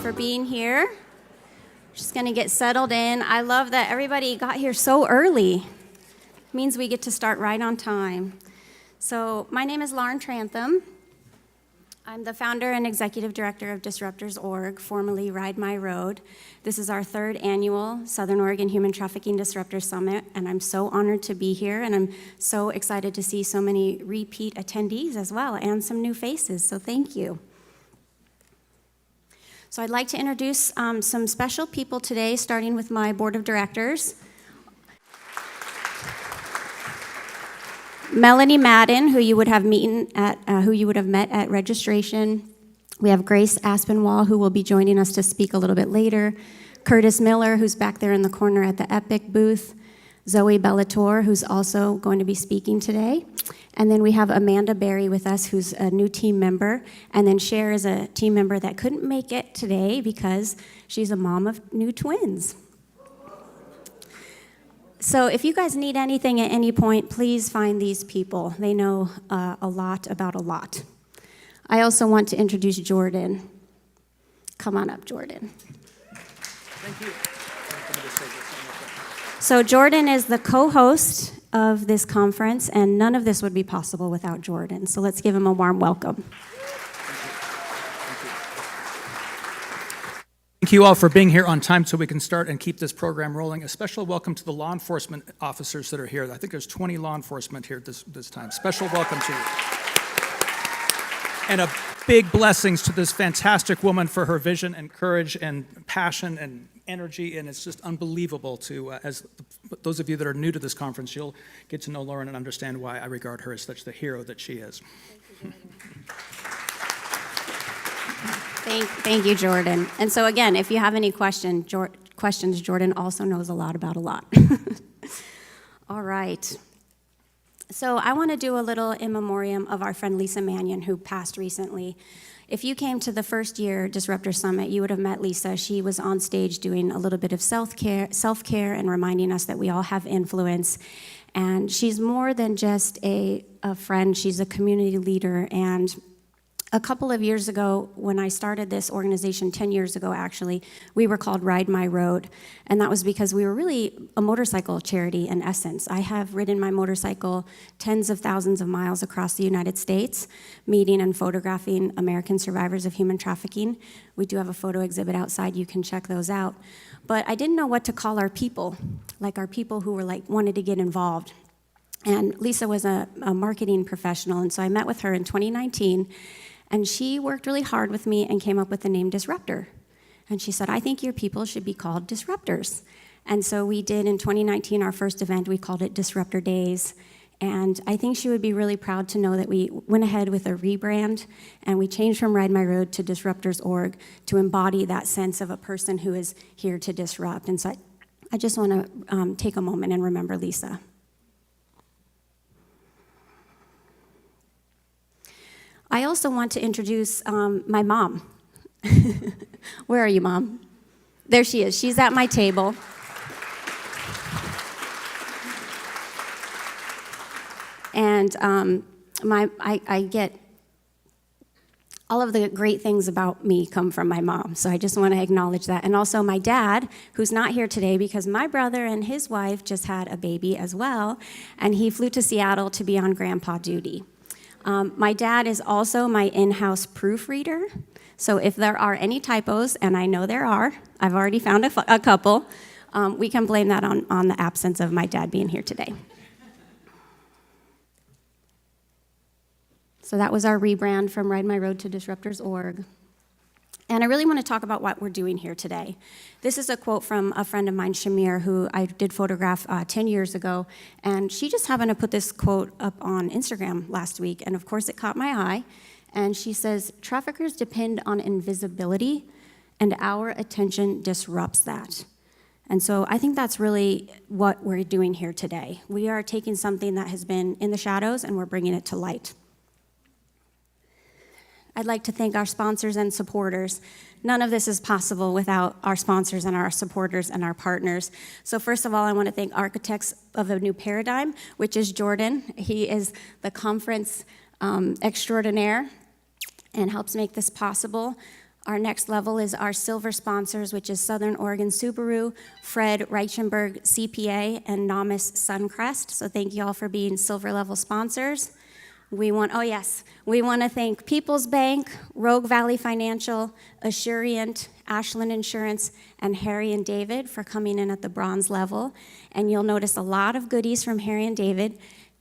for being here. Just going to get settled in. I love that everybody got here so early. It means we get to start right on time. So my name is Lauren Trantham. I'm the founder and executive director of Disruptors.org, formerly Ride My Road. This is our third annual Southern Oregon Human Trafficking Disruptors Summit, and I'm so honored to be here, and I'm so excited to see so many repeat attendees as well, and some new faces, so thank you. So I'd like to introduce some special people today, starting with my board of directors. Melanie Madden, who you would have met at registration. We have Grace Aspinwall, who will be joining us to speak a little bit later. Curtis Miller, who's back there in the corner at the Epik booth. Zoe Bellator, who's also going to be speaking today. And then we have Amanda Berry with us, who's a new team member. And then Cher is a team member that couldn't make it today because she's a mom of new twins. So if you guys need anything at any point, please find these people. They know a lot about a lot. I also want to introduce Jordan. Come on up, Jordan. Thank you. So Jordan is the co-host of this conference, and none of this would be possible without Jordan. So let's give him a warm welcome. Thank you all for being here on time so we can start and keep this program rolling. A special welcome to the law enforcement officers that are here. I think there's 20 law enforcement here this time. Special welcome to you. And a big blessings to this fantastic woman for her vision and courage and passion and energy, and it's just unbelievable to, as those of you that are new to this conference, you'll get to know Lauren and understand why I regard her as such the hero that she is. Thank you, Jordan. And so again, if you have any questions, Jordan also knows a lot about a lot. All right. So I want to do a little in memoriam of our friend Lisa Mannion, who passed recently. If you came to the first year Disruptor Summit, you would have met Lisa. She was on stage doing a little bit of self-care and reminding us that we all have influence. And she's more than just a friend. She's a community leader. And a couple of years ago, when I started this organization, 10 years ago actually, we were called Ride My Road. And that was because we were really a motorcycle charity in essence. I have ridden my motorcycle tens of thousands of miles across the United States, meeting and photographing American survivors of human trafficking. We do have a photo exhibit outside, you can check those out. But I didn't know what to call our people, like our people who were wanted to get involved. And Lisa was a marketing professional, and so I met with her in 2019, and she worked really hard with me and came up with the name Disruptor. And she said, I think your people should be called Disruptors. And so we did in 2019, our first event, we called it Disruptor Days. And I think she would be really proud to know that we went ahead with a rebrand, and we changed from Ride My Road to Disruptors.org to embody that sense of a person who is here to disrupt. And so I just want to take a moment and remember Lisa. I also want to introduce my mom. Where are you, Mom? There she is. She's at my table. And I get all of the great things about me come from my mom, so I just want to acknowledge that. And also my dad, who's not here today because my brother and his wife just had a baby as well, and he flew to Seattle to be on grandpa duty. My dad is also my in-house proofreader, so if there are any typos, and I know there are, I've already found a couple, we can blame that on the absence of my dad being here today. So that was our rebrand from Ride My Road to Disruptors.org. And I really want to talk about what we're doing here today. This is a quote from a friend of mine, Shamir, who I did photograph 10 years ago. And she just happened to put this quote up on Instagram last week. And of course, it caught my eye. And she says, traffickers depend on invisibility, and our attention disrupts that. And so I think that's really what we're doing here today. We are taking something that has been in the shadows, and we're bringing it to light. I'd like to thank our sponsors and supporters. None of this is possible without our sponsors and our supporters and our partners. So first of all, I want to thank Architects of a New Paradigm, which is Jordan. He is the conference extraordinaire and helps make this possible. Our next level is our silver sponsors, which is Southern Oregon Subaru, Fred Reichenberg CPA, and Namas Suncrest. So thank you all for being silver level sponsors. We want to thank People's Bank, Rogue Valley Financial, Assurient, Ashland Insurance, and Harry and David for coming in at the bronze level. And you'll notice a lot of goodies from Harry and David.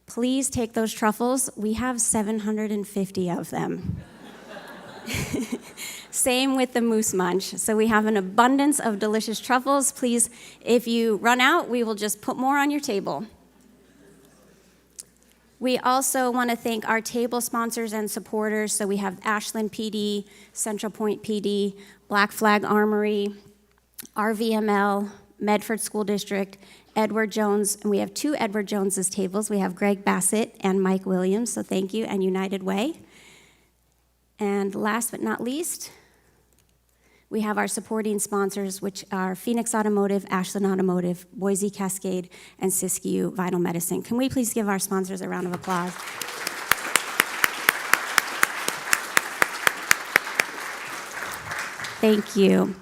Please take those truffles. We have 750 of them. Same with the Moose Munch. So we have an abundance of delicious truffles. Please, if you run out, we will just put more on your table. We also want to thank our table sponsors and supporters. So we have Ashland PD, Central Point PD, Black Flag Armory, RVML, Medford School District, Edward Jones, and we have 2 Edward Joneses tables. We have Greg Bassett and Mike Williams, so thank you, and United Way. And last but not least, we have our supporting sponsors, which are Phoenix Automotive, Ashland Automotive, Boise Cascade, and Siskiyou Vital Medicine. Can we please give our sponsors a round of applause? Thank you.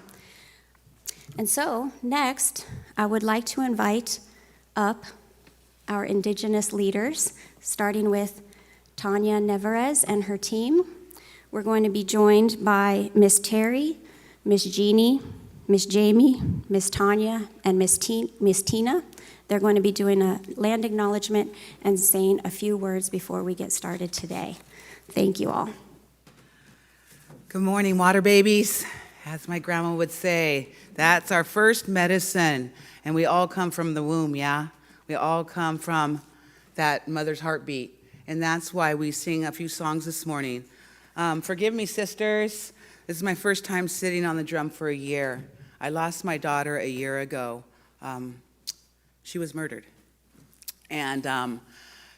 And so, next, I would like to invite up our Indigenous leaders, starting with Tanya Nevarez and her team. We're going to be joined by Miss Terry, Miss Jeannie, Miss Jamie, Miss Tanya, and Miss Tina. They're going to be doing a land acknowledgement and saying a few words before we get started today. Thank you all. Good morning, water babies. As my grandma would say, that's our first medicine, and we all come from the womb, yeah? We all come from that mother's heartbeat, and that's why we sing a few songs this morning. Forgive me, sisters. This is my first time sitting on the drum for a year. I lost my daughter a year ago. She was murdered. And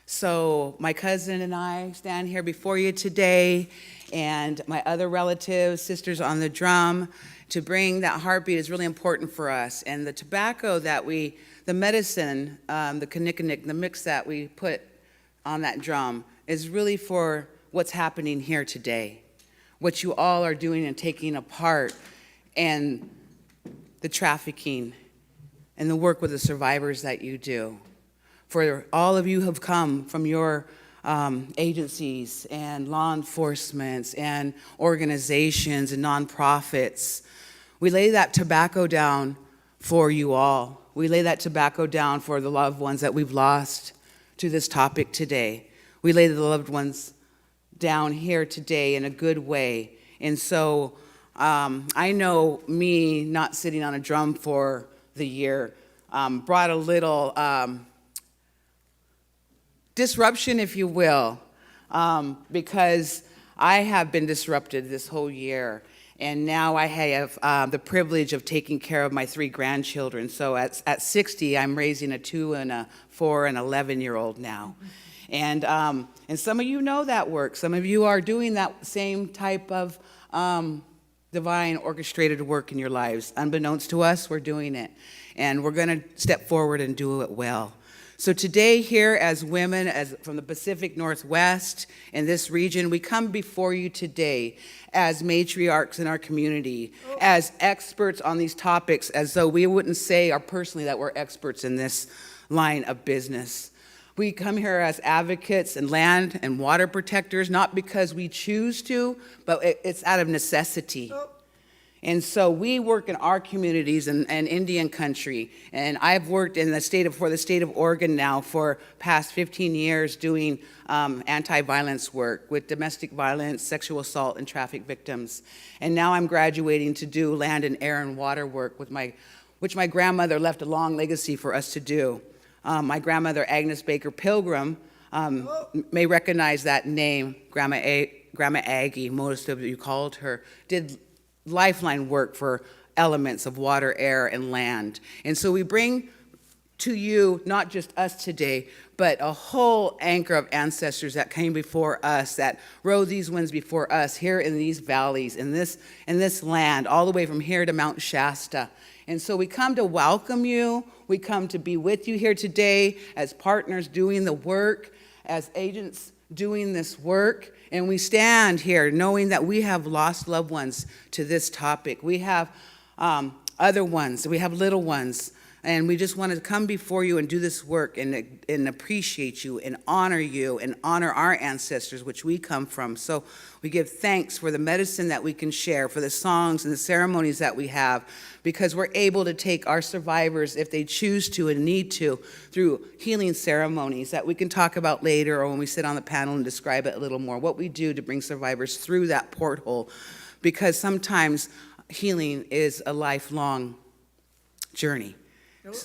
so my cousin and I stand here before you today, and my other relatives, sisters on the drum, to bring that heartbeat is really important for us. And the tobacco that the medicine, the kinnikinnick, the mix that we put on that drum is really for what's happening here today, what you all are doing and taking apart, and the trafficking and the work with the survivors that you do. For all of you who have come from your agencies and law enforcement and organizations and nonprofits, we lay that tobacco down for you all. We lay that tobacco down for the loved ones that we've lost to this topic today. We lay the loved ones down here today in a good way. And so I know me not sitting on a drum for the year brought a little disruption, if you will, because I have been disrupted this whole year. And now I have the privilege of taking care of my 3 grandchildren. So at 60, I'm raising a 2 and a 4 and 11-year-old now. And some of you know that work. Some of you are doing that same type of divine orchestrated work in your lives. Unbeknownst to us, we're doing it. And we're going to step forward and do it well. So today here as women from the Pacific Northwest in this region, we come before you today as matriarchs in our community, as experts on these topics, as though we wouldn't say personally that we're experts in this line of business. We come here as advocates and land and water protectors, not because we choose to, but it's out of necessity. And so we work in our communities and Indian country, and I've worked in for the state of Oregon now for past 15 years doing anti-violence work with domestic violence, sexual assault, and traffic victims. And now I'm graduating to do land and air and water work which my grandmother left a long legacy for us to do. My grandmother, Agnes Baker Pilgrim, may recognize that name, Grandma Aggie, most of you called her, did lifeline work for elements of water, air, and land. And so we bring to you, not just us today, but a whole anchor of ancestors that came before us, that rode these winds before us here in these valleys, in this land, all the way from here to Mount Shasta. And so we come to welcome you. We come to be with you here today as partners doing the work, as agents doing this work, and we stand here knowing that we have lost loved ones to this topic. We have other ones, we have little ones, and we just want to come before you and do this work and appreciate you and honor our ancestors, which we come from. So we give thanks for the medicine that we can share, for the songs and the ceremonies that we have, because we're able to take our survivors, if they choose to and need to, through healing ceremonies that we can talk about later or when we sit on the panel and describe it a little more, what we do to bring survivors through that porthole, because sometimes healing is a lifelong journey.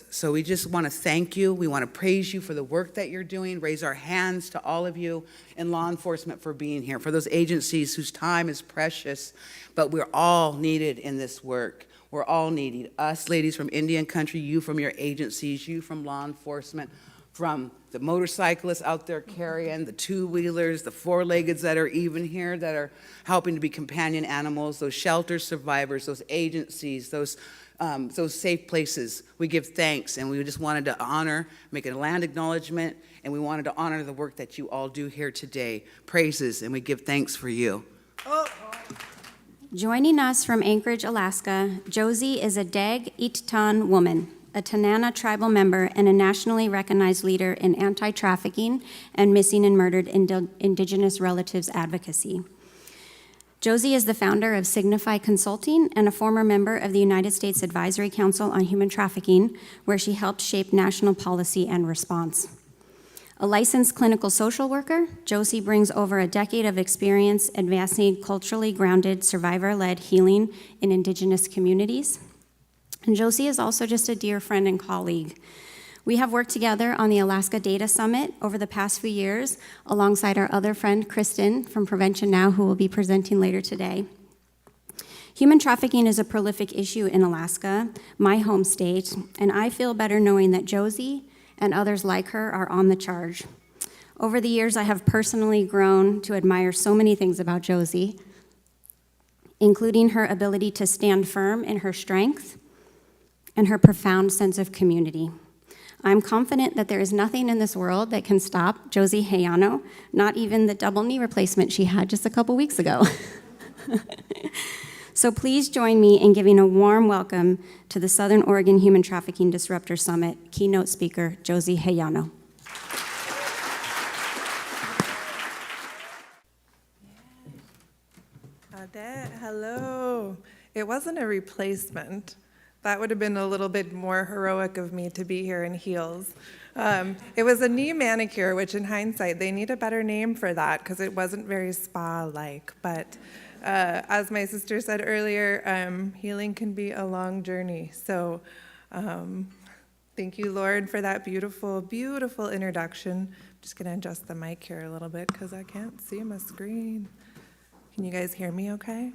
So we just want to thank you. We want to praise you for the work that you're doing. Raise our hands to all of you in law enforcement for being here, for those agencies whose time is precious, but we're all needed in this work. We're all needed. Us ladies from Indian country, you from your agencies, you from law enforcement, from the motorcyclists out there carrying, the two-wheelers, the four-leggeds that are even here that are helping to be companion animals, those shelter survivors, those agencies, those safe places. We give thanks, and we just wanted to honor, make a land acknowledgement, and we wanted to honor the work that you all do here today. Praises, and we give thanks for you. Joining us from Anchorage, Alaska, Josie is a Deg Ittan woman, a Tanana tribal member, and a nationally recognized leader in anti-trafficking and missing and murdered Indigenous relatives advocacy. Josie is the founder of Signify Consulting and a former member of the United States Advisory Council on Human Trafficking, where she helped shape national policy and response. A licensed clinical social worker, Josie brings over a decade of experience advancing culturally grounded, survivor-led healing in Indigenous communities. And Josie is also just a dear friend and colleague. We have worked together on the Alaska Data Summit over the past few years, alongside our other friend, Kristen, from Prevention Now, who will be presenting later today. Human trafficking is a prolific issue in Alaska, my home state, and I feel better knowing that Josie and others like her are on the charge. Over the years, I have personally grown to admire so many things about Josie, including her ability to stand firm in her strength and her profound sense of community. I'm confident that there is nothing in this world that can stop Josie Heyano, not even the double knee replacement she had just a couple weeks ago. So please join me in giving a warm welcome to the Southern Oregon Human Trafficking Disruptor Summit keynote speaker, Josie Heyano. Odette, hello. It wasn't a replacement. That would have been a little bit more heroic of me to be here in heels. It was a knee manicure, which in hindsight, they need a better name for that because it wasn't very spa-like. But as my sister said earlier, healing can be a long journey. So thank you, Lord, for that beautiful, beautiful introduction. I'm just going to adjust the mic here a little bit because I can't see my screen. Can you guys hear me okay?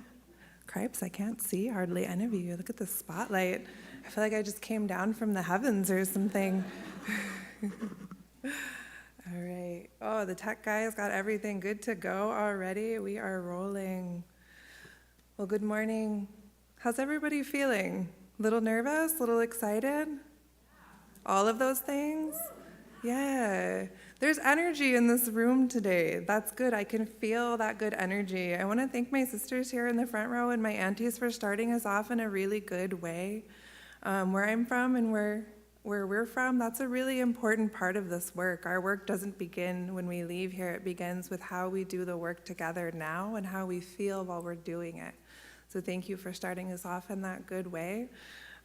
Cripes, I can't see hardly any of you. Look at the spotlight. I feel like I just came down from the heavens or something. All right. Oh, the tech guys got everything good to go already. We are rolling. Well, good morning. How's everybody feeling? A little nervous? A little excited? All of those things? Yeah. There's energy in this room today. That's good. I can feel that good energy. I want to thank my sisters here in the front row and my aunties for starting us off in a really good way. Where I'm from and where we're from, that's a really important part of this work. Our work doesn't begin when we leave here. It begins with how we do the work together now and how we feel while we're doing it. So thank you for starting us off in that good way.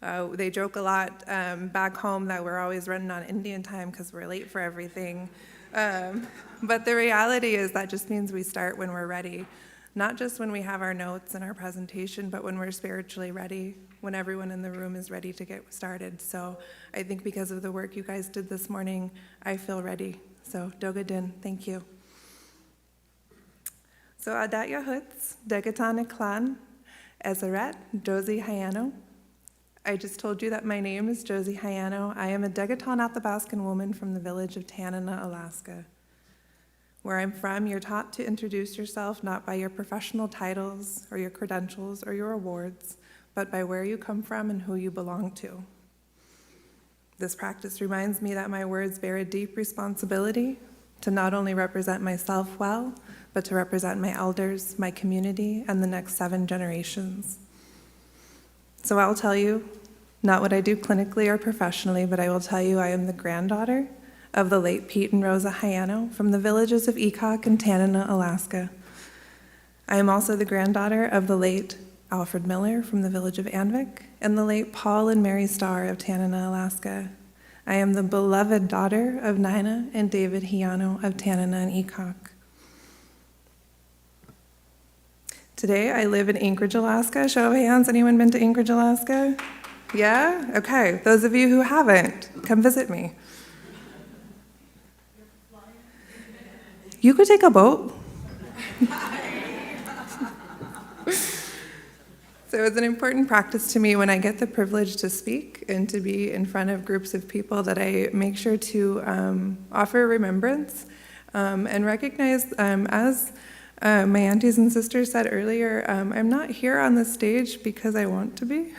They joke a lot back home that we're always running on Indian time because we're late for everything. But the reality is that just means we start when we're ready. Not just when we have our notes and our presentation, but when we're spiritually ready, when everyone in the room is ready to get started. So I think because of the work you guys did this morning, I feel ready. So Dogadin, thank you. So Adat Yahuts, Degatan Klan, Ezeret, Josie Heyano. I just told you that my name is Josie Heyano. I am a Degatan Athabascan woman from the village of Tanana, Alaska. Where I'm from, you're taught to introduce yourself not by your professional titles or your credentials or your awards, but by where you come from and who you belong to. This practice reminds me that my words bear a deep responsibility to not only represent myself well, but to represent my elders, my community, and the next 7 generations. So I'll tell you, not what I do clinically or professionally, but I will tell you I am the granddaughter of the late Pete and Rosa Heyano from the villages of Epik and Tanana, Alaska. I am also the granddaughter of the late Alfred Miller from the village of Anvik and the late Paul and Mary Starr of Tanana, Alaska. I am the beloved daughter of Nina and David Heyano of Tanana and Epik. Today, I live in Anchorage, Alaska. Show of hands, anyone been to Anchorage, Alaska? Yeah? Okay. Those of you who haven't, come visit me. You could take a boat. So it's an important practice to me when I get the privilege to speak and to be in front of groups of people that I make sure to offer remembrance and recognize, as my aunties and sisters said earlier, I'm not here on the stage because I want to be,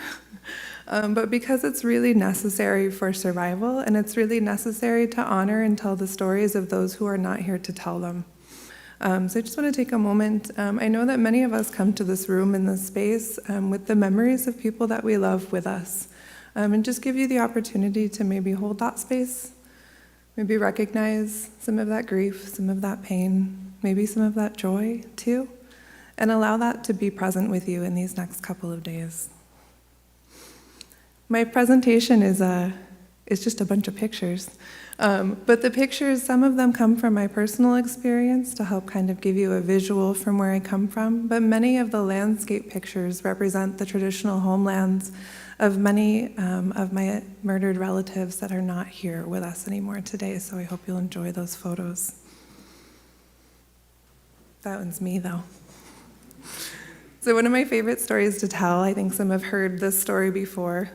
but because it's really necessary for survival, and it's really necessary to honor and tell the stories of those who are not here to tell them. So I just want to take a moment. I know that many of us come to this room in this space with the memories of people that we love with us, and just give you the opportunity to maybe hold that space, maybe recognize some of that grief, some of that pain, maybe some of that joy too, and allow that to be present with you in these next couple of days. My presentation is just a bunch of pictures. But the pictures, some of them come from my personal experience to help kind of give you a visual from where I come from, but many of the landscape pictures represent the traditional homelands of many of my murdered relatives that are not here with us anymore today, so I hope you'll enjoy those photos. That one's me, though. So one of my favorite stories to tell, I think some have heard this story before,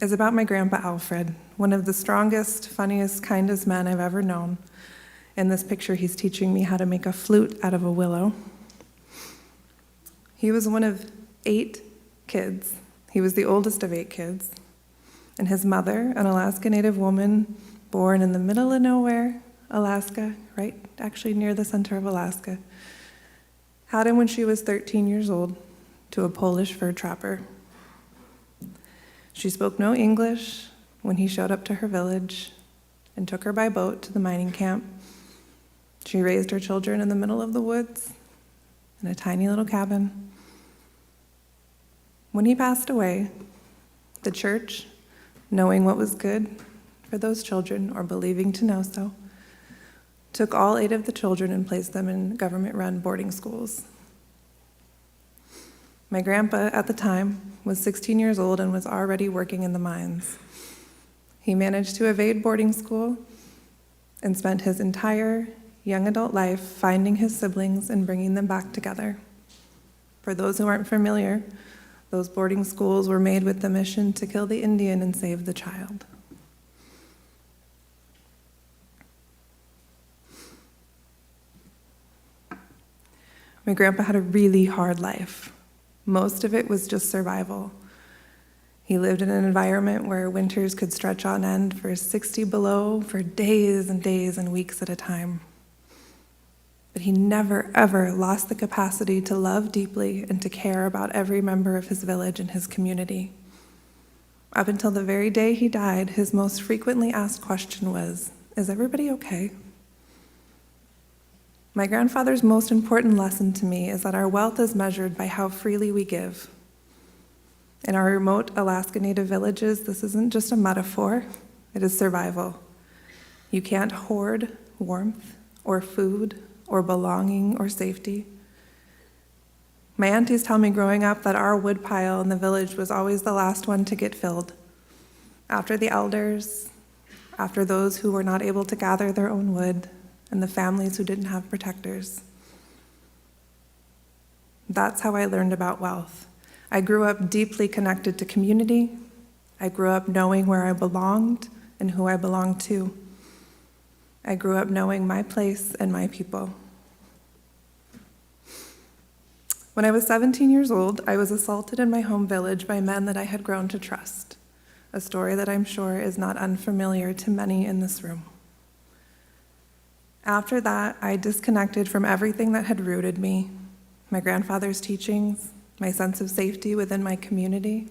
is about my grandpa Alfred, one of the strongest, funniest, kindest men I've ever known. In this picture, he's teaching me how to make a flute out of a willow. He was one of 8 kids. He was the oldest of 8 kids. And his mother, an Alaska Native woman born in the middle of nowhere, Alaska, right actually near the center of Alaska, had him when she was 13 years old to a Polish fur trapper. She spoke no English when he showed up to her village and took her by boat to the mining camp. She raised her children in the middle of the woods in a tiny little cabin. When he passed away, the church, knowing what was good for those children, or believing to know so, took all 8 of the children and placed them in government-run boarding schools. My grandpa, at the time, was 16 years old and was already working in the mines. He managed to evade boarding school and spent his entire young adult life finding his siblings and bringing them back together. For those who aren't familiar, those boarding schools were made with the mission to kill the Indian and save the child. My grandpa had a really hard life. Most of it was just survival. He lived in an environment where winters could stretch on end for 60 below for days and days and weeks at a time. But he never, ever lost the capacity to love deeply and to care about every member of his village and his community. Up until the very day he died, his most frequently asked question was, "Is everybody okay?" My grandfather's most important lesson to me is that our wealth is measured by how freely we give. In our remote Alaska Native villages, this isn't just a metaphor, it is survival. You can't hoard warmth or food or belonging or safety. My aunties tell me growing up that our wood pile in the village was always the last one to get filled. After the elders, after those who were not able to gather their own wood, and the families who didn't have protectors. That's how I learned about wealth. I grew up deeply connected to community. I grew up knowing where I belonged and who I belonged to. I grew up knowing my place and my people. When I was 17 years old, I was assaulted in my home village by men that I had grown to trust, a story that I'm sure is not unfamiliar to many in this room. After that, I disconnected from everything that had rooted me, my grandfather's teachings, my sense of safety within my community,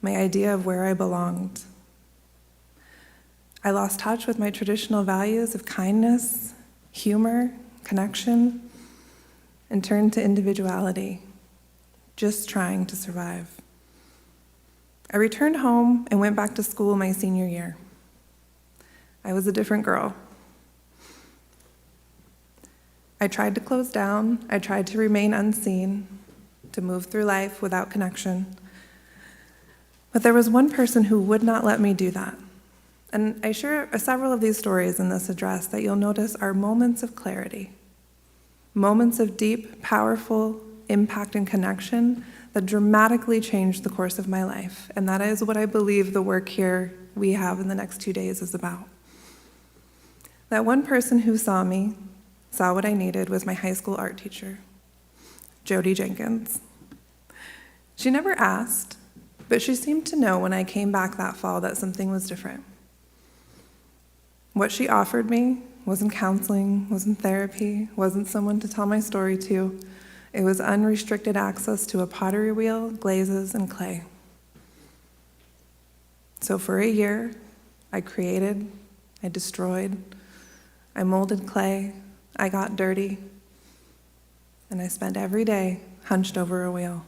my idea of where I belonged. I lost touch with my traditional values of kindness, humor, connection, and turned to individuality, just trying to survive. I returned home and went back to school my senior year. I was a different girl. I tried to close down, I tried to remain unseen, to move through life without connection. But there was one person who would not let me do that. And I share several of these stories in this address that you'll notice are moments of clarity, moments of deep, powerful impact and connection that dramatically changed the course of my life. And that is what I believe the work here we have in the next 2 days is about. That one person who saw me, saw what I needed, was my high school art teacher, Jody Jenkins. She never asked, but she seemed to know when I came back that fall that something was different. What she offered me wasn't counseling, wasn't therapy, wasn't someone to tell my story to. It was unrestricted access to a pottery wheel, glazes, and clay. So for a year, I created, I destroyed, I molded clay, I got dirty, and I spent every day hunched over a wheel.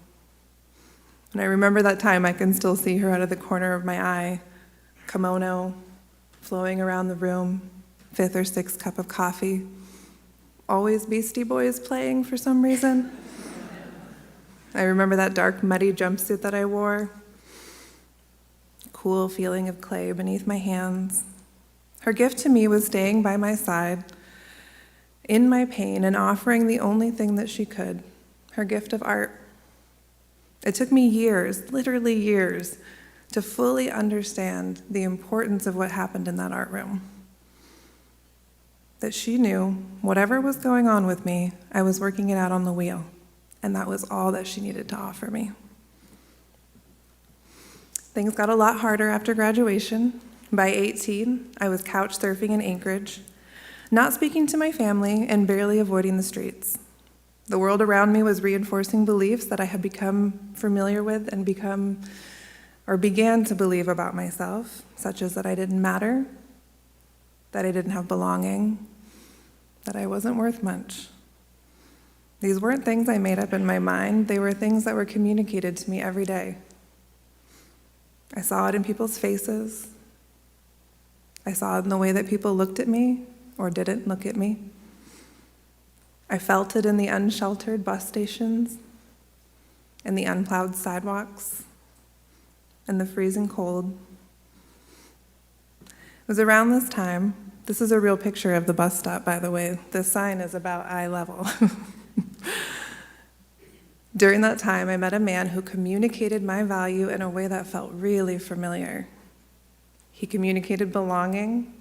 And I remember that time, I can still see her out of the corner of my eye, kimono flowing around the room, 5th or 6th cup of coffee, always Beastie Boys playing for some reason. I remember that dark, muddy jumpsuit that I wore, cool feeling of clay beneath my hands. Her gift to me was staying by my side, in my pain, and offering the only thing that she could, her gift of art. It took me years, literally years, to fully understand the importance of what happened in that art room. That she knew whatever was going on with me, I was working it out on the wheel, and that was all that she needed to offer me. Things got a lot harder after graduation. By 18, I was couch surfing in Anchorage, not speaking to my family and barely avoiding the streets. The world around me was reinforcing beliefs that I had become familiar with and began to believe about myself, such as that I didn't matter, that I didn't have belonging, that I wasn't worth much. These weren't things I made up in my mind, they were things that were communicated to me every day. I saw it in people's faces. I saw it in the way that people looked at me or didn't look at me. I felt it in the unsheltered bus stations, in the unplowed sidewalks, in the freezing cold. It was around this time, this is a real picture of the bus stop, by the way. This sign is about eye level. During that time, I met a man who communicated my value in a way that felt really familiar. He communicated belonging,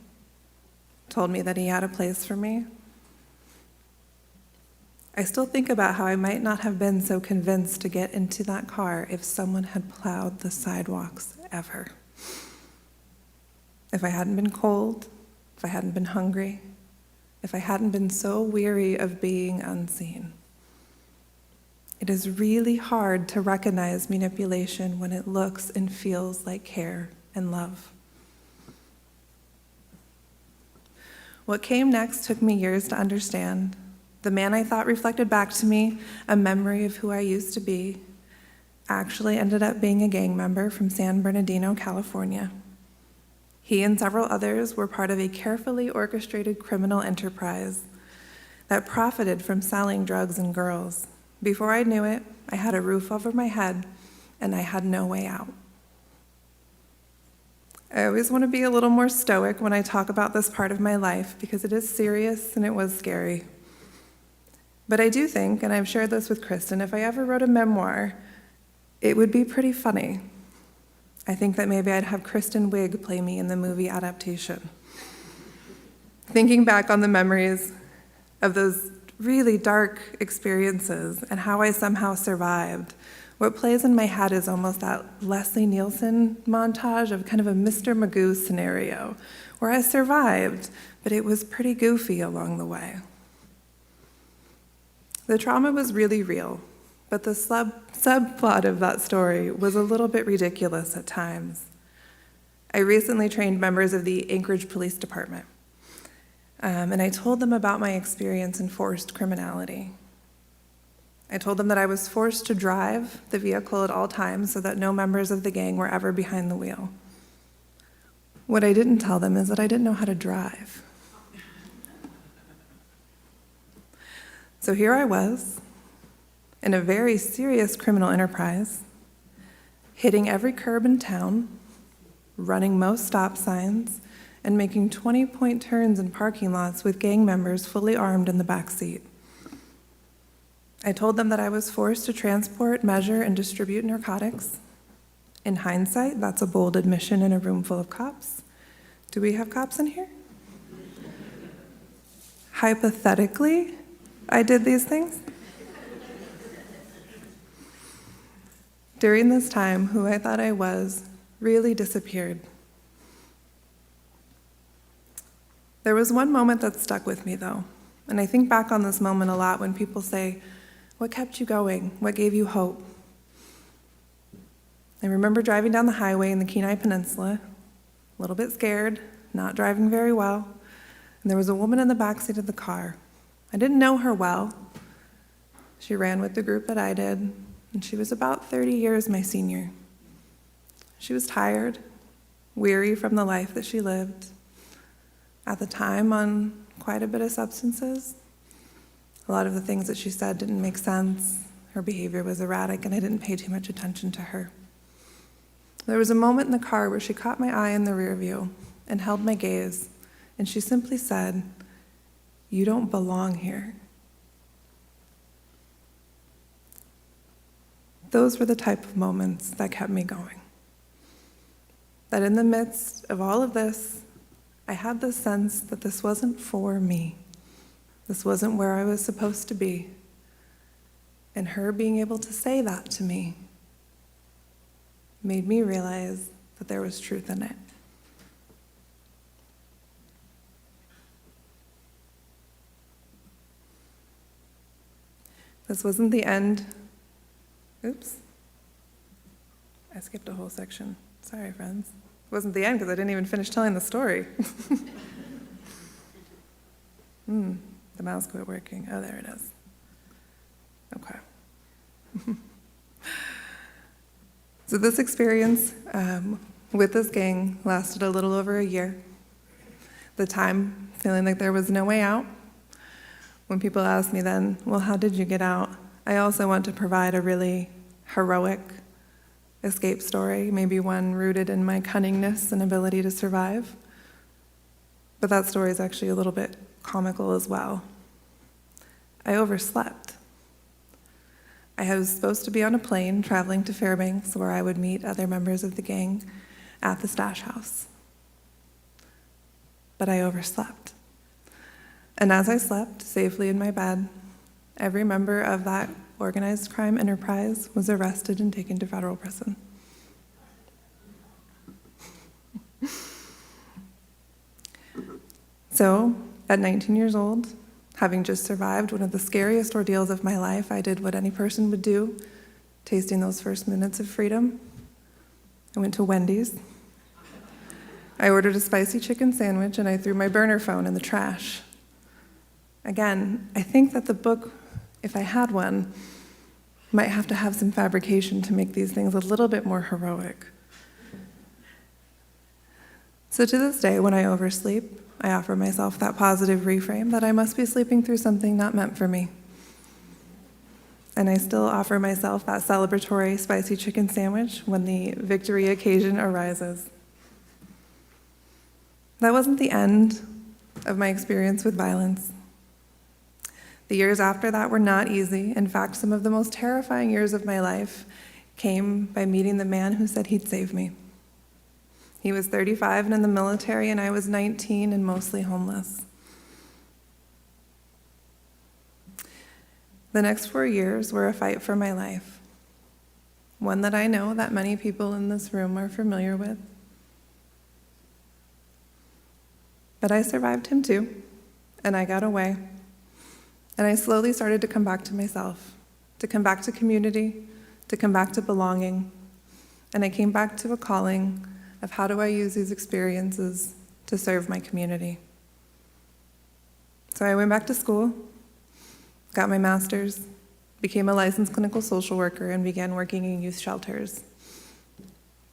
told me that he had a place for me. I still think about how I might not have been so convinced to get into that car if someone had plowed the sidewalks ever. If I hadn't been cold, if I hadn't been hungry, if I hadn't been so weary of being unseen. It is really hard to recognize manipulation when it looks and feels like care and love. What came next took me years to understand. The man I thought reflected back to me a memory of who I used to be actually ended up being a gang member from San Bernardino, California. He and several others were part of a carefully orchestrated criminal enterprise that profited from selling drugs and girls. Before I knew it, I had a roof over my head and I had no way out. I always want to be a little more stoic when I talk about this part of my life because it is serious and it was scary. But I do think, and I've shared this with Kristen, if I ever wrote a memoir, it would be pretty funny. I think that maybe I'd have Kristen Wiig play me in the movie adaptation. Thinking back on the memories of those really dark experiences and how I somehow survived, what plays in my head is almost that Leslie Nielsen montage of kind of a Mr. Magoo scenario, where I survived, but it was pretty goofy along the way. The trauma was really real, but the subplot of that story was a little bit ridiculous at times. I recently trained members of the Anchorage Police Department, and I told them about my experience in forced criminality. I told them that I was forced to drive the vehicle at all times so that no members of the gang were ever behind the wheel. What I didn't tell them is that I didn't know how to drive. So here I was, in a very serious criminal enterprise, hitting every curb in town, running most stop signs, and making 20-point turns in parking lots with gang members fully armed in the back seat. I told them that I was forced to transport, measure, and distribute narcotics. In hindsight, that's a bold admission in a room full of cops. Do we have cops in here? Hypothetically, I did these things. During this time, who I thought I was really disappeared. There was one moment that stuck with me, though, and I think back on this moment a lot when people say, "What kept you going? What gave you hope?" I remember driving down the highway in the Kenai Peninsula, a little bit scared, not driving very well, and there was a woman in the backseat of the car. I didn't know her well. She ran with the group that I did, and she was about 30 years my senior. She was tired, weary from the life that she lived, at the time on quite a bit of substances. A lot of the things that she said didn't make sense. Her behavior was erratic, and I didn't pay too much attention to her. There was a moment in the car where she caught my eye in the rear view and held my gaze, and she simply said, "You don't belong here." Those were the type of moments that kept me going. That in the midst of all of this, I had the sense that this wasn't for me. This wasn't where I was supposed to be. And her being able to say that to me made me realize that there was truth in it. This wasn't the end. Oops. I skipped a whole section. Sorry, friends. It wasn't the end because I didn't even finish telling the story. The mouse quit working. Oh, there it is. Okay. So this experience with this gang lasted a little over a year. The time feeling like there was no way out. When people ask me then, well, how did you get out? I also want to provide a really heroic escape story, maybe one rooted in my cunningness and ability to survive. But that story is actually a little bit comical as well. I overslept. I was supposed to be on a plane traveling to Fairbanks where I would meet other members of the gang at the stash house. But I overslept. And as I slept safely in my bed, every member of that organized crime enterprise was arrested and taken to federal prison. So, at 19 years old, having just survived one of the scariest ordeals of my life, I did what any person would do, tasting those first minutes of freedom. I went to Wendy's. I ordered a spicy chicken sandwich, and I threw my burner phone in the trash. Again, I think that the book, if I had one, might have to have some fabrication to make these things a little bit more heroic. So to this day, when I oversleep, I offer myself that positive reframe that I must be sleeping through something not meant for me. And I still offer myself that celebratory spicy chicken sandwich when the victory occasion arises. That wasn't the end of my experience with violence. The years after that were not easy. In fact, some of the most terrifying years of my life came by meeting the man who said he'd save me. He was 35 and in the military, and I was 19 and mostly homeless. The next 4 years were a fight for my life, one that I know that many people in this room are familiar with. But I survived him too, and I got away. And I slowly started to come back to myself, to come back to community, to come back to belonging. And I came back to a calling of how do I use these experiences to serve my community. So I went back to school, got my master's, became a licensed clinical social worker, and began working in youth shelters.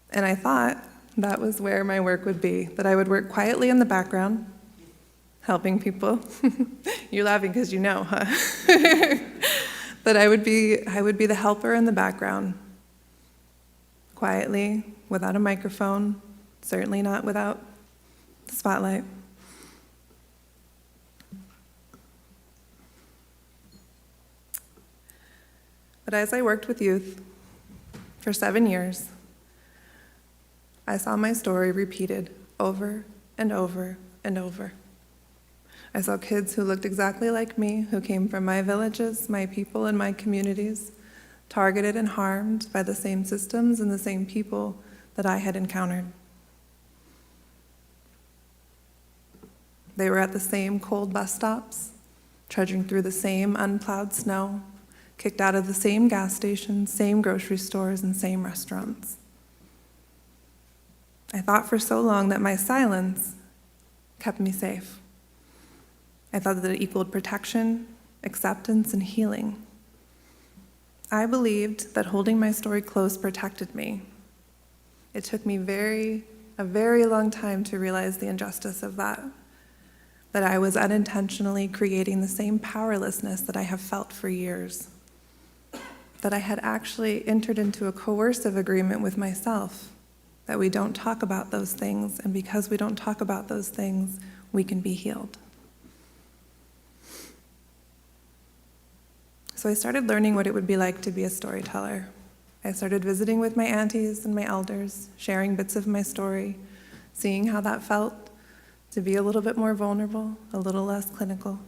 And I thought that was where my work would be, that I would work quietly in the background, helping people. You're laughing because you know, huh? That I would be the helper in the background, quietly, without a microphone, certainly not without the spotlight. But as I worked with youth for 7 years, I saw my story repeated over and over and over. I saw kids who looked exactly like me, who came from my villages, my people, and my communities, targeted and harmed by the same systems and the same people that I had encountered. They were at the same cold bus stops, trudging through the same unplowed snow, kicked out of the same gas stations, same grocery stores, and same restaurants. I thought for so long that my silence kept me safe. I thought that it equaled protection, acceptance, and healing. I believed that holding my story close protected me. It took me a very long time to realize the injustice of that I was unintentionally creating the same powerlessness that I have felt for years, that I had actually entered into a coercive agreement with myself, that we don't talk about those things, and because we don't talk about those things, we can be healed. So I started learning what it would be like to be a storyteller. I started visiting with my aunties and my elders, sharing bits of my story, seeing how that felt to be a little bit more vulnerable, a little less clinical.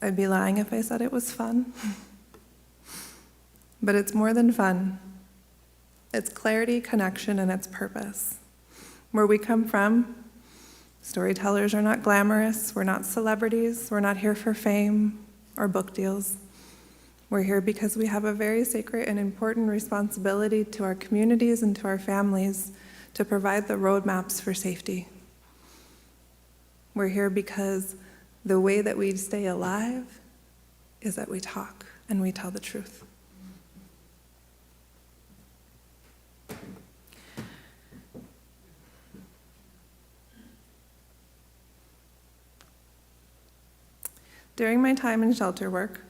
I'd be lying if I said it was fun. But it's more than fun. It's clarity, connection, and it's purpose. Where we come from, storytellers are not glamorous, we're not celebrities, we're not here for fame or book deals. We're here because we have a very sacred and important responsibility to our communities and to our families to provide the roadmaps for safety. We're here because the way that we stay alive is that we talk and we tell the truth. During my time in shelter work,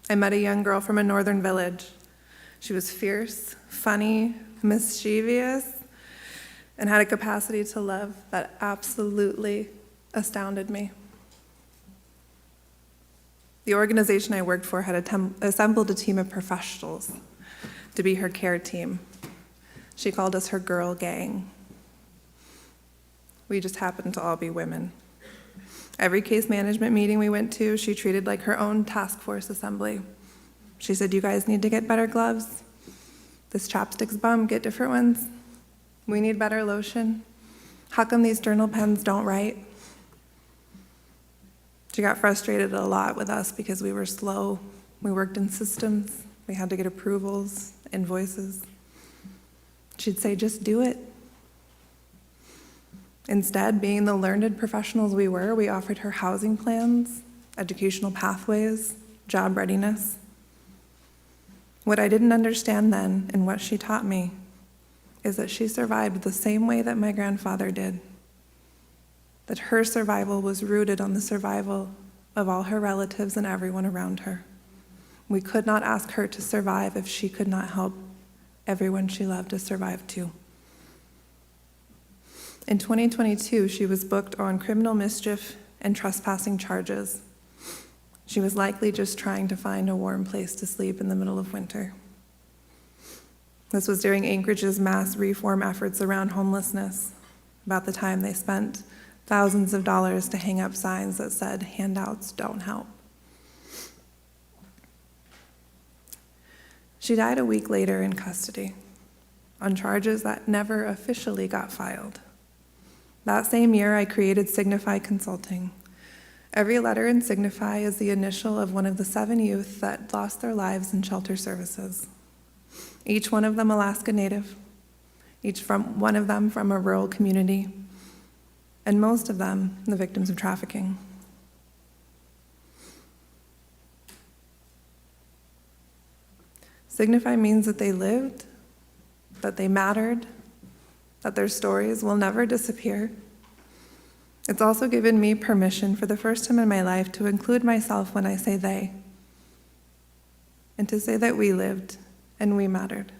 I met a young girl from a northern village. She was fierce, funny, mischievous, and had a capacity to love that absolutely astounded me. The organization I worked for had assembled a team of professionals to be her care team. She called us her girl gang. We just happened to all be women. Every case management meeting we went to, she treated like her own task force assembly. She said, "You guys need to get better gloves. This chopstick's bum, get different ones. We need better lotion. How come these journal pens don't write?" She got frustrated a lot with us because we were slow. We worked in systems. We had to get approvals, invoices. She'd say, "Just do it." Instead, being the learned professionals we were, we offered her housing plans, educational pathways, job readiness. What I didn't understand then, and what she taught me, is that she survived the same way that my grandfather did. That her survival was rooted on the survival of all her relatives and everyone around her. We could not ask her to survive if she could not help everyone she loved to survive too. In 2022, she was booked on criminal mischief and trespassing charges. She was likely just trying to find a warm place to sleep in the middle of winter. This was during Anchorage's mass reform efforts around homelessness, about the time they spent thousands of dollars to hang up signs that said, "Handouts don't help." She died a week later in custody on charges that never officially got filed. That same year, I created Signify Consulting. Every letter in Signify is the initial of one of the 7 youth that lost their lives in shelter services. Each one of them Alaska Native, one of them from a rural community, and most of them the victims of trafficking. Signify means that they lived, that they mattered, that their stories will never disappear. It's also given me permission for the first time in my life to include myself when I say they, and to say that we lived and we mattered.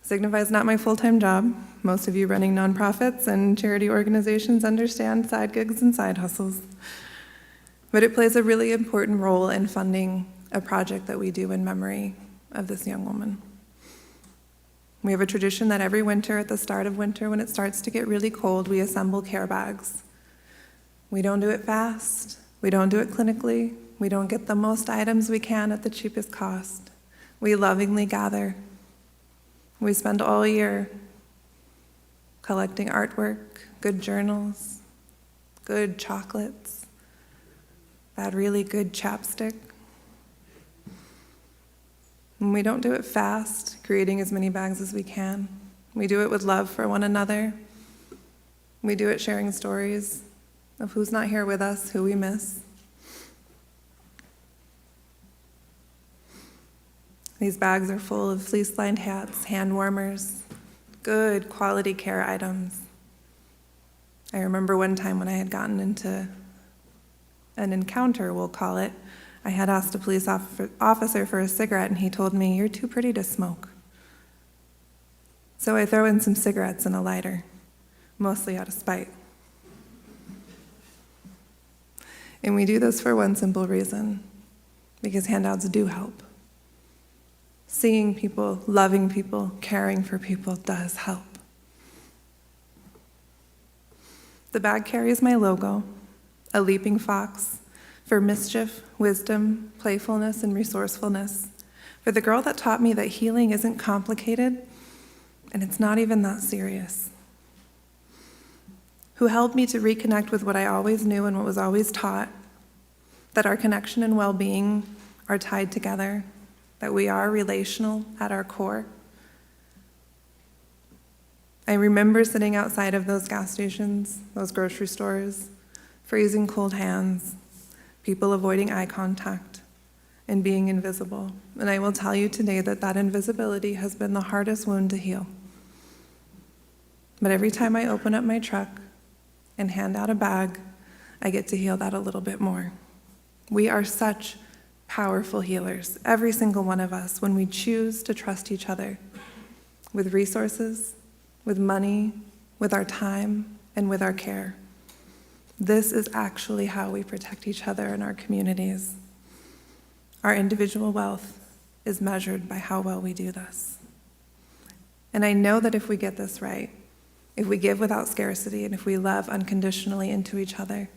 Signify is not my full-time job. Most of you running nonprofits and charity organizations understand side gigs and side hustles. But it plays a really important role in funding a project that we do in memory of this young woman. We have a tradition that every winter, at the start of winter, when it starts to get really cold, we assemble care bags. We don't do it fast. We don't do it clinically. We don't get the most items we can at the cheapest cost. We lovingly gather. We spend all year collecting artwork, good journals, good chocolates, that really good chapstick. And we don't do it fast, creating as many bags as we can. We do it with love for one another. We do it sharing stories of who's not here with us, who we miss. These bags are full of fleece-lined hats, hand warmers, good quality care items. I remember one time when I had gotten into an encounter, we'll call it. I had asked a police officer for a cigarette, and he told me, "You're too pretty to smoke." So I throw in some cigarettes and a lighter, mostly out of spite. And we do this for one simple reason, because handouts do help. Seeing people, loving people, caring for people does help. The bag carries my logo, a leaping fox, for mischief, wisdom, playfulness, and resourcefulness. For the girl that taught me that healing isn't complicated, and it's not even that serious. Who helped me to reconnect with what I always knew and what was always taught, that our connection and well-being are tied together, that we are relational at our core. I remember sitting outside of those gas stations, those grocery stores, freezing cold hands, people avoiding eye contact, and being invisible. And I will tell you today that that invisibility has been the hardest wound to heal. But every time I open up my truck and hand out a bag, I get to heal that a little bit more. We are such powerful healers, every single one of us, when we choose to trust each other with resources, with money, with our time, and with our care. This is actually how we protect each other in our communities. Our individual wealth is measured by how well we do this. And I know that if we get this right, if we give without scarcity, and if we love unconditionally into each other,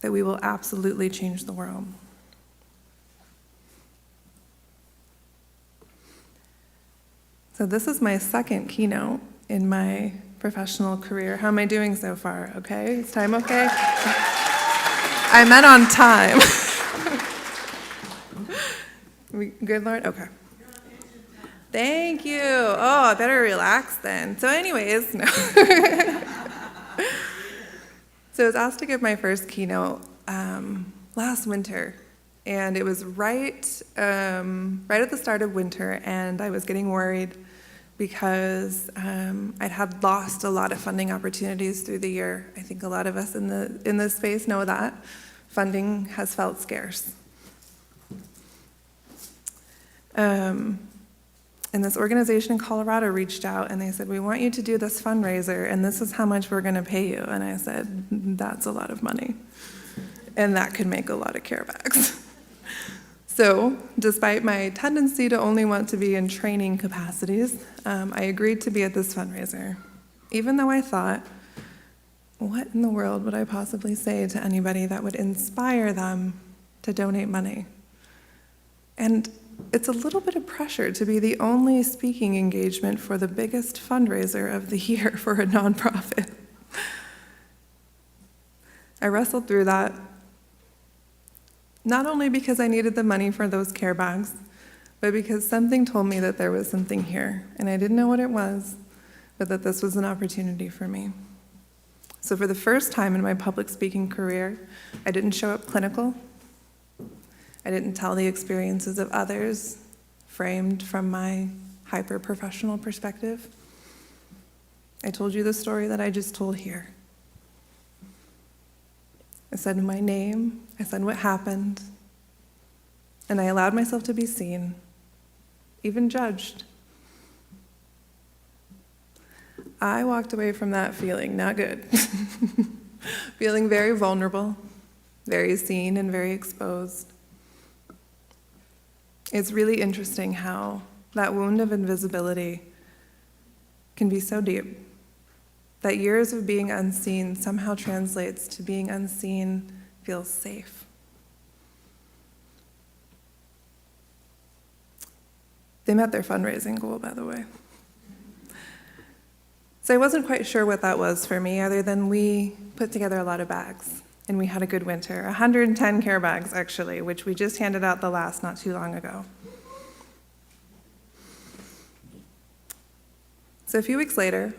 that we will absolutely change the world. So this is my second keynote in my professional career. How am I doing so far? Okay? Is time okay? I meant on time. We good, Lauren? Okay. Thank you. Oh, I better relax then. So anyways, no. So I was asked to give my first keynote last winter. And it was right at the start of winter, and I was getting worried because I'd had lost a lot of funding opportunities through the year. I think a lot of us in this space know that funding has felt scarce. And this organization in Colorado reached out, and they said, "We want you to do this fundraiser, and this is how much we're going to pay you." And I said, "That's a lot of money, and that could make a lot of care bags." So, despite my tendency to only want to be in training capacities, I agreed to be at this fundraiser, even though I thought, what in the world would I possibly say to anybody that would inspire them to donate money? And it's a little bit of pressure to be the only speaking engagement for the biggest fundraiser of the year for a nonprofit. I wrestled through that, not only because I needed the money for those care bags, but because something told me that there was something here, and I didn't know what it was, but that this was an opportunity for me. So for the first time in my public speaking career, I didn't show up clinical. I didn't tell the experiences of others framed from my hyper-professional perspective. I told you the story that I just told here. I said my name, I said what happened, and I allowed myself to be seen, even judged. I walked away from that feeling not good, feeling very vulnerable, very seen, and very exposed. It's really interesting how that wound of invisibility can be so deep that years of being unseen somehow translates to being unseen feels safe. They met their fundraising goal, by the way. So I wasn't quite sure what that was for me, other than we put together a lot of bags, and we had a good winter. 110 care bags, actually, which we just handed out the last not too long ago. So a few weeks later,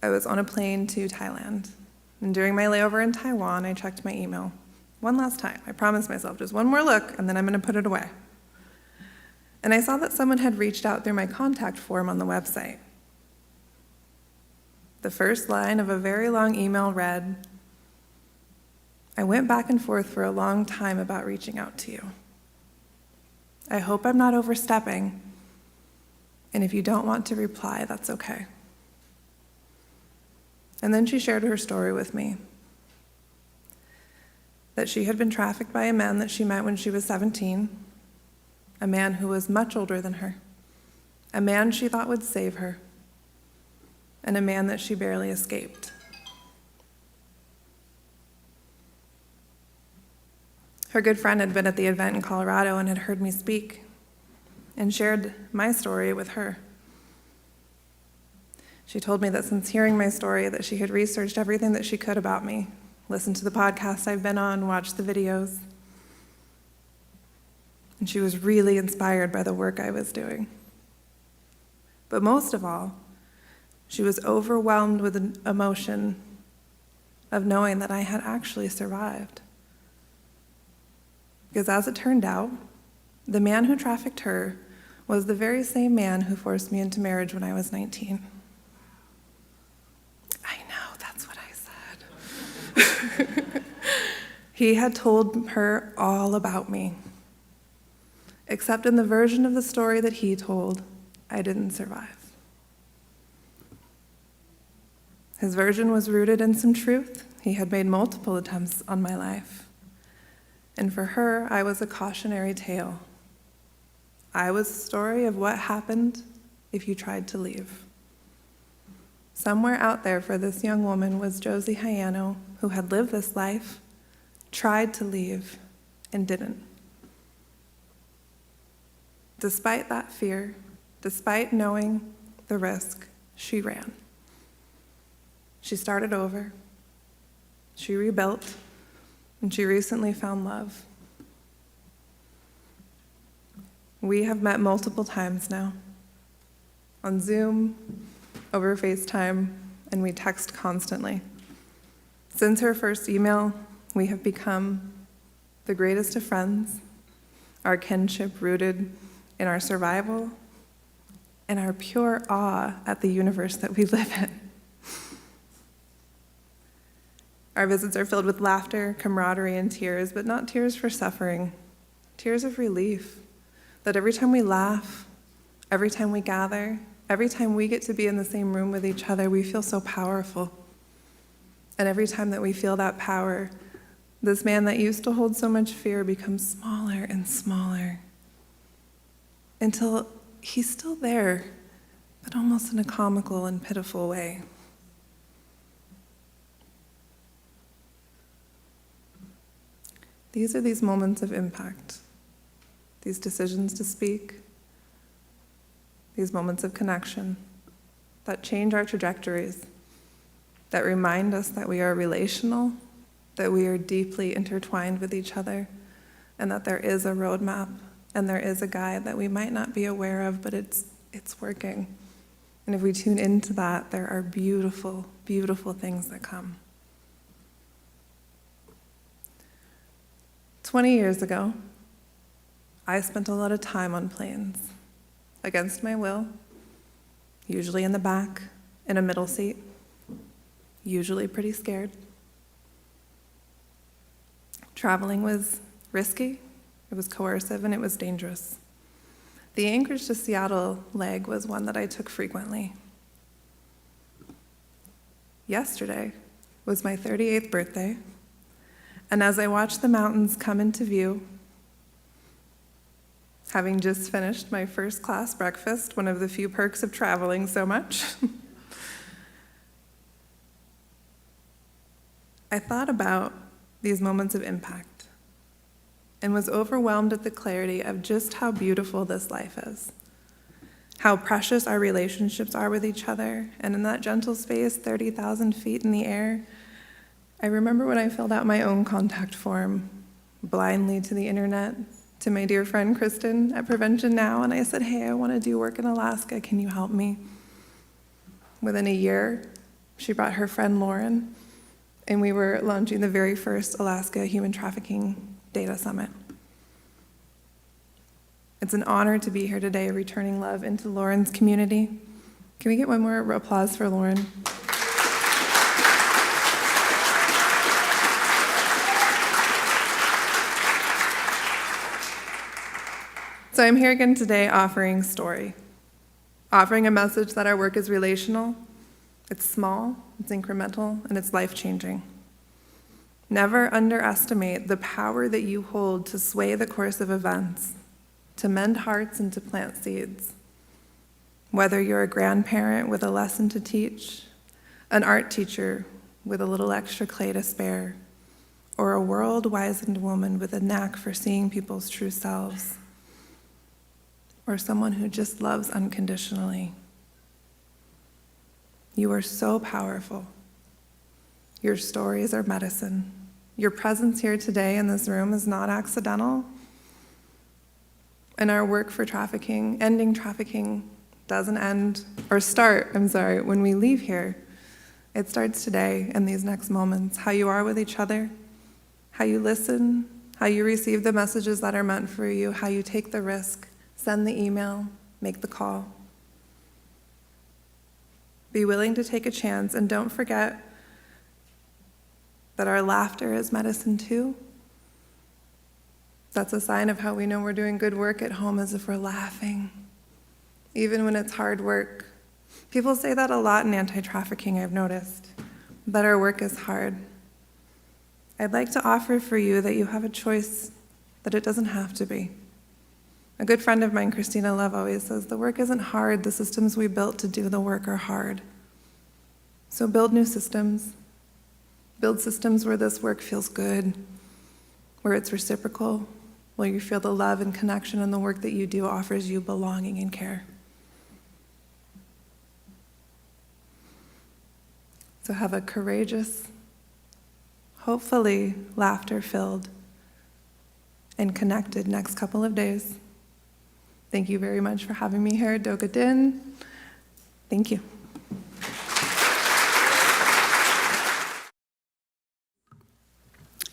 I was on a plane to Thailand. And during my layover in Taiwan, I checked my email. One last time. I promised myself just one more look, and then I'm going to put it away. And I saw that someone had reached out through my contact form on the website. The first line of a very long email read, "I went back and forth for a long time about reaching out to you. I hope I'm not overstepping, and if you don't want to reply, that's okay." And then she shared her story with me, that she had been trafficked by a man that she met when she was 17, a man who was much older than her, a man she thought would save her, and a man that she barely escaped. Her good friend had been at the event in Colorado and had heard me speak and shared my story with her. She told me that since hearing my story, that she had researched everything that she could about me, listened to the podcasts I've been on, watched the videos, and she was really inspired by the work I was doing. But most of all, she was overwhelmed with an emotion of knowing that I had actually survived. Because as it turned out, the man who trafficked her was the very same man who forced me into marriage when I was 19. I know, that's what I said. He had told her all about me. Except in the version of the story that he told, I didn't survive. His version was rooted in some truth. He had made multiple attempts on my life. And for her, I was a cautionary tale. I was a story of what happened if you tried to leave. Somewhere out there for this young woman was Josie Heyano, who had lived this life, tried to leave, and didn't. Despite that fear, despite knowing the risk, she ran. She started over, she rebuilt, and she recently found love. We have met multiple times now, on Zoom, over FaceTime, and we text constantly. Since her first email, we have become the greatest of friends, our kinship rooted in our survival and our pure awe at the universe that we live in. Our visits are filled with laughter, camaraderie, and tears, but not tears for suffering, tears of relief. That every time we laugh, every time we gather, every time we get to be in the same room with each other, we feel so powerful. And every time that we feel that power, this man that used to hold so much fear becomes smaller and smaller until he's still there, but almost in a comical and pitiful way. These are these moments of impact. these decisions to speak, these moments of connection that change our trajectories, that remind us that we are relational, that we are deeply intertwined with each other, and that there is a roadmap and there is a guide that we might not be aware of, but it's working. And if we tune into that, there are beautiful, beautiful things that come. 20 years ago, I spent a lot of time on planes, against my will, usually in the back, in a middle seat, usually pretty scared. Traveling was risky, it was coercive, and it was dangerous. The Anchorage to Seattle leg was one that I took frequently. Yesterday was my 38th birthday, and as I watched the mountains come into view, having just finished my first-class breakfast, one of the few perks of traveling so much, I thought about these moments of impact and was overwhelmed at the clarity of just how beautiful this life is, how precious our relationships are with each other, and in that gentle space, 30,000 feet in the air, I remember when I filled out my own contact form blindly to the internet, to my dear friend Kristen at Prevention Now, and I said, hey, I want to do work in Alaska, can you help me? Within a year, she brought her friend Lauren, and we were launching the very first Alaska Human Trafficking Data Summit. It's an honor to be here today, returning love into Lauren's community. Can we get one more applause for Lauren? So I'm here again today offering story, offering a message that our work is relational, it's small, it's incremental, and it's life-changing. Never underestimate the power that you hold to sway the course of events, to mend hearts and to plant seeds. Whether you're a grandparent with a lesson to teach, an art teacher with a little extra clay to spare, or a world-wizened woman with a knack for seeing people's true selves, or someone who just loves unconditionally. You are so powerful. Your stories are medicine. Your presence here today in this room is not accidental. And our work for trafficking, ending trafficking, doesn't end, or start, when we leave here. It starts today in these next moments. How you are with each other, how you listen, how you receive the messages that are meant for you, how you take the risk, send the email, make the call. Be willing to take a chance, and don't forget that our laughter is medicine too. That's a sign of how we know we're doing good work at home, as if we're laughing, even when it's hard work. People say that a lot in anti-trafficking, I've noticed, that our work is hard. I'd like to offer for you that you have a choice, that it doesn't have to be. A good friend of mine, Christina Love, always says, the work isn't hard, the systems we built to do the work are hard. So build new systems. Build systems where this work feels good, where it's reciprocal, where you feel the love and connection, and the work that you do offers you belonging and care. So have a courageous, hopefully laughter-filled, and connected next couple of days. Thank you very much for having me here, Doga Din. Thank you.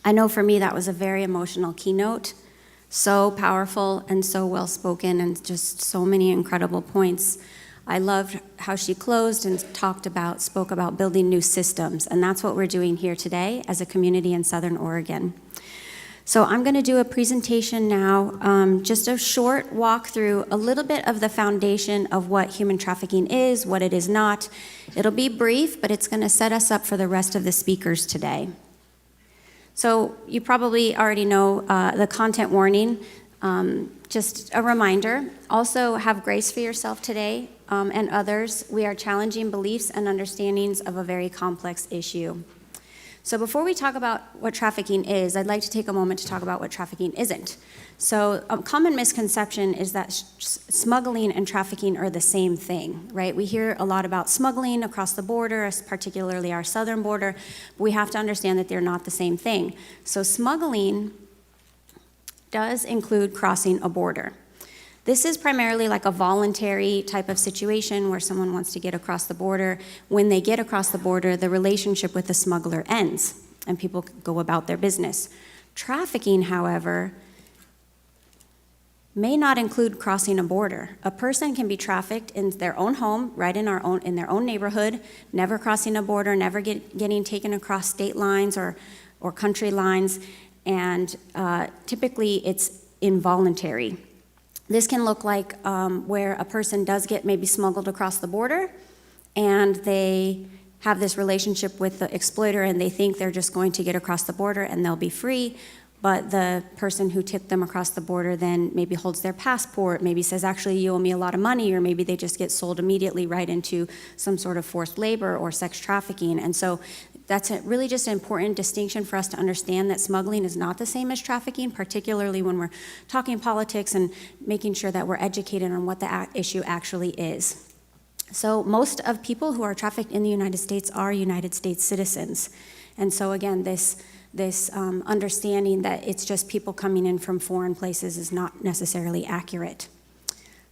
I know for me that was a very emotional keynote, so powerful and so well-spoken, and just so many incredible points. I loved how she closed and spoke about building new systems, and that's what we're doing here today as a community in Southern Oregon. So I'm going to do a presentation now, just a short walk through a little bit of the foundation of what human trafficking is, what it is not. It'll be brief, but it's going to set us up for the rest of the speakers today. So you probably already know the content warning. Just a reminder, also have grace for yourself today and others. We are challenging beliefs and understandings of a very complex issue. So before we talk about what trafficking is, I'd like to take a moment to talk about what trafficking isn't. So a common misconception is that smuggling and trafficking are the same thing, right? We hear a lot about smuggling across the border, particularly our southern border, but we have to understand that they're not the same thing. So smuggling does include crossing a border. This is primarily like a voluntary type of situation where someone wants to get across the border. When they get across the border, the relationship with the smuggler ends and people go about their business. Trafficking, however, may not include crossing a border. A person can be trafficked in their own home, right in their own neighborhood, never crossing a border, never getting taken across state lines or country lines, and typically it's involuntary. This can look like where a person does get maybe smuggled across the border and they have this relationship with the exploiter and they think they're just going to get across the border and they'll be free, but the person who took them across the border then maybe holds their passport, maybe says, actually, you owe me a lot of money, or maybe they just get sold immediately right into some sort of forced labor or sex trafficking. And so that's really just an important distinction for us to understand that smuggling is not the same as trafficking, particularly when we're talking politics and making sure that we're educated on what the issue actually is. So most of people who are trafficked in the United States are United States citizens. And so again, this understanding that it's just people coming in from foreign places is not necessarily accurate.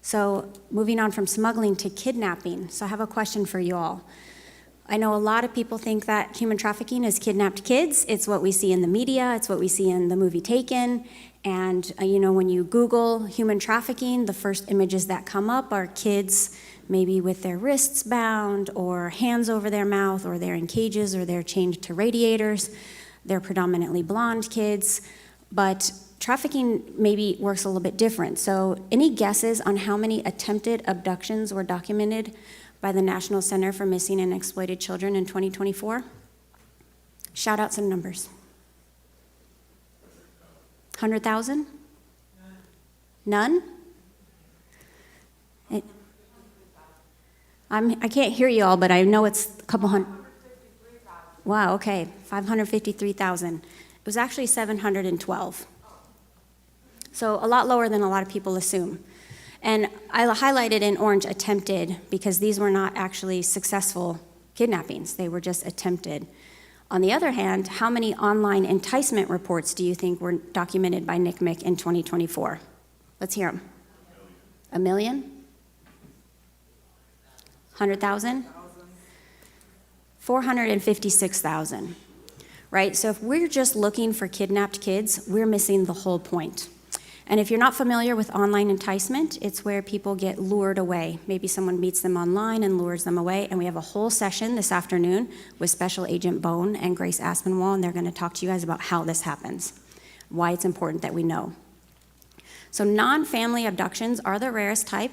So moving on from smuggling to kidnapping. So I have a question for you all. I know a lot of people think that human trafficking is kidnapped kids. It's what we see in the media. It's what we see in the movie Taken. And when you Google human trafficking, the first images that come up are kids maybe with their wrists bound or hands over their mouth, or they're in cages, or they're chained to radiators. They're predominantly blonde kids. But trafficking maybe works a little bit different. So any guesses on how many attempted abductions were documented by the National Center for Missing and Exploited Children in 2024? Shout out some numbers. 100,000? None? I can't hear you all, but I know it's a couple hundred. Wow, okay, 553,000. It was actually 712. So a lot lower than a lot of people assume. And I highlighted in orange attempted because these were not actually successful kidnappings. They were just attempted. On the other hand, how many online enticement reports do you think were documented by NCMEC in 2024? Let's hear them. 1 million? 100,000? 456,000, right? So if we're just looking for kidnapped kids, we're missing the whole point. And if you're not familiar with online enticement, it's where people get lured away. Maybe someone meets them online and lures them away, and we have a whole session this afternoon with Special Agent Bone and Grace Aspinwall, and they're going to talk to you guys about how this happens, why it's important that we know. So non-family abductions are the rarest type,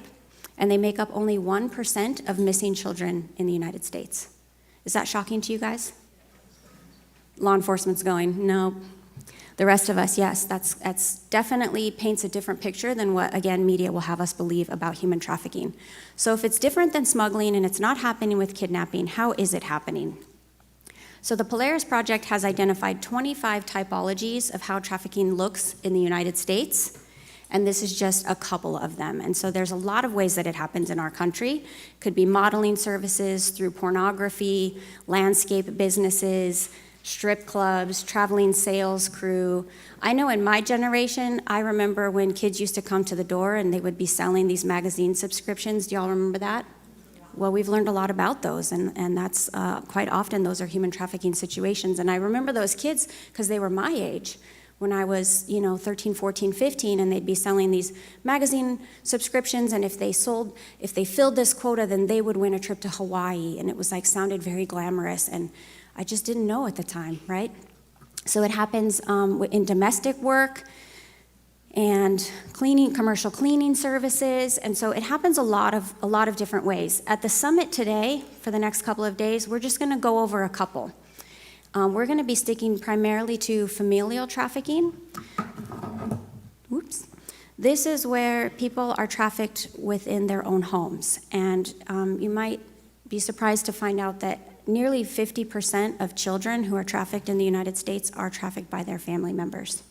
and they make up only 1% of missing children in the United States. Is that shocking to you guys? Law enforcement's going, no. The rest of us, yes, that's definitely paints a different picture than what, again, media will have us believe about human trafficking. So if it's different than smuggling and it's not happening with kidnapping, how is it happening? So the Polaris Project has identified 25 typologies of how trafficking looks in the United States, and this is just a couple of them. And so there's a lot of ways that it happens in our country. It could be modeling services, through pornography, landscape businesses, strip clubs, traveling sales crew. I know in my generation, I remember when kids used to come to the door and they would be selling these magazine subscriptions. Do y'all remember that? Well, we've learned a lot about those, and that's quite often those are human trafficking situations. And I remember those kids because they were my age when I was, 13, 14, 15, and they'd be selling these magazine subscriptions, and if they filled this quota, then they would win a trip to Hawaii, and it was sounded very glamorous, and I just didn't know at the time, right? So it happens in domestic work and cleaning, commercial cleaning services, and so it happens a lot of different ways. At the summit today, for the next couple of days, we're just going to go over a couple. We're going to be sticking primarily to familial trafficking. Oops. This is where people are trafficked within their own homes, and you might be surprised to find out that nearly 50% of children who are trafficked in the United States are trafficked by their family members.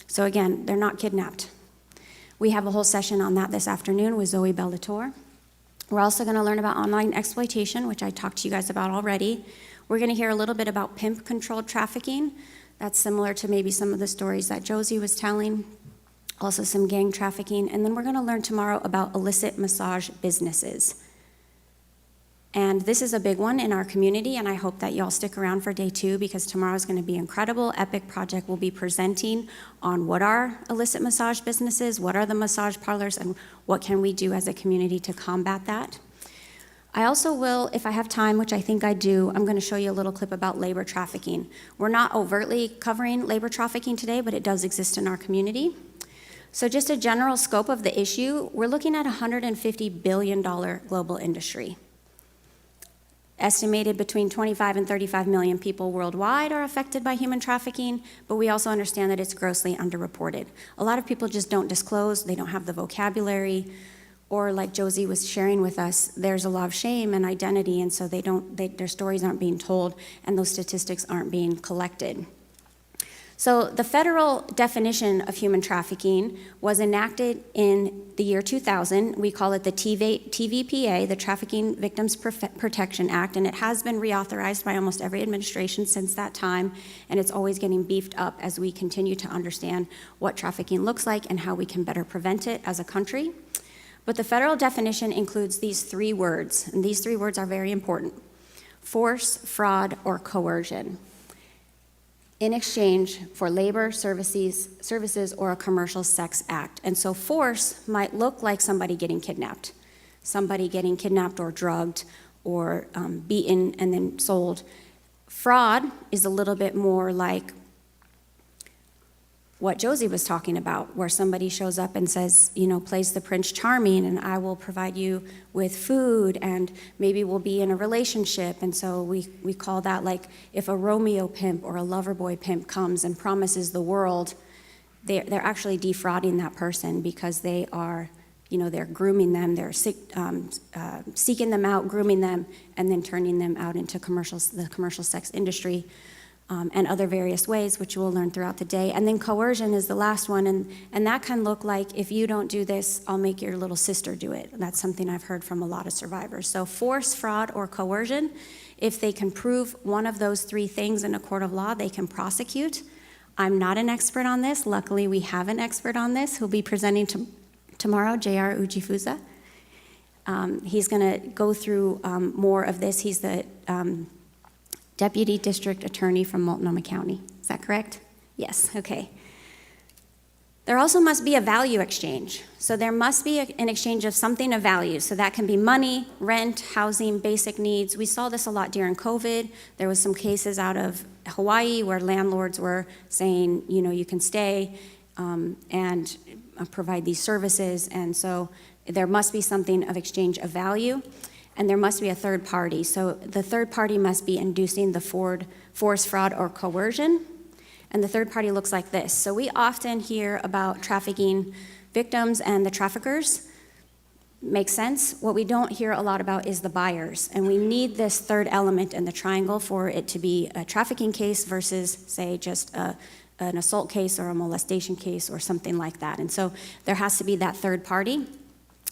So again, they're not kidnapped. We have a whole session on that this afternoon with Zoe Bellator. We're also going to learn about online exploitation, which I talked to you guys about already. We're going to hear a little bit about pimp-controlled trafficking. That's similar to maybe some of the stories that Josie was telling. Also some gang trafficking. And then we're going to learn tomorrow about illicit massage businesses. And this is a big one in our community, and I hope that y'all stick around for day 2 because tomorrow is going to be incredible. Epik Project will be presenting on what are illicit massage businesses, what are the massage parlors, and what can we do as a community to combat that. I also will, if I have time, which I think I do, I'm going to show you a little clip about labor trafficking. We're not overtly covering labor trafficking today, but it does exist in our community. So just a general scope of the issue, we're looking at a $150 billion global industry. Estimated between 25 and 35 million people worldwide are affected by human trafficking, but we also understand that it's grossly underreported. A lot of people just don't disclose, they don't have the vocabulary, or like Josie was sharing with us, there's a lot of shame and identity, and so their stories aren't being told, and those statistics aren't being collected. So the federal definition of human trafficking was enacted in the year 2000. We call it the TVPA, the Trafficking Victims Protection Act, and it has been reauthorized by almost every administration since that time, and it's always getting beefed up as we continue to understand what trafficking looks like and how we can better prevent it as a country. But the federal definition includes these 3 words, and these 3 words are very important: force, fraud, or coercion, in exchange for labor, services, or a commercial sex act. And so force might look like somebody getting kidnapped or drugged or beaten and then sold. Fraud is a little bit more like what Josie was talking about, where somebody shows up and says, plays the Prince Charming, and I will provide you with food, and maybe we'll be in a relationship. And so we call that, like, if a Romeo pimp or a lover boy pimp comes and promises the world, they're actually defrauding that person because they are, they're grooming them, they're seeking them out, grooming them, and then turning them out into the commercial sex industry. And other various ways, which we'll learn throughout the day. And then coercion is the last one, and that can look like, if you don't do this, I'll make your little sister do it. That's something I've heard from a lot of survivors. So force, fraud, or coercion, if they can prove one of those 3 things in a court of law, they can prosecute. I'm not an expert on this. Luckily, we have an expert on this who'll be presenting tomorrow, J.R. Ujifuza. He's going to go through more of this. He's the Deputy District Attorney from Multnomah County. Is that correct? Yes, okay. There also must be a value exchange. So there must be an exchange of something of value. So that can be money, rent, housing, basic needs. We saw this a lot during COVID. There was some cases out of Hawaii where landlords were saying, you can stay and provide these services. And so there must be something of exchange of value. And there must be a third party. So the third party must be inducing the force, fraud, or coercion. And the third party looks like this. So we often hear about trafficking victims and the traffickers. Makes sense. What we don't hear a lot about is the buyers. And we need this third element in the triangle for it to be a trafficking case versus, say, just an assault case or a molestation case or something like that. And so there has to be that third party.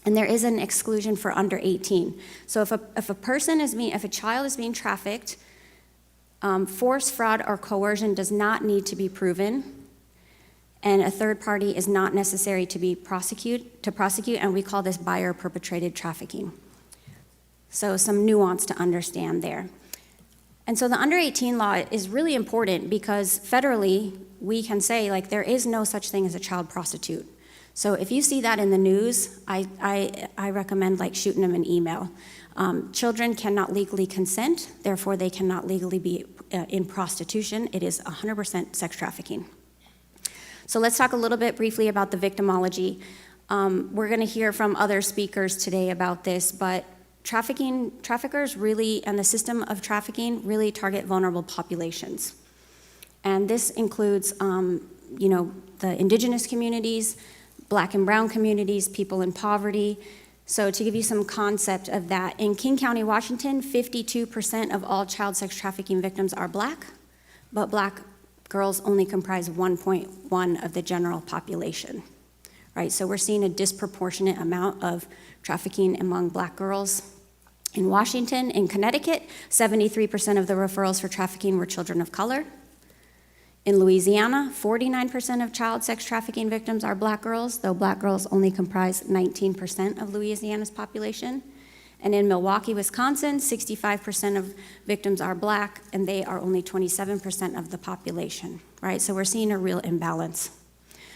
And there is an exclusion for under 18. So if a child is being trafficked, force, fraud, or coercion does not need to be proven, and a third party is not necessary to prosecute, and we call this buyer-perpetrated trafficking. So some nuance to understand there. And so the under 18 law is really important because federally, we can say, like, there is no such thing as a child prostitute. So if you see that in the news, I recommend, like, shooting them an email. Children cannot legally consent, therefore they cannot legally be in prostitution. It is 100% sex trafficking. So let's talk a little bit briefly about the victimology. We're going to hear from other speakers today about this, but traffickers really, and the system of trafficking, really target vulnerable populations. And this includes, the Indigenous communities, Black and brown communities, people in poverty, So to give you some concept of that, in King County, Washington, 52% of all child sex trafficking victims are Black, but Black girls only comprise 1.1 of the general population, right? So we're seeing a disproportionate amount of trafficking among Black girls. In Washington, in Connecticut, 73% of the referrals for trafficking were children of color. In Louisiana, 49% of child sex trafficking victims are Black girls, though Black girls only comprise 19% of Louisiana's population. And in Milwaukee, Wisconsin, 65% of victims are Black, and they are only 27% of the population, right? So we're seeing a real imbalance.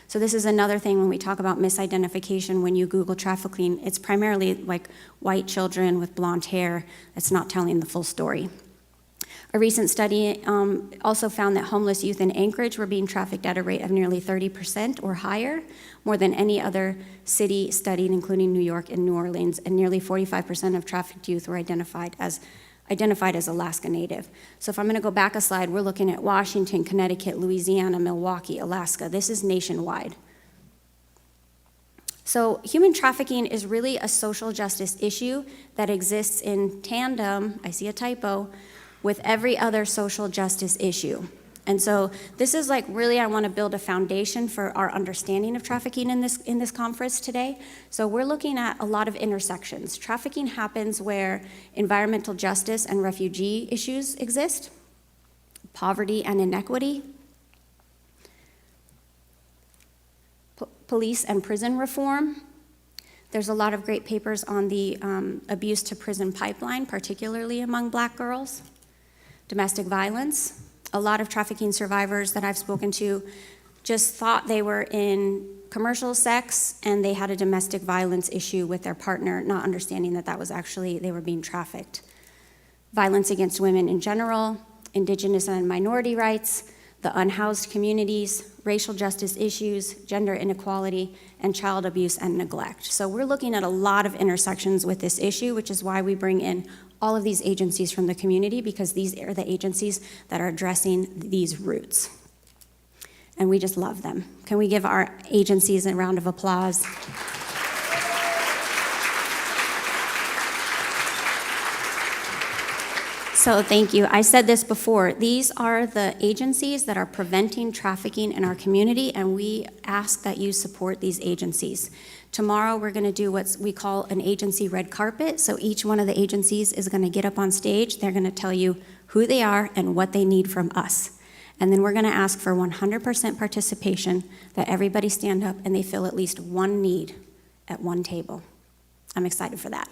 So this is another thing when we talk about misidentification. When you Google trafficking, it's primarily like white children with blonde hair. That's not telling the full story. A recent study also found that homeless youth in Anchorage were being trafficked at a rate of nearly 30% or higher, more than any other city studied, including New York and New Orleans, and nearly 45% of trafficked youth were identified as Alaska Native. So if I'm going to go back a slide, we're looking at Washington, Connecticut, Louisiana, Milwaukee, Alaska. This is nationwide. So human trafficking is really a social justice issue that exists in tandem, I see a typo, with every other social justice issue. And so this is like really, I want to build a foundation for our understanding of trafficking in this conference today. So we're looking at a lot of intersections. Trafficking happens where environmental justice and refugee issues exist, poverty and inequity, police and prison reform. There's a lot of great papers on the abuse to prison pipeline, particularly among Black girls. Domestic violence. A lot of trafficking survivors that I've spoken to just thought they were in commercial sex and they had a domestic violence issue with their partner, not understanding that that was actually, they were being trafficked. Violence against women in general, Indigenous and minority rights, the unhoused communities, racial justice issues, gender inequality, and child abuse and neglect. So we're looking at a lot of intersections with this issue, which is why we bring in all of these agencies from the community, because these are the agencies that are addressing these roots. And we just love them. Can we give our agencies a round of applause? So thank you. I said this before. These are the agencies that are preventing trafficking in our community, and we ask that you support these agencies. Tomorrow, we're going to do what we call an agency red carpet. So each one of the agencies is going to get up on stage. They're going to tell you who they are and what they need from us. And then we're going to ask for 100% participation, that everybody stand up and they fill at least one need at one table. I'm excited for that.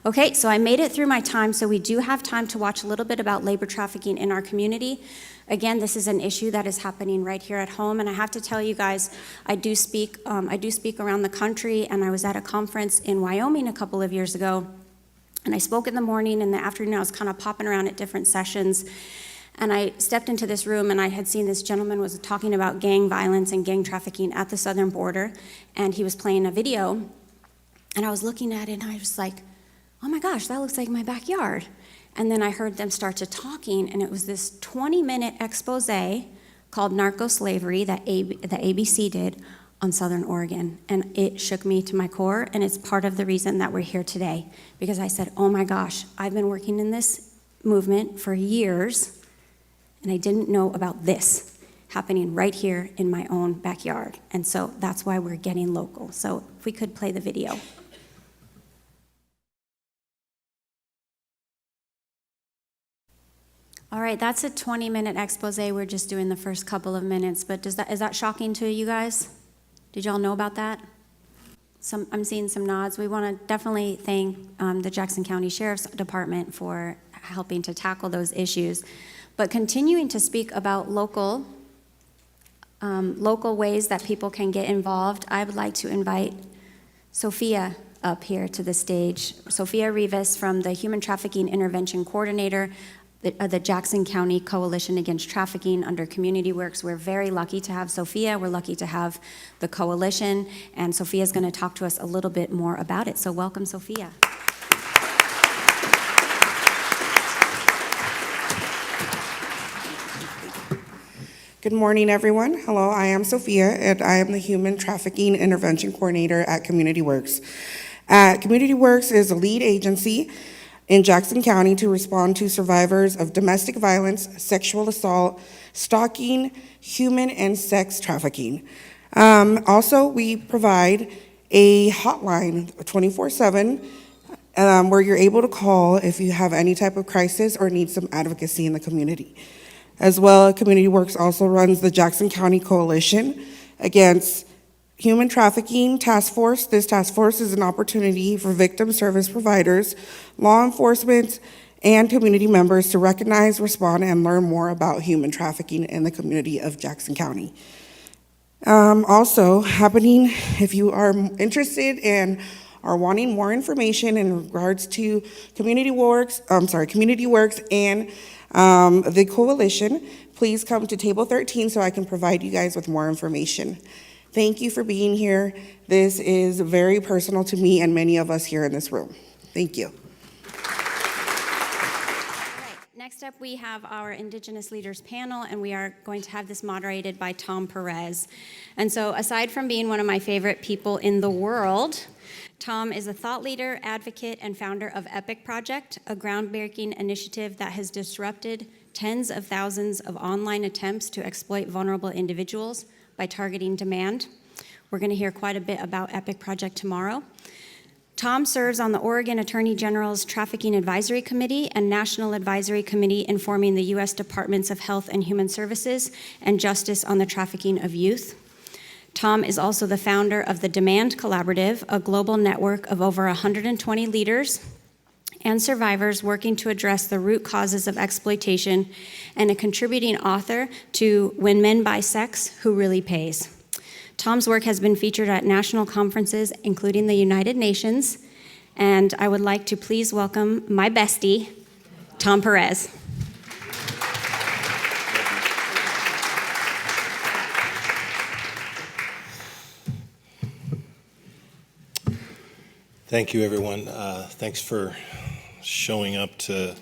Okay, so I made it through my time, so we do have time to watch a little bit about labor trafficking in our community. Again, this is an issue that is happening right here at home, and I have to tell you guys, I do speak around the country, and I was at a conference in Wyoming a couple of years ago, and I spoke in the morning. In the afternoon, I was kind of popping around at different sessions, and I stepped into this room, and I had seen this gentleman was talking about gang violence and gang trafficking at the southern border, and he was playing a video, and I was looking at it, and I was like, oh my gosh, that looks like my backyard. And then I heard them start to talking, and it was this 20-minute expose called Narco Slavery that the ABC did on Southern Oregon. And it shook me to my core, and it's part of the reason that we're here today. Because I said, oh my gosh, I've been working in this movement for years, and I didn't know about this happening right here in my own backyard. And so that's why we're getting local. So if we could play the video. All right, that's a 20-minute expose. We're just doing the first couple of minutes, but is that shocking to you guys? Did y'all know about that? I'm seeing some nods. We want to definitely thank the Jackson County Sheriff's Department for helping to tackle those issues. But continuing to speak about local ways that people can get involved, I would like to invite Sophia up here to the stage. Sophia Rivas from the Human Trafficking Intervention Coordinator, the Jackson County Coalition Against Trafficking under Community Works. We're very lucky to have Sophia. We're lucky to have the coalition, and Sophia's going to talk to us a little bit more about it. So welcome, Sophia. Good morning, everyone. Hello, I am Sophia, and I am the Human Trafficking Intervention Coordinator at Community Works. Community Works is a lead agency in Jackson County to respond to survivors of domestic violence, sexual assault, stalking, human and sex trafficking. Also, we provide a hotline 24/7 where you're able to call if you have any type of crisis or need some advocacy in the community. As well, Community Works also runs the Jackson County Coalition Against Human Trafficking Task Force. This task force is an opportunity for victim service providers, law enforcement, and community members to recognize, respond, and learn more about human trafficking in the community of Jackson County. Also happening, if you are interested and are wanting more information in regards to Community Works and the coalition, please come to table 13 so I can provide you guys with more information. Thank you for being here. This is very personal to me and many of us here in this room. Thank you. Next up, we have our Indigenous Leaders panel, and we are going to have this moderated by Tom Perez. And so, aside from being one of my favorite people in the world, Tom is a thought leader, advocate, and founder of Epik Project, a groundbreaking initiative that has disrupted tens of thousands of online attempts to exploit vulnerable individuals by targeting demand. We're going to hear quite a bit about Epik Project tomorrow. Tom serves on the Oregon Attorney General's Trafficking Advisory Committee and National Advisory Committee informing the U.S. Departments of Health and Human Services and Justice on the trafficking of youth. Tom is also the founder of the Demand Collaborative, a global network of over 120 leaders and survivors working to address the root causes of exploitation, and a contributing author to When Men Buy Sex, Who Really Pays? Tom's work has been featured at national conferences, including the United Nations, and I would like to please welcome my bestie, Tom Perez. Thank you, everyone. Thanks for showing up to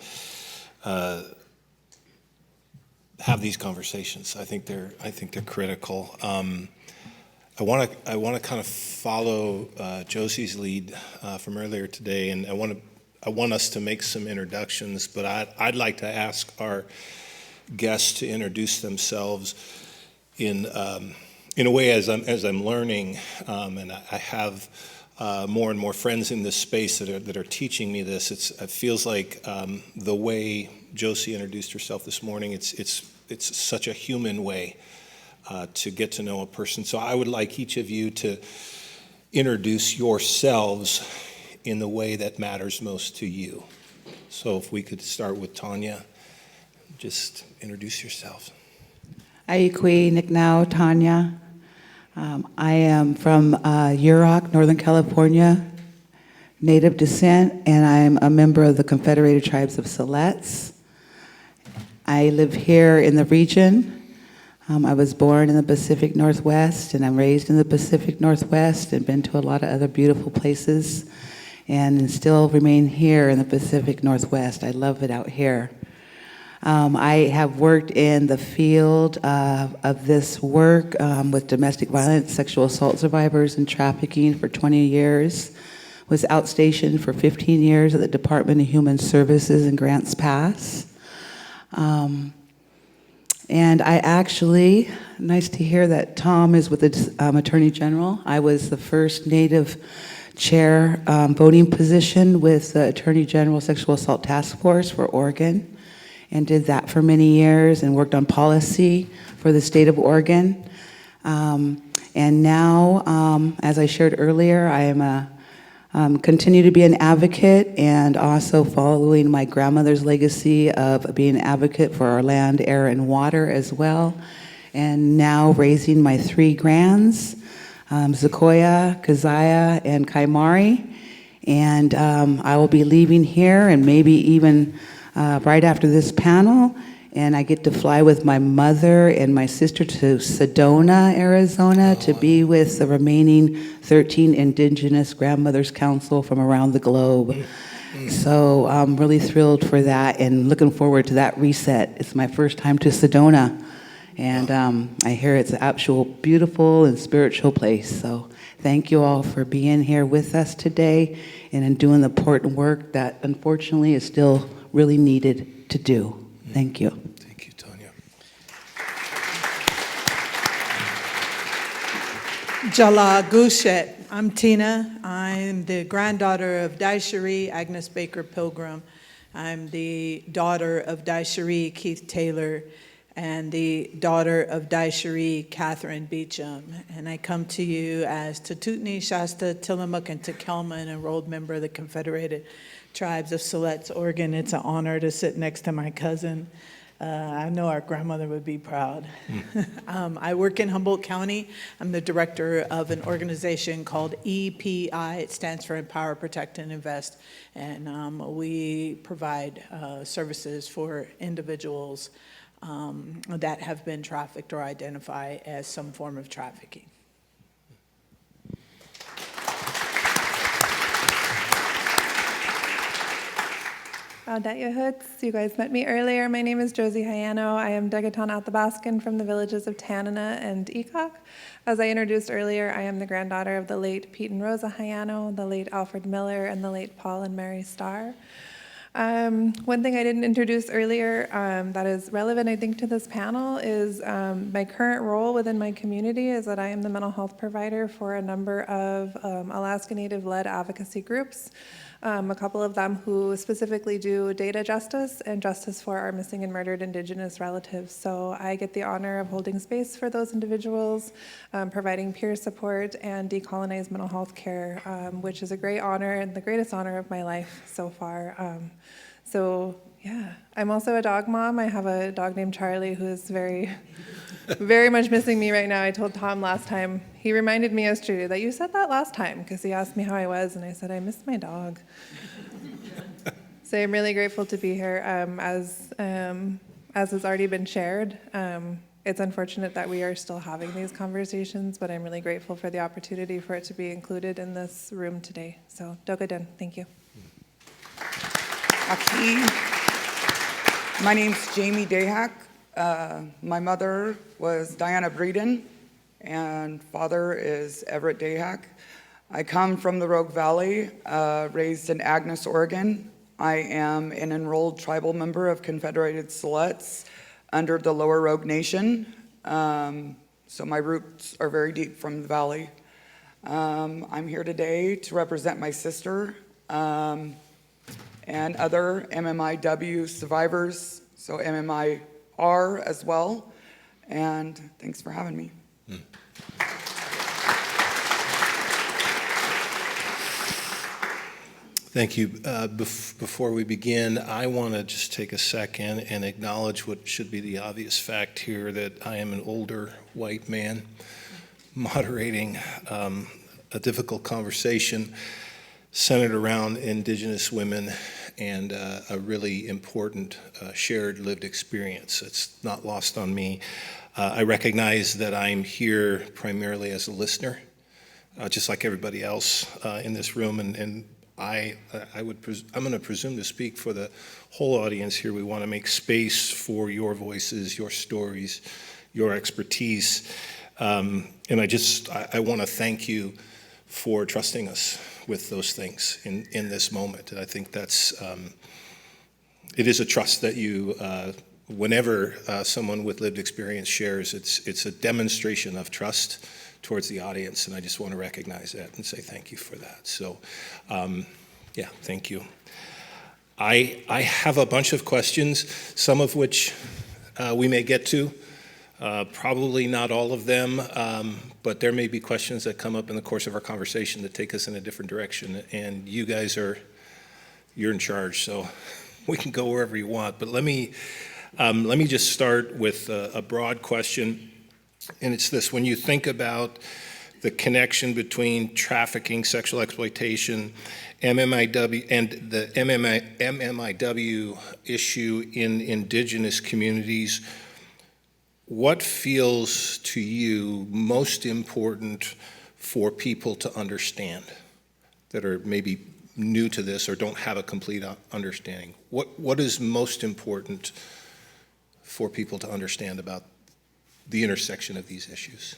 have these conversations. I think they're critical. I want to kind of follow Josie's lead from earlier today, and I want us to make some introductions. But I'd like to ask our guests to introduce themselves in a way as I'm learning, and I have more and more friends in this space that are teaching me this. It feels like the way Josie introduced herself this morning. It's such a human way to get to know a person. So I would like each of you to introduce yourselves in the way that matters most to you. So if we could start with Tanya, just introduce yourself. Aikwi Niknau Tanya. I am from Yurok, Northern California, native descent, and I'm a member of the Confederated Tribes of Siletz. I live here in the region. I was born in the Pacific Northwest, and I'm raised in the Pacific Northwest and been to a lot of other beautiful places, and still remain here in the Pacific Northwest. I love it out here. I have worked in the field of this work with domestic violence, sexual assault survivors, and trafficking for 20 years. Was outstationed for 15 years at the Department of Human Services in Grants Pass. And I actually, nice to hear that Tom is with the Attorney General. I was the first Native chair voting position with the Attorney General Sexual Assault Task Force for Oregon, and did that for many years and worked on policy for the state of Oregon. And now, as I shared earlier, I am continue to be an advocate, and also following my grandmother's legacy of being an advocate for our land, air, and water as well. And now raising my 3 grands, Sequoia, Keziah, and Kaimari. And I will be leaving here and maybe even right after this panel, and I get to fly with my mother and my sister to Sedona, Arizona, to be with the remaining 13 Indigenous Grandmothers Council from around the globe. So I'm really thrilled for that and looking forward to that reset. It's my first time to Sedona, And I hear it's an actual beautiful and spiritual place. So thank you all for being here with us today and in doing the important work that unfortunately is still really needed to do. Thank you. Thank you, Tanya. Jala Gushet. I'm Tina. I'm the granddaughter of Daisherie Agnes Baker Pilgrim. I'm the daughter of Daisherie Keith Taylor and the daughter of Daisherie Catherine Beecham. And I come to you as Tututni, Shasta, Tillamook, and Takelma, an enrolled member of the Confederated Tribes of Siletz, Oregon. It's an honor to sit next to my cousin. I know our grandmother would be proud. I work in Humboldt County. I'm the director of an organization called EPI. It stands for Empower, Protect, and Invest. And we provide services for individuals that have been trafficked or identify as some form of trafficking. You guys met me earlier. My name is Josie Heyano. I am Degatan Athabaskan from the villages of Tanana and Epik. As I introduced earlier, I am the granddaughter of the late Pete and Rosa Heyano, the late Alfred Miller, and the late Paul and Mary Starr. One thing I didn't introduce earlier that is relevant, I think, to this panel is my current role within my community is that I am the mental health provider for a number of Alaska Native-led advocacy groups. A couple of them who specifically do data justice and justice for our missing and murdered Indigenous relatives. So I get the honor of holding space for those individuals, providing peer support and decolonized mental health care, which is a great honor and the greatest honor of my life so far. Yeah, I'm also a dog mom. I have a dog named Charlie who is very, very much missing me right now. I told Tom last time, he reminded me yesterday that you said that last time because he asked me how I was and I said, I missed my dog. So I'm really grateful to be here. As has already been shared, it's unfortunate that we are still having these conversations, but I'm really grateful for the opportunity for it to be included in this room today. So Dogaden, thank you. Aki. My name's Jamie Dahak. My mother was Diana Breeden, and father is Everett Dahak. I come from the Rogue Valley, raised in Agnes, Oregon. I am an enrolled tribal member of Confederated Siletz under the Lower Rogue Nation. So my roots are very deep from the valley. I'm here today to represent my sister and other MMIW survivors, so MMIR as well. And thanks for having me. Thank you. Before we begin, I want to just take a second and acknowledge what should be the obvious fact here, that I am an older white man moderating a difficult conversation centered around Indigenous women and a really important shared lived experience. It's not lost on me. I recognize that I'm here primarily as a listener, just like everybody else in this room, and I'm going to presume to speak for the whole audience here. We want to make space for your voices, your stories, your expertise, and I want to thank you for trusting us with those things in this moment. And I think that's, it is a trust that you, whenever someone with lived experience shares, it's a demonstration of trust towards the audience, and I just want to recognize that and say thank you for that. So, yeah, thank you. I have a bunch of questions, some of which we may get to, probably not all of them, but there may be questions that come up in the course of our conversation that take us in a different direction, and you guys you're in charge, so we can go wherever you want. But let me just start with a broad question, and it's this: when you think about the connection between trafficking, sexual exploitation, MMIW, and the MMIW issue in Indigenous communities, what feels to you most important for people to understand that are maybe new to this or don't have a complete understanding? What is most important for people to understand about the intersection of these issues.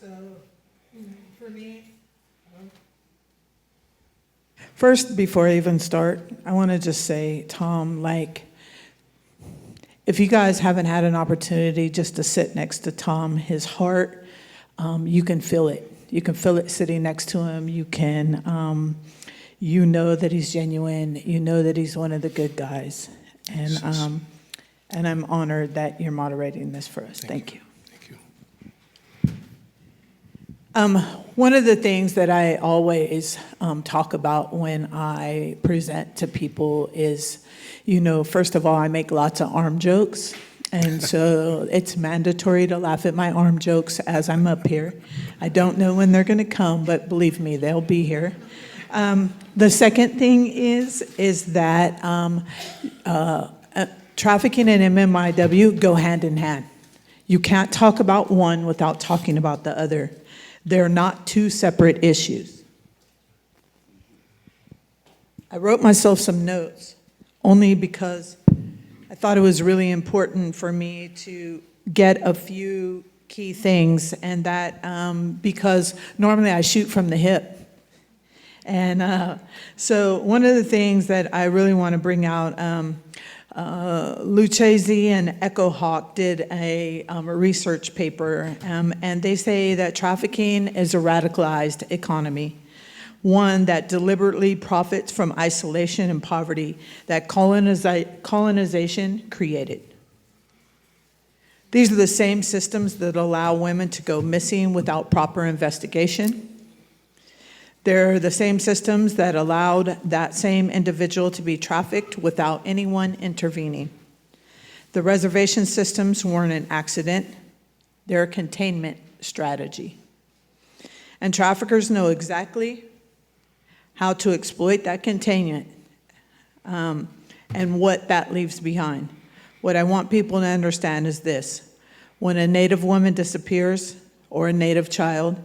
So, for me, first, before I even start, I want to just say, Tom, like, if you guys haven't had an opportunity just to sit next to Tom, his heart, you can feel it. You can feel it sitting next to him. You can, you know that he's genuine. You know that he's one of the good guys. And I'm honored that you're moderating this for us. Thank you. Thank you. One of the things that I always talk about when I present to people is, you know, first of all, I make lots of arm jokes. And so it's mandatory to laugh at my arm jokes as I'm up here. I don't know when they're going to come, but believe me, they'll be here. The second thing is that trafficking and MMIW go hand in hand. You can't talk about one without talking about the other. They're not two separate issues. I wrote myself some notes only because I thought it was really important for me to get a few key things, and that because normally I shoot from the hip. And so one of the things that I really want to bring out, Lucchese and Echo Hawk did a research paper, and they say that trafficking is a radicalized economy, one that deliberately profits from isolation and poverty that colonization created. These are the same systems that allow women to go missing without proper investigation. They're the same systems that allowed that same individual to be trafficked without anyone intervening. The reservation systems weren't an accident. They're a containment strategy. And traffickers know exactly how to exploit that containment and what that leaves behind. What I want people to understand is this: when a Native woman disappears or a Native child,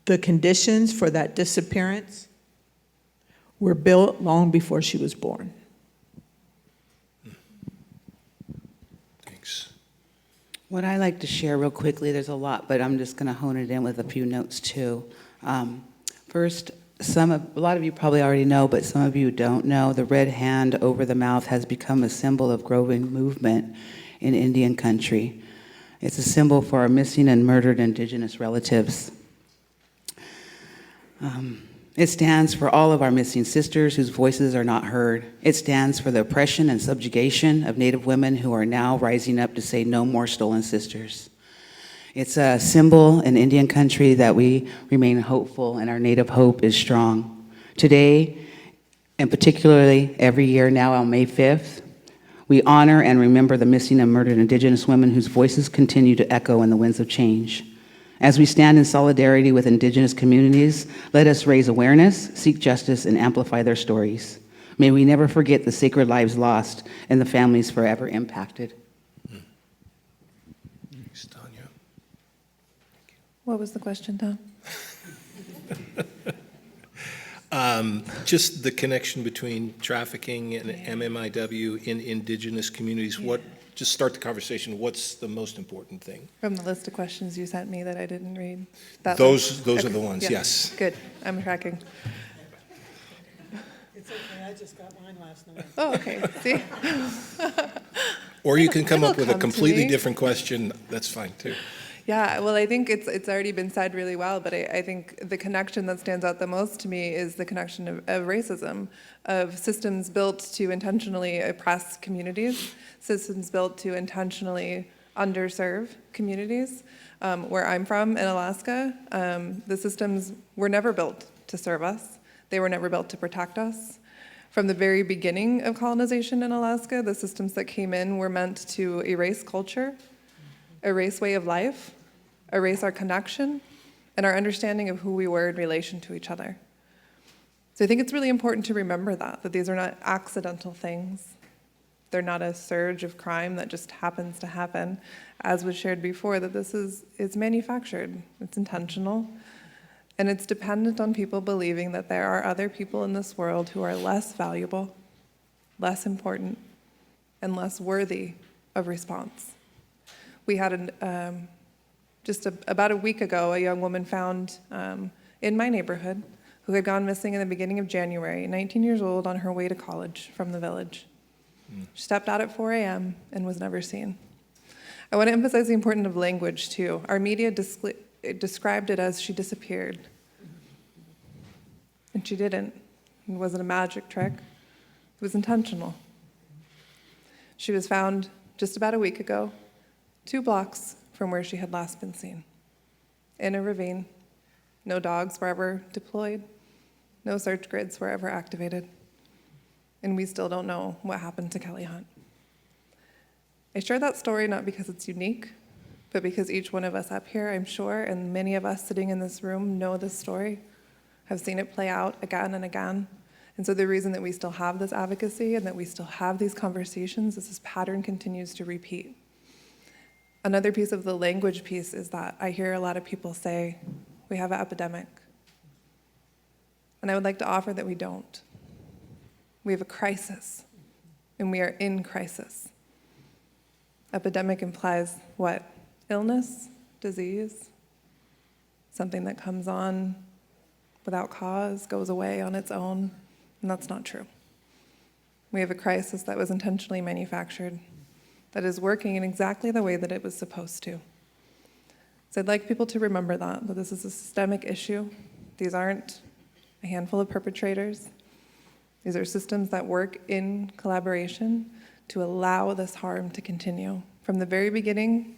the conditions for that disappearance were built long before she was born. Thanks. What I like to share real quickly, there's a lot, but I'm just going to hone it in with a few notes too. First, a lot of you probably already know, but some of you don't know, the red hand over the mouth has become a symbol of growing movement in Indian country. It's a symbol for our missing and murdered Indigenous relatives. It stands for all of our missing sisters whose voices are not heard. It stands for the oppression and subjugation of Native women who are now rising up to say no more stolen sisters. It's a symbol in Indian country that we remain hopeful and our Native hope is strong. Today, and particularly every year now on May 5th, we honor and remember the missing and murdered Indigenous women whose voices continue to echo in the winds of change. As we stand in solidarity with Indigenous communities, let us raise awareness, seek justice, and amplify their stories. May we never forget the sacred lives lost and the families forever impacted. Thanks, Tanya. What was the question, Tom? Just the connection between trafficking and MMIW in Indigenous communities. Just start the conversation. What's the most important thing? From the list of questions you sent me that I didn't read. That Those one? are Okay. the ones, Yeah. yes. Good, I'm tracking. It's okay, I just got mine last night. Oh, okay, see? Or you can come up with a come to completely me. different question. That's fine, too. Yeah, well, I think it's already been said really well, but I think the connection that stands out the most to me is the connection of racism, of systems built to intentionally oppress communities, systems built to intentionally underserve communities. Where I'm from in Alaska, the systems were never built to serve us. They were never built to protect us. From the very beginning of colonization in Alaska, the systems that came in were meant to erase culture, erase way of life, erase our connection, and our understanding of who we were in relation to each other. So I think it's really important to remember that these are not accidental things. They're not a surge of crime that just happens to happen. As was shared before, that this is manufactured, it's intentional, and it's dependent on people believing that there are other people in this world who are less valuable, less important, and less worthy of response. We had about a week ago, a young woman found in my neighborhood who had gone missing in the beginning of January, 19 years old, on her way to college from the village. She stepped out at 4 a.m. and was never seen. I want to emphasize the importance of language, too. Our media described it as she disappeared. And she didn't. It wasn't a magic trick. It was intentional. She was found just about a week ago, 2 blocks from where she had last been seen, in a ravine. No dogs were ever deployed. No search grids were ever activated. And we still don't know what happened to Kelly Hunt. I share that story not because it's unique, but because each one of us up here, I'm sure, and many of us sitting in this room know this story, have seen it play out again and again. And so the reason that we still have this advocacy and that we still have these conversations is this pattern continues to repeat. Another piece of the language piece is that I hear a lot of people say, we have an epidemic. And I would like to offer that we don't. We have a crisis, and we are in crisis. Epidemic implies what? Illness, disease, something that comes on without cause, goes away on its own, and that's not true. We have a crisis that was intentionally manufactured, that is working in exactly the way that it was supposed to. So I'd like people to remember that this is a systemic issue. These aren't a handful of perpetrators. These are systems that work in collaboration to allow this harm to continue. From the very beginning,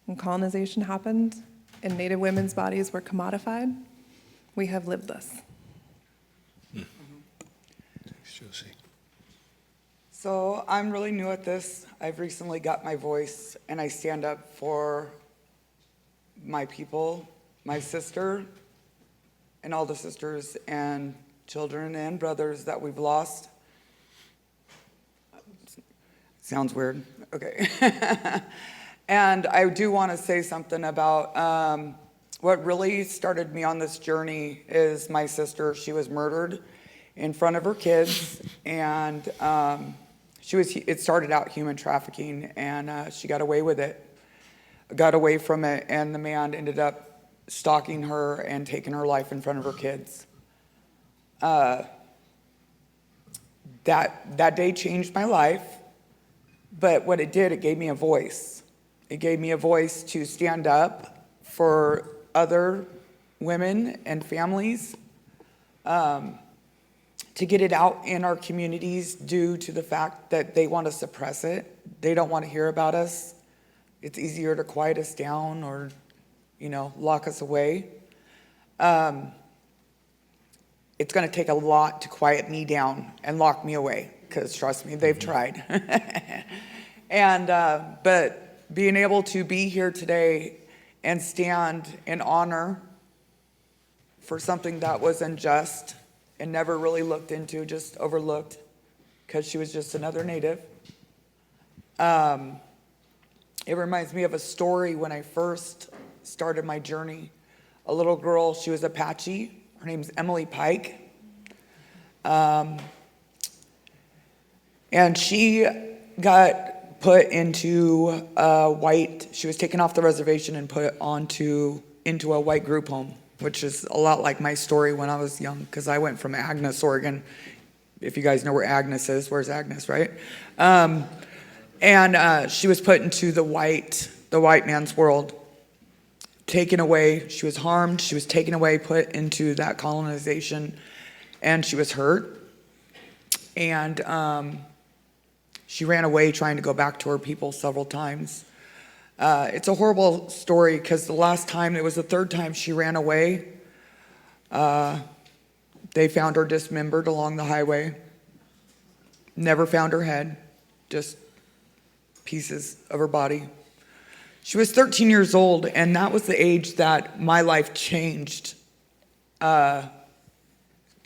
when colonization happened and Native women's bodies were commodified, we have lived this. Thanks, Josie. So I'm really new at this. I've recently got my voice, and I stand up for my people, my sister, and all the sisters and children and brothers that we've lost. Sounds weird. Okay. And I do want to say something about what really started me on this journey is my sister. She was murdered in front of her kids, and it started out human trafficking, and she got away with it, got away from it, and the man ended up stalking her and taking her life in front of her kids. That day changed my life, but what it did, it gave me a voice. It gave me a voice to stand up for other women and families, to get it out in our communities due to the fact that they want to suppress it. They don't want to hear about us. It's easier to quiet us down or, lock us away. It's going to take a lot to quiet me down and lock me away, because trust me, they've tried. But being able to be here today and stand in honor for something that was unjust and never really looked into, just overlooked, because she was just another Native. It reminds me of a story when I first started my journey. A little girl, she was Apache. Her name's Emily Pike. And she got put into she was taken off the reservation and put into a white group home, which is a lot like my story when I was young, because I went from Agnes, Oregon. If you guys know where Agnes is, where's Agnes, right? And she was put into the white man's world, taken away. She was harmed. She was taken away, put into that colonization, and she was hurt. And she ran away trying to go back to her people several times. It's a horrible story, because the last time, it was the third time she ran away. They found her dismembered along the highway. Never found her head, just pieces of her body. She was 13 years old, and that was the age that my life changed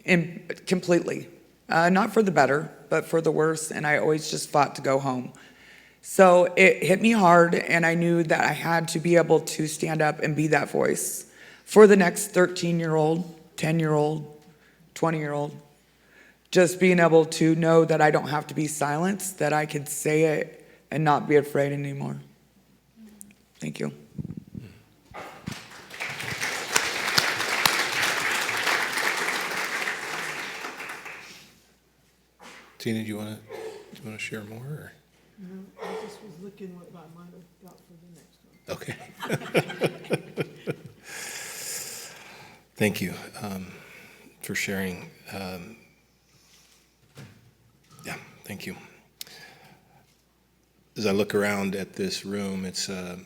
completely. Not for the better, but for the worse, and I always just fought to go home. So it hit me hard, and I knew that I had to be able to stand up and be that voice for the next 13-year-old, 10-year-old, 20-year-old, just being able to know that I don't have to be silenced, that I could say it and not be afraid anymore. Thank you. Tina, do you want to share more? Or? No, I just was looking what I might have got for the next one. Okay. Thank you for sharing. Yeah, thank you. As I look around at this room, it's a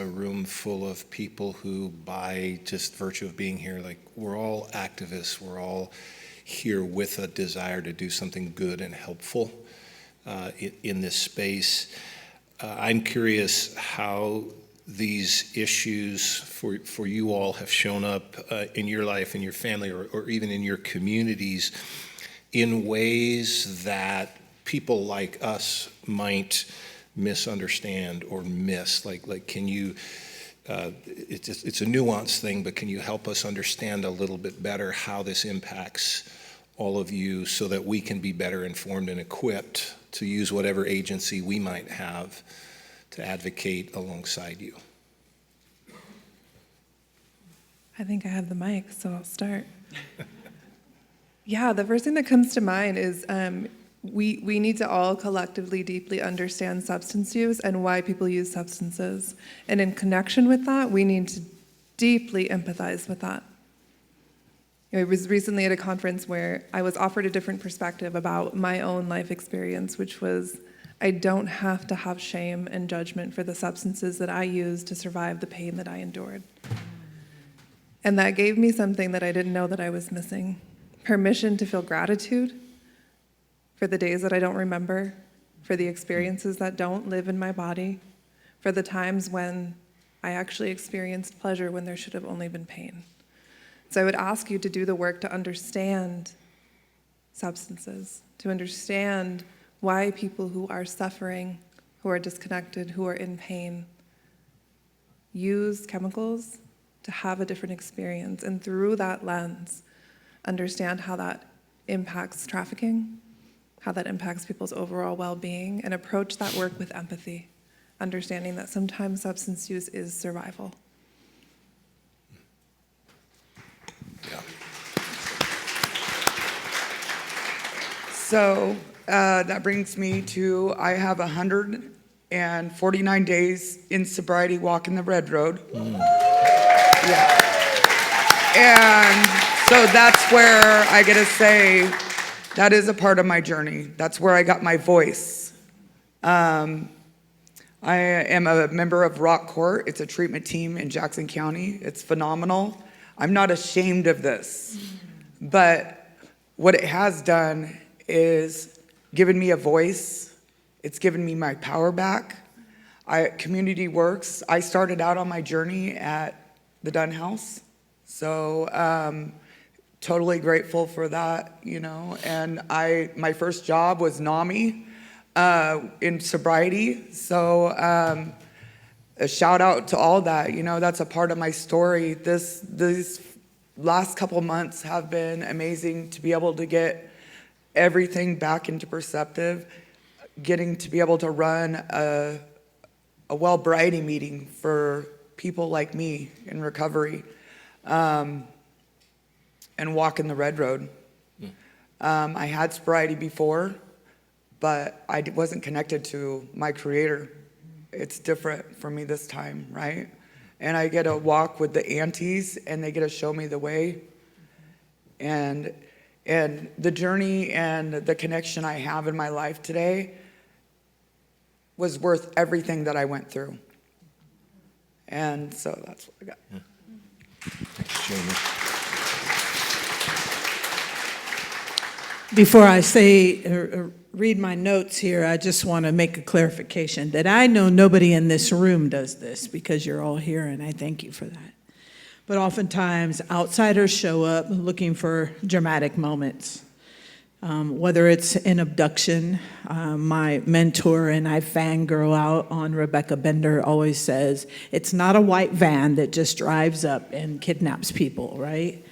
room full of people who, by just virtue of being here, like, we're all activists. We're all here with a desire to do something good and helpful in this space. I'm curious how these issues for you all have shown up in your life, in your family, or even in your communities in ways that people like us might misunderstand or miss. Like can you, it's a nuanced thing, but can you help us understand a little bit better how this impacts all of you so that we can be better informed and equipped to use whatever agency we might have to advocate alongside you? I think I have the mic, so I'll start. Yeah, the first thing that comes to mind is we need to all collectively deeply understand substance use and why people use substances. And in connection with that, we need to deeply empathize with that. I was recently at a conference where I was offered a different perspective about my own life experience, which was I don't have to have shame and judgment for the substances that I used to survive the pain that I endured. And that gave me something that I didn't know that I was missing. Permission to feel gratitude for the days that I don't remember, for the experiences that don't live in my body, for the times when I actually experienced pleasure when there should have only been pain. So I would ask you to do the work to understand substances, to understand why people who are suffering, who are disconnected, who are in pain, use chemicals to have a different experience. And through that lens, understand how that impacts trafficking, how that impacts people's overall well-being, and approach that work with empathy, understanding that sometimes substance use is survival. Yeah. So that brings me to, I have 149 days in sobriety walking the red road. Yeah. And so that's where I get to say, that is a part of my journey. That's where I got my voice. I am a member of Rock Court. It's a treatment team in Jackson County. It's phenomenal. I'm not ashamed of this, but what it has done is given me a voice. It's given me my power back. Community works. I started out on my journey at the Dunn House, so totally grateful for that, you know. And my first job was NAMI in sobriety, so a shout out to all that, you know, that's a part of my story. These last couple months have been amazing to be able to get everything back into perspective, getting to be able to run a well-brighty meeting for people like me in recovery, and walk in the red road. I had sobriety before, but I wasn't connected to my creator. It's different for me this time, right? And I get to walk with the aunties, and they get to show me the way. And the journey and the connection I have in my life today was worth everything that I went through. And so that's what I got. Yeah. Thanks, Jamie. Before I say or read my notes here, I just want to make a clarification that I know nobody in this room does this because you're all here, and I thank you for that. But oftentimes, outsiders show up looking for dramatic moments. Whether it's an abduction, my mentor and I fangirl out on Rebecca Bender always says, it's not a white van that just drives up and kidnaps people, right?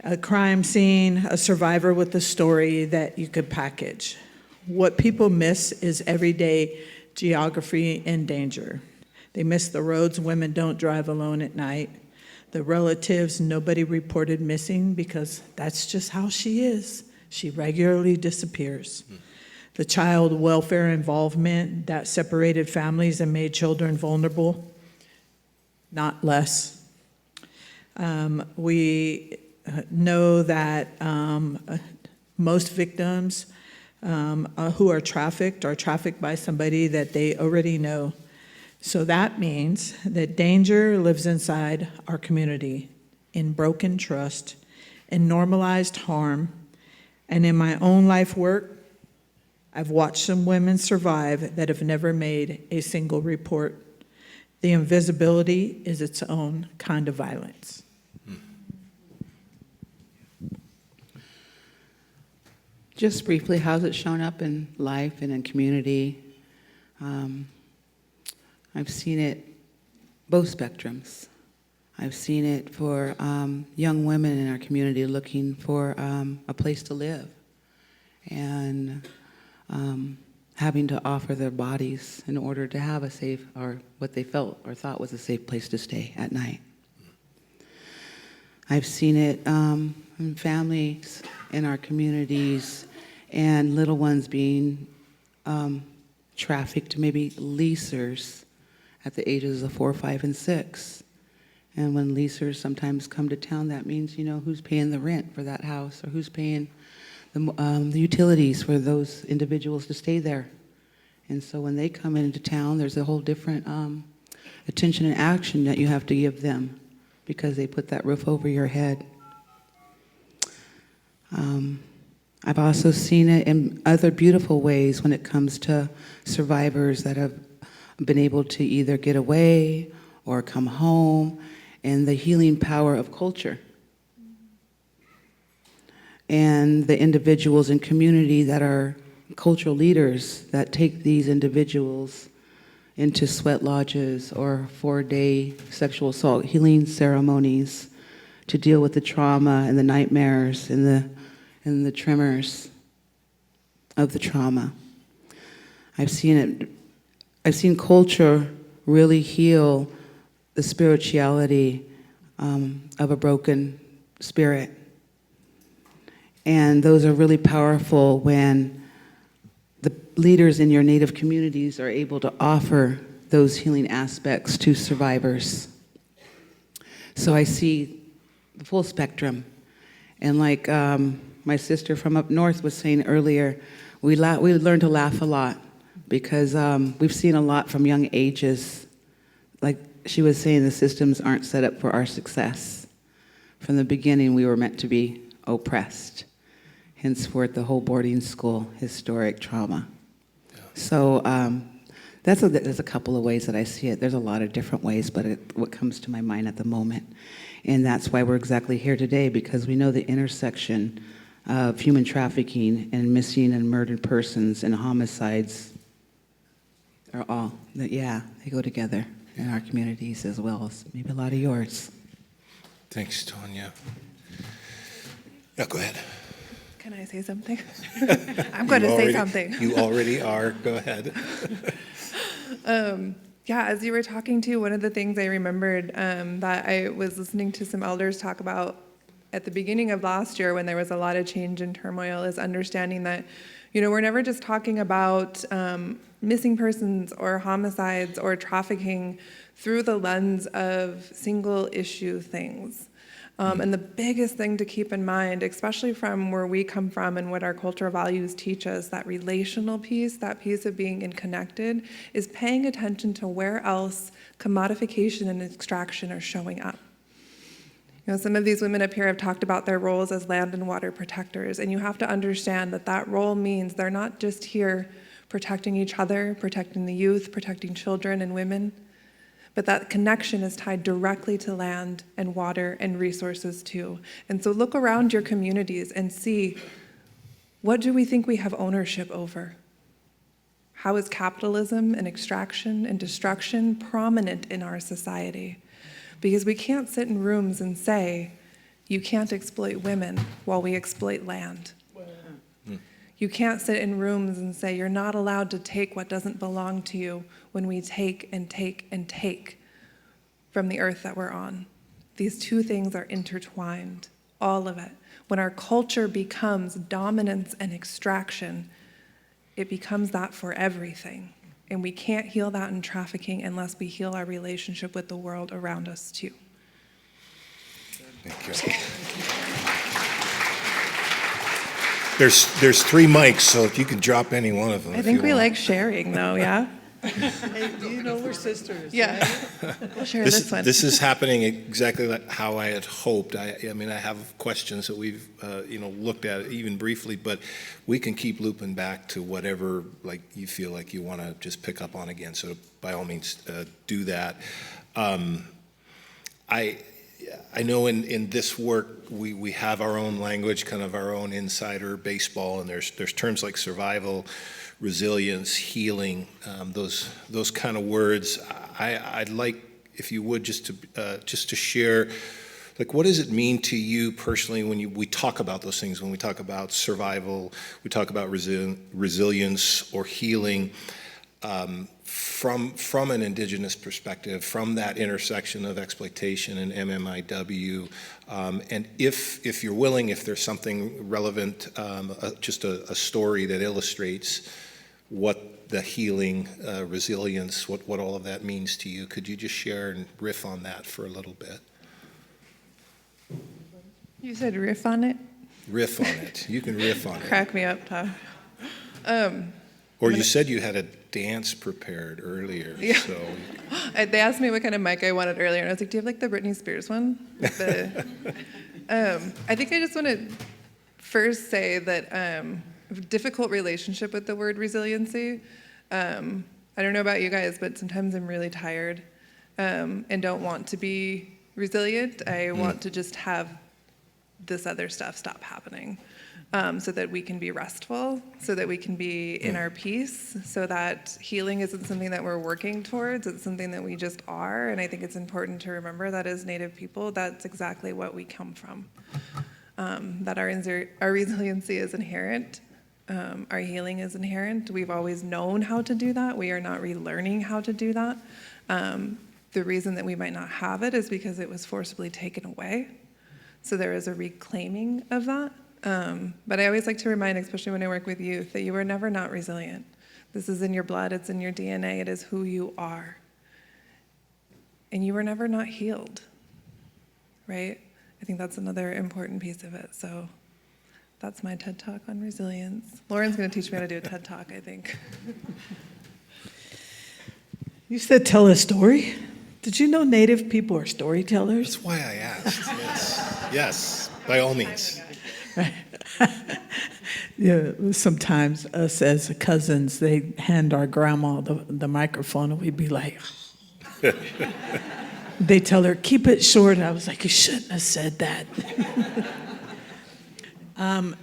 a crime scene, a survivor with a story that you could package. What people miss is everyday geography and danger. They miss the roads women don't drive alone at night, the relatives nobody reported missing because that's just how she is. She regularly disappears. The child welfare involvement that separated families and made children vulnerable, not less. We know that most victims who are trafficked by somebody that they already know. So that means that danger lives inside our community, in broken trust, in normalized harm, and in my own life work, I've watched some women survive that have never made a single report. The invisibility is its own kind of violence. Just briefly, how's it shown up in life and in community? I've seen it both spectrums. I've seen it for young women in our community looking for a place to live and having to offer their bodies in order to have a safe, or what they felt or thought was a safe place to stay at night. I've seen it in families in our communities and little ones being trafficked, maybe leasers at the ages of 4, 5, and 6. And when leasers sometimes come to town, that means, you know, who's paying the rent for that house, or who's paying the utilities for those individuals to stay there. And so when they come into town, there's a whole different attention and action that you have to give them because they put that roof over your head. I've also seen it in other beautiful ways when it comes to survivors that have been able to either get away or come home, and the healing power of culture. And the individuals in community that are cultural leaders that take these individuals into sweat lodges or 4-day sexual assault healing ceremonies to deal with the trauma and the nightmares and the tremors of the trauma. I've seen culture really heal the spirituality of a broken spirit. And those are really powerful when the leaders in your native communities are able to offer those healing aspects to survivors. So I see the full spectrum. And like my sister from up north was saying earlier, we learn to laugh a lot because we've seen a lot from young ages. Like she was saying, the systems aren't set up for our success. From the beginning, we were meant to be oppressed. Henceforth, the whole boarding school historic trauma. Yeah. So there's a couple of ways that I see it. There's a lot of different ways, but what comes to my mind at the moment. And that's why we're exactly here today, because we know the intersection of human trafficking and missing and murdered persons and homicides are all, they go together in our communities as well as maybe a lot of yours. Thanks, Tanya. No, go ahead. Can I say something? I'm going to say something. You already are. Go ahead. Yeah, as you were talking to, one of the things I remembered that I was listening to some elders talk about at the beginning of last year when there was a lot of change and turmoil is understanding that, you know, we're never just talking about missing persons or homicides or trafficking through the lens of single issue things. And the biggest thing to keep in mind, especially from where we come from and what our cultural values teach us, that relational piece, that piece of being connected, is paying attention to where else commodification and extraction are showing up. You know, some of these women up here have talked about their roles as land and water protectors, and you have to understand that that role means they're not just here protecting each other, protecting the youth, protecting children and women, but that connection is tied directly to land and water and resources too. And so look around your communities and see, what do we think we have ownership over? How is capitalism and extraction and destruction prominent in our society? Because we can't sit in rooms and say, You can't exploit women while we exploit land. You can't sit in rooms and say you're not allowed to take what doesn't belong to you when we take and take and take from the earth that we're on. These two things are intertwined, all of it. When our culture becomes dominance and extraction, it becomes that for everything. And we can't heal that in trafficking unless we heal our relationship with the world around us too. Thank you. There's 3 mics, so if you could drop any one of them. I think we like sharing though, yeah? Hey, you know we're sisters. Yeah. We'll share this one. This is happening exactly like how I had hoped. I mean, I have questions that we've looked at even briefly, but we can keep looping back to whatever like you feel like you want to just pick up on again. So by all means, do that. I know in this work we have our own language, kind of our own insider baseball, and there's terms like survival, resilience, healing, those kind of words. I'd like, if you would, just to share, like, what does it mean to you personally when we talk about those things? When we talk about survival, we talk about resilience or healing. From an Indigenous perspective, from that intersection of exploitation and MMIW, and if you're willing, if there's something relevant, just a story that illustrates what the healing, resilience, what all of that means to you, could you just share and riff on that for a little bit? You said riff on it? Riff on it. You can riff on it. Crack me up, Todd. Or you said you had a dance prepared earlier. Yeah. So. They asked me what kind of mic I wanted earlier, and I was like, do you have like the Britney Spears one? I think I just want to first say that I have a difficult relationship with the word resiliency. I don't know about you guys, but sometimes I'm really tired and don't want to be resilient. I want to just have this other stuff stop happening. So that we can be restful, so that we can be in our peace, so that healing isn't something that we're working towards, it's something that we just are. And I think it's important to remember that as Native people, that's exactly what we come from. That our resiliency is inherent, our healing is inherent. We've always known how to do that. We are not relearning how to do that. The reason that we might not have it is because it was forcibly taken away. So there is a reclaiming of that. But I always like to remind, especially when I work with youth, that you are never not resilient. This is in your blood, it's in your DNA, it is who you are. And you were never not healed, right? I think that's another important piece of it. So that's my TED Talk on resilience. Lauren's going to teach me how to do a TED Talk, I think. You said tell a story. Did you know Native people are storytellers? That's why I asked. Yes. Yes, by all means. Yeah, sometimes us as cousins, they hand our grandma the microphone and we'd be like, they tell her, keep it short. I was like, you shouldn't have said that. I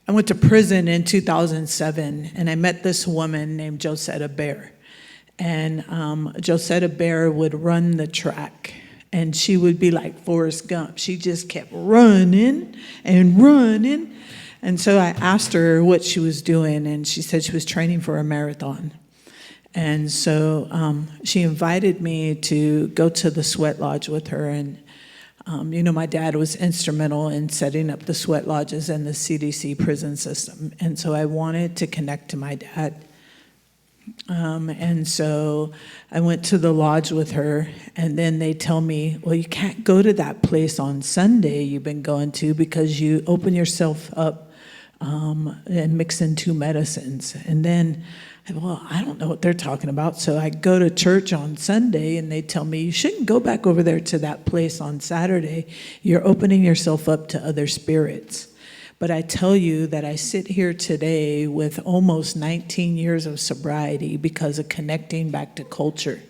went to prison in 2007 and I met this woman named Josie Bear. And Josie Bear would run the track. And she would be like Forrest Gump. She just kept running and running. And so I asked her what she was doing, and she said she was training for a marathon. And so she invited me to go to the sweat lodge with her. And, my dad was instrumental in setting up the sweat lodges and the CDC prison system. And so I wanted to connect to my dad. And so I went to the lodge with her, and then they tell me, well, you can't go to that place on Sunday you've been going to because you open yourself up and mix in 2 medicines. And then, I don't know what they're talking about. So I go to church on Sunday, and they tell me, you shouldn't go back over there to that place on Saturday. You're opening yourself up to other spirits. But I tell you that I sit here today with almost 19 years of sobriety because of connecting back to culture.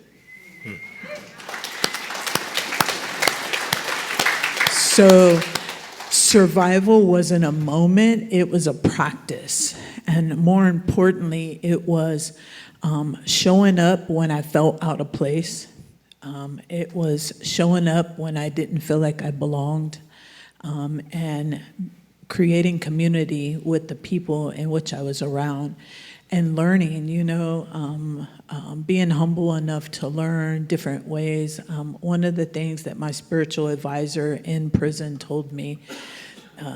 So survival wasn't a moment, it was a practice. And more importantly, it was showing up when I felt out of place, It was showing up when I didn't feel like I belonged, and creating community with the people in which I was around, and learning, being humble enough to learn different ways. One of the things that my spiritual advisor in prison told me,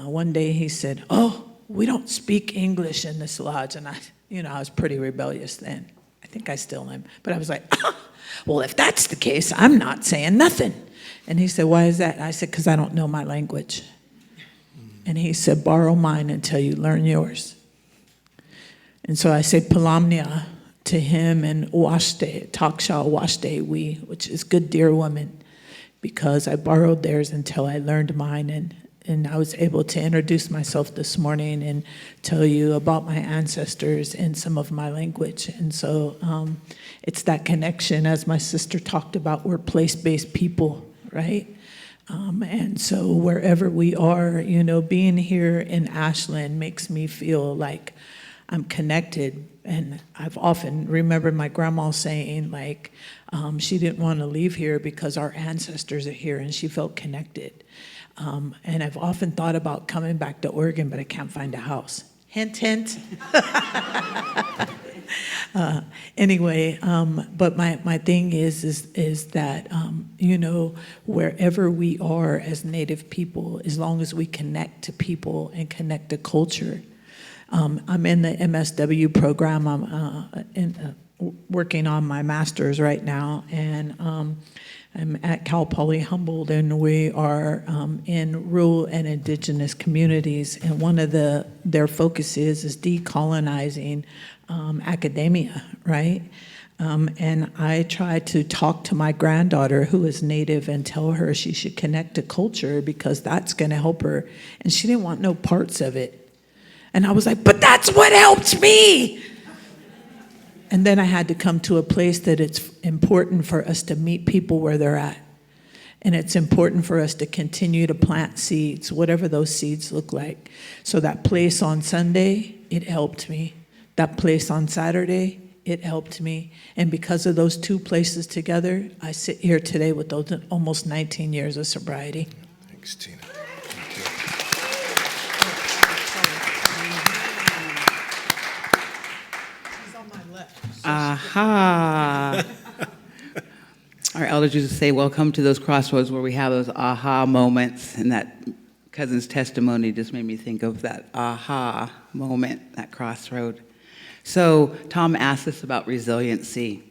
one day he said, "Oh, we don't speak English in this lodge." And I was pretty rebellious then. I think I still am. But I was like, well, if that's the case, I'm not saying nothing. And he said, "Why is that?" And I said, "Because I don't know my language." And he said, "Borrow mine until you learn yours." And so I said Palamnia to him, and Washte, Taksha Washte, which is good dear woman, because I borrowed theirs until I learned mine. And I was able to introduce myself this morning and tell you about my ancestors in some of my language. And so it's that connection, as my sister talked about, we're place-based people, right? And so wherever we are, being here in Ashland makes me feel like I'm connected. And I've often remembered my grandma saying, she didn't want to leave here because our ancestors are here, and she felt connected. And I've often thought about coming back to Oregon, but I can't find a house. Hint, hint. Anyway, but my thing is that, wherever we are as Native people, as long as we connect to people and connect to culture. I'm in the MSW program. I'm working on my master's right now, and I'm at Cal Poly Humboldt, and we are in rural and indigenous communities, and one of their focuses is decolonizing academia, right? And I try to talk to my granddaughter, who is Native, and tell her she should connect to culture because that's going to help her, and she didn't want no parts of it. And I was like, but that's what helped me. And then I had to come to a place that it's important for us to meet people where they're at. And it's important for us to continue to plant seeds, whatever those seeds look like. So that place on Sunday, it helped me. That place on Saturday, it helped me. And because of those two places together, I sit here today with those almost 19 years of sobriety. Thanks, Tina. Aha. Our elders used to say, welcome to those crossroads where we have those aha moments. And that cousin's testimony just made me think of that aha moment, that crossroad. So Tom asked us about resiliency.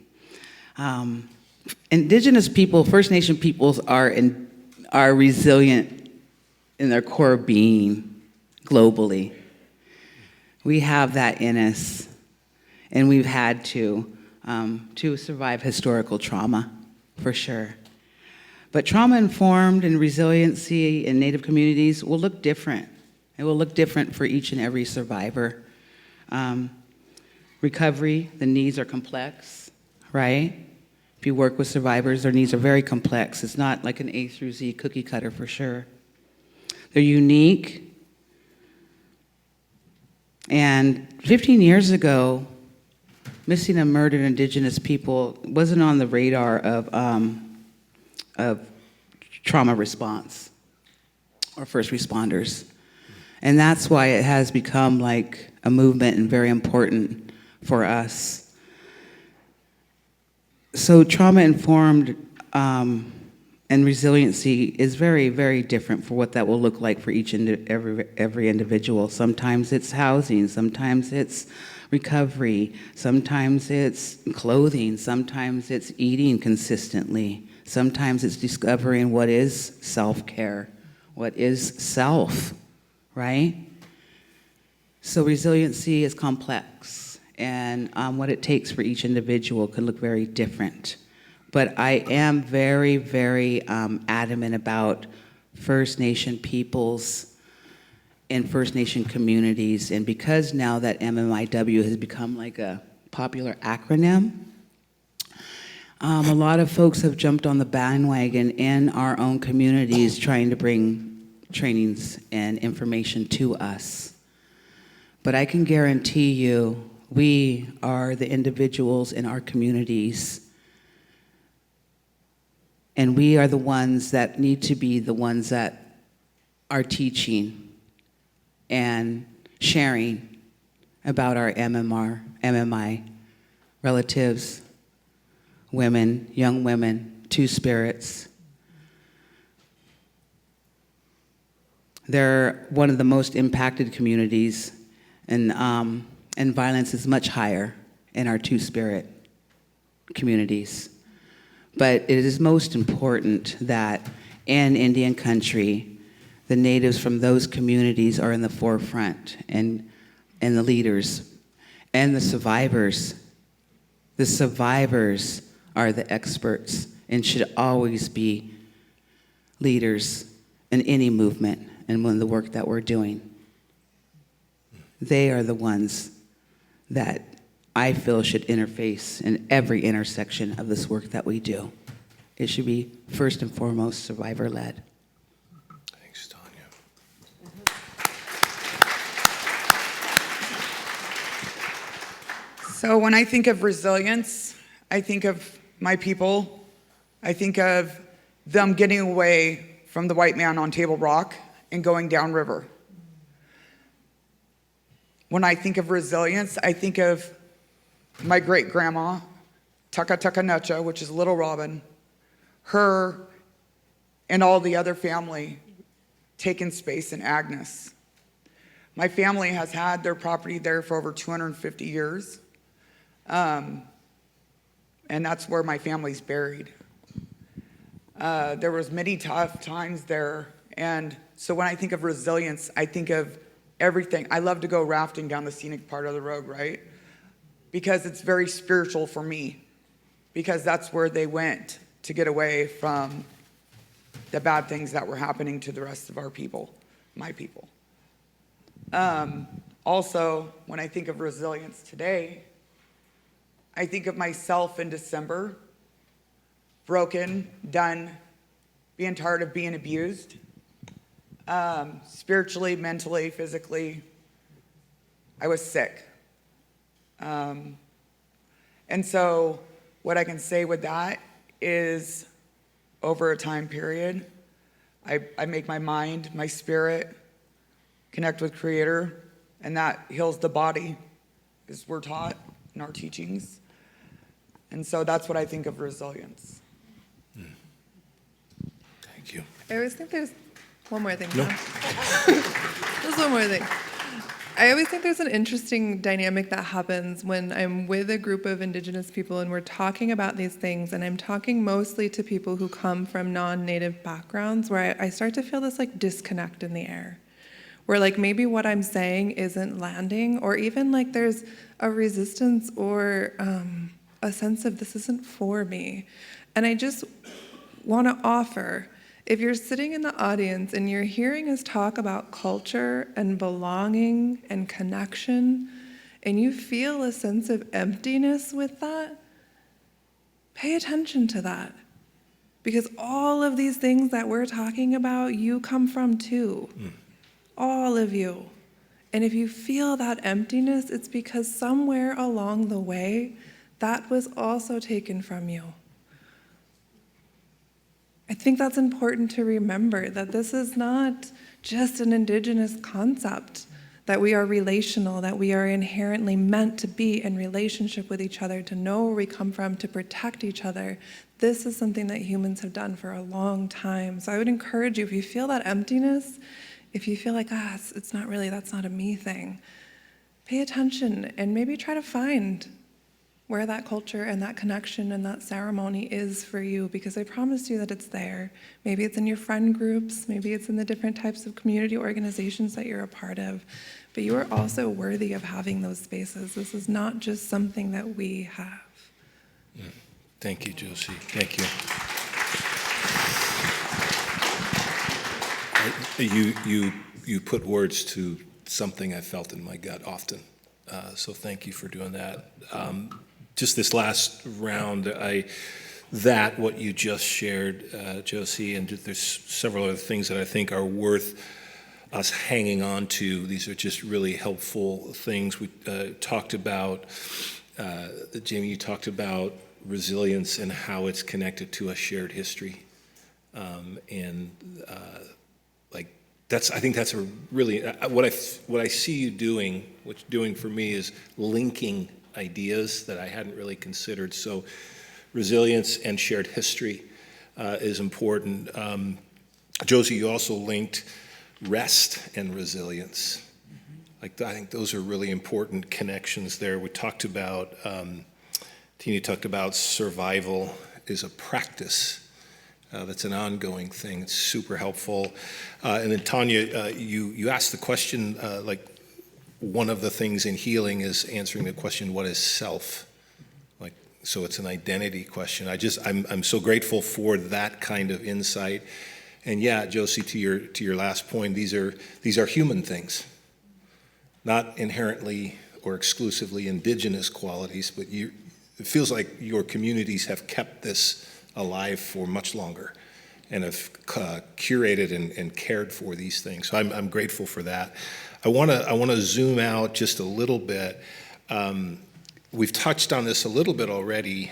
Indigenous people, First Nation peoples are resilient in their core being globally. We have that in us. And we've had to survive historical trauma, for sure. But trauma-informed and resiliency in Native communities will look different. It will look different for each and every survivor. Recovery, the needs are complex, right? If you work with survivors, their needs are very complex. It's not like an A through Z cookie cutter, for sure. They're unique. And 15 years ago, missing and murdered Indigenous people wasn't on the radar of trauma response or first responders. And that's why it has become like a movement and very important for us. So trauma-informed and resiliency is very, very different for what that will look like for each and every individual. Sometimes it's housing, sometimes it's recovery, sometimes it's clothing, sometimes it's eating consistently, sometimes it's discovering what is self-care, what is self, right? So resiliency is complex, and what it takes for each individual can look very different. But I am very, very adamant about First Nation peoples in First Nation communities, and because now that MMIW has become like a popular acronym, a lot of folks have jumped on the bandwagon in our own communities trying to bring trainings and information to us. But I can guarantee you, we are the individuals in our communities And we are the ones that need to be the ones that are teaching and sharing about our MMI relatives, women, young women, two spirits. They're one of the most impacted communities, and violence is much higher in our two-spirit communities. But it is most important that in Indian country, the natives from those communities are in the forefront, and the leaders and the survivors. The survivors are the experts and should always be leaders in any movement and in the work that we're doing. They are the ones that I feel should interface in every intersection of this work that we do. It should be first and foremost survivor-led. Thanks, Tanya. So when I think of resilience, I think of my people. I think of them getting away from the white man on Table Rock and going downriver. When I think of resilience, I think of my great-grandma, Tucka Tucka Nutcha, which is Little Robin, her and all the other family taking space in Agnes. My family has had their property there for over 250 years, and that's where my family's buried. There was many tough times there, and so when I think of resilience, I think of everything. I love to go rafting down the scenic part of the road, right? Because it's very spiritual for me, because that's where they went to get away from the bad things that were happening to the rest of our people, my people. Also, when I think of resilience today, I think of myself in December, broken, done, being tired of being abused, spiritually, mentally, physically. I was sick. And so what I can say with that is over a time period, I make my mind, my spirit, connect with Creator, and that heals the body, as we're taught in our teachings. And so that's what I think of resilience. Thank you. I always think there's one more thing. No. There's one more thing. I always think there's an interesting dynamic that happens when I'm with a group of Indigenous people and we're talking about these things, and I'm talking mostly to people who come from non-Native backgrounds, where I start to feel this like disconnect in the air, where like maybe what I'm saying isn't landing, or even like there's a resistance or a sense of this isn't for me. And I just want to offer, if you're sitting in the audience and you're hearing us talk about culture and belonging and connection, and you feel a sense of emptiness with that, pay attention to that. Because all of these things that we're talking about, you come from too. All of you. And if you feel that emptiness, it's because somewhere along the way, that was also taken from you. I think that's important to remember, that this is not just an Indigenous concept, that we are relational, that we are inherently meant to be in relationship with each other, to know where we come from, to protect each other. This is something that humans have done for a long time. So I would encourage you, if you feel that emptiness, if you feel like, it's not really, that's not a me thing, pay attention and maybe try to find where that culture and that connection and that ceremony is for you, because I promise you that it's there. Maybe it's in your friend groups, maybe it's in the different types of community organizations that you're a part of, but you are also worthy of having those spaces. This is not just something that we have. Thank you, Josie. Thank you. You put words to something I felt in my gut often. So thank you for doing that. Just this last round, what you just shared, Josie, and there's several other things that I think are worth us hanging on to. These are just really helpful things. We talked about, Jamie, you talked about resilience and how it's connected to a shared history. And like I think that's a really what I see you doing. What you're doing for me is linking ideas that I hadn't really considered. So resilience and shared history is important. Josie, you also linked rest and resilience. Like, I think those are really important connections there. We talked about, Tina talked about survival is a practice. That's an ongoing thing. It's super helpful. And then Tanya, you asked the question, like one of the things in healing is answering the question, what is self? Like, so it's an identity question. I'm so grateful for that kind of insight. And yeah, Josie, to your last point, these are human things, not inherently or exclusively indigenous qualities, but it feels like your communities have kept this alive for much longer and have curated and cared for these things. So I'm grateful for that. I want to zoom out just a little bit. We've touched on this a little bit already,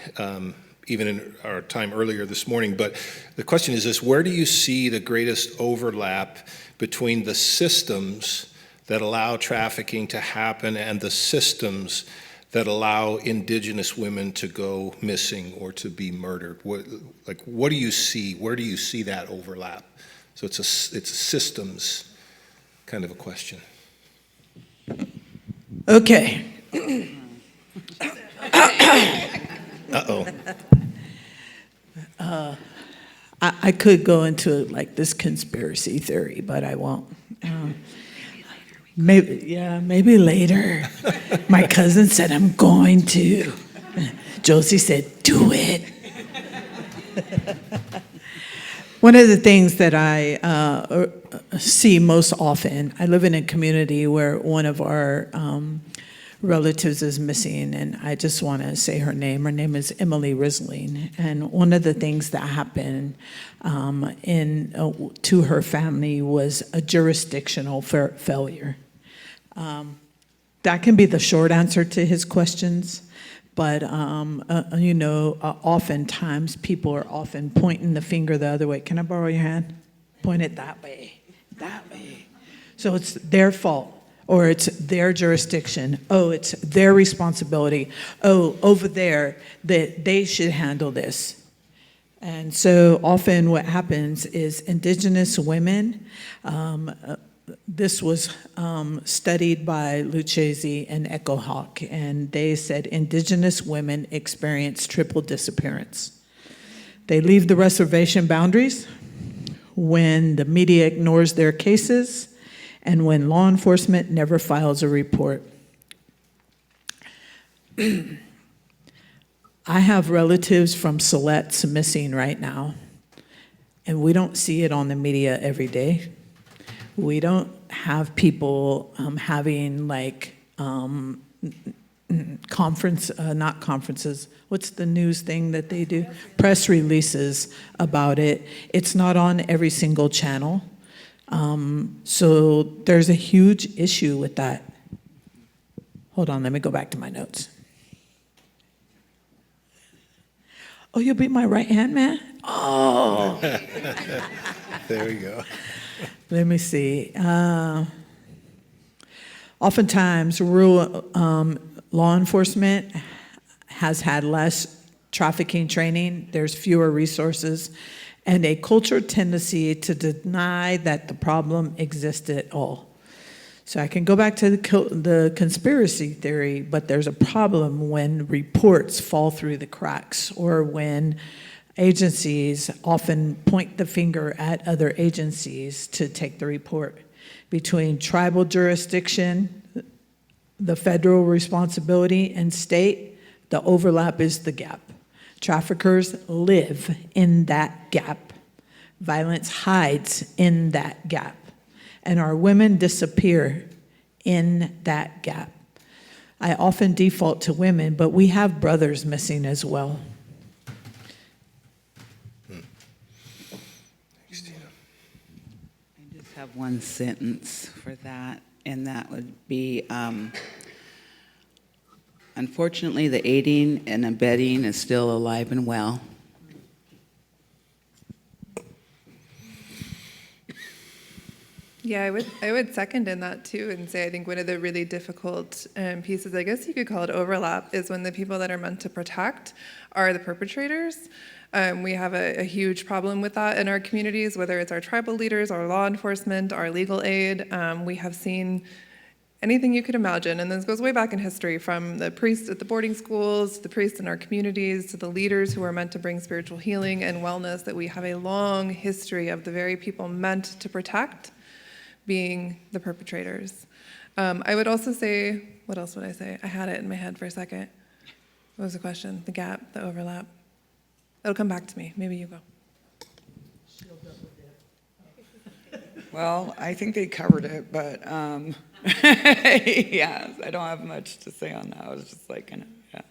even in our time earlier this morning, but the question is this: where do you see the greatest overlap between the systems that allow trafficking to happen and the systems that allow Indigenous women to go missing or to be murdered? What do you see? Where do you see that overlap? So it's a systems kind of a question. Okay. Uh-oh. I could go into like this conspiracy theory, but I won't. Maybe later. My cousin said I'm going to. Josie said, do it. One of the things that I see most often, I live in a community where one of our relatives is missing, and I just want to say her name. Her name is Emily Risling, and one of the things that happened to her family was a jurisdictional failure. That can be the short answer to his questions, but oftentimes people are often pointing the finger the other way. Can I borrow your hand? Point it that way, that way. So it's their fault. Or it's their jurisdiction. Oh, it's their responsibility. Oh, over there, that they should handle this. And so often what happens is Indigenous women, this was studied by Lucchese and Echo Hawk, and they said Indigenous women experience triple disappearance. They leave the reservation boundaries when the media ignores their cases, and when law enforcement never files a report. I have relatives from Siletz missing right now, and we don't see it on the media every day. We don't have people having like not conferences, what's the news thing that they do? Press releases about it. It's not on every single channel. So there's a huge issue with that. Hold on, let me go back to my notes. Oh, you'll be my right-hand man? Oh. There we go. Let me see. Oftentimes, rural law enforcement has had less trafficking training. There's fewer resources, and a cultural tendency to deny that the problem exists at all. So I can go back to the conspiracy theory, but there's a problem when reports fall through the cracks, or when agencies often point the finger at other agencies to take the report. Between tribal jurisdiction, the federal responsibility, and state, the overlap is the gap. Traffickers live in that gap. Violence hides in that gap. And our women disappear in that gap. I often default to women, but we have brothers missing as well. Thanks, Tina. I just have one sentence for that, and that would be, unfortunately, the aiding and abetting is still alive and well. Yeah, I would second in that too, and say I think one of the really difficult pieces, I guess you could call it overlap, is when the people that are meant to protect are the perpetrators. We have a huge problem with that in our communities, whether it's our tribal leaders, our law enforcement, our legal aid. We have seen anything you could imagine, and this goes way back in history, from the priests at the boarding schools, to the priests in our communities, to the leaders who are meant to bring spiritual healing and wellness, that we have a long history of the very people meant to protect being the perpetrators. I would also say, what else would I say? I had it in my head for a second. What was the question? The gap, the overlap. It'll come back to me. Maybe you go. Well, I think they covered it, but yeah, I don't have much to say on that. I was just like, kind of, yeah.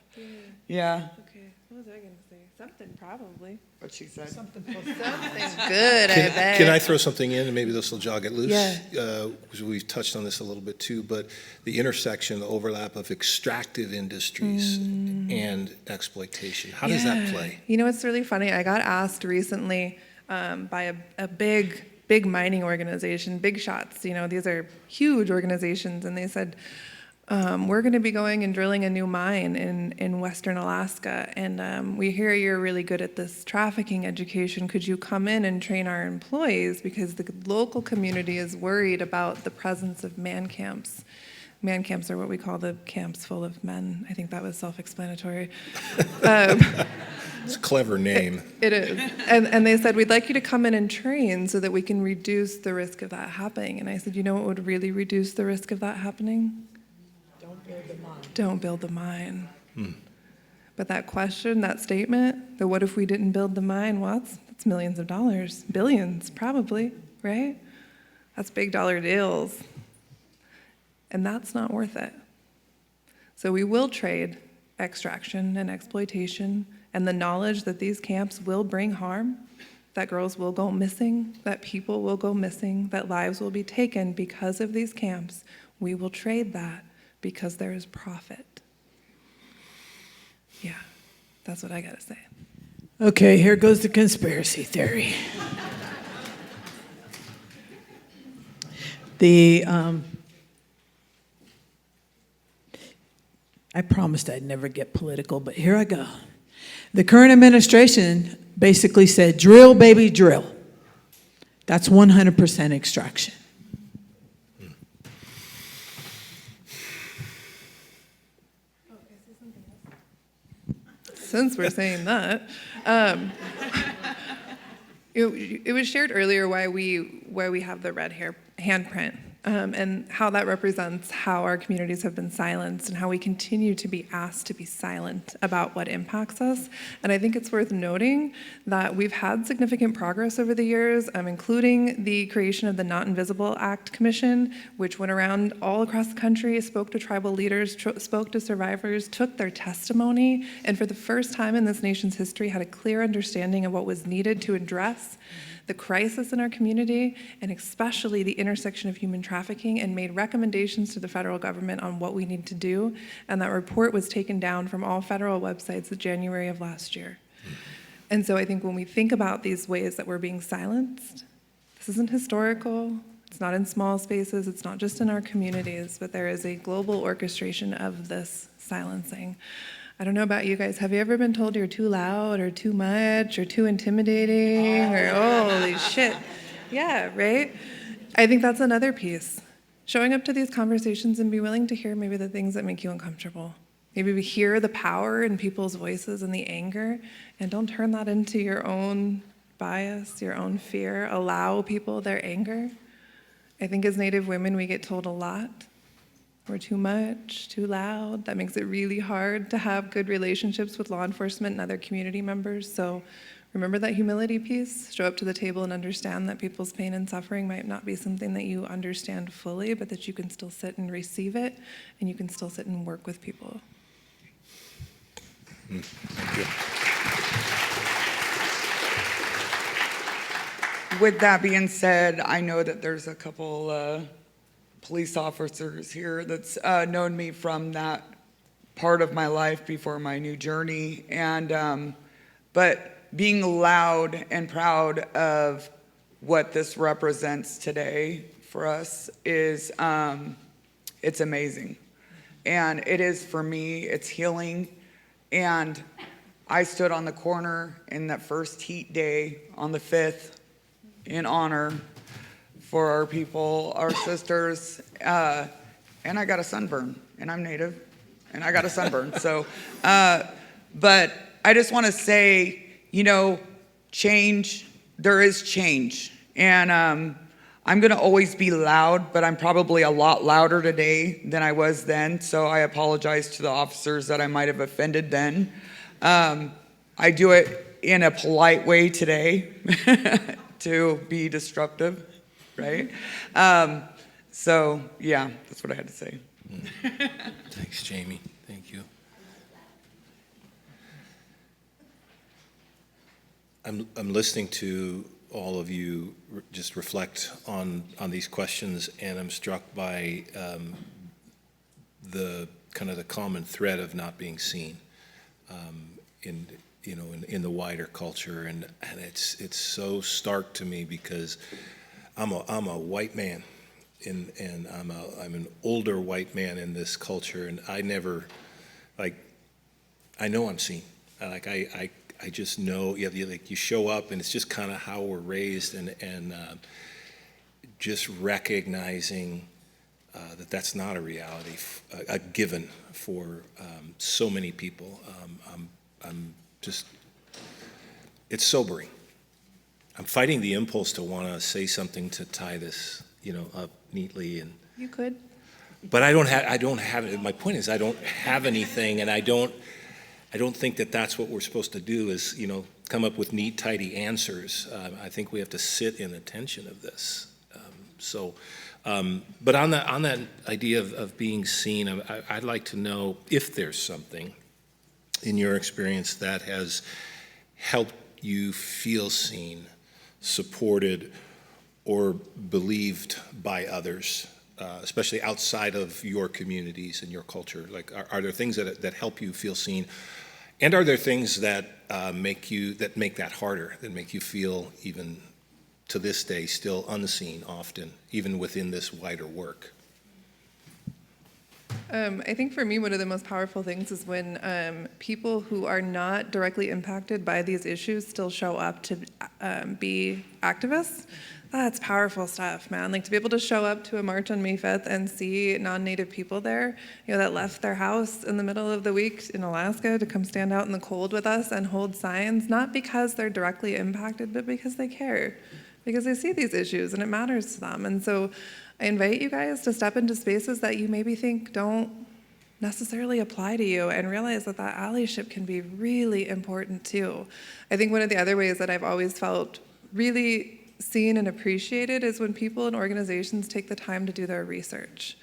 Yeah. Okay, what was I going to say? Something probably. What she said. Something good, I bet. Can I throw something in, and maybe this will jog it loose? Yeah. We've touched on this a little bit too, but the intersection, the overlap of extractive industries and exploitation. How does that play? You know, it's really funny. I got asked recently by a big mining organization, Big Shots. You know, these are huge organizations, and they said, we're going to be going and drilling a new mine in Western Alaska, and we hear you're really good at this trafficking education. Could you come in and train our employees? Because the local community is worried about the presence of man camps. Man camps are what we call the camps full of men. I think that was self-explanatory. It's a clever name. It is. And they said, we'd like you to come in and train so that we can reduce the risk of that happening. And I said, you know what would really reduce the risk of that happening? Don't build the mine. But that question, that statement, that what if we didn't build the mine? Well, that's millions of dollars, billions probably, right? That's big dollar deals. And that's not worth it. So we will trade extraction and exploitation and the knowledge that these camps will bring harm, that girls will go missing, that people will go missing, that lives will be taken because of these camps. We will trade that because there is profit. Yeah, that's what I gotta say. Okay, here goes the conspiracy theory. I promised I'd never get political, but here I go. The current administration basically said, drill, baby, drill. That's 100% extraction. Since we're saying that, it was shared earlier why we have the red handprint, and how that represents how our communities have been silenced and how we continue to be asked to be silent about what impacts us. And I think it's worth noting that we've had significant progress over the years, including the creation of the Not Invisible Act Commission, which went around all across the country, spoke to tribal leaders, spoke to survivors, took their testimony, and for the first time in this nation's history had a clear understanding of what was needed to address the crisis in our community, and especially the intersection of human trafficking, and made recommendations to the federal government on what we need to do. And that report was taken down from all federal websites in January of last year. And so I think when we think about these ways that we're being silenced, this isn't historical, it's not in small spaces, it's not just in our communities, but there is a global orchestration of this silencing. I don't know about you guys, have you ever been told you're too loud or too much or too intimidating or holy shit? Yeah, right? I think that's another piece. Showing up to these conversations and be willing to hear maybe the things that make you uncomfortable. Maybe we hear the power in people's voices and the anger, and don't turn that into your own bias, your own fear. Allow people their anger. I think as Native women, we get told a lot. We're too much, too loud. That makes it really hard to have good relationships with law enforcement and other community members. So remember that humility piece. Show up to the table and understand that people's pain and suffering might not be something that you understand fully, but that you can still sit and receive it, and you can still sit and work with people. Thank you. With that being said, I know that there's a couple police officers here that's known me from that part of my life before my new journey, and but being loud and proud of what this represents today for us is it's amazing. And it is for me, it's healing. And I stood on the corner in that first heat day on the 5th in honor for our people, our sisters, and I got a sunburn, and I'm Native, and I got a sunburn. So, but I just want to say, you know, change, there is change. And I'm going to always be loud, but I'm probably a lot louder today than I was then. So I apologize to the officers that I might have offended then. I do it in a polite way today to be disruptive, right? So yeah, that's what I had to say. Thanks, Jamie. Thank you. I'm listening to all of you just reflect on these questions, and I'm struck by the kind of the common thread of not being seen in the wider culture, and it's so stark to me because I'm a white man, and I'm an older white man in this culture, and I never I know I'm seen. I just know, you show up, and it's just kind of how we're raised, and just recognizing that that's not a reality, a given for so many people. I'm just, it's sobering. I'm fighting the impulse to want to say something to tie this, up neatly, and You could. but I don't have. My point is, I don't have anything, and I don't think that that's what we're supposed to do is, come up with neat, tidy answers. I think we have to sit in the tension of this. But on that idea of being seen, I'd like to know if there's something in your experience that has helped you feel seen, supported, or believed by others, especially outside of your communities and your culture. Like, are there things that help you feel seen, and are there things that make that harder, that make you feel even to this day still unseen often, even within this wider work? I think for me, one of the most powerful things is when people who are not directly impacted by these issues still show up to be activists. That's powerful stuff, man. Like, to be able to show up to a march on May 5th and see non-Native people there, that left their house in the middle of the week in Alaska to come stand out in the cold with us and hold signs, not because they're directly impacted, but because they care, because they see these issues and it matters to them. And so I invite you guys to step into spaces that you maybe think don't necessarily apply to you, and realize that allyship can be really important too. I think one of the other ways that I've always felt really seen and appreciated is when people and organizations take the time to do their research.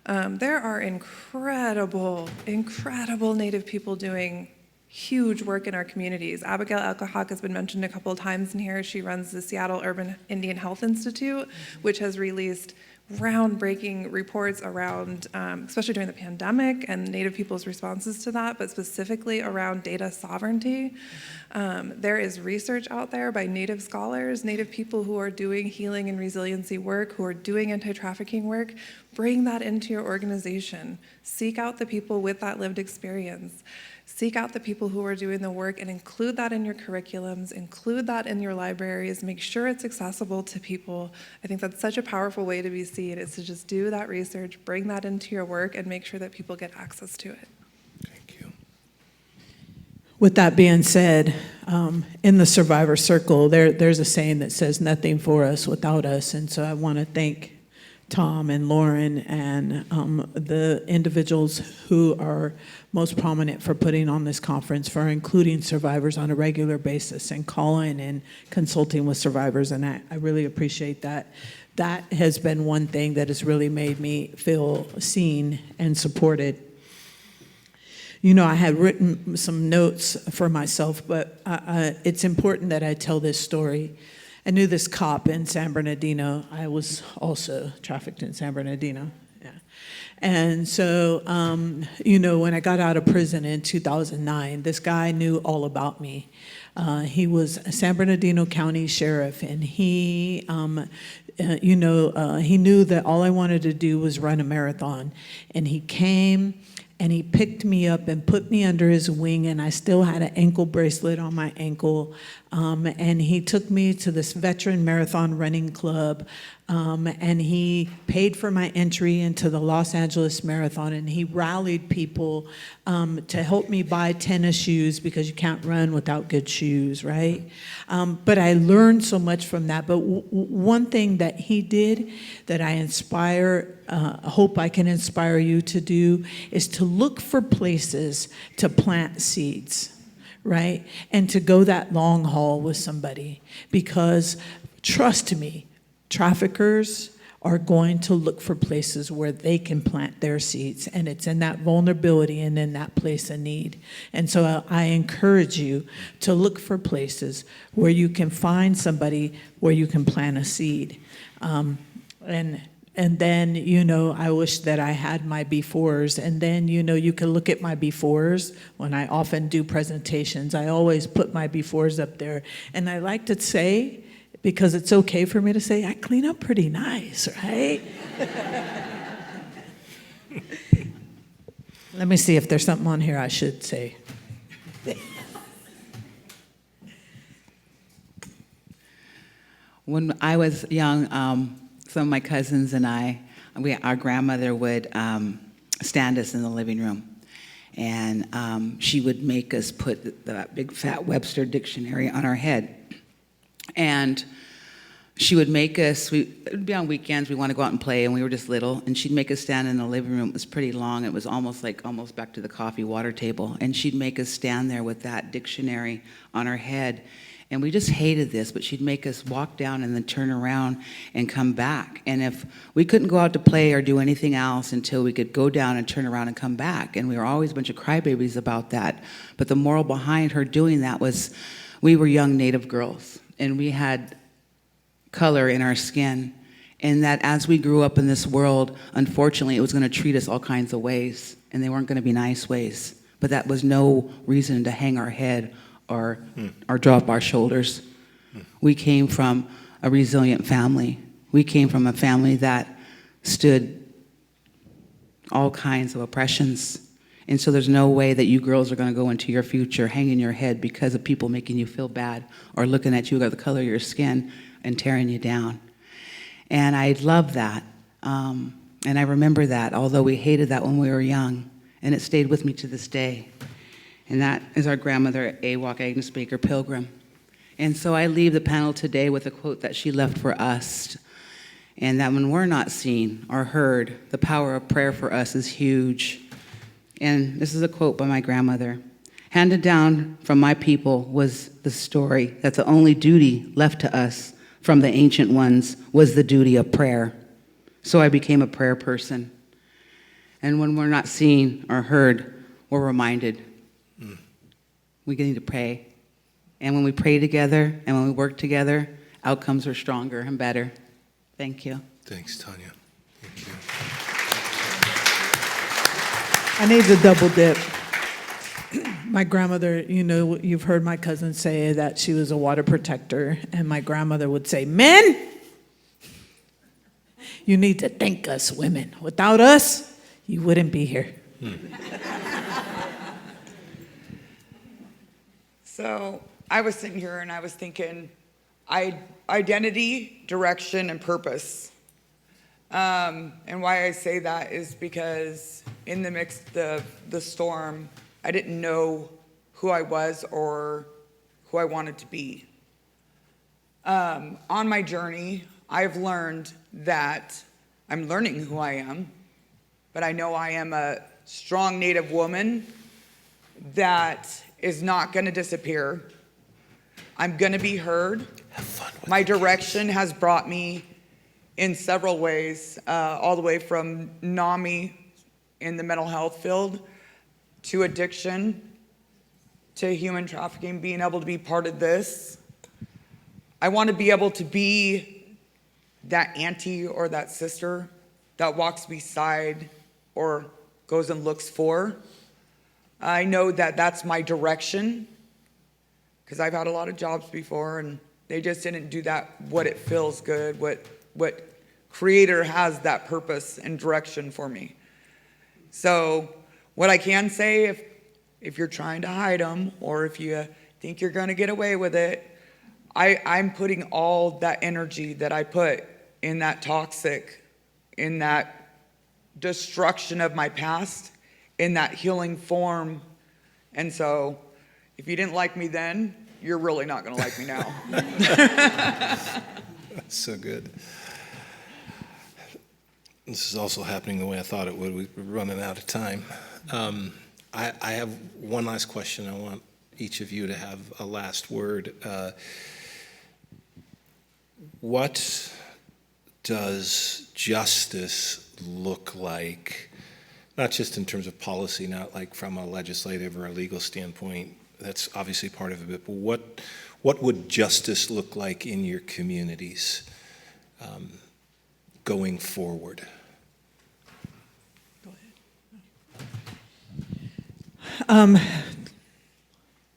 There are incredible Native people doing huge work in our communities. Abigail Alcohawk has been mentioned a couple of times in here. She runs the Seattle Urban Indian Health Institute, which has released groundbreaking reports around, especially during the pandemic and Native people's responses to that, but specifically around data sovereignty. There is research out there by Native scholars, Native people who are doing healing and resiliency work, who are doing anti-trafficking work. Bring that into your organization. Seek out the people with that lived experience. Seek out the people who are doing the work and include that in your curriculums, include that in your libraries, make sure it's accessible to people. I think that's such a powerful way to be seen, is to just do that research, bring that into your work, and make sure that people get access to it. Thank you. With that being said, in the survivor circle, there's a saying that says nothing for us without us. And so I want to thank Tom and Lauren and the individuals who are most prominent for putting on this conference, for including survivors on a regular basis and calling and consulting with survivors. And I really appreciate that. That has been one thing that has really made me feel seen and supported. I had written some notes for myself, but it's important that I tell this story. I knew this cop in San Bernardino. I was also trafficked in San Bernardino. Yeah. And so, when I got out of prison in 2009, this guy knew all about me. He was a San Bernardino County Sheriff, and he, he knew that all I wanted to do was run a marathon. And he came and he picked me up and put me under his wing, and I still had an ankle bracelet on my ankle. And he took me to this veteran marathon running club, and he paid for my entry into the Los Angeles Marathon, and he rallied people to help me buy tennis shoes because you can't run without good shoes, right? But I learned so much from that. But one thing that he did that I hope I can inspire you to do is to look for places to plant seeds, right? And to go that long haul with somebody, because trust me, traffickers are going to look for places where they can plant their seeds, and it's in that vulnerability and in that place of need. And so I encourage you to look for places where you can find somebody where you can plant a seed. And then, I wish that I had my befores. And then, you can look at my befores. When I often do presentations, I always put my befores up there. And I like to say, because it's okay for me to say, I clean up pretty nice, right? Let me see if there's something on here I should say. When I was young, some of my cousins and our grandmother would stand us in the living room. And she would make us put that big fat Webster dictionary on our head. And she would make us, it would be on weekends, we want to go out and play, and we were just little, and she'd make us stand in the living room. It was pretty long. It was almost back to the coffee water table. And she'd make us stand there with that dictionary on our head. And we just hated this, but she'd make us walk down and then turn around and come back. And if we couldn't go out to play or do anything else until we could go down and turn around and come back. And we were always a bunch of crybabies about that. But the moral behind her doing that was we were young Native girls, and we had color in our skin. And that as we grew up in this world, unfortunately, it was going to treat us all kinds of ways. And they weren't going to be nice ways. But that was no reason to hang our head or drop our shoulders. We came from a resilient family. We came from a family that stood all kinds of oppressions. And so there's no way that you girls are going to go into your future hanging your head because of people making you feel bad or looking at you by the color of your skin and tearing you down. And I love that. And I remember that, although we hated that when we were young. And it stayed with me to this day. And that is our grandmother, Awak Agnes Baker Pilgrim. And so I leave the panel today with a quote that she left for us. And that when we're not seen or heard, the power of prayer for us is huge. And this is a quote by my grandmother. Handed down from my people was the story that the only duty left to us from the ancient ones was the duty of prayer. So I became a prayer person. And when we're not seen or heard, we're reminded we need to pray. And when we pray together and when we work together, outcomes are stronger and better. Thank you. Thanks, Tanya. Thank you. I need to double dip. My grandmother, you've heard my cousin say that she was a water protector, and my grandmother would say, men, you need to thank us women. Without us, you wouldn't be here. So I was sitting here and I was thinking, identity, direction, and purpose. And why I say that is because in the midst of the storm, I didn't know who I was or who I wanted to be. On my journey, I've learned that I'm learning who I am, but I know I am a strong Native woman that is not going to disappear. I'm going to be heard. Have fun with My direction has brought me in several ways, all the way from NAMI in the mental health field to addiction to human trafficking, being able to be part of this. I want to be able to be that auntie or that sister that walks beside or goes and looks for. I know that that's my direction because I've had a lot of jobs before, and they just didn't do that, what it feels good, what Creator has that purpose and direction for me. So what I can say, if you're trying to hide them, or if you think you're going to get away with it, I'm putting all that energy that I put in that toxic, in that destruction of my past, in that healing form. And so if you didn't like me then, you're really not going to like me now. That's so good. This is also happening the way I thought it would. We're running out of time. I have one last question. I want each of you to have a last word. What does justice look like, not just in terms of policy, not like from a legislative or a legal standpoint, that's obviously part of it, but what would justice look like in your communities going forward?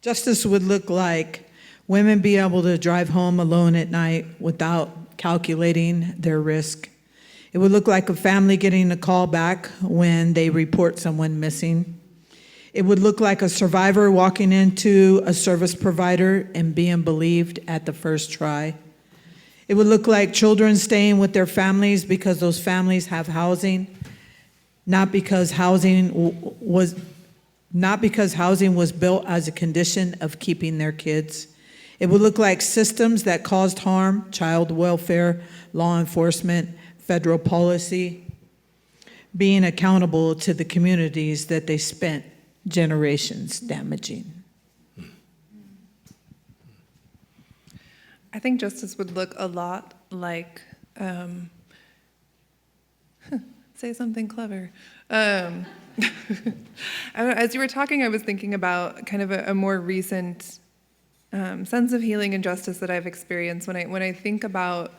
Justice would look like women be able to drive home alone at night without calculating their risk. It would look like a family getting a call back when they report someone missing. It would look like a survivor walking into a service provider and being believed at the first try. It would look like children staying with their families because those families have housing, not because housing was built as a condition of keeping their kids. It would look like systems that caused harm, child welfare, law enforcement, federal policy, being accountable to the communities that they spent generations damaging. I think justice would look a lot like, say something clever. As you were talking, I was thinking about kind of a more recent sense of healing and justice that I've experienced when I think about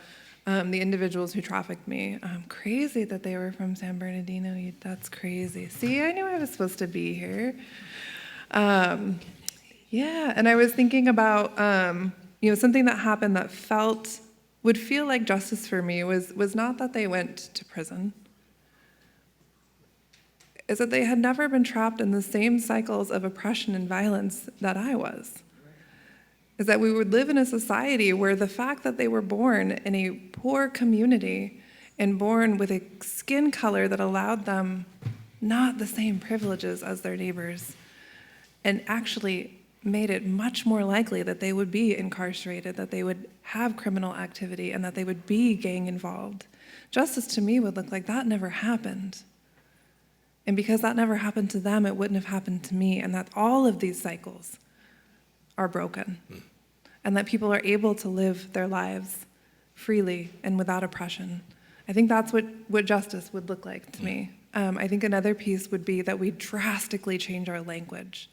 the individuals who trafficked me. Crazy that they were from San Bernardino. That's crazy. See, I knew I was supposed to be here. Yeah, and I was thinking about something that happened that would feel like justice for me was not that they went to prison. Is that they had never been trapped in the same cycles of oppression and violence that I was. Is that we would live in a society where the fact that they were born in a poor community and born with a skin color that allowed them not the same privileges as their neighbors, and actually made it much more likely that they would be incarcerated, that they would have criminal activity, and that they would be gang involved. Justice to me would look like that never happened. And because that never happened to them, it wouldn't have happened to me, and that all of these cycles are broken, and that people are able to live their lives freely and without oppression. I think that's what justice would look like to me. I think another piece would be that we drastically change our language,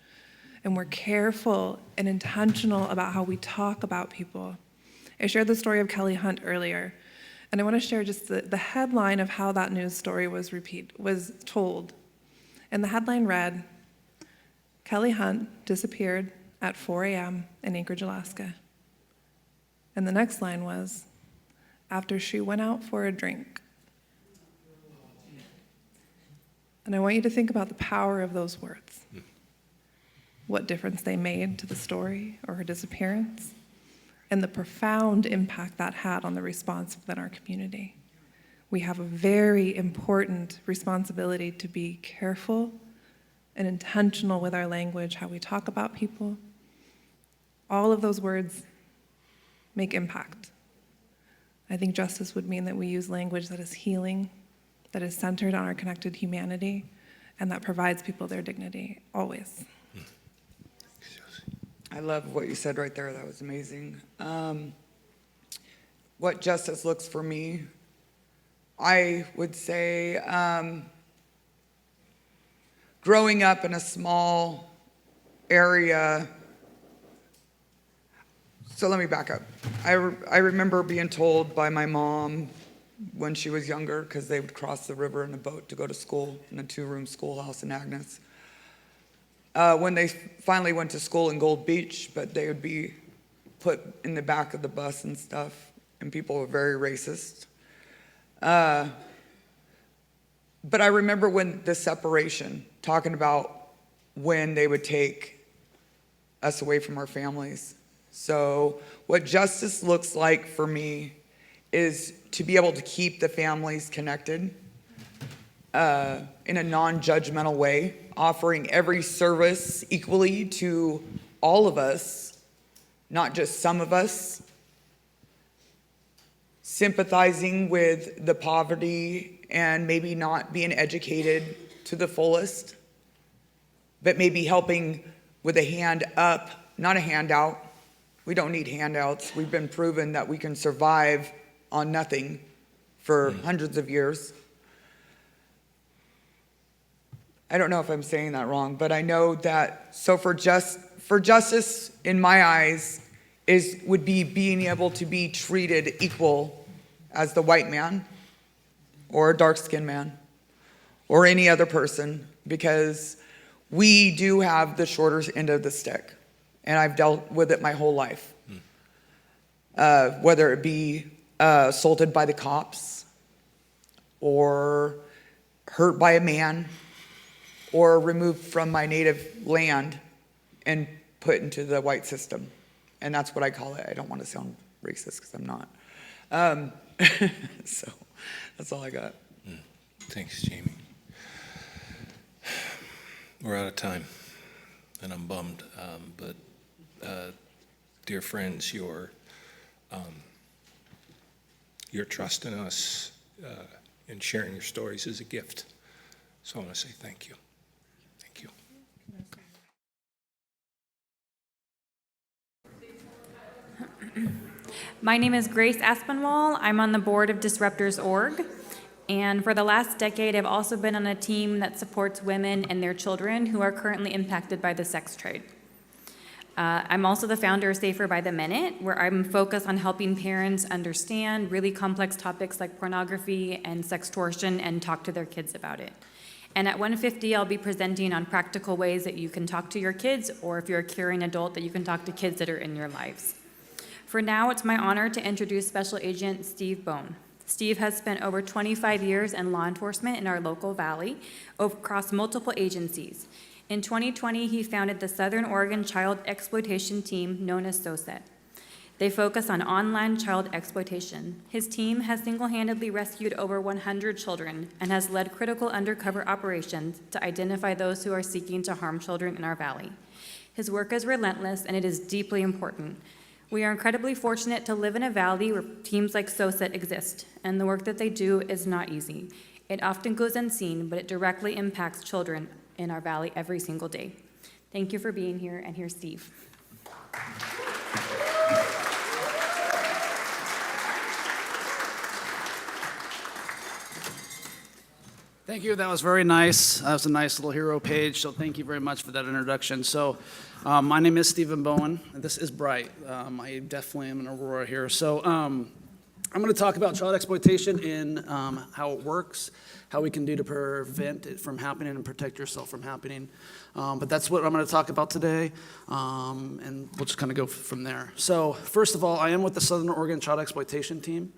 and we're careful and intentional about how we talk about people. I shared the story of Kelly Hunt earlier, and I want to share just the headline of how that news story was told. And the headline read, "Kelly Hunt disappeared at 4 a.m. in Anchorage, Alaska." And the next line was, "After she went out for a drink." And I want you to think about the power of those words. What difference they made to the story or her disappearance, and the profound impact that had on the response within our community. We have a very important responsibility to be careful and intentional with our language, how we talk about people. All of those words make impact. I think justice would mean that we use language that is healing, that is centered on our connected humanity, and that provides people their dignity, always. I love what you said right there. That was amazing. What justice looks for me, I would say growing up in a small area. So let me back up. I remember being told by my mom when she was younger, because they would cross the river in a boat to go to school in a 2-room schoolhouse in Agnes. when they finally went to school in Gold Beach, but they would be put in the back of the bus and stuff, and people were very racist. But I remember when the separation, talking about when they would take us away from our families. So what justice looks like for me is to be able to keep the families connected in a non-judgmental way, offering every service equally to all of us, not just some of us, sympathizing with the poverty and maybe not being educated to the fullest, but maybe helping with a hand up, not a handout. We don't need handouts. We've been proven that we can survive on nothing for hundreds of years. I don't know if I'm saying that wrong, but I know that, so for justice, in my eyes, would be being able to be treated equal as the white man or a dark-skinned man or any other person, because we do have the shorter end of the stick, and I've dealt with it my whole life. Whether it be assaulted by the cops or hurt by a man or removed from my native land and put into the white system. And that's what I call it. I don't want to sound racist because I'm not. So that's all I got. Thanks, Jamie. We're out of time, and I'm bummed. But dear friends, your trust in us and sharing your stories is a gift. So I want to say thank you. Thank you. My name is Grace Aspinwall. I'm on the board of Disruptors.org. And for the last decade, I've also been on a team that supports women and their children who are currently impacted by the sex trade. I'm also the founder of Safer by the Minute, where I'm focused on helping parents understand really complex topics like pornography and sextortion and talk to their kids about it. And at 150, I'll be presenting on practical ways that you can talk to your kids, or if you're a caring adult, that you can talk to kids that are in your lives. For now, it's my honor to introduce Special Agent Steve Bone. Steve has spent over 25 years in law enforcement in our local valley across multiple agencies. In 2020, he founded the Southern Oregon Child Exploitation Team, known as SOCET. They focus on online child exploitation. His team has single-handedly rescued over 100 children and has led critical undercover operations to identify those who are seeking to harm children in our valley. His work is relentless, and it is deeply important. We are incredibly fortunate to live in a valley where teams like SOCET exist, and the work that they do is not easy. It often goes unseen, but it directly impacts children in our valley every single day. Thank you for being here, and here's Steve. Thank you. That was very nice. That was a nice little hero page, so thank you very much for that introduction. So my name is Stephen Bowen. This is bright. I definitely am an Aurora here. So I'm going to talk about child exploitation and how it works, how we can do to prevent it from happening and protect yourself from happening. But that's what I'm going to talk about today, and we'll just kind of go from there. So first of all, I am with the Southern Oregon Child Exploitation Team.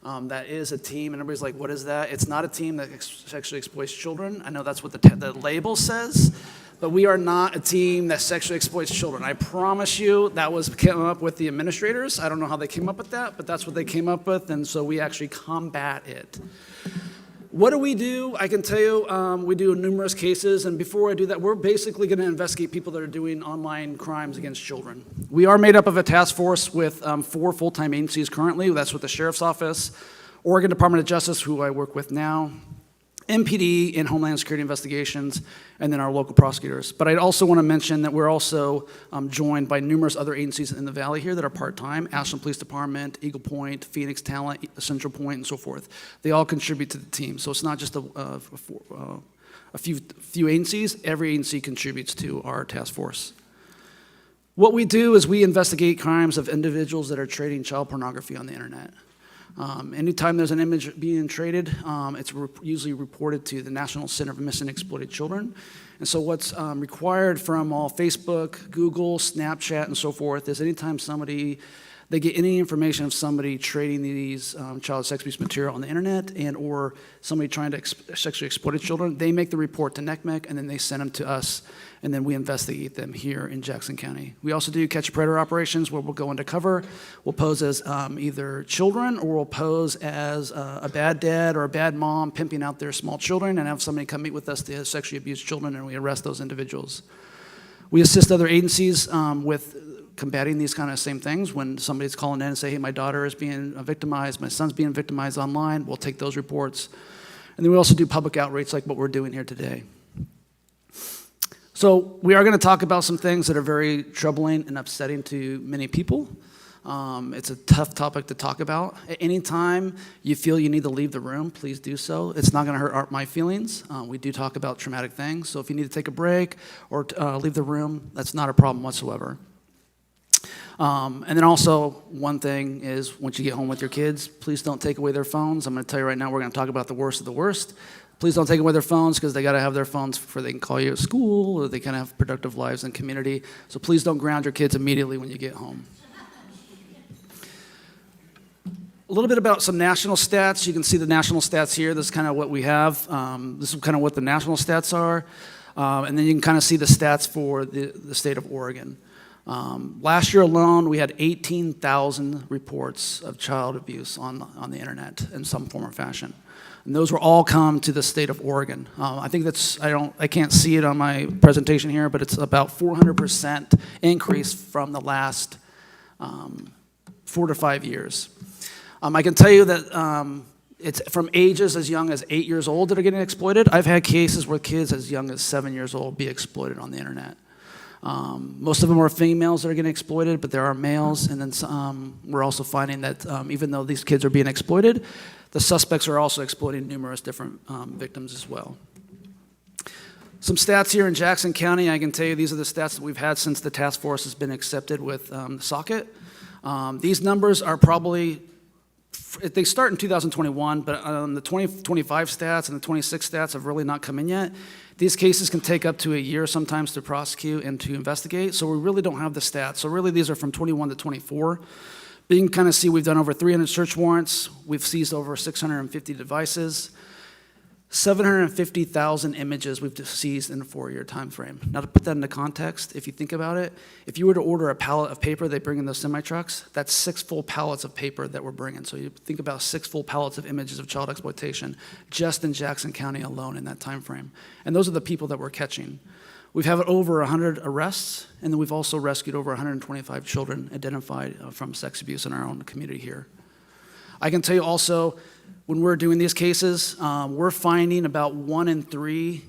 That is a team, and everybody's like, what is that? It's not a team that sexually exploits children. I know that's what the label says, but we are not a team that sexually exploits children. I promise you that came up with the administrators. I don't know how they came up with that, but that's what they came up with, and so we actually combat it. What do? I can tell you we do numerous cases, and before I do that, we're basically going to investigate people that are doing online crimes against children. We are made up of a task force with 4 full-time agencies currently. That's with the Sheriff's Office, Oregon Department of Justice, who I work with now, MPD in Homeland Security Investigations, and then our local prosecutors. But I'd also want to mention that we're also joined by numerous other agencies in the valley here that are part-time: Ashland Police Department, Eagle Point, Phoenix Talent, Central Point, and so forth. They all contribute to the team, so it's not just a few agencies. Every agency contributes to our task force. What we do is we investigate crimes of individuals that are trading child pornography on the internet. Anytime there's an image being traded, it's usually reported to the National Center for Missing and Exploited Children. And so what's required from all Facebook, Google, Snapchat, and so forth is anytime they get any information of somebody trading these child sex abuse material on the internet and or somebody trying to sexually exploit children, they make the report to NCMEC and then they send them to us and then we investigate them here in Jackson County. We also do catch predator operations where we'll go undercover. We'll pose as either children or we'll pose as a bad dad or a bad mom pimping out their small children and have somebody come meet with us to sexually abuse children and we arrest those individuals. We assist other agencies with combating these kind of same things. When somebody's calling in and say, hey, my daughter is being victimized, my son's being victimized online, we'll take those reports. And then we also do public outreach like what we're doing here today. So we are going to talk about some things that are very troubling and upsetting to many people. It's a tough topic to talk about. At any time you feel you need to leave the room, please do so. It's not going to hurt my feelings. We do talk about traumatic things. So if you need to take a break or leave the room, that's not a problem whatsoever. And then also, one thing is once you get home with your kids, please don't take away their phones. I'm going to tell you right now, we're going to talk about the worst of the worst. Please don't take away their phones because they got to have their phones before they can call you at school or they can have productive lives in community. So please don't ground your kids immediately when you get home. A little bit about some national stats. You can see the national stats here. This is kind of what we have. This is kind of what the national stats are. And then you can kind of see the stats for the state of Oregon. Last year alone, we had 18,000 reports of child abuse on the internet in some form or fashion. And those were all come to the state of Oregon. I think that's, I can't see it on my presentation here, but it's about 400% increase from the last 4 to 5 years. I can tell you that it's from ages as young as 8 years old that are getting exploited. I've had cases where kids as young as 7 years old be exploited on the internet. Most of them are females that are getting exploited, but there are males, and then we're also finding that even though these kids are being exploited, the suspects are also exploiting numerous different victims as well. Some stats here in Jackson County. I can tell you these are the stats that we've had since the task force has been accepted with the socket. These numbers are probably, they start in 2021, but the 2025 stats and the 26 stats have really not come in yet. These cases can take up to a year sometimes to prosecute and to investigate, so we really don't have the stats. So really these are from 21 to 24. But you can kind of see we've done over 300 search warrants. We've seized over 650 devices. 750,000 images we've seized in a 4-year time frame. Now to put that into context, if you think about it, if you were to order a pallet of paper they bring in those semi-trucks, that's 6 full pallets of paper that we're bringing. So you think about 6 full pallets of images of child exploitation just in Jackson County alone in that time frame. And those are the people that we're catching. We've had over 100 arrests, and then we've also rescued over 125 children identified from sex abuse in our own community here. I can tell you also, when we're doing these cases, we're finding about 1 in 3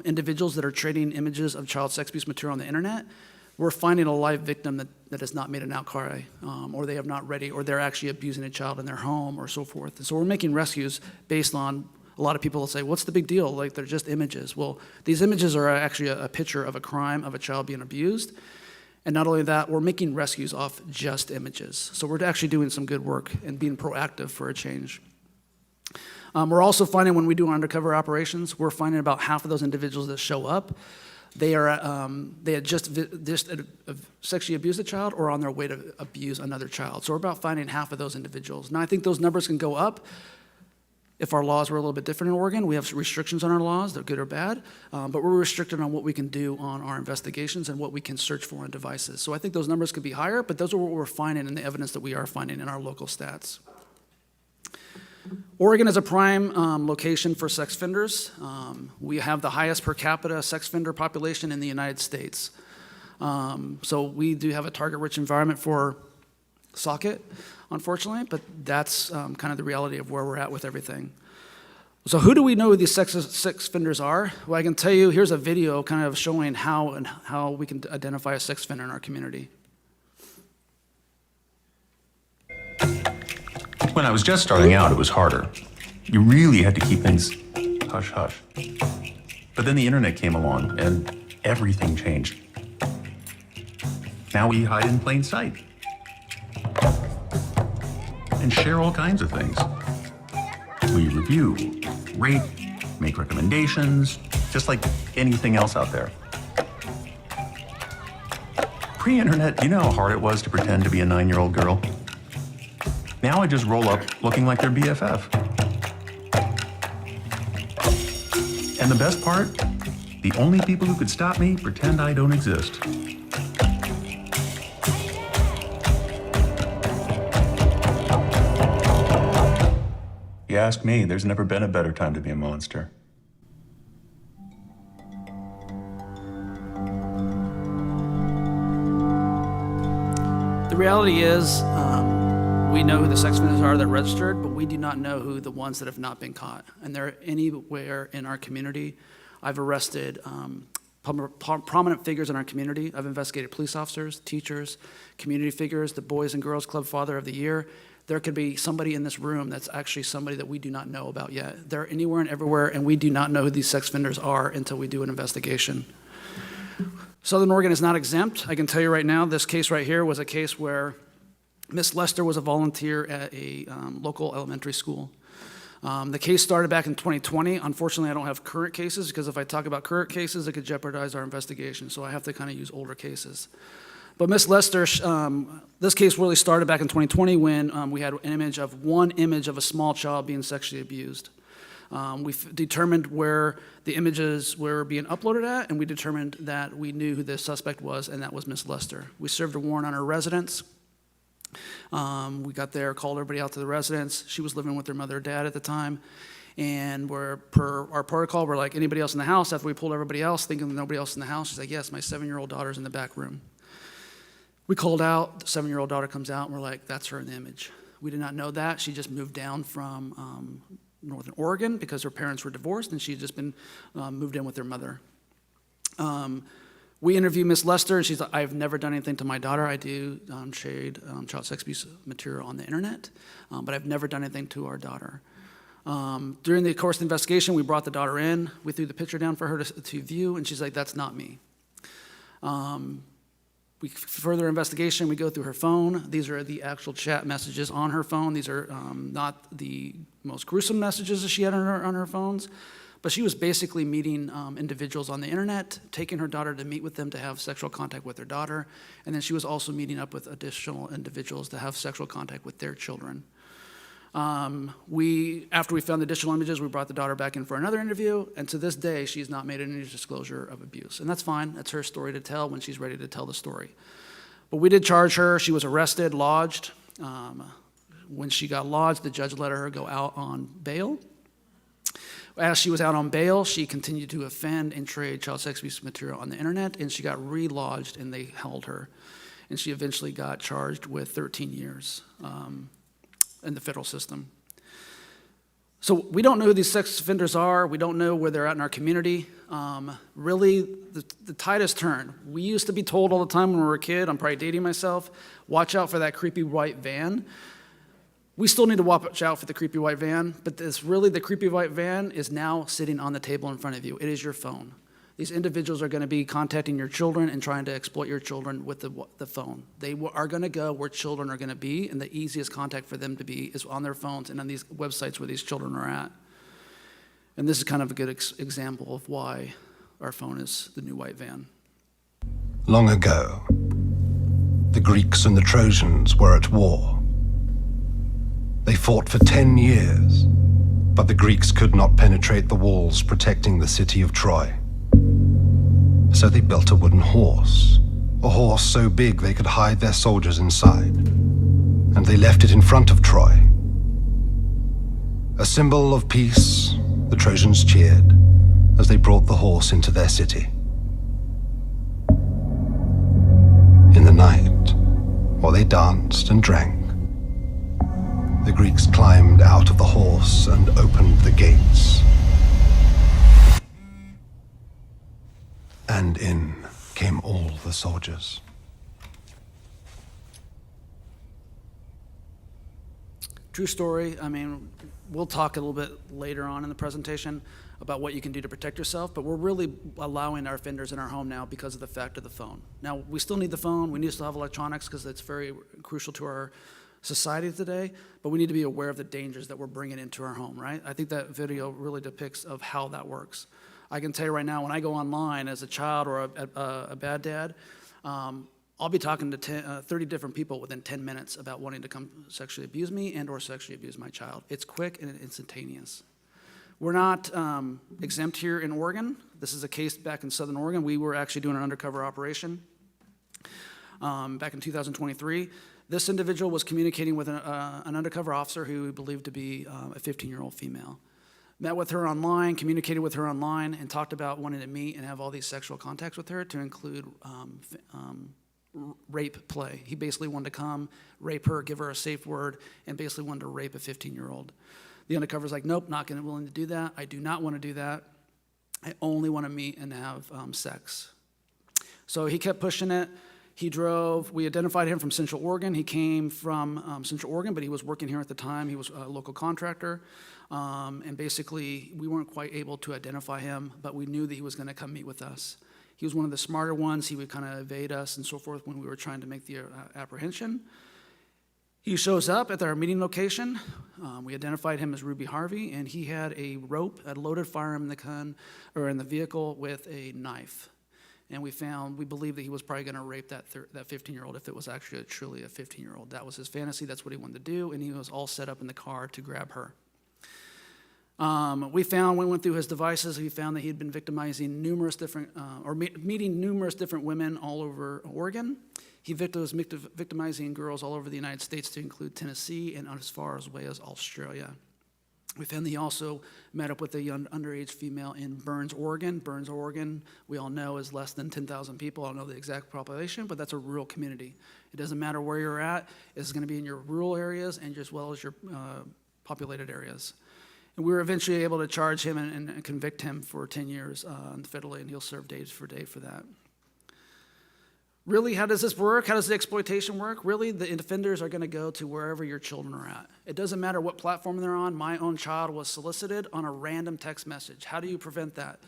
individuals that are trading images of child sex abuse material on the internet. We're finding a live victim that has not made an outcry, or they have not ready, or they're actually abusing a child in their home or so forth. And so we're making rescues based on, a lot of people will say, what's the big deal? Like, they're just images. Well, these images are actually a picture of a crime of a child being abused. And not only that, we're making rescues off just images. So we're actually doing some good work and being proactive for a change. We're also finding when we do undercover operations, we're finding about half of those individuals that show up, they had just sexually abused a child or on their way to abuse another child. So we're about finding half of those individuals. Now I think those numbers can go up if our laws were a little bit different in Oregon. We have restrictions on our laws, they're good or bad, but we're restricted on what we can do on our investigations and what we can search for on devices. So I think those numbers could be higher, but those are what we're finding and the evidence that we are finding in our local stats. Oregon is a prime location for sex offenders. We have the highest per capita sex offender population in the United States. So we do have a target-rich environment for socket, unfortunately, but that's kind of the reality of where we're at with everything. So who do we know who these sex offenders are? Well, I can tell you, here's a video kind of showing how we can identify a sex offender in our community. When I was just starting out, it was harder. You really had to keep things hush-hush. But then the internet came along and everything changed. Now we hide in plain sight. and share all kinds of things. We review, rate, make recommendations, just like anything else out there. Pre-internet, you know how hard it was to pretend to be a 9-year-old girl? Now I just roll up looking like their BFF. And the best part? The only people who could stop me pretend I don't exist. You ask me, there's never been a better time to be a monster. The reality is, we know who the sex offenders are that are registered, but we do not know who the ones that have not been caught. And they're anywhere in our community. I've arrested prominent figures in our community. I've investigated police officers, teachers, community figures, the Boys and Girls Club Father of the Year. There could be somebody in this room that's actually somebody that we do not know about yet. They're anywhere and everywhere, and we do not know who these sex offenders are until we do an investigation. Southern Oregon is not exempt. I can tell you right now, this case right here was a case where Miss Lester was a volunteer at a local elementary school. The case started back in 2020. Unfortunately, I don't have current cases, because if I talk about current cases, it could jeopardize our investigation, so I have to kind of use older cases. But Miss Lester, this case really started back in 2020 when we had one image of a small child being sexually abused. We determined where the images were being uploaded at, and we determined that we knew who the suspect was, and that was Miss Lester. We served a warrant on her residence. We got there, called everybody out to the residence. She was living with her mother and dad at the time. And we're, per our protocol, we're like, anybody else in the house? After we pulled everybody else, thinking nobody else in the house, she's like, yes, my 7-year-old daughter's in the back room. We called out, the 7-year-old daughter comes out, and we're like, that's her in the image. We did not know that. She just moved down from Northern Oregon because her parents were divorced, and she had just been moved in with her mother. We interviewed Miss Lester, and she's like, I've never done anything to my daughter. I do shade child sex abuse material on the internet, but I've never done anything to our daughter. During the course of the investigation, we brought the daughter in. We threw the picture down for her to view, and she's like, that's not me. We further investigation, we go through her phone. These are the actual chat messages on her phone. These are not the most gruesome messages that she had on her phones, but she was basically meeting individuals on the internet, taking her daughter to meet with them to have sexual contact with her daughter, and then she was also meeting up with additional individuals to have sexual contact with their children. After we found the additional images, we brought the daughter back in for another interview, and to this day, she's not made any disclosure of abuse. And that's fine. That's her story to tell when she's ready to tell the story. But we did charge her. She was arrested, lodged. When she got lodged, the judge let her go out on bail. As she was out on bail, she continued to offend and trade child sex abuse material on the internet, and she got re-lodged, and they held her. And she eventually got charged with 13 years. In the federal system. So we don't know who these sex offenders are. We don't know where they're at in our community. Really, the tide has turned. We used to be told all the time when we were a kid, I'm probably dating myself, watch out for that creepy white van. We still need to watch out for the creepy white van, but the creepy white van is now sitting on the table in front of you. It is your phone. These individuals are going to be contacting your children and trying to exploit your children with the phone. They are going to go where children are going to be, and the easiest contact for them to be is on their phones and on these websites where these children are at. And this is kind of a good example of why our phone is the new white van. Long ago, the Greeks and the Trojans were at war. They fought for 10 years, but the Greeks could not penetrate the walls protecting the city of Troy. So they built a wooden horse, a horse so big they could hide their soldiers inside, and they left it in front of Troy. A symbol of peace, the Trojans cheered as they brought the horse into their city. In the night, while they danced and drank, the Greeks climbed out of the horse and opened the gates. And in came all the soldiers. True story. I mean, we'll talk a little bit later on in the presentation about what you can do to protect yourself, but we're really allowing our offenders in our home now because of the fact of the phone. Now, we still need the phone. We need to still have electronics because it's very crucial to our society today, but we need to be aware of the dangers that we're bringing into our home, right? I think that video really depicts of how that works. I can tell you right now, when I go online as a child or a bad dad, I'll be talking to 30 different people within 10 minutes about wanting to come sexually abuse me and or sexually abuse my child. It's quick and instantaneous. We're not exempt here in Oregon. This is a case back in Southern Oregon. We were actually doing an undercover operation back in 2023. This individual was communicating with an undercover officer who we believed to be a 15-year-old female. Met with her online, communicated with her online, and talked about wanting to meet and have all these sexual contacts with her to include rape play. He basically wanted to come, rape her, give her a safe word, and basically wanted to rape a 15-year-old. The undercover's like, nope, not willing to do that. I do not want to do that. I only want to meet and have sex. So he kept pushing it. He drove, we identified him from Central Oregon. He came from Central Oregon, but he was working here at the time. He was a local contractor. And basically, we weren't quite able to identify him, but we knew that he was going to come meet with us. He was one of the smarter ones. He would kind of evade us and so forth when we were trying to make the apprehension. He shows up at our meeting location. We identified him as Ruby Harvey, and he had a rope, a loaded firearm in the vehicle with a knife. And we believe that he was probably going to rape that 15-year-old if it was actually truly a 15-year-old. That was his fantasy. That's what he wanted to do, and he was all set up in the car to grab her. When we went through his devices, we found that he'd been victimizing numerous different, meeting numerous different women all over Oregon. He was victimizing girls all over the United States, to include Tennessee and as far away as Australia. We found that he also met up with a young underage female in Burns, Oregon. Burns, Oregon, we all know, is less than 10,000 people. I don't know the exact population, but that's a rural community. It doesn't matter where you're at. It's going to be in your rural areas and as well as your populated areas. And we were eventually able to charge him and convict him for 10 years federally, and he'll serve days for that. Really, how does this work? How does the exploitation work? Really, the offenders are going to go to wherever your children are at. It doesn't matter what platform they're on. My own child was solicited on a random text message. How do you prevent that?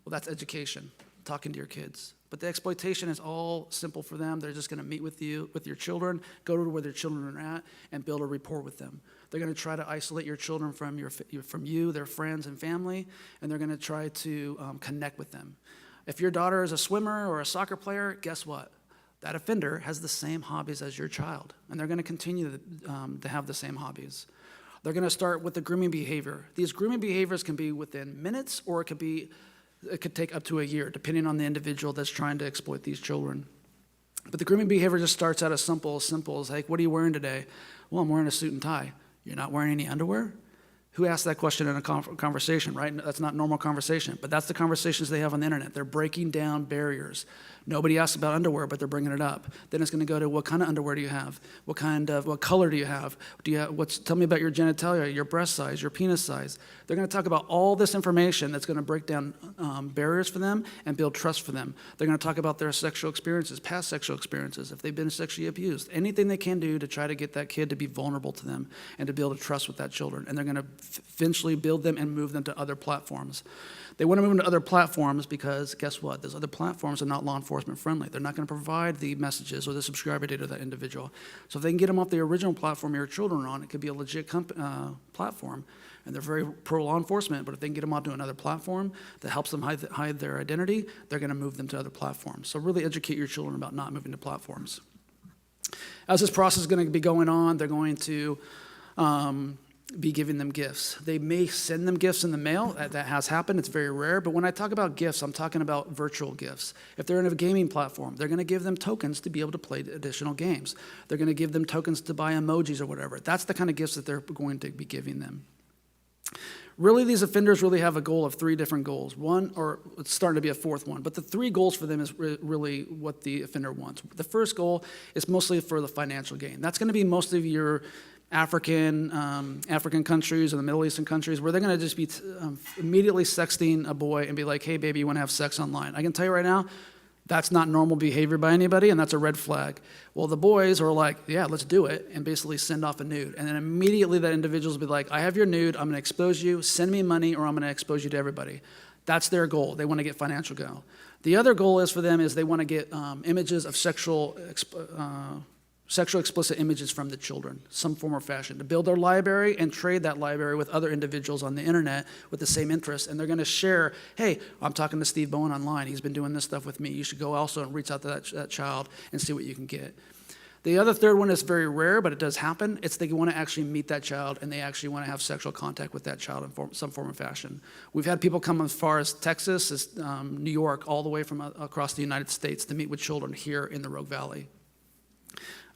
Well, that's education, talking to your kids. But the exploitation is all simple for them. They're just going to meet with you, with your children, go to where their children are at, and build a rapport with them. They're going to try to isolate your children from you, their friends and family, and they're going to try to connect with them. If your daughter is a swimmer or a soccer player, guess what? That offender has the same hobbies as your child, and they're going to continue to have the same hobbies. They're going to start with the grooming behavior. These grooming behaviors can be within minutes, or it could take up to a year, depending on the individual that's trying to exploit these children. But the grooming behavior just starts out as simple as like, what are you wearing today? Well, I'm wearing a suit and tie. You're not wearing any underwear? Who asked that question in a conversation, right? That's not normal conversation, but that's the conversations they have on the internet. They're breaking down barriers. Nobody asks about underwear, but they're bringing it up. Then it's going to go to, what kind of underwear do you have? What color do you have? Tell me about your genitalia, your breast size, your penis size. They're going to talk about all this information that's going to break down barriers for them and build trust for them. They're going to talk about their sexual experiences, past sexual experiences, if they've been sexually abused, anything they can do to try to get that kid to be vulnerable to them and to build a trust with that children. And they're going to eventually build them and move them to other platforms. They want to move into other platforms because guess what? Those other platforms are not law enforcement friendly. They're not going to provide the messages or the subscriber data to that individual. So if they can get them off the original platform your children are on, it could be a legit platform, and they're very pro law enforcement, but if they can get them onto another platform that helps them hide their identity, they're going to move them to other platforms. So really educate your children about not moving to platforms. As this process is going to be going on, they're going to be giving them gifts. They may send them gifts in the mail. That has happened. It's very rare. But when I talk about gifts, I'm talking about virtual gifts. If they're in a gaming platform, they're going to give them tokens to be able to play additional games. They're going to give them tokens to buy emojis or whatever. That's the kind of gifts that they're going to be giving them. Really, these offenders really have a goal of 3 different goals. One, or it's starting to be a 4th one, but the 3 goals for them is really what the offender wants. The first goal is mostly for the financial gain. That's going to be most of your African countries or the Middle Eastern countries where they're going to just be immediately sexting a boy and be like, hey, baby, you want to have sex online? I can tell you right now, that's not normal behavior by anybody, and that's a red flag. Well, the boys are like, yeah, let's do it, and basically send off a nude. And then immediately that individual will be like, I have your nude, I'm going to expose you, send me money, or I'm going to expose you to everybody. That's their goal. They want to get financial goal. The other goal is for them is they want to get images of sexual sexual explicit images from the children, some form or fashion, to build their library and trade that library with other individuals on the internet with the same interests. And they're going to share, hey, I'm talking to Steve Bowen online. He's been doing this stuff with me. You should go also and reach out to that child and see what you can get. The other third one is very rare, but it does happen. It's they want to actually meet that child, and they actually want to have sexual contact with that child in some form or fashion. We've had people come as far as Texas, as New York, all the way from across the United States to meet with children here in the Rogue Valley.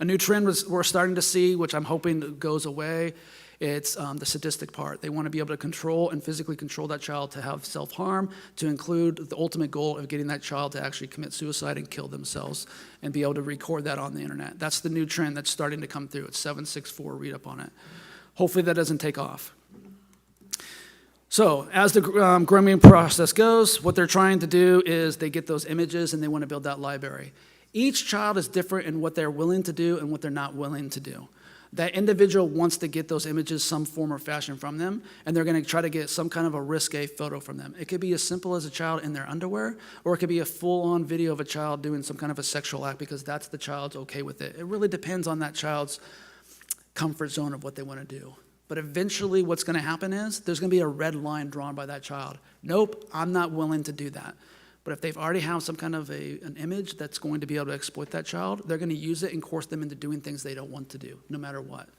A new trend we're starting to see, which I'm hoping goes away, it's the sadistic part. They want to be able to control and physically control that child to have self-harm, to include the ultimate goal of getting that child to actually commit suicide and kill themselves and be able to record that on the internet. That's the new trend that's starting to come through. It's 764, read up on it. Hopefully that doesn't take off. So as the grooming process goes, what they're trying to do is they get those images and they want to build that library. Each child is different in what they're willing to do and what they're not willing to do. That individual wants to get those images some form or fashion from them, and they're going to try to get some kind of a risque photo from them. It could be as simple as a child in their underwear, or it could be a full-on video of a child doing some kind of a sexual act because that's the child's okay with it. It really depends on that child's comfort zone of what they want to do. But eventually what's going to happen is there's going to be a red line drawn by that child. Nope, I'm not willing to do that. But if they've already have some kind of an image that's going to be able to exploit that child, they're going to use it and coerce them into doing things they don't want to do, no matter what.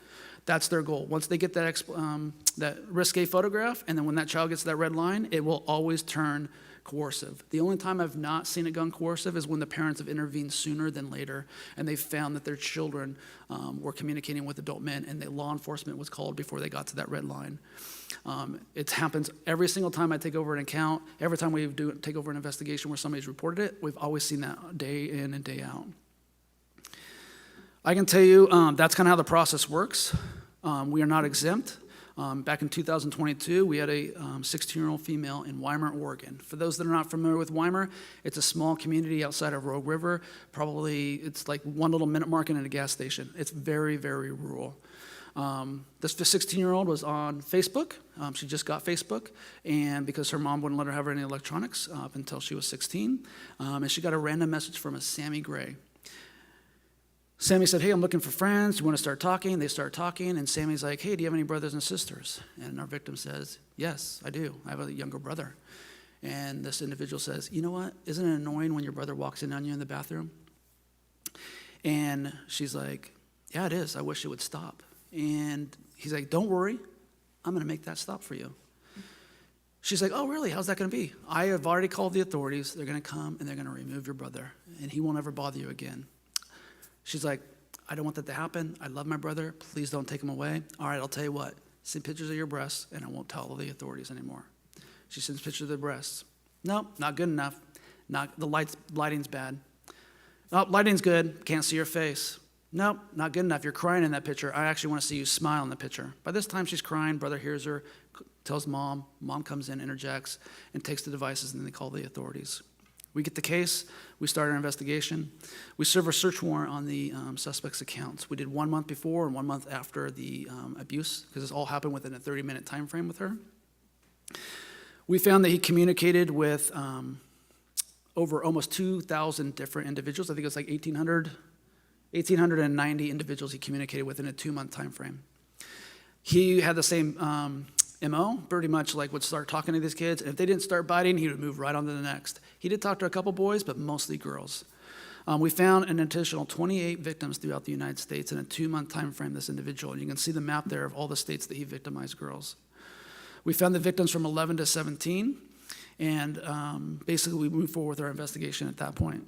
That's their goal. Once they get that risque photograph, and then when that child gets to that red line, it will always turn coercive. The only time I've not seen it gone coercive is when the parents have intervened sooner than later, and they found that their children were communicating with adult men, and the law enforcement was called before they got to that red line. It happens every single time I take over an account. Every time we take over an investigation where somebody's reported it, we've always seen that day in and day out. I can tell you that's kind of how the process works. We are not exempt. Back in 2022, we had a 16-year-old female in Weimar, Oregon. For those that are not familiar with Weimar, it's a small community outside of Rogue River. Probably it's like one little minute market and a gas station. It's very, very rural. This 16-year-old was on Facebook. She just got Facebook, and because her mom wouldn't let her have any electronics up until she was 16, and she got a random message from a Sammy Gray. Sammy said, hey, I'm looking for friends. You want to start talking? They start talking, and Sammy's like, hey, do you have any brothers and sisters? And our victim says, yes, I do. I have a younger brother. And this individual says, you know what? Isn't it annoying when your brother walks in on you in the bathroom? And she's like, yeah, it is. I wish it would stop. And he's like, don't worry. I'm going to make that stop for you. She's like, oh, really? How's that going to be? I have already called the authorities. They're going to come, and they're going to remove your brother, and he won't ever bother you again. She's like, I don't want that to happen. I love my brother. Please don't take him away. All right, I'll tell you what. Send pictures of your breasts, and I won't tell the authorities anymore. She sends pictures of the breasts. Nope, not good enough. The lighting's bad. Nope, lighting's good. Can't see your face. Nope, not good enough. You're crying in that picture. I actually want to see you smile in the picture. By this time, she's crying. Brother hears her, tells mom. Mom comes in, interjects, and takes the devices, and then they call the authorities. We get the case. We start our investigation. We serve a search warrant on the suspect's accounts. We did 1 month before and 1 month after the abuse, because this all happened within a 30-minute time frame with her. We found that he communicated with over almost 2,000 different individuals. I think it was like 1,890 individuals he communicated with in a 2-month time frame. He had the same MO, pretty much like would start talking to these kids, and if they didn't start biting, he would move right on to the next. He did talk to a couple boys, but mostly girls. We found an additional 28 victims throughout the United States in a 2-month time frame, this individual, and you can see the map there of all the states that he victimized girls. We found the victims from 11 to 17, and basically we moved forward with our investigation at that point.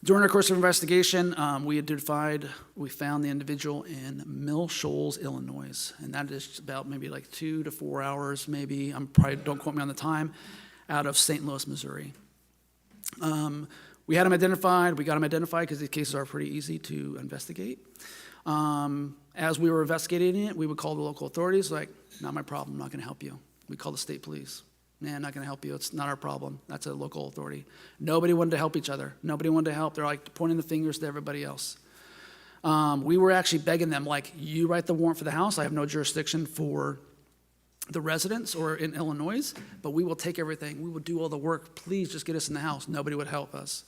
During our course of investigation, we found the individual in Mill Shoals, Illinois, and that is about maybe like 2 to 4 hours, maybe, don't quote me on the time, out of St. Louis, Missouri. We had him identified, we got him identified because these cases are pretty easy to investigate. As we were investigating it, we would call the local authorities, like, not my problem, I'm not gonna help you. We call the state police. Nah, not gonna help you, it's not our problem. That's a local authority. Nobody wanted to help each other. Nobody wanted to help. They're like pointing the fingers to everybody else. We were actually begging them, like, you write the warrant for the house. I have no jurisdiction for the residents or in Illinois, but we will take everything. We will do all the work. Please just get us in the house. Nobody would help us.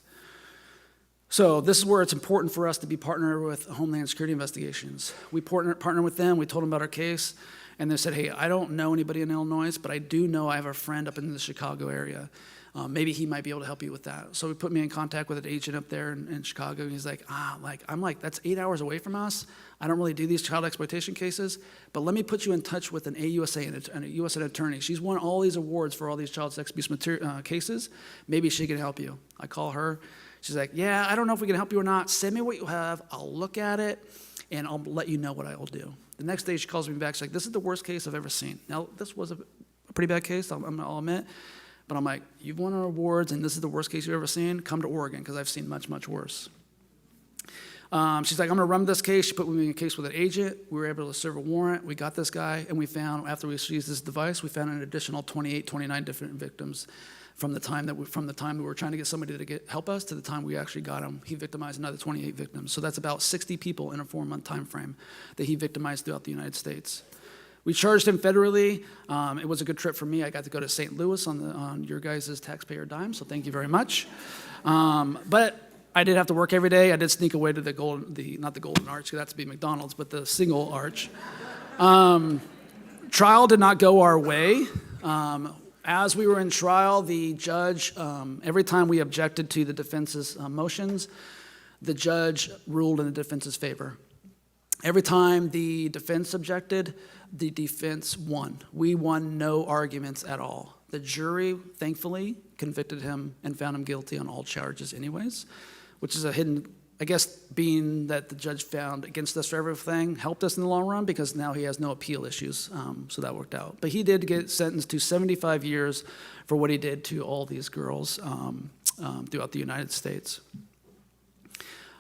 So this is where it's important for us to be partnered with Homeland Security Investigations. We partner with them, we told them about our case, and they said, hey, I don't know anybody in Illinois, but I do know I have a friend up in the Chicago area. Maybe he might be able to help you with that. So he put me in contact with an agent up there in Chicago, and he's like, I'm like, that's 8 hours away from us. I don't really do these child exploitation cases, but let me put you in touch with an AUSA and a USN attorney. She's won all these awards for all these child sex abuse cases. Maybe she can help you. I call her. She's like, yeah, I don't know if we can help you or not. Send me what you have. I'll look at it, and I'll let you know what I will do. The next day, she calls me back. She's like, this is the worst case I've ever seen. Now, this was a pretty bad case, I'll admit. But I'm like, you've won our awards, and this is the worst case you've ever seen? Come to Oregon, because I've seen much, much worse. She's like, I'm going to run this case. She put me in a case with an agent. We were able to serve a warrant. We got this guy, and we found, after we seized this device, we found an additional 29 different victims from the time we were trying to get somebody to help us to the time we actually got him. He victimized another 28 victims. So that's about 60 people in a 4-month time frame that he victimized throughout the United States. We charged him federally. It was a good trip for me. I got to go to St. Louis on your guys' taxpayer dime, so thank you very much. But I did have to work every day. I did sneak away to not the Golden Arch, because that's to be McDonald's, but the single arch. Trial did not go our way. As we were in trial, the judge, every time we objected to the defense's motions, the judge ruled in the defense's favor. Every time the defense objected, the defense won. We won no arguments at all. The jury, thankfully, convicted him and found him guilty on all charges anyways, which is a hidden, I guess, being that the judge found against us for everything helped us in the long run, because now he has no appeal issues, so that worked out. But he did get sentenced to 75 years for what he did to all these girls throughout the United States.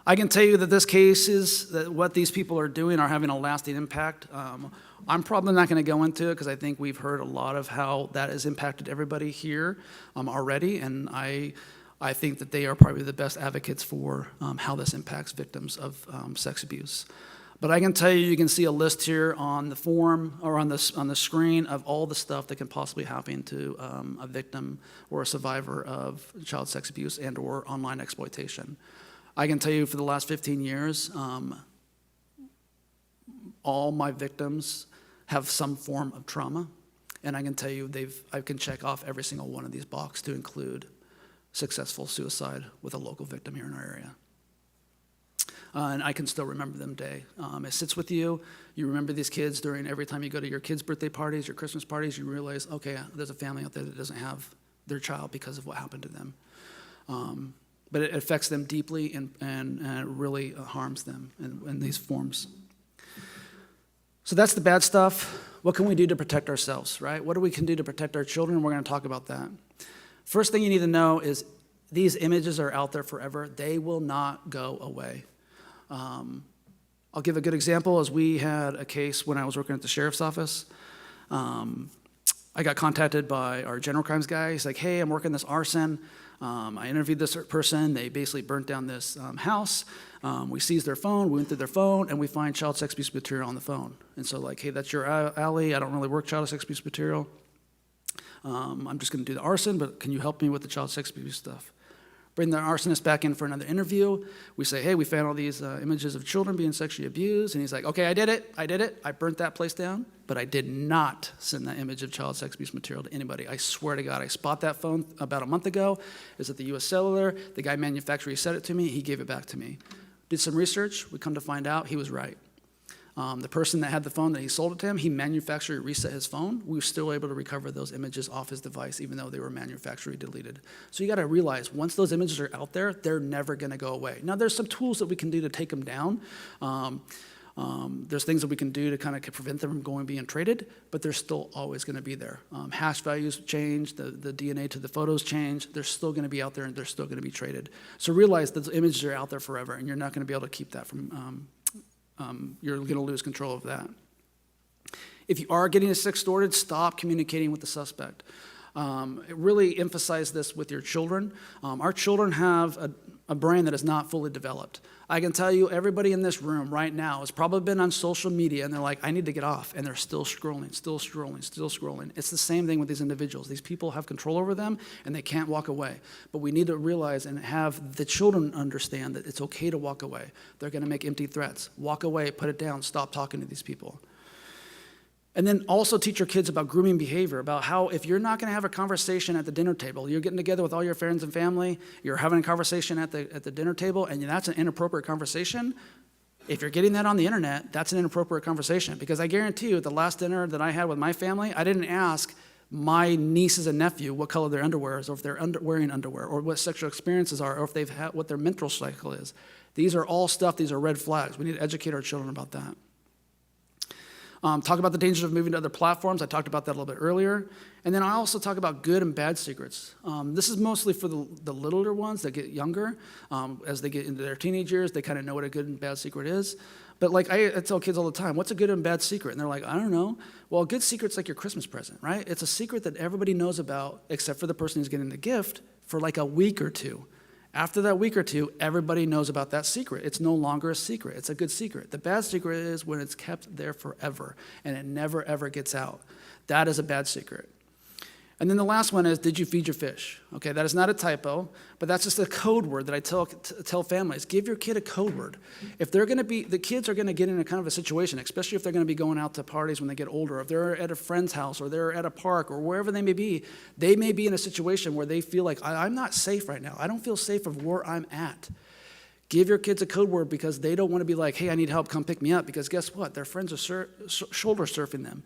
I can tell you that this case is that what these people are doing are having a lasting impact. I'm probably not going to go into it because I think we've heard a lot of how that has impacted everybody here already, and I think that they are probably the best advocates for how this impacts victims of sex abuse. But I can tell you, you can see a list here on the form or on the screen of all the stuff that can possibly happen to a victim or a survivor of child sex abuse and or online exploitation. I can tell you for the last 15 years, all my victims have some form of trauma, and I can tell you I can check off every single one of these boxes to include successful suicide with a local victim here in our area. And I can still remember them day. It sits with you. You remember these kids every time you go to your kids' birthday parties, your Christmas parties, you realize, okay, there's a family out there that doesn't have their child because of what happened to them. But it affects them deeply and it really harms them in these forms. So that's the bad stuff. What can we do to protect ourselves, right? What we can do to protect our children? We're going to talk about that. First thing you need to know is these images are out there forever. They will not go away. I'll give a good example. As we had a case when I was working at the sheriff's office. I got contacted by our general crimes guy. He's like, hey, I'm working this arson. I interviewed this person. They basically burnt down this house. We seized their phone. We went through their phone, and we find child sex abuse material on the phone. And so like, hey, that's your alley. I don't really work child sex abuse material. I'm just going to do the arson, but can you help me with the child sex abuse stuff? Bring the arsonist back in for another interview. We say, hey, we found all these images of children being sexually abused. And he's like, okay, I did it. I burnt that place down, but I did not send that image of child sex abuse material to anybody. I swear to God, I spot that phone about a month ago. It was at the U.S. Cellular. The guy manufacturer, he sent it to me. He gave it back to me. Did some research. We come to find out he was right. The person that had the phone that he sold it to him, he manufactured reset his phone. We were still able to recover those images off his device, even though they were manufactured deleted. So you got to realize, once those images are out there, they're never going to go away. Now, there's some tools that we can do to take them down. There's things that we can do to kind of prevent them from being traded, but they're still always going to be there. Hash values change, the DNA to the photos change. They're still going to be out there, and they're still going to be traded. So realize that the images are out there forever, and you're not going to be able to keep that from. You're going to lose control of that. If you are getting extorted, stop communicating with the suspect. Really emphasize this with your children. Our children have a brain that is not fully developed. I can tell you, everybody in this room right now has probably been on social media and they're like, I need to get off, and they're still scrolling, still scrolling, still scrolling. It's the same thing with these individuals. These people have control over them and they can't walk away. But we need to realize and have the children understand that it's okay to walk away. They're gonna make empty threats. Walk away, put it down, stop talking to these people. And then also teach your kids about grooming behavior, about how if you're not going to have a conversation at the dinner table, you're getting together with all your friends and family, you're having a conversation at the dinner table, and that's an inappropriate conversation. If you're getting that on the internet, that's an inappropriate conversation. Because I guarantee you, at the last dinner that I had with my family, I didn't ask my nieces and nephew what color their underwear is, or if they're wearing underwear, or what sexual experiences are, or if they've had what their menstrual cycle is. These are all stuff, these are red flags. We need to educate our children about that. Talk about the dangers of moving to other platforms. I talked about that a little bit earlier. And then I also talk about good and bad secrets. This is mostly for the littler ones that get younger. As they get into their teenage years, they kind of know what a good and bad secret is. But like I tell kids all the time, what's a good and bad secret? And they're like, I don't know. Well, a good secret's like your Christmas present, right? It's a secret that everybody knows about except for the person who's getting the gift for like a week or two. After that week or two, everybody knows about that secret. It's no longer a secret. It's a good secret. The bad secret is when it's kept there forever and it never, ever gets out. That is a bad secret. And then the last one is, did you feed your fish? Okay, that is not a typo, but that's just a code word that I tell families. Give your kid a code word. If they're going to be, the kids are going to get in a kind of a situation, especially if they're going to be going out to parties when they get older, if they're at a friend's house or they're at a park or wherever they may be in a situation where they feel like, I'm not safe right now. I don't feel safe of where I'm at. Give your kids a code word because they don't want to be like, hey, I need help, come pick me up, because guess what? Their friends are shoulder surfing them.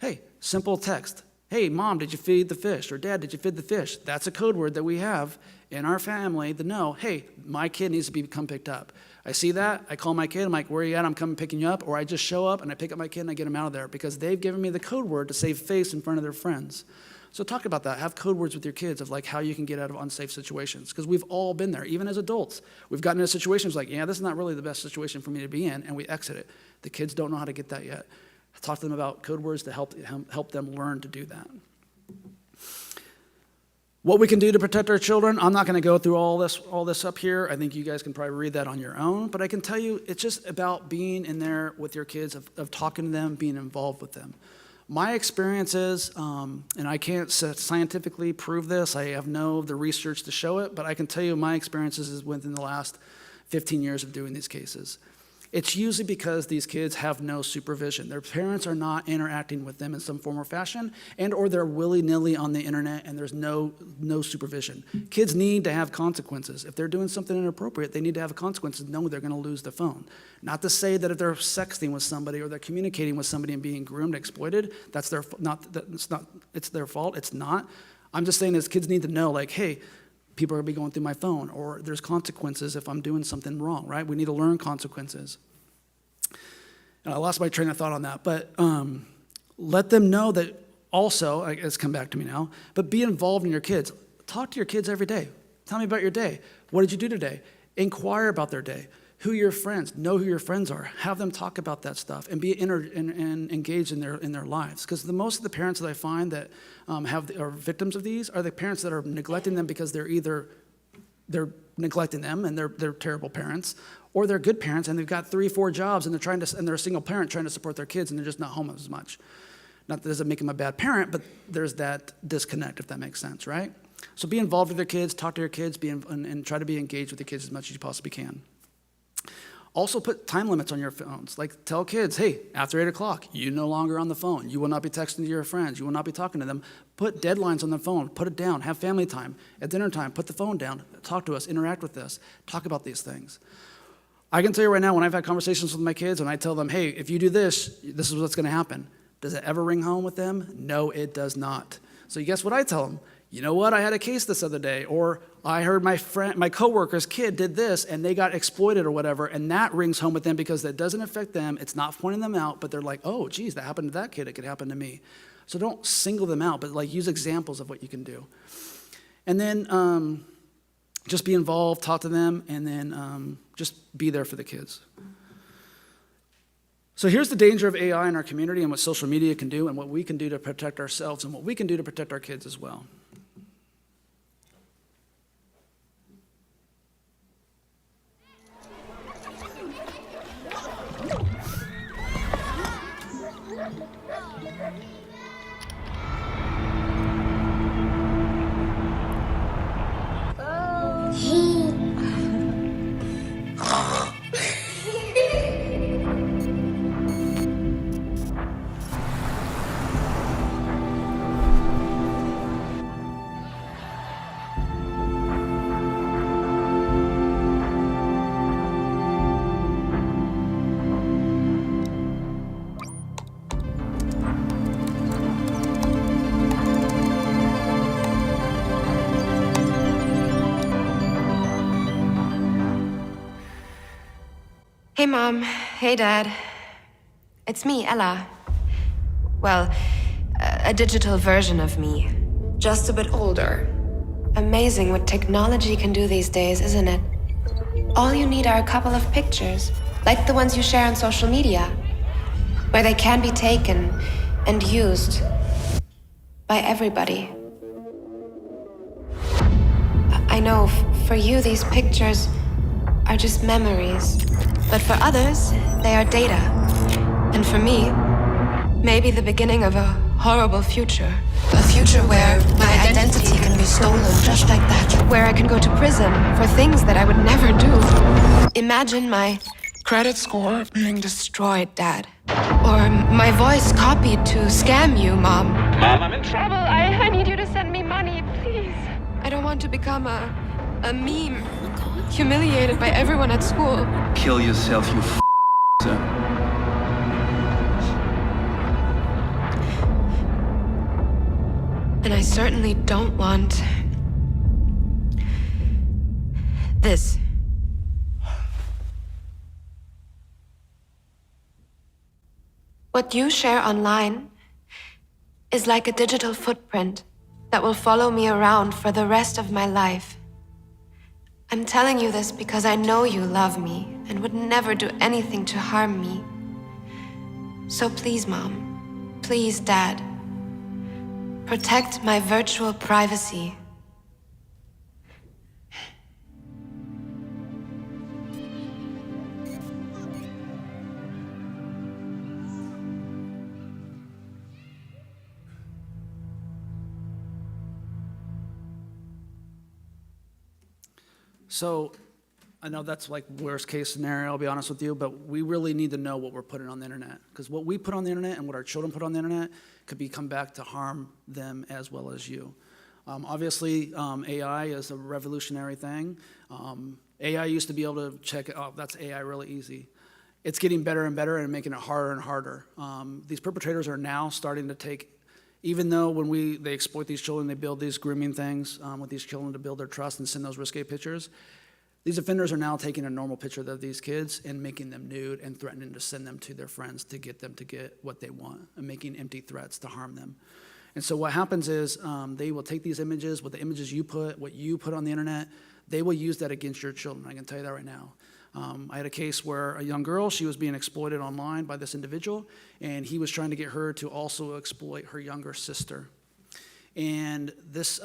Hey, simple text. Hey, Mom, did you feed the fish? Or Dad, did you feed the fish? That's a code word that we have in our family to know, hey, my kid needs to come picked up. I see that, I call my kid, I'm like, where are you at? I'm coming picking you up. Or I just show up and I pick up my kid and I get him out of there because they've given me the code word to save face in front of their friends. So talk about that. Have code words with your kids of like how you can get out of unsafe situations, because we've all been there, even as adults. We've gotten into situations like, yeah, this is not really the best situation for me to be in, and we exit it. The kids don't know how to get that yet. Talk to them about code words to help them learn to do that. What we can do to protect our children, I'm not going to go through all this up here. I think you guys can probably read that on your own. But I can tell you, it's just about being in there with your kids, of talking to them, being involved with them. My experience is, and I can't scientifically prove this, I have the research to show it, but I can tell you my experiences is within the last 15 years of doing these cases. It's usually because these kids have no supervision. Their parents are not interacting with them in some form or fashion, and or they're willy-nilly on the internet and there's no supervision. Kids need to have consequences. If they're doing something inappropriate, they need to have consequences, knowing they're gonna lose the phone. Not to say that if they're sexting with somebody or they're communicating with somebody and being groomed, exploited, it's their fault, it's not. I'm just saying is kids need to know, like, hey, people are going to be going through my phone, or there's consequences if I'm doing something wrong, right? We need to learn consequences. And I lost my train of thought on that, but let them know that also, it's come back to me now, but be involved in your kids. Talk to your kids every day. Tell me about your day. What did you do today? Inquire about their day. Who are your friends? Know who your friends are. Have them talk about that stuff and be engaged in their lives. Because most of the parents that I find that are victims of these are the parents that are neglecting them because they're neglecting them and they're terrible parents, or they're good parents and they've got 3-4 jobs and they're a single parent trying to support their kids and they're just not home as much. Not that doesn't make them a bad parent, but there's that disconnect, if that makes sense, right? So be involved with your kids, talk to your kids, and try to be engaged with your kids as much as you possibly can. Also put time limits on your phones. Like tell kids, hey, after 8 o'clock, you're no longer on the phone. You will not be texting to your friends. You will not be talking to them. Put deadlines on the phone. Put it down. Have family time. At dinner time, put the phone down. Talk to us. Interact with us. Talk about these things. I can tell you right now, when I've had conversations with my kids and I tell them, hey, if you do this, this is what's going to happen. Does it ever ring home with them? No, it does not. So guess what I tell them? You know what, I had a case this other day, or I heard my coworker's kid did this and they got exploited or whatever, and that rings home with them because that doesn't affect them. It's not pointing them out, but they're like, oh, geez, that happened to that kid. It could happen to me. So don't single them out, but like use examples of what you can do. And then just be involved, talk to them, and then just be there for the kids. So here's the danger of AI in our community and what social media can do and what we can do to protect ourselves and what we can do to protect our kids as well. Hey, Mom. Hey, Dad. It's me, Ella. Well, a digital version of me. Just a bit older. Amazing what technology can do these days, isn't it? All you need are a couple of pictures, like the ones you share on social media, where they can be taken and used by everybody. I know, for you, these pictures are just memories. But for others, they are data. And for me, maybe the beginning of a horrible future. A future where my identity can be stolen just like that. Where I can go to prison for things that I would never do. Imagine my credit score being destroyed, Dad. Or my voice copied to scam you, Mom. Mom, I'm in trouble. I need you to send me money, please. I don't want to become a meme. Humiliated by everyone at school. Kill yourself, you And I certainly don't want this. What you share online is like a digital footprint that will follow me around for the rest of my life. I'm telling you this because I know you love me and would never do anything to harm me. So please, Mom, please, Dad, protect my virtual privacy. So I know that's like worst case scenario, I'll be honest with you, but we really need to know what we're putting on the internet. Because what we put on the internet and what our children put on the internet could come back to harm them as well as you. Obviously, AI is a revolutionary thing. AI used to be able to check, oh, that's AI really easy. It's getting better and better and making it harder and harder. These perpetrators are now starting to take, even though when they exploit these children, they build these grooming things with these children to build their trust and send those risque pictures. These offenders are now taking a normal picture of these kids and making them nude and threatening to send them to their friends to get them to get what they want and making empty threats to harm them. And so what happens is they will take these images, what you put on the internet, they will use that against your children. I can tell you that right now. I had a case where a young girl, she was being exploited online by this individual, and he was trying to get her to also exploit her younger sister. And this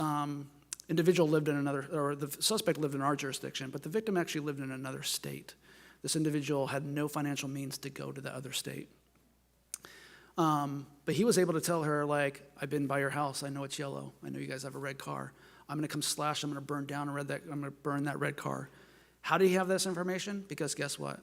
individual lived in the suspect lived in our jurisdiction, but the victim actually lived in another state. This individual had no financial means to go to the other state. But he was able to tell her, like, I've been by your house, I know it's yellow, I know you guys have a red car. I'm gonna come slash, I'm gonna burn that red car. How did he have this information? Because guess what?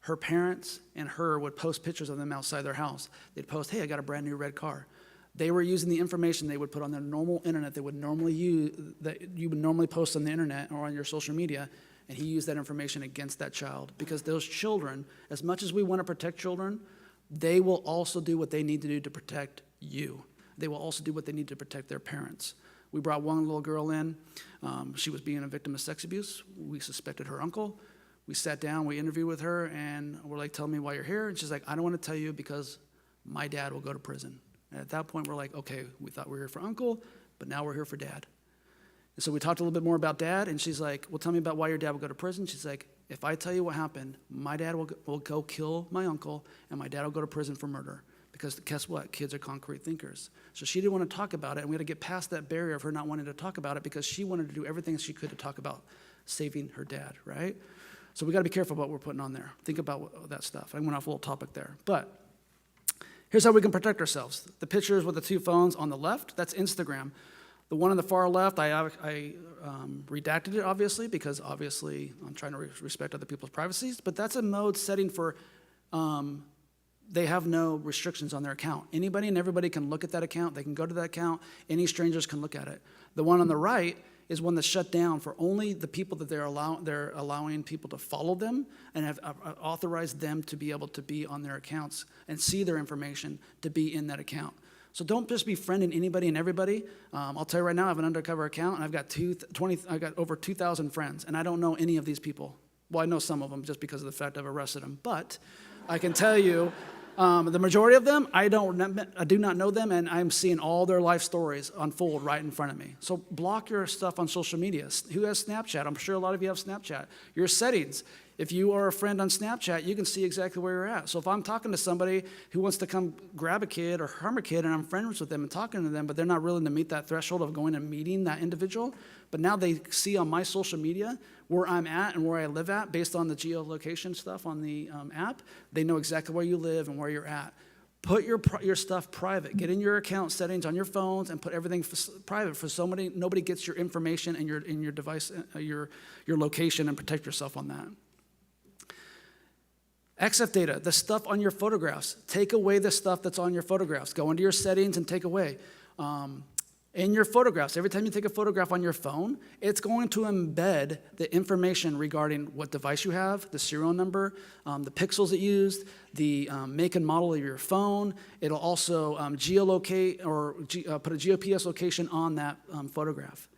Her parents and her would post pictures of them outside their house. They'd post, hey, I got a brand new red car. They were using the information they would put on their normal internet, they would normally use, that you would normally post on the internet or on your social media, and he used that information against that child. Because those children, as much as we want to protect children, they will also do what they need to do to protect you. They will also do what they need to protect their parents. We brought one little girl in. She was being a victim of sex abuse. We suspected her uncle. We sat down, we interviewed with her, and we're like, tell me why you're here. And she's like, I don't want to tell you because my dad will go to prison. And at that point, we're like, okay, we thought we were here for uncle, but now we're here for dad. And so we talked a little bit more about dad, and she's like, well, tell me about why your dad would go to prison. She's like, if I tell you what happened, my dad will go kill my uncle, and my dad will go to prison for murder. Because guess what? Kids are concrete thinkers. So she didn't want to talk about it, and we had to get past that barrier of her not wanting to talk about it because she wanted to do everything she could to talk about saving her dad, right? So we got to be careful about what we're putting on there. Think about that stuff. I went off a little topic there. But here's how we can protect ourselves. The pictures with the 2 phones on the left, that's Instagram. The one on the far left, I redacted it, obviously, because obviously I'm trying to respect other people's privacies, but that's a mode setting for they have no restrictions on their account. Anybody and everybody can look at that account. They can go to that account. Any strangers can look at it. The one on the right is one that's shut down for only the people that they're allowing people to follow them and have authorized them to be able to be on their accounts and see their information to be in that account. So don't just be friending anybody and everybody. I'll tell you right now, I have an undercover account, and I've got over 2,000 friends, and I don't know any of these people. Well, I know some of them just because of the fact I've arrested them, but I can tell you, the majority of them, I do not know them, and I'm seeing all their life stories unfold right in front of me. So block your stuff on social media. Who has Snapchat? I'm sure a lot of you have Snapchat. Your settings. If you are a friend on Snapchat, you can see exactly where you're at. So if I'm talking to somebody who wants to come grab a kid or harm a kid, and I'm friends with them and talking to them, but they're not willing to meet that threshold of going and meeting that individual, but now they see on my social media where I'm at and where I live at based on the geolocation stuff on the app, they know exactly where you live and where you're at. Put your stuff private. Get in your account settings on your phones and put everything private for nobody gets your information and your device, your location, and protect yourself on that. XF data, the stuff on your photographs. Take away the stuff that's on your photographs. Go into your settings and take away. In your photographs, every time you take a photograph on your phone, it's going to embed the information regarding what device you have, the serial number, the pixels it used, the make and model of your phone. It'll also geolocate or put a GPS location on that photograph.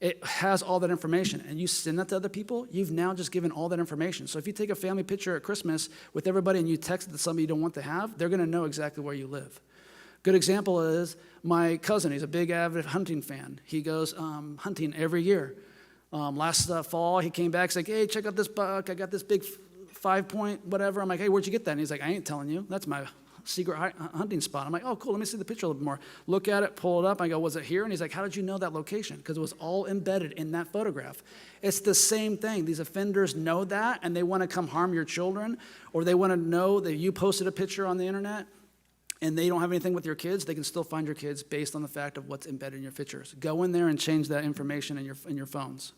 It has all that information, and you send that to other people, you've now just given all that information. So if you take a family picture at Christmas with everybody and you text it to somebody you don't want to have, they're going to know exactly where you live. Good example is my cousin. He's a big avid hunting fan. He goes hunting every year. Last fall, he came back, he's like, hey, check out this buck. I got this big 5-point whatever. I'm like, hey, where'd you get that? And he's like, I ain't telling you. That's my secret hunting spot. I'm like, oh, cool, let me see the picture a little bit more. Look at it, pull it up. I go, was it here? And he's like, how did you know that location? Because it was all embedded in that photograph. It's the same thing. These offenders know that, and they want to come harm your children, or they want to know that you posted a picture on the internet, and they don't have anything with your kids. They can still find your kids based on the fact of what's embedded in your pictures. Go in there and change that information in your phones.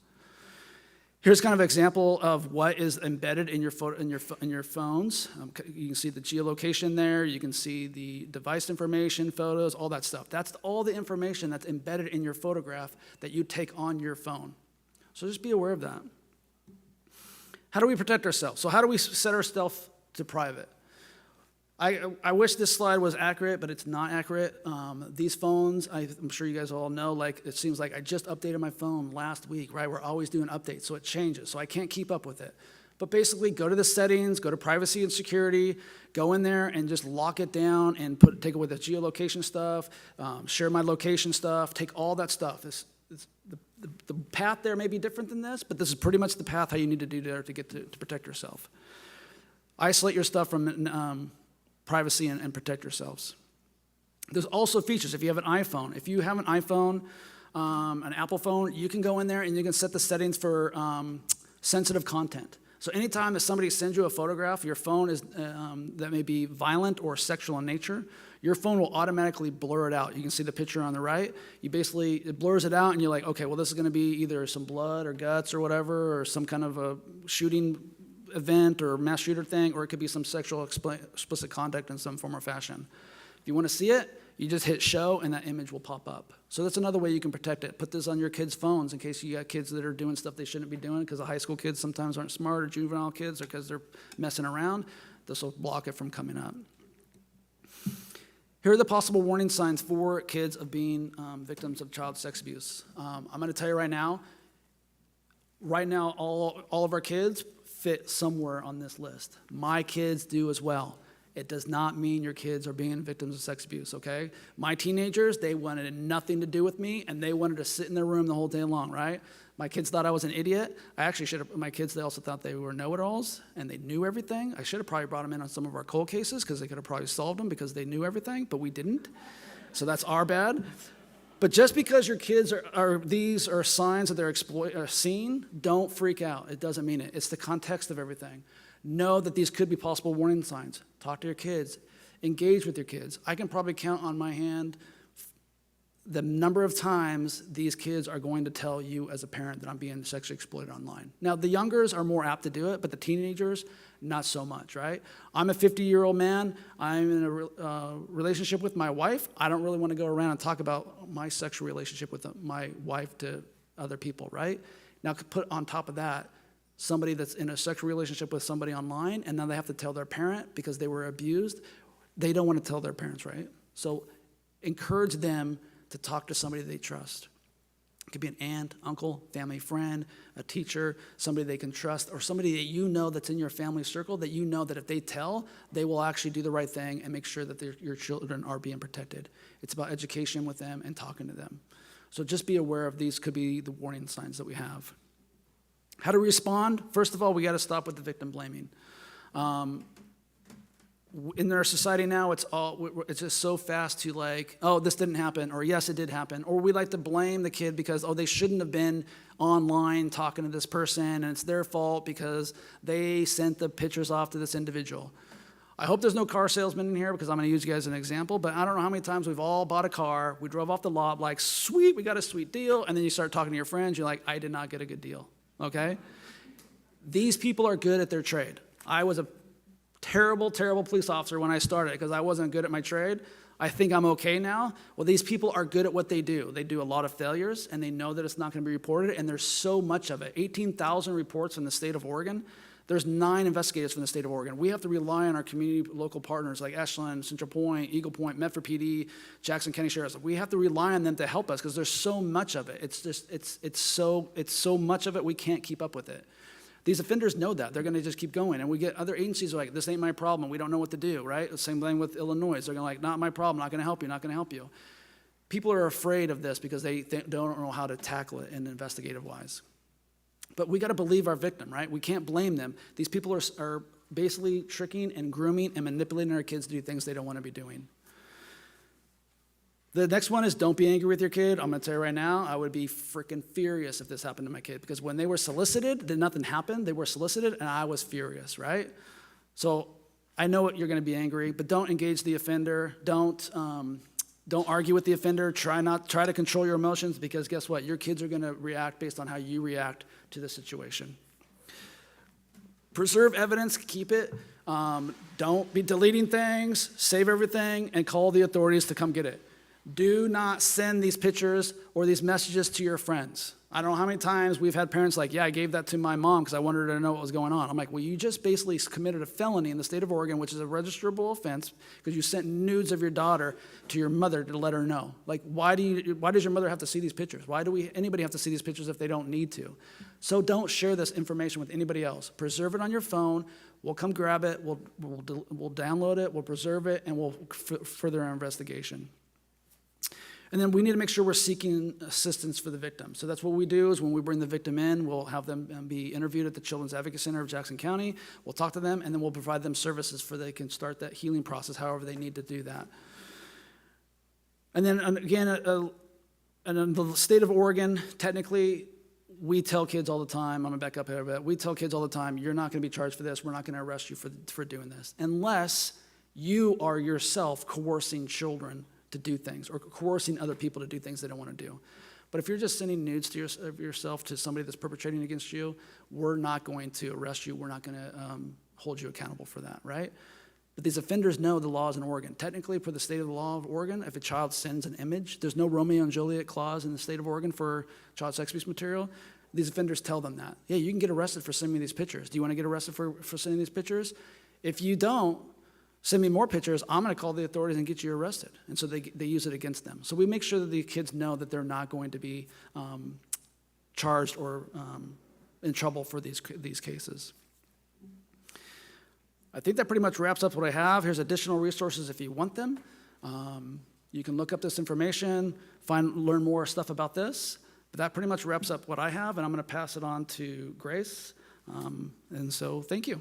Here's kind of an example of what is embedded in your phones. You can see the geolocation there. You can see the device information, photos, all that stuff. That's all the information that's embedded in your photograph that you take on your phone. So just be aware of that. How do we protect ourselves? So how do we set ourselves to private? I wish this slide was accurate, but it's not accurate. These phones, I'm sure you guys all know, like it seems like I just updated my phone last week, right? We're always doing updates, so it changes, so I can't keep up with it. But basically, go to the settings, go to privacy and security, go in there and just lock it down and take away the geolocation stuff, share my location stuff, take all that stuff. The path there may be different than this, but this is pretty much the path how you need to do there to get to protect yourself. Isolate your stuff from privacy and protect yourselves. There's also features if you have an iPhone. If you have an iPhone, an Apple phone, you can go in there and you can set the settings for sensitive content. So anytime that somebody sends you a photograph, your phone is that may be violent or sexual in nature, your phone will automatically blur it out. You can see the picture on the right. It blurs it out and you're like, okay, well this is gonna be either some blood or guts or whatever, or some kind of a shooting event or mass shooter thing, or it could be some sexual explicit conduct in some form or fashion. If you want to see it, you just hit show and that image will pop up. So that's another way you can protect it. Put this on your kids' phones in case you got kids that are doing stuff they shouldn't be doing because the high school kids sometimes aren't smart, or juvenile kids, or because they're messing around. This will block it from coming up. Here are the possible warning signs for kids of being victims of child sex abuse. I'm going to tell you right now, all of our kids fit somewhere on this list. My kids do as well. It does not mean your kids are being victims of sex abuse, okay? My teenagers, they wanted nothing to do with me, and they wanted to sit in their room the whole day long, right? My kids thought I was an idiot. I actually should have, my kids, they also thought they were know-it-alls, and they knew everything. I should have probably brought them in on some of our cold cases, because they could have probably solved them, because they knew everything, but we didn't. So that's our bad. But just because your kids these are signs that they're seen, don't freak out. It doesn't mean it. It's the context of everything. Know that these could be possible warning signs. Talk to your kids. Engage with your kids. I can probably count on my hand the number of times these kids are going to tell you as a parent that I'm being sexually exploited online. Now, the youngers are more apt to do it, but the teenagers, not so much, right? I'm a 50-year-old man. I'm in a relationship with my wife. I don't really want to go around and talk about my sexual relationship with my wife to other people, right? Now, put on top of that, somebody that's in a sexual relationship with somebody online, and now they have to tell their parent because they were abused. They don't want to tell their parents, right? So encourage them to talk to somebody they trust. It could be an aunt, uncle, family friend, a teacher, somebody they can trust, or somebody that you know that's in your family circle that you know that if they tell, they will actually do the right thing and make sure that your children are being protected. It's about education with them and talking to them. So just be aware of these could be the warning signs that we have. How to respond? First of all, we got to stop with the victim blaming. In our society now, it's just so fast to like, oh, this didn't happen, or yes, it did happen. Or we like to blame the kid because, oh, they shouldn't have been online talking to this person, and it's their fault because they sent the pictures off to this individual. I hope there's no car salesman in here because I'm going to use you guys as an example, but I don't know how many times we've all bought a car, we drove off the lot like, sweet, we got a sweet deal, and then you start talking to your friends, you're like, I did not get a good deal, okay? These people are good at their trade. I was a terrible, terrible police officer when I started because I wasn't good at my trade. I think I'm okay now. Well, these people are good at what they do. They do a lot of failures, and they know that it's not going to be reported, and there's so much of it. 18,000 reports from the state of Oregon. There's 9 investigators from the state of Oregon. We have to rely on our community local partners like Ashland, Central Point, Eagle Point, Medford PD, Jackson County Sheriff's. We have to rely on them to help us because there's so much of it. It's so much of it we can't keep up with it. These offenders know that. They're going to just keep going. And we get other agencies like, this ain't my problem. We don't know what to do, right? The same thing with Illinois. They're going to like, not my problem. Not going to help you. Not going to help you. People are afraid of this because they don't know how to tackle it in investigative wise. But we got to believe our victim, right? We can't blame them. These people are basically tricking and grooming and manipulating our kids to do things they don't want to be doing. The next one is don't be angry with your kid. I'm going to tell you right now, I would be freaking furious if this happened to my kid because when they were solicited, nothing happened. They were solicited, and I was furious, right? So I know you're going to be angry, but don't engage the offender. Don't argue with the offender. Try to control your emotions because guess what? Your kids are going to react based on how you react to the situation. Preserve evidence. Keep it. Don't be deleting things. Save everything and call the authorities to come get it. Do not send these pictures or these messages to your friends. I don't know how many times we've had parents like, yeah, I gave that to my mom because I wanted her to know what was going on. I'm like, well, you just basically committed a felony in the state of Oregon, which is a registrable offense because you sent nudes of your daughter to your mother to let her know. Like, why does your mother have to see these pictures? Why do anybody have to see these pictures if they don't need to? So don't share this information with anybody else. Preserve it on your phone. We'll come grab it. We'll download it. We'll preserve it, and we'll further our investigation. And then we need to make sure we're seeking assistance for the victim. So that's what we do is when we bring the victim in, we'll have them be interviewed at the Children's Advocacy Center of Jackson County. We'll talk to them, and then we'll provide them services for they can start that healing process however they need to do that. And then again, in the state of Oregon, technically, we tell kids all the time, I'm going to back up here a bit, we tell kids all the time, you're not going to be charged for this, we're not going to arrest you for doing this, unless you are yourself coercing children to do things or coercing other people to do things they don't want to do. But if you're just sending nudes to yourself to somebody that's perpetrating against you, we're not going to arrest you. We're not going to hold you accountable for that, right? But these offenders know the laws in Oregon. Technically, for the state of the law of Oregon, if a child sends an image, there's no Romeo and Juliet clause in the state of Oregon for child sex abuse material. These offenders tell them that. Yeah, you can get arrested for sending me these pictures. Do you want to get arrested for sending these pictures? If you don't, send me more pictures, I'm going to call the authorities and get you arrested. And so they use it against them. So we make sure that the kids know that they're not going to be charged or in trouble for these cases. I think that pretty much wraps up what I have. Here's additional resources if you want them. You can look up this information, learn more stuff about this. But that pretty much wraps up what I have, and I'm going to pass it on to Grace. And so, thank you.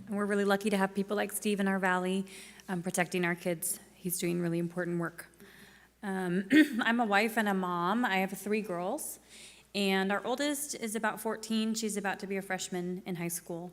We're really lucky to have people like Steve in our valley protecting our kids. He's doing really important work. I'm a wife and a mom. I have 3 girls, and our oldest is about 14. She's about to be a freshman in high school.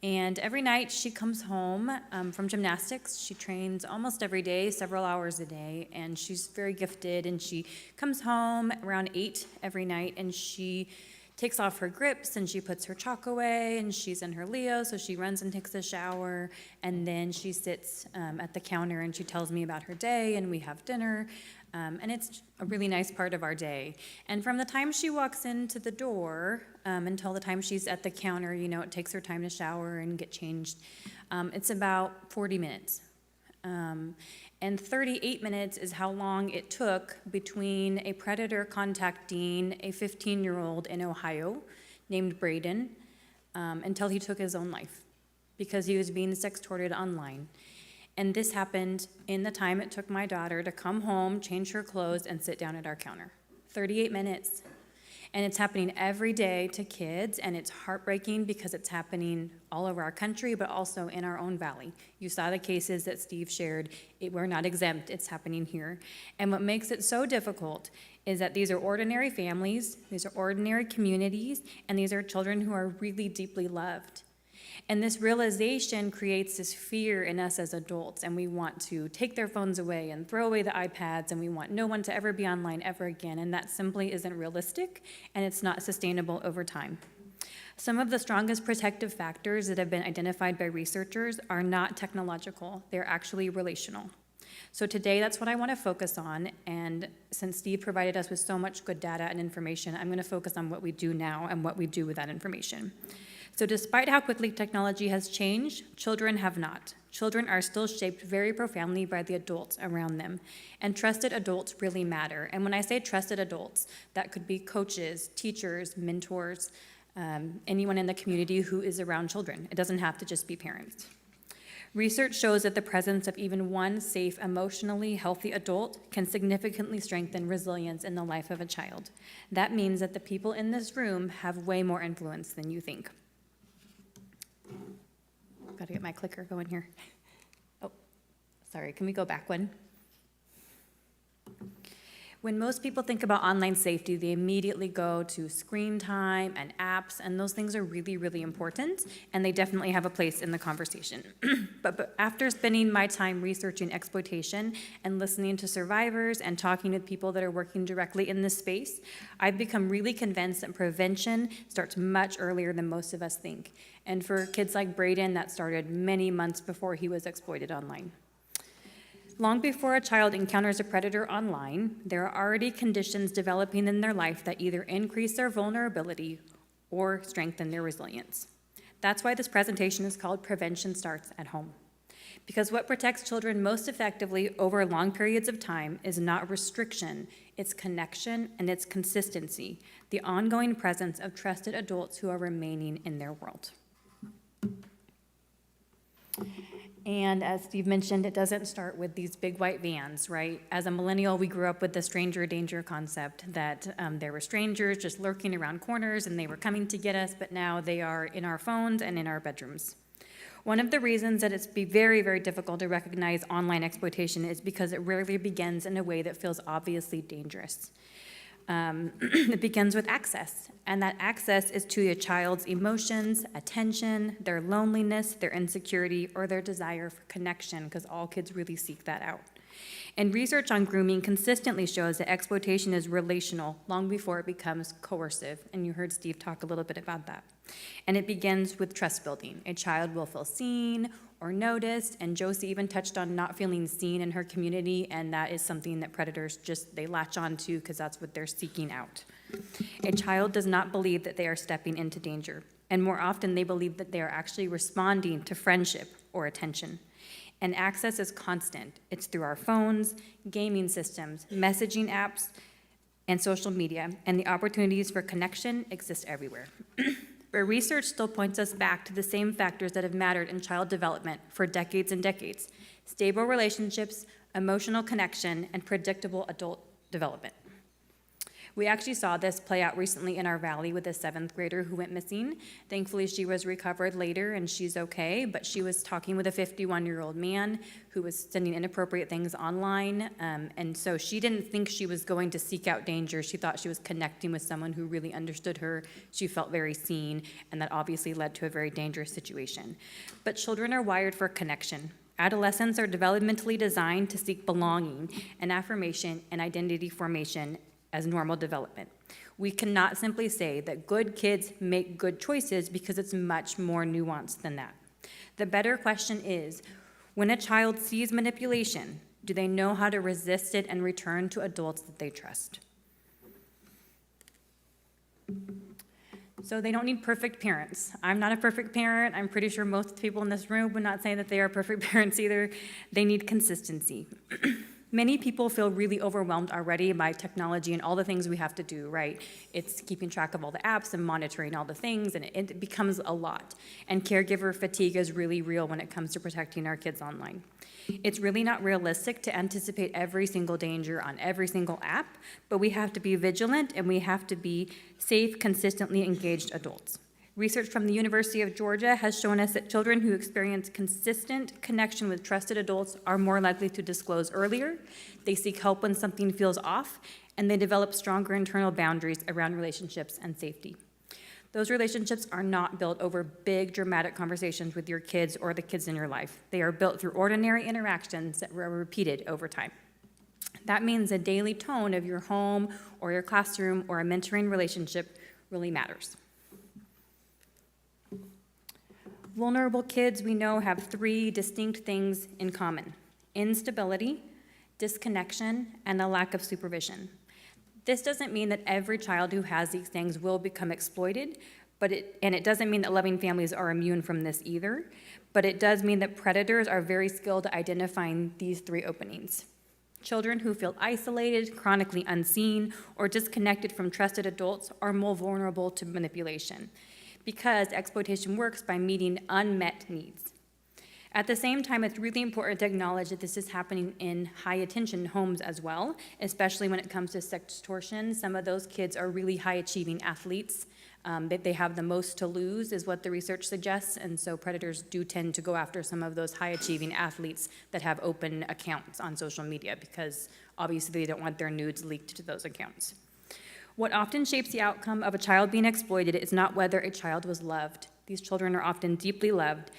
And every night she comes home from gymnastics. She trains almost every day, several hours a day, and she's very gifted. And she comes home around 8 every night, and she takes off her grips and she puts her chalk away, and she's in her Leo, so she runs and takes a shower, and then she sits at the counter and she tells me about her day, and we have dinner, and it's a really nice part of our day. And from the time she walks into the door until the time she's at the counter, you know, it takes her time to shower and get changed. It's about 40 minutes. And 38 minutes is how long it took between a predator contacting a 15-year-old in Ohio named Braden until he took his own life because he was being sex-torted online. And this happened in the time it took my daughter to come home, change her clothes, and sit down at our counter. 38 minutes. And it's happening every day to kids, and it's heartbreaking because it's happening all over our country, but also in our own valley. You saw the cases that Steve shared. We're not exempt. It's happening here. And what makes it so difficult is that these are ordinary families, these are ordinary communities, and these are children who are really deeply loved. And this realization creates this fear in us as adults, and we want to take their phones away and throw away the iPads, and we want no one to ever be online ever again, and that simply isn't realistic, and it's not sustainable over time. Some of the strongest protective factors that have been identified by researchers are not technological, they're actually relational. So today, that's what I want to focus on, and since Steve provided us with so much good data and information, I'm going to focus on what we do now and what we do with that information. So despite how quickly technology has changed, children have not. Children are still shaped very profoundly by the adults around them. And trusted adults really matter. And when I say trusted adults, that could be coaches, teachers, mentors, anyone in the community who is around children. It doesn't have to just be parents. Research shows that the presence of even one safe, emotionally healthy adult can significantly strengthen resilience in the life of a child. That means that the people in this room have way more influence than you think. Got to get my clicker going here. Oh, sorry, can we go back one? When most people think about online safety, they immediately go to screen time and apps, and those things are really, really important, and they definitely have a place in the conversation. But after spending my time researching exploitation and listening to survivors and talking with people that are working directly in this space, I've become really convinced that prevention starts much earlier than most of us think. And for kids like Braden, that started many months before he was exploited online. Long before a child encounters a predator online, there are already conditions developing in their life that either increase their vulnerability or strengthen their resilience. That's why this presentation is called Prevention Starts at Home. Because what protects children most effectively over long periods of time is not restriction, it's connection and it's consistency, the ongoing presence of trusted adults who are remaining in their world. And as Steve mentioned, it doesn't start with these big white vans, right? As a millennial, we grew up with the stranger danger concept that there were strangers just lurking around corners and they were coming to get us, but now they are in our phones and in our bedrooms. One of the reasons that it's very, very difficult to recognize online exploitation is because it rarely begins in a way that feels obviously dangerous. It begins with access, and that access is to a child's emotions, attention, their loneliness, their insecurity, or their desire for connection, because all kids really seek that out. And research on grooming consistently shows that exploitation is relational long before it becomes coercive, and you heard Steve talk a little bit about that. And it begins with trust building. A child will feel seen or noticed, and Josie even touched on not feeling seen in her community, and that is something that predators they latch on to because that's what they're seeking out. A child does not believe that they are stepping into danger, and more often they believe that they are actually responding to friendship or attention. And access is constant. It's through our phones, gaming systems, messaging apps, and social media, and the opportunities for connection exist everywhere. But research still points us back to the same factors that have mattered in child development for decades and decades: stable relationships, emotional connection, and predictable adult development. We actually saw this play out recently in our valley with a 7th grader who went missing. Thankfully, she was recovered later and she's okay, but she was talking with a 51-year-old man who was sending inappropriate things online. And so she didn't think she was going to seek out danger. She thought she was connecting with someone who really understood her. She felt very seen, and that obviously led to a very dangerous situation. But children are wired for connection. Adolescents are developmentally designed to seek belonging and affirmation and identity formation as normal development. We cannot simply say that good kids make good choices because it's much more nuanced than that. The better question is, when a child sees manipulation, do they know how to resist it and return to adults that they trust? So they don't need perfect parents. I'm not a perfect parent. I'm pretty sure most people in this room would not say that they are perfect parents either. They need consistency. Many people feel really overwhelmed already by technology and all the things we have to do, right? It's keeping track of all the apps and monitoring all the things, and it becomes a lot. And caregiver fatigue is really real when it comes to protecting our kids online. It's really not realistic to anticipate every single danger on every single app, but we have to be vigilant and we have to be safe, consistently engaged adults. Research from the University of Georgia has shown us that children who experience consistent connection with trusted adults are more likely to disclose earlier, they seek help when something feels off, and they develop stronger internal boundaries around relationships and safety. Those relationships are not built over big, dramatic conversations with your kids or the kids in your life. They are built through ordinary interactions that are repeated over time. That means a daily tone of your home or your classroom or a mentoring relationship really matters. Vulnerable kids, we know, have 3 distinct things in common: instability, disconnection, and a lack of supervision. This doesn't mean that every child who has these things will become exploited, and it doesn't mean that loving families are immune from this either, but it does mean that predators are very skilled at identifying these 3 openings. Children who feel isolated, chronically unseen, or disconnected from trusted adults are more vulnerable to manipulation, because exploitation works by meeting unmet needs. At the same time, it's really important to acknowledge that this is happening in high-attention homes as well, especially when it comes to sextortion. Some of those kids are really high-achieving athletes. They have the most to lose, is what the research suggests, and so predators do tend to go after some of those high-achieving athletes that have open accounts on social media, because obviously they don't want their nudes leaked to those accounts. What often shapes the outcome of a child being exploited is not whether a child was loved. These children are often deeply loved.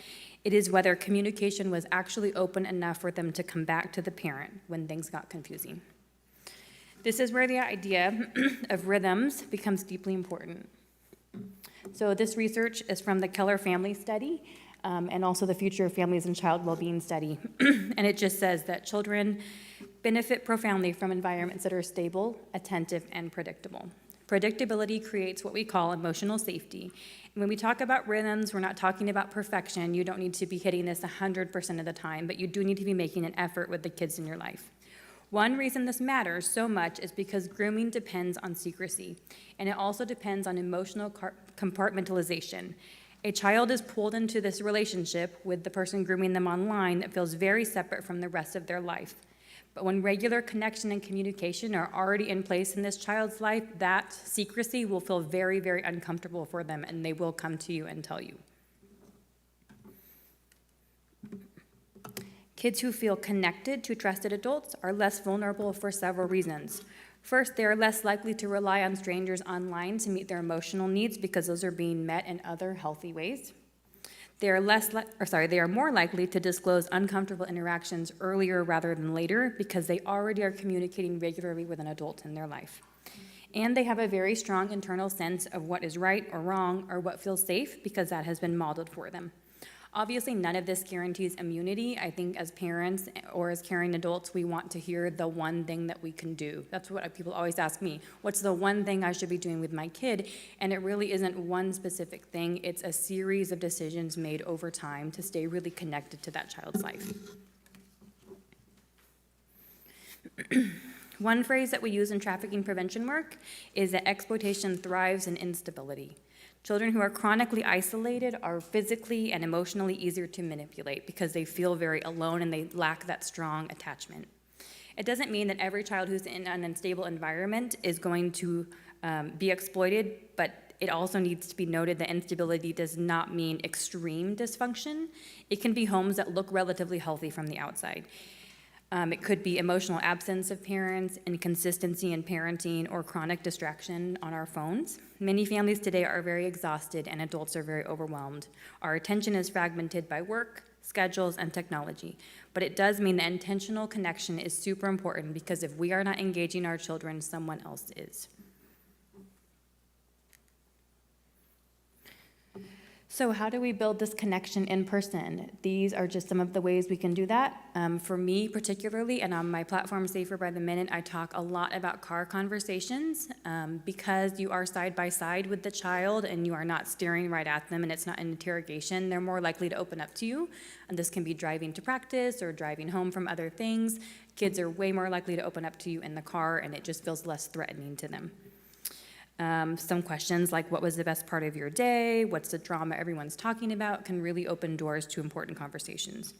It is whether communication was actually open enough for them to come back to the parent when things got confusing. This is where the idea of rhythms becomes deeply important. So this research is from the Keller Family Study, and also the Future of Families and Child Wellbeing Study. And it just says that children benefit profoundly from environments that are stable, attentive, and predictable. Predictability creates what we call emotional safety. And when we talk about rhythms, we're not talking about perfection. You don't need to be hitting this 100% of the time, but you do need to be making an effort with the kids in your life. One reason this matters so much is because grooming depends on secrecy, and it also depends on emotional compartmentalization. A child is pulled into this relationship with the person grooming them online that feels very separate from the rest of their life. But when regular connection and communication are already in place in this child's life, that secrecy will feel very, very uncomfortable for them, and they will come to you and tell you. Kids who feel connected to trusted adults are less vulnerable for several reasons. First, they are less likely to rely on strangers online to meet their emotional needs because those are being met in other healthy ways. They are more likely to disclose uncomfortable interactions earlier rather than later because they already are communicating regularly with an adult in their life. And they have a very strong internal sense of what is right or wrong or what feels safe because that has been modeled for them. Obviously, none of this guarantees immunity. I think as parents or as caring adults, we want to hear the one thing that we can do. That's what people always ask me. What's the one thing I should be doing with my kid? And it really isn't one specific thing. It's a series of decisions made over time to stay really connected to that child's life. One phrase that we use in trafficking prevention work is that exploitation thrives in instability. Children who are chronically isolated are physically and emotionally easier to manipulate because they feel very alone and they lack that strong attachment. It doesn't mean that every child who's in an unstable environment is going to be exploited, but it also needs to be noted that instability does not mean extreme dysfunction. It can be homes that look relatively healthy from the outside. It could be emotional absence of parents, inconsistency in parenting, or chronic distraction on our phones. Many families today are very exhausted and adults are very overwhelmed. Our attention is fragmented by work, schedules, and technology. But it does mean that intentional connection is super important because if we are not engaging our children, someone else is. So how do we build this connection in person? These are just some of the ways we can do that. For me particularly, and on my platform, Safer by the Minute, I talk a lot about car conversations because you are side by side with the child and you are not staring right at them and it's not an interrogation. They're more likely to open up to you. And this can be driving to practice or driving home from other things. Kids are way more likely to open up to you in the car and it just feels less threatening to them. Some questions like what was the best part of your day, what's the drama everyone's talking about, can really open doors to important conversations.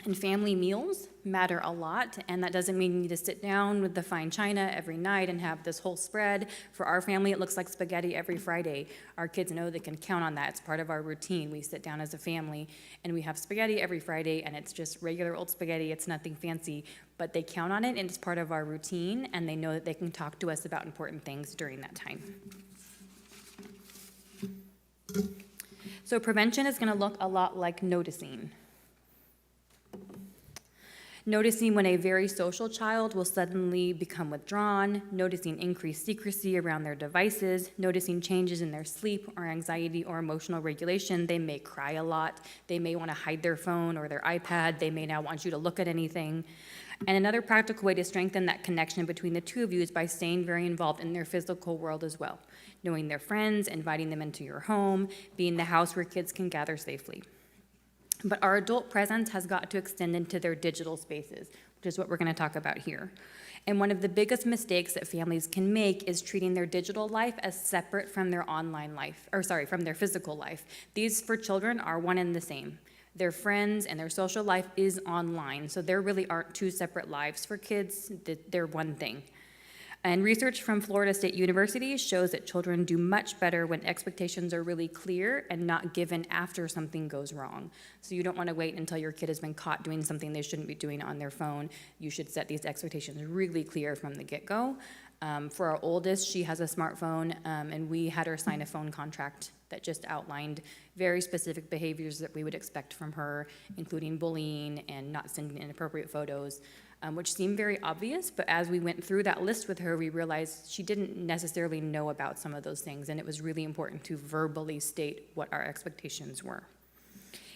And family meals matter a lot, and that doesn't mean you need to sit down with the fine china every night and have this whole spread. For our family, it looks like spaghetti every Friday. Our kids know they can count on that. It's part of our routine. We sit down as a family, and we have spaghetti every Friday, and it's just regular old spaghetti. It's nothing fancy, but they count on it, and it's part of our routine, and they know that they can talk to us about important things during that time. So prevention is going to look a lot like noticing. Noticing when a very social child will suddenly become withdrawn, noticing increased secrecy around their devices, noticing changes in their sleep or anxiety or emotional regulation. They may cry a lot. They may want to hide their phone or their iPad. They may not want you to look at anything. And another practical way to strengthen that connection between the two of you is by staying very involved in their physical world as well, knowing their friends, inviting them into your home, being the house where kids can gather safely. But our adult presence has got to extend into their digital spaces, which is what we're going to talk about here. And one of the biggest mistakes that families can make is treating their digital life as separate from their online life, from their physical life. These, for children, are one and the same. Their friends and their social life is online, so there really aren't two separate lives for kids. They're one thing. And research from Florida State University shows that children do much better when expectations are really clear and not given after something goes wrong. So you don't want to wait until your kid has been caught doing something they shouldn't be doing on their phone. You should set these expectations really clear from the get-go. For our oldest, she has a smartphone, and we had her sign a phone contract that just outlined very specific behaviors that we would expect from her, including bullying and not sending inappropriate photos. Which seemed very obvious, but as we went through that list with her, we realized she didn't necessarily know about some of those things, and it was really important to verbally state what our expectations were.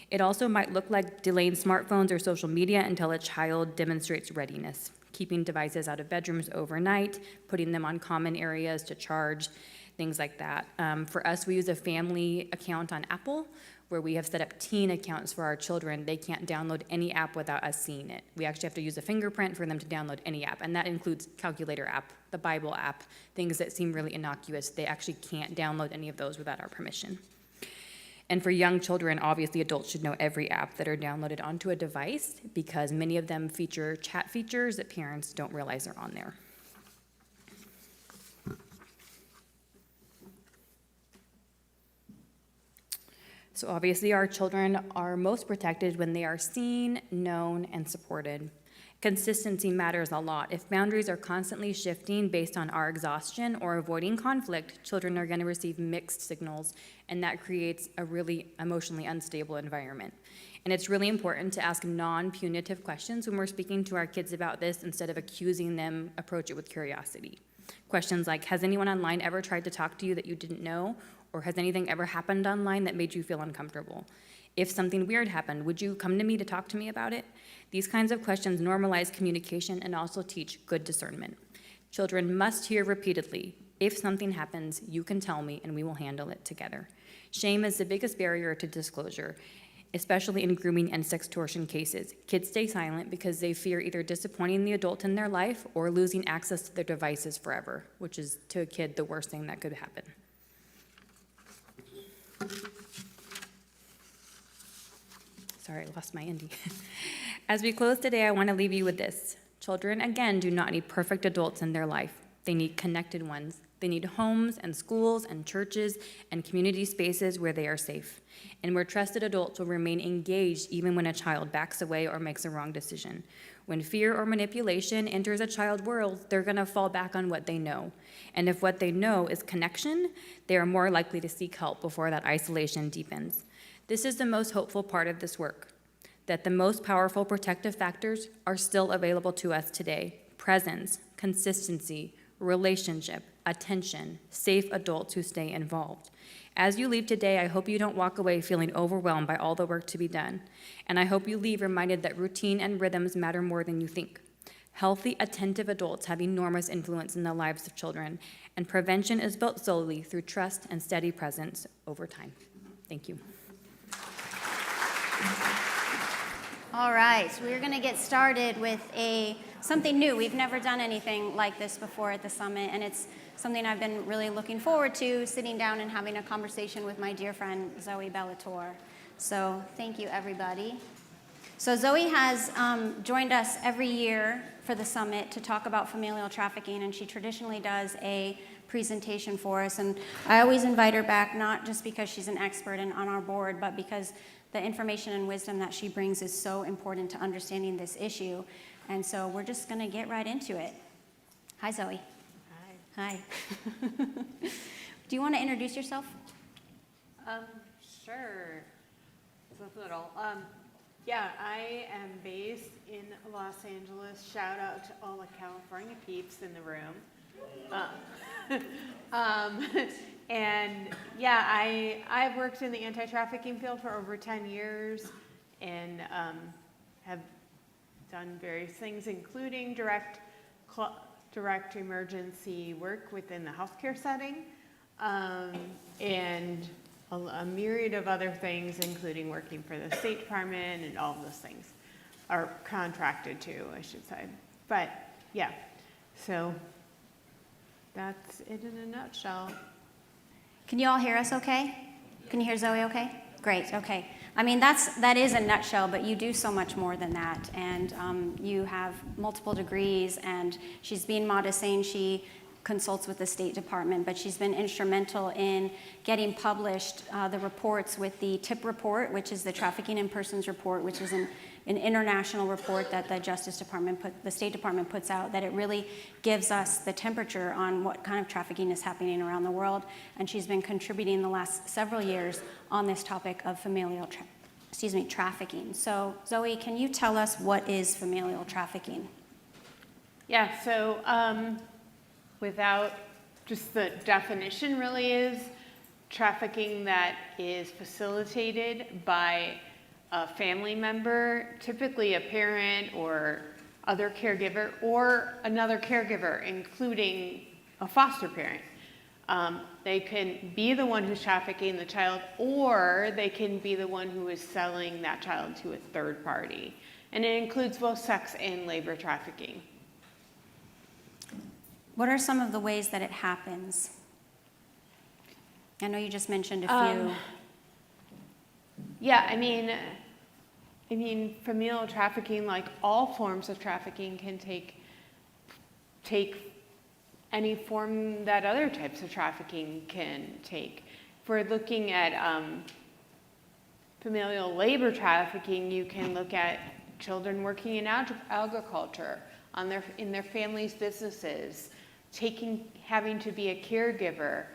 It also might look like delaying smartphones or social media until a child demonstrates readiness, keeping devices out of bedrooms overnight, putting them on common areas to charge, things like that. For us, we use a family account on Apple, where we have set up teen accounts for our children. They can't download any app without us seeing it. We actually have to use a fingerprint for them to download any app, and that includes calculator app, the Bible app, things that seem really innocuous. They actually can't download any of those without our permission. And for young children, obviously adults should know every app that are downloaded onto a device because many of them feature chat features that parents don't realize are on there. So obviously our children are most protected when they are seen, known, and supported. Consistency matters a lot. If boundaries are constantly shifting based on our exhaustion or avoiding conflict, children are going to receive mixed signals, and that creates a really emotionally unstable environment. And it's really important to ask non-punitive questions when we're speaking to our kids about this instead of accusing them. Approach it with curiosity. Questions like, has anyone online ever tried to talk to you that you didn't know? Or has anything ever happened online that made you feel uncomfortable? If something weird happened, would you come to me to talk to me about it? These kinds of questions normalize communication and also teach good discernment. Children must hear repeatedly, if something happens, you can tell me and we will handle it together. Shame is the biggest barrier to disclosure. especially in grooming and sextortion cases. Kids stay silent because they fear either disappointing the adult in their life or losing access to their devices forever, which is, to a kid, the worst thing that could happen. Sorry, I lost my Indy. As we close today, I want to leave you with this. Children, again, do not need perfect adults in their life. They need connected ones. They need homes and schools and churches and community spaces where they are safe, and where trusted adults will remain engaged even when a child backs away or makes a wrong decision. When fear or manipulation enters a child's world, they're going to fall back on what they know. And if what they know is connection, they are more likely to seek help before that isolation deepens. This is the most hopeful part of this work, that the most powerful protective factors are still available to us today: presence, consistency, relationship, attention, safe adults who stay involved. As you leave today, I hope you don't walk away feeling overwhelmed by all the work to be done. And I hope you leave reminded that routine and rhythms matter more than you think. Healthy, attentive adults have enormous influence in the lives of children, and prevention is built solely through trust and steady presence over time. Thank you. All right, so we're going to get started with something new. We've never done anything like this before at the summit, and it's something I've been really looking forward to, sitting down and having a conversation with my dear friend Zoe Bellator. So thank you, everybody. So Zoe has joined us every year for the summit to talk about familial trafficking, and she traditionally does a presentation for us. And I always invite her back, not just because she's an expert and on our board, but because the information and wisdom that she brings is so important to understanding this issue. And so we're just going to get right into it. Hi, Zoe. Hi. Do you want to introduce yourself? Sure. It's a little. Yeah, I am based in Los Angeles. Shout out to all the California peeps in the room. And yeah, I've worked in the anti-trafficking field for over 10 years and have done various things, including direct emergency work within the healthcare setting, and a myriad of other things, including working for the State Department, and all of those things are contracted to, I should say. But yeah, so that's it in a nutshell. Can you all hear us okay? Can you hear Zoe okay? Great, okay. I mean, that is a nutshell, but you do so much more than that. And you have multiple degrees, and she's being modest saying she consults with the State Department, but she's been instrumental in getting published the reports with the TIP report, which is the Trafficking in Persons report, which is an international report that the the State Department puts out, that it really gives us the temperature on what kind of trafficking is happening around the world. And she's been contributing the last several years on this topic of familial trafficking. So Zoe, can you tell us what is familial trafficking? Yeah, so without just the definition, really is trafficking that is facilitated by a family member, typically a parent or other caregiver, or another caregiver, including a foster parent. They can be the one who's trafficking the child, or they can be the one who is selling that child to a third party. And it includes both sex and labor trafficking. What are some of the ways that it happens? I know you just mentioned a few. Yeah, I mean, familial trafficking, like all forms of trafficking, can take any form that other types of trafficking can take. If we're looking at familial labor trafficking, you can look at children working in agriculture, in their families' businesses, having to be a caregiver,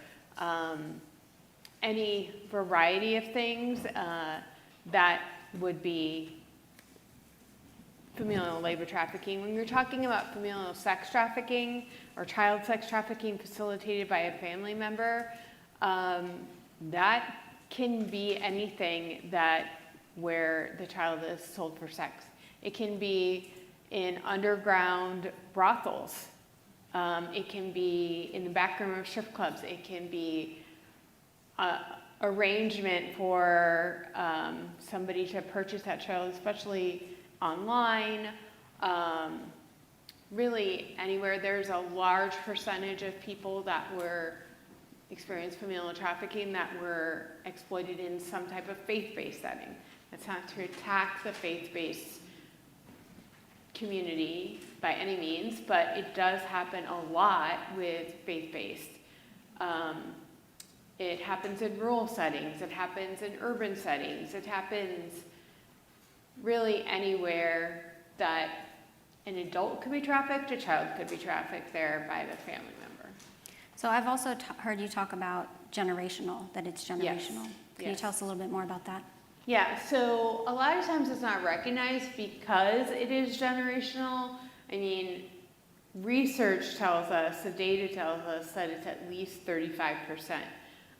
any variety of things that would be familial labor trafficking. When you're talking about familial sex trafficking or child sex trafficking facilitated by a family member, that can be anything where the child is sold for sex. It can be in underground brothels. It can be in the back room of strip clubs. It can be arrangement for somebody to purchase that child, especially online, really anywhere. There's a large percentage of people that were experienced familial trafficking that were exploited in some type of faith-based setting. That's not to attack the faith-based community by any means, but it does happen a lot with faith-based. It happens in rural settings, it happens in urban settings, it happens really anywhere that an adult could be trafficked, a child could be trafficked there by the family member. So I've also heard you talk about generational, that it's generational. Can you Yes. tell us a little bit more about that? Yeah, so a lot of times it's not recognized because it is generational. I mean, research tells us, the data tells us that it's at least 35%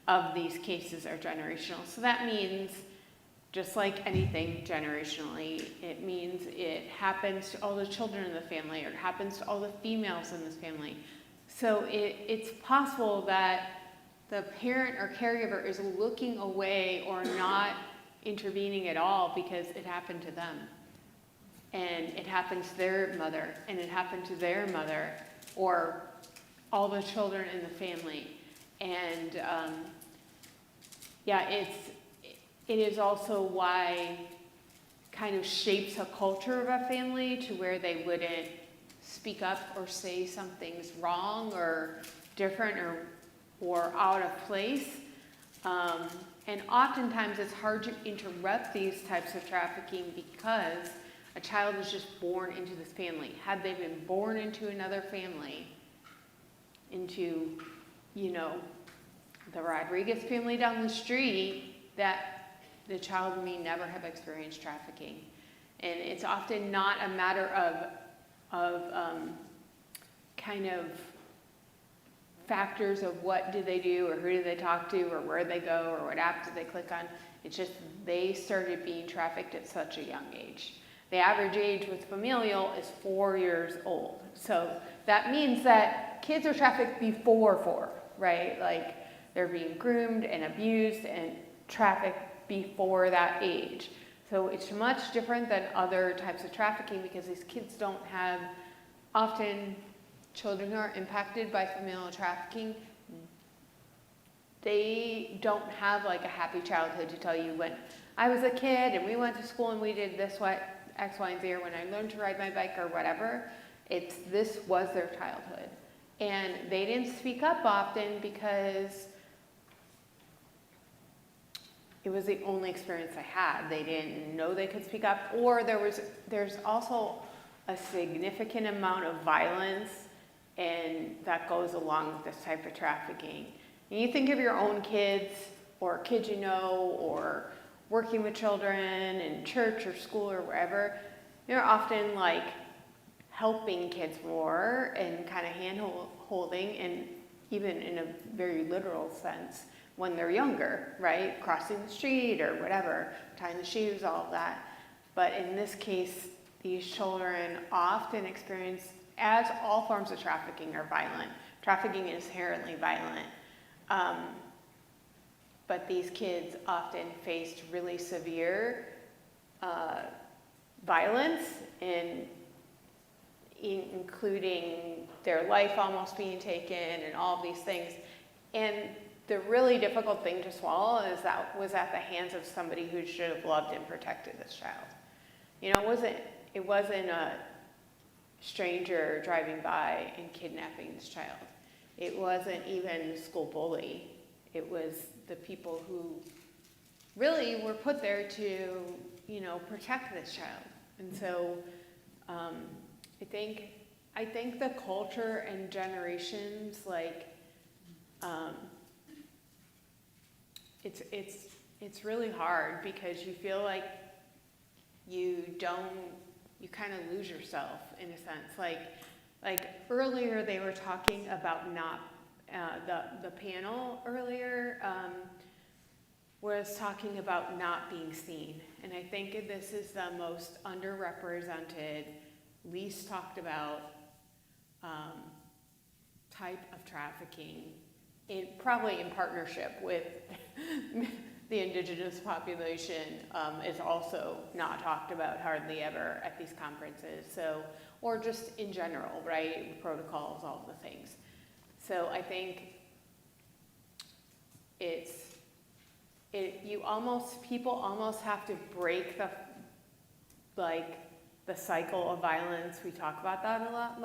of these cases are generational. So that means, just like anything generationally, it means it happens to all the children in the family, or it happens to all the females in this family. So it's possible that the parent or caregiver is looking away or not intervening at all because it happened to them. And it happened to their mother, and it happened to their mother, or all the children in the family. And it is also why kind of shapes a culture of a family to where they wouldn't speak up or say something's wrong or different or out of place. And oftentimes it's hard to interrupt these types of trafficking because a child is just born into this family. Had they been born into another family, into, the Rodriguez family down the street, that the child may never have experienced trafficking. And it's often not a matter of kind of factors of what did they do or who did they talk to or where they go or what app did they click on. It's just they started being trafficked at such a young age. The average age with familial is 4 years old. So that means that kids are trafficked before 4, right? Like they're being groomed and abused and trafficked before that age. So it's much different than other types of trafficking because these kids don't have, often children who are impacted by familial trafficking, they don't have like a happy childhood to tell you when I was a kid and we went to school and we did this, X, Y, and Z, or when I learned to ride my bike or whatever. This was their childhood. And they didn't speak up often because it was the only experience I had. They didn't know they could speak up, or there's also a significant amount of violence and that goes along with this type of trafficking. And you think of your own kids or kids you know or working with children in church or school or wherever, you're often like helping kids more and kind of hand-holding, and even in a very literal sense when they're younger, right? Crossing the street or whatever, tying the shoes, all of that. But in this case, these children often experience, as all forms of trafficking are violent. Trafficking is inherently violent. But these kids often faced really severe violence, including their life almost being taken and all of these things. And the really difficult thing to swallow is that was at the hands of somebody who should have loved and protected this child. It wasn't a stranger driving by and kidnapping this child. It wasn't even a school bully. It was the people who really were put there to, protect this child. And so I think the culture and generations, it's really hard because you feel like you kind of lose yourself in a sense. Like earlier they were talking about the panel earlier was talking about not being seen. And I think this is the most underrepresented, least talked about type of trafficking. probably in partnership with the indigenous population, is also not talked about hardly ever at these conferences. So, or just in general, right? Protocols, all the things. So I think people almost have to break the cycle of violence. We talk about that a lot,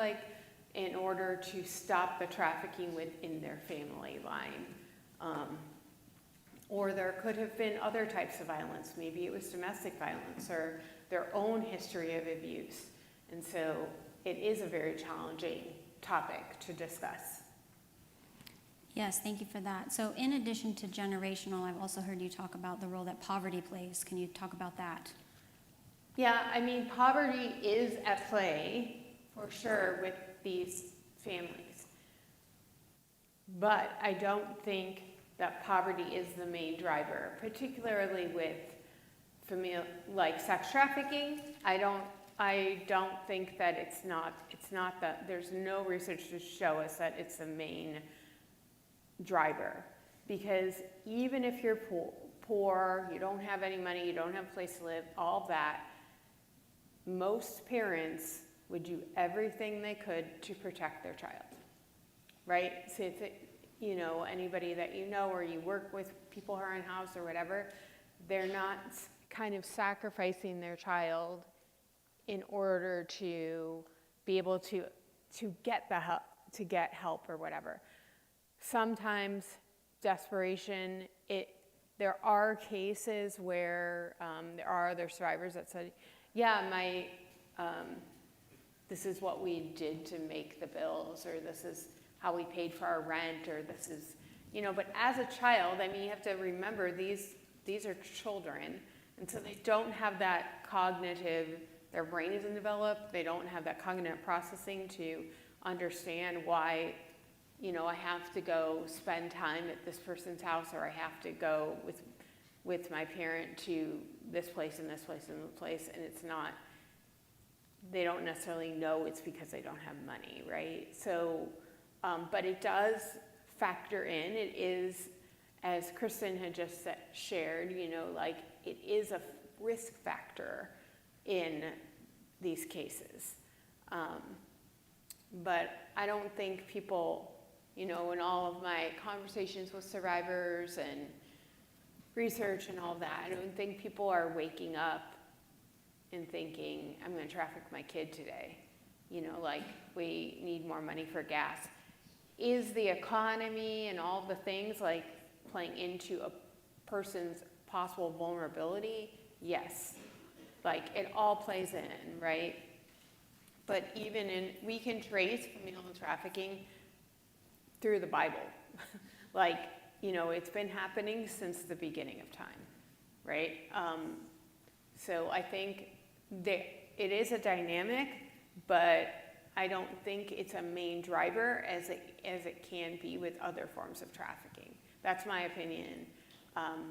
in order to stop the trafficking within their family line. Or there could have been other types of violence. Maybe it was domestic violence or their own history of abuse. And so it is a very challenging topic to discuss. Yes, thank you for that. So in addition to generational, I've also heard you talk about the role that poverty plays. Can you talk about that? Yeah, I mean, poverty is at play, for sure, with these families. But I don't think that poverty is the main driver, particularly with sex trafficking. I don't think that it's not that, there's no research to show us that it's the main driver. Because even if you're poor, you don't have any money, you don't have a place to live, all that, most parents would do everything they could to protect their child, right? So if anybody that you know or you work with, people who are in house or whatever, they're not kind of sacrificing their child in order to be able to get the help, to get help or whatever. Sometimes desperation, there are cases where there are other survivors that said, yeah, this is what we did to make the bills, or this is how we paid for our rent, or this is, but as a child, I mean, you have to remember these are children, and so they don't have that cognitive, their brain isn't developed, they don't have that cognitive processing to understand why, I have to go spend time at this person's house, or I have to go with my parent to this place and this place and this place, and it's not, they don't necessarily know it's because they don't have money, right? So, but it does factor in. It is, as Kristen had just shared, it is a risk factor in these cases. But I don't think people, in all of my conversations with survivors and research and all that, I don't think people are waking up and thinking, I'm going to traffic my kid today. We need more money for gas. Is the economy and all the things playing into a person's possible vulnerability? Yes. It all plays in, right? But we can trace familial trafficking through the Bible. It's been happening since the beginning of time, right? So I think it is a dynamic, but I don't think it's a main driver as it can be with other forms of trafficking. That's my opinion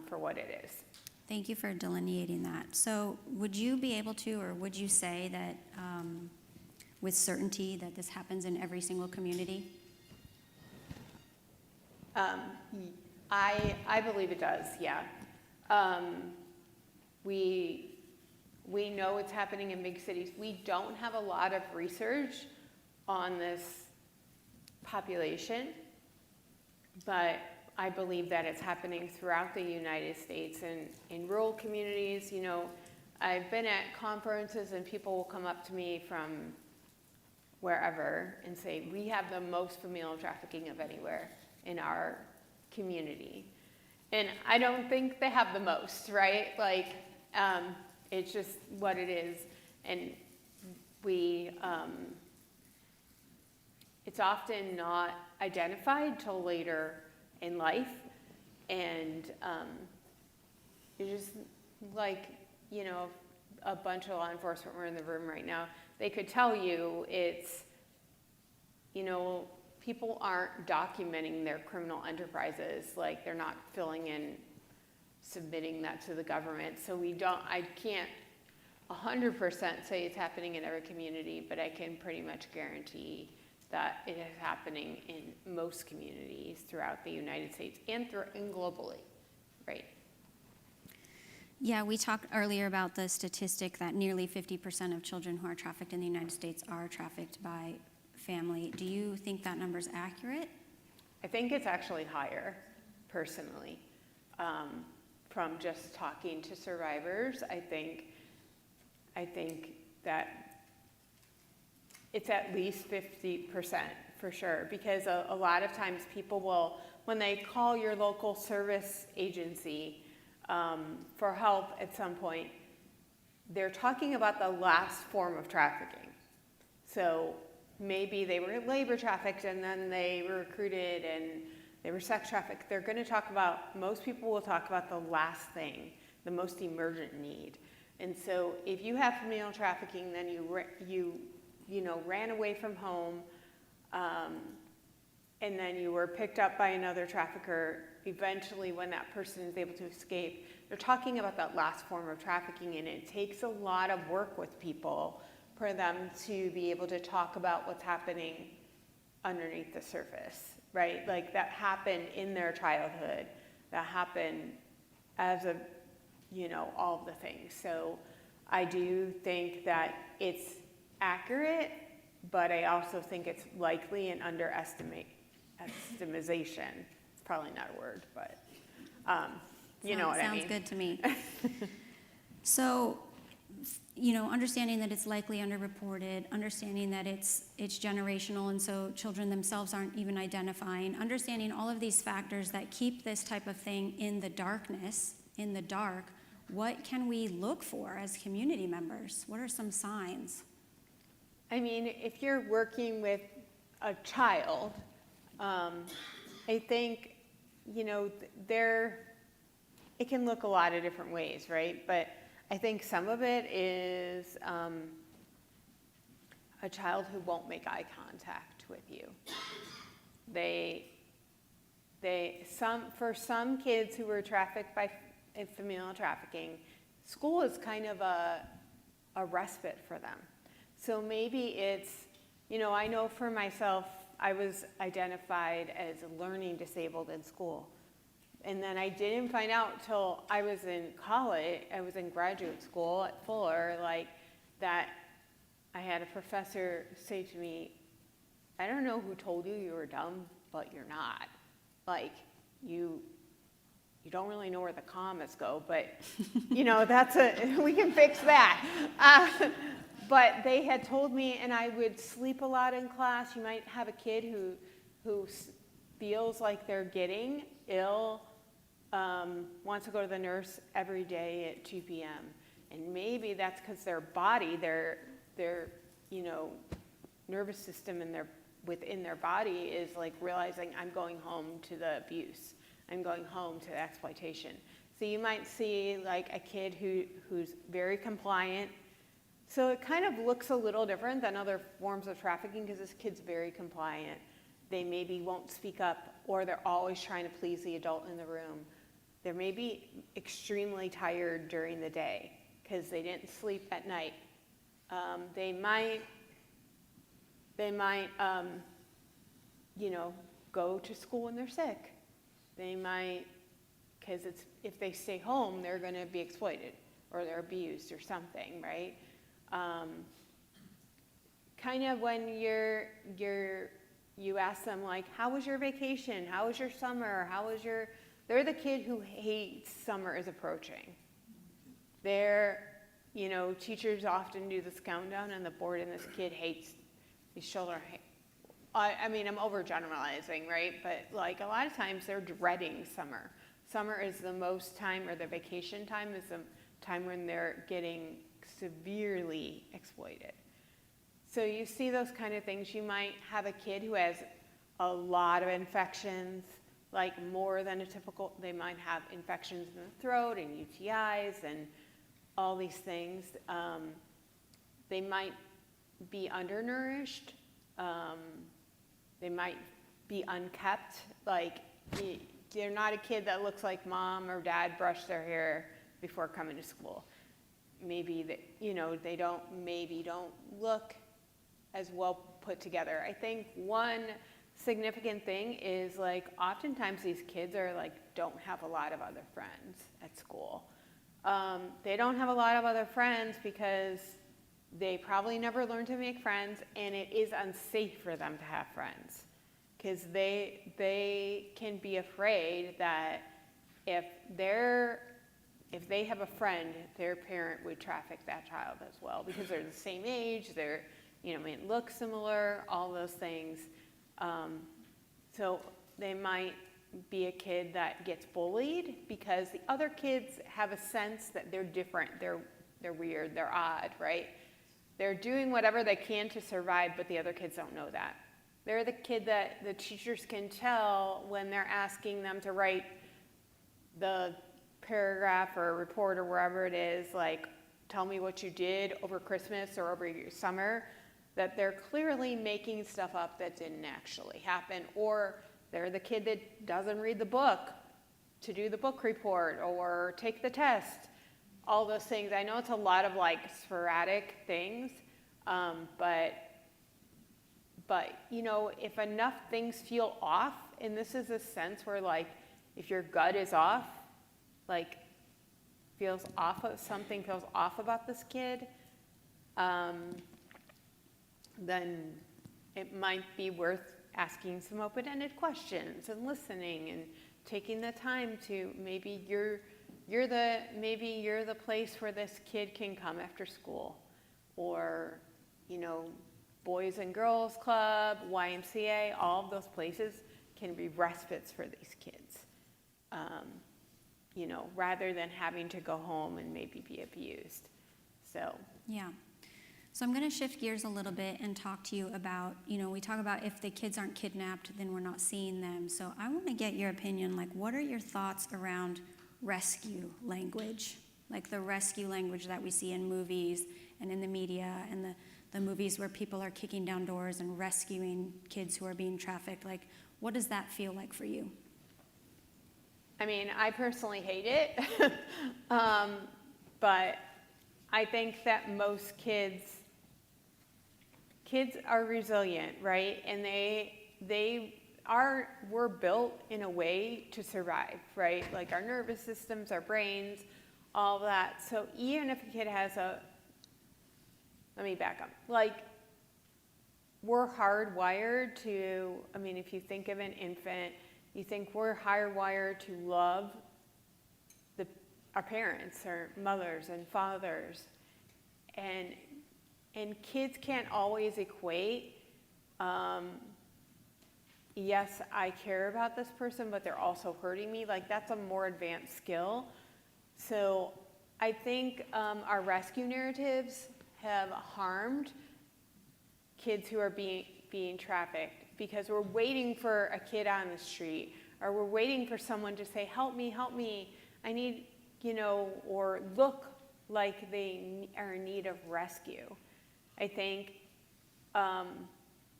for what it is. Thank you for delineating that. So would you be able to, or would you say that with certainty that this happens in every single community? I believe it does, yeah. We know it's happening in big cities. We don't have a lot of research on this population, but I believe that it's happening throughout the United States and in rural communities. I've been at conferences and people will come up to me from wherever and say, we have the most familial trafficking of anywhere in our community. And I don't think they have the most, right? It's just what it is. And it's often not identified till later in life. And it's just a bunch of law enforcement were in the room right now. They could tell you it's, people aren't documenting their criminal enterprises. They're not filling in, submitting that to the government. So I can't 100% say it's happening in every community, but I can pretty much guarantee that it is happening in most communities throughout the United States and globally, right? Yeah, we talked earlier about the statistic that nearly 50% of children who are trafficked in the United States are trafficked by family. Do you think that number is accurate? I think it's actually higher, personally. From just talking to survivors, I think that it's at least 50% for sure, because a lot of times people will, when they call your local service agency for help at some point, they're talking about the last form of trafficking. So maybe they were labor trafficked and then they were recruited and they were sex trafficked. They're going to talk about, most people will talk about the last thing, the most emergent need. And so if you have familial trafficking, then you ran away from home, and then you were picked up by another trafficker. Eventually, when that person is able to escape, they're talking about that last form of trafficking, and it takes a lot of work with people for them to be able to talk about what's happening underneath the surface, right? Like that happened in their childhood, that happened as a, all of the things. So I do think that it's accurate, but I also think it's likely an estimation. It's probably not a word, but you know what I mean. Sounds good to me. So, understanding that it's likely underreported, understanding that it's generational, and so children themselves aren't even identifying, understanding all of these factors that keep this type of thing in the darkness, in the dark, what can we look for as community members? What are some signs? I mean, if you're working with a child, I think, it can look a lot of different ways, right? But I think some of it is a child who won't make eye contact with you. For some kids who were trafficked by familial trafficking, school is kind of a respite for them. So maybe it's, I know for myself, I was identified as learning disabled in school. And then I didn't find out till I was in college, I was in graduate school at Fuller, that I had a professor say to me, I don't know who told you were dumb, but you're not. You don't really know where the commas go, but, we can fix that. But they had told me, and I would sleep a lot in class. You might have a kid who feels like they're getting ill, wants to go to the nurse every day at 2 p.m. And maybe that's because their body, their nervous system and within their body is realizing, I'm going home to the abuse. I'm going home to the exploitation. So you might see a kid who's very compliant. So it kind of looks a little different than other forms of trafficking because this kid's very compliant. They maybe won't speak up, or they're always trying to please the adult in the room. They're maybe extremely tired during the day because they didn't sleep at night. They might go to school when they're sick. They might, because if they stay home, they're going to be exploited or they're abused or something, right? Kind of when you ask them how was your vacation? How was your summer? They're the kid who hates summer is approaching. Teachers often do this countdown on the board, and this kid hates these children. I mean, I'm overgeneralizing, right? But a lot of times they're dreading summer. Summer is the most time, or the vacation time is the time when they're getting severely exploited. So you see those kind of things. You might have a kid who has a lot of infections, more than a typical, they might have infections in the throat and UTIs and all these things. They might be undernourished. They might be unkept. They're not a kid that looks like mom or dad brushed their hair before coming to school. Maybe they don't look as well put together. I think one significant thing is like oftentimes these kids are like don't have a lot of other friends at school. They don't have a lot of other friends because they probably never learned to make friends, and it is unsafe for them to have friends because they can be afraid that if they have a friend, their parent would traffic that child as well because they're the same age, they're, look similar, all those things. So they might be a kid that gets bullied because the other kids have a sense that they're different, they're weird, they're odd, right? They're doing whatever they can to survive, but the other kids don't know that. They're the kid that the teachers can tell when they're asking them to write the paragraph or report or wherever it is, like, tell me what you did over Christmas or over your summer, that they're clearly making stuff up that didn't actually happen, or they're the kid that doesn't read the book to do the book report or take the test, all those things. I know it's a lot of like sporadic things, but if enough things feel off, and this is a sense where like if your gut is off, like something feels off about this kid, then it might be worth asking some open-ended questions and listening and taking the time to maybe you're the place where this kid can come after school, or Boys and Girls Club, YMCA, all of those places can be respites for these kids, rather than having to go home and maybe be abused. So Yeah. So I'm going to shift gears a little bit and talk to you about, we talk about if the kids aren't kidnapped, then we're not seeing them. So I want to get your opinion, like what are your thoughts around rescue language? Like the rescue language that we see in movies and in the media and the movies where people are kicking down doors and rescuing kids who are being trafficked. Like, what does that feel like for you? I mean, I personally hate it, but I think that most kids are resilient, right? And we're built in a way to survive, right? Like our nervous systems, our brains, all that. So even if a kid has let me back up. Like, we're hardwired to, if you think of an infant, you think we're hardwired to love our parents, our mothers and fathers. And kids can't always equate, yes, I care about this person, but they're also hurting me. Like, that's a more advanced skill. So I think our rescue narratives have harmed kids who are being trafficked because we're waiting for a kid on the street, or we're waiting for someone to say, help me, I need, or look like they are in need of rescue. I think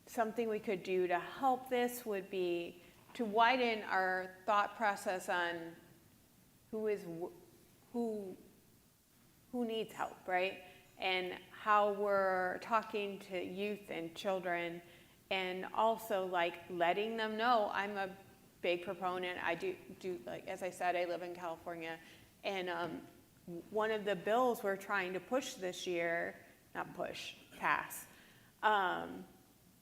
something we could do to help this would be to widen our thought process on who needs help, right? And how we're talking to youth and children, and also like letting them know. I'm a big proponent. I do like, as I said, I live in California, and one of the bills we're trying to push this year, pass,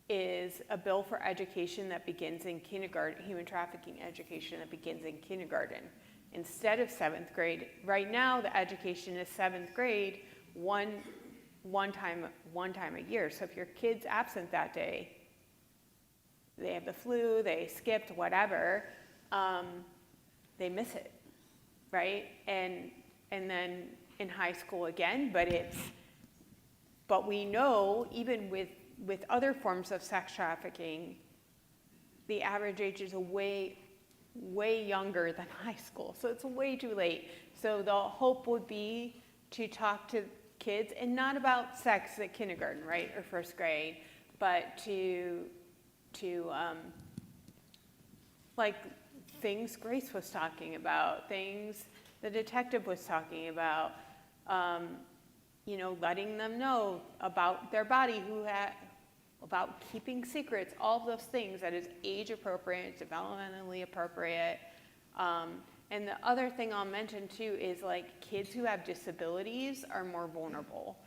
is a bill for education that begins in kindergarten, human trafficking education that begins in kindergarten instead of 7th grade. Right now, the education is 7th grade, one time a year. So if your kid's absent that day, they have the flu, they skipped, whatever, they miss it, right? And then in high school again, but we know even with other forms of sex trafficking, the average age is way younger than high school. So it's way too late. So the hope would be to talk to kids, and not about sex at kindergarten, right, or 1st grade, but to like things Grace was talking about, things the detective was talking about, letting them know about their body, about keeping secrets, all of those things that is age appropriate, developmentally appropriate. And the other thing I'll mention too is like kids who have disabilities are more vulnerable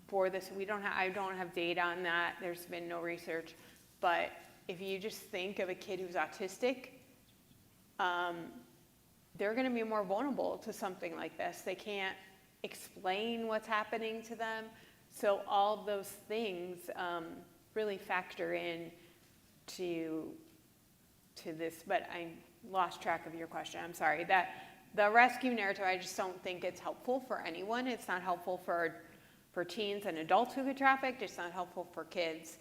for this. I don't have data on that. There's been no research, but if you just think of a kid who's autistic, they're going to be more vulnerable to something like this. They can't explain what's happening to them. So all of those things really factor in to this, but I lost track of your question. I'm sorry. That the rescue narrative, I just don't think it's helpful for anyone. It's not helpful for teens and adults who get trafficked. It's not helpful for kids.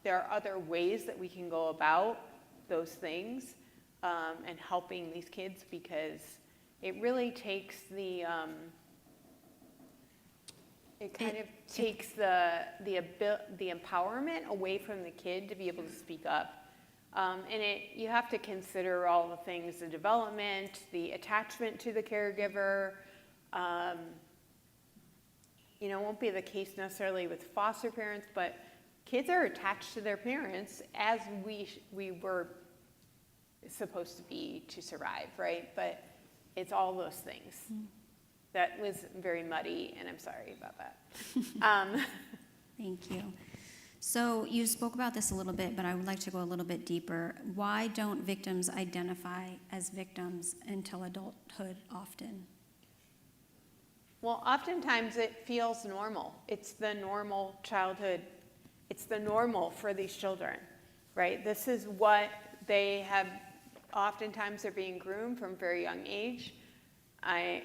There are other ways that we can go about those things and helping these kids, because it really takes the takes the empowerment away from the kid to be able to speak up. And you have to consider all the things, the development, the attachment to the caregiver. It won't be the case necessarily with foster parents, but kids are attached to their parents as we were supposed to be to survive, right? But it's all those things. That was very muddy, and I'm sorry about that. Thank you. So you spoke about this a little bit, but I would like to go a little bit deeper. Why don't victims identify as victims until adulthood often? Well, oftentimes it feels normal. It's the normal childhood. It's the normal for these children, right? This is what they have. Oftentimes they're being groomed from a very young age. And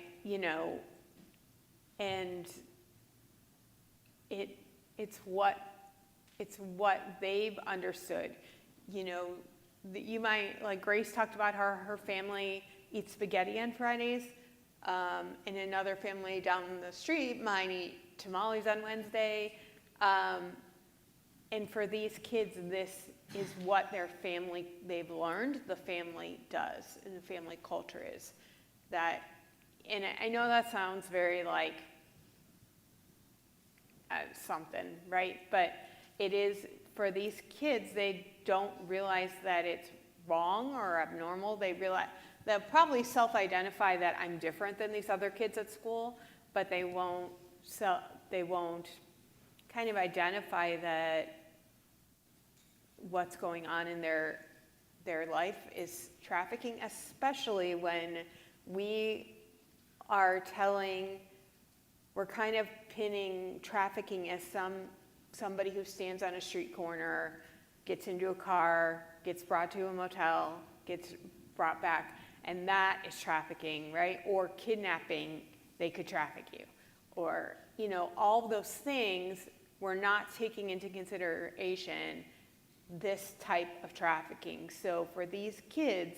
it's what they've understood. You might, like Grace talked about her family eats spaghetti on Fridays, and another family down the street might eat tamales on Wednesday. And for these kids, this is what they've learned the family does, and the family culture is. That, and I know that sounds very like something, right? But it is, for these kids, they don't realize that it's wrong or abnormal. They'll probably self-identify that I'm different than these other kids at school, but they won't kind of identify that what's going on in their life is trafficking, especially when we're kind of pinning trafficking as somebody who stands on a street corner, gets into a car, gets brought to a motel, gets brought back, and that is trafficking, right? Or kidnapping, they could traffic you. Or, all of those things, we're not taking into consideration this type of trafficking. So for these kids,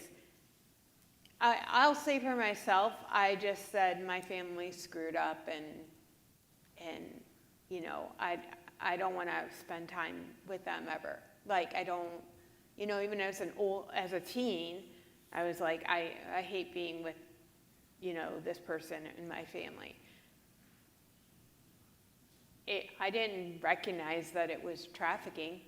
I'll say for myself, I just said my family screwed up, and I don't want to spend time with them ever. Like, I don't, even as a teen, I was like, I hate being with, this person in my family. I didn't recognize that it was trafficking.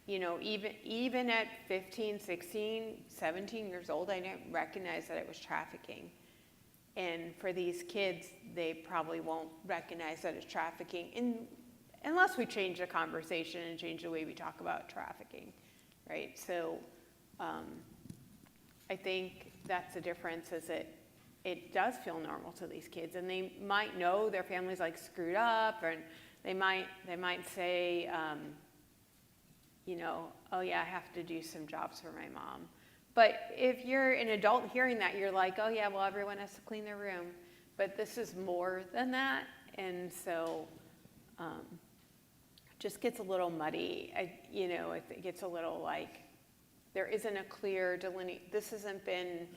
Even at 15, 16, 17 years old, I didn't recognize that it was trafficking. And for these kids, they probably won't recognize that it's trafficking unless we change the conversation and change the way we talk about trafficking, right? So I think that's the difference, is it does feel normal to these kids, and they might know their family's like screwed up, and they might say, oh yeah, I have to do some jobs for my mom. But if you're an adult hearing that, you're like, oh yeah, well, everyone has to clean their room. But this is more than that, and so it just gets a little muddy. It gets a little like there isn't a clear delineation. This hasn't been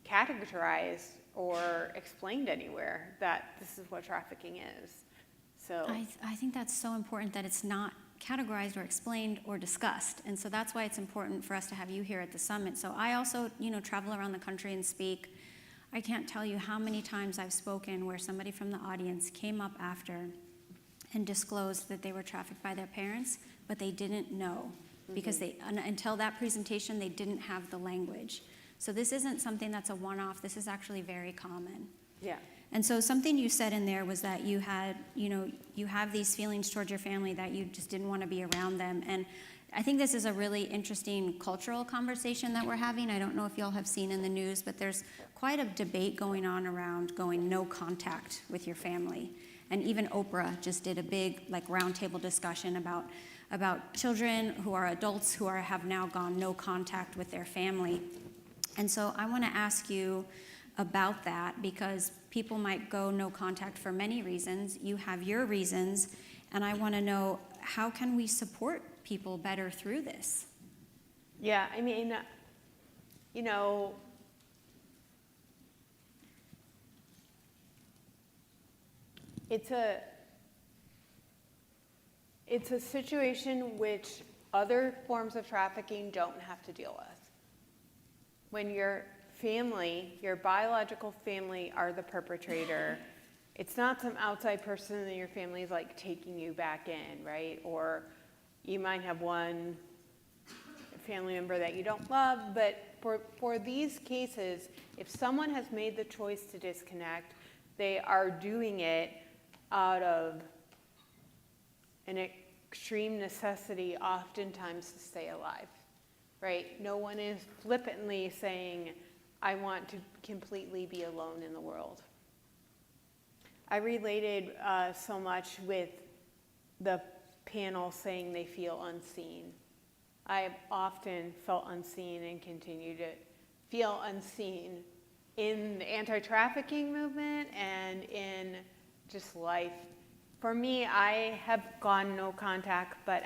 categorized or explained anywhere that this is what trafficking is. So I think that's so important that it's not categorized or explained or discussed. And so that's why it's important for us to have you here at the summit. So I also, travel around the country and speak. I can't tell you how many times I've spoken where somebody from the audience came up after and disclosed that they were trafficked by their parents, but they didn't know because until that presentation, they didn't have the language. So this isn't something that's a one-off. This is actually very common. Yeah. And so something you said in there was that you had, you have these feelings towards your family that you just didn't want to be around them. And I think this is a really interesting cultural conversation that we're having. I don't know if y'all have seen in the news, but there's quite a debate going on around going no contact with your family. And even Oprah just did a big roundtable discussion about children who are adults who have now gone no contact with their family. And so I want to ask you about that, because people might go no contact for many reasons. You have your reasons, and I want to know, how can we support people better through this? Yeah, I mean, it's a situation which other forms of trafficking don't have to deal with. When your family, your biological family, are the perpetrator, it's not some outside person in your family is taking you back in, right? Or you might have one family member that you don't love, but for these cases, if someone has made the choice to disconnect, they are doing it out of an extreme necessity, oftentimes, to stay alive, right? No one is flippantly saying, I want to completely be alone in the world. I related so much with the panel saying they feel unseen. I have often felt unseen and continue to feel unseen in the anti-trafficking movement and in just life. For me, I have gone no contact, but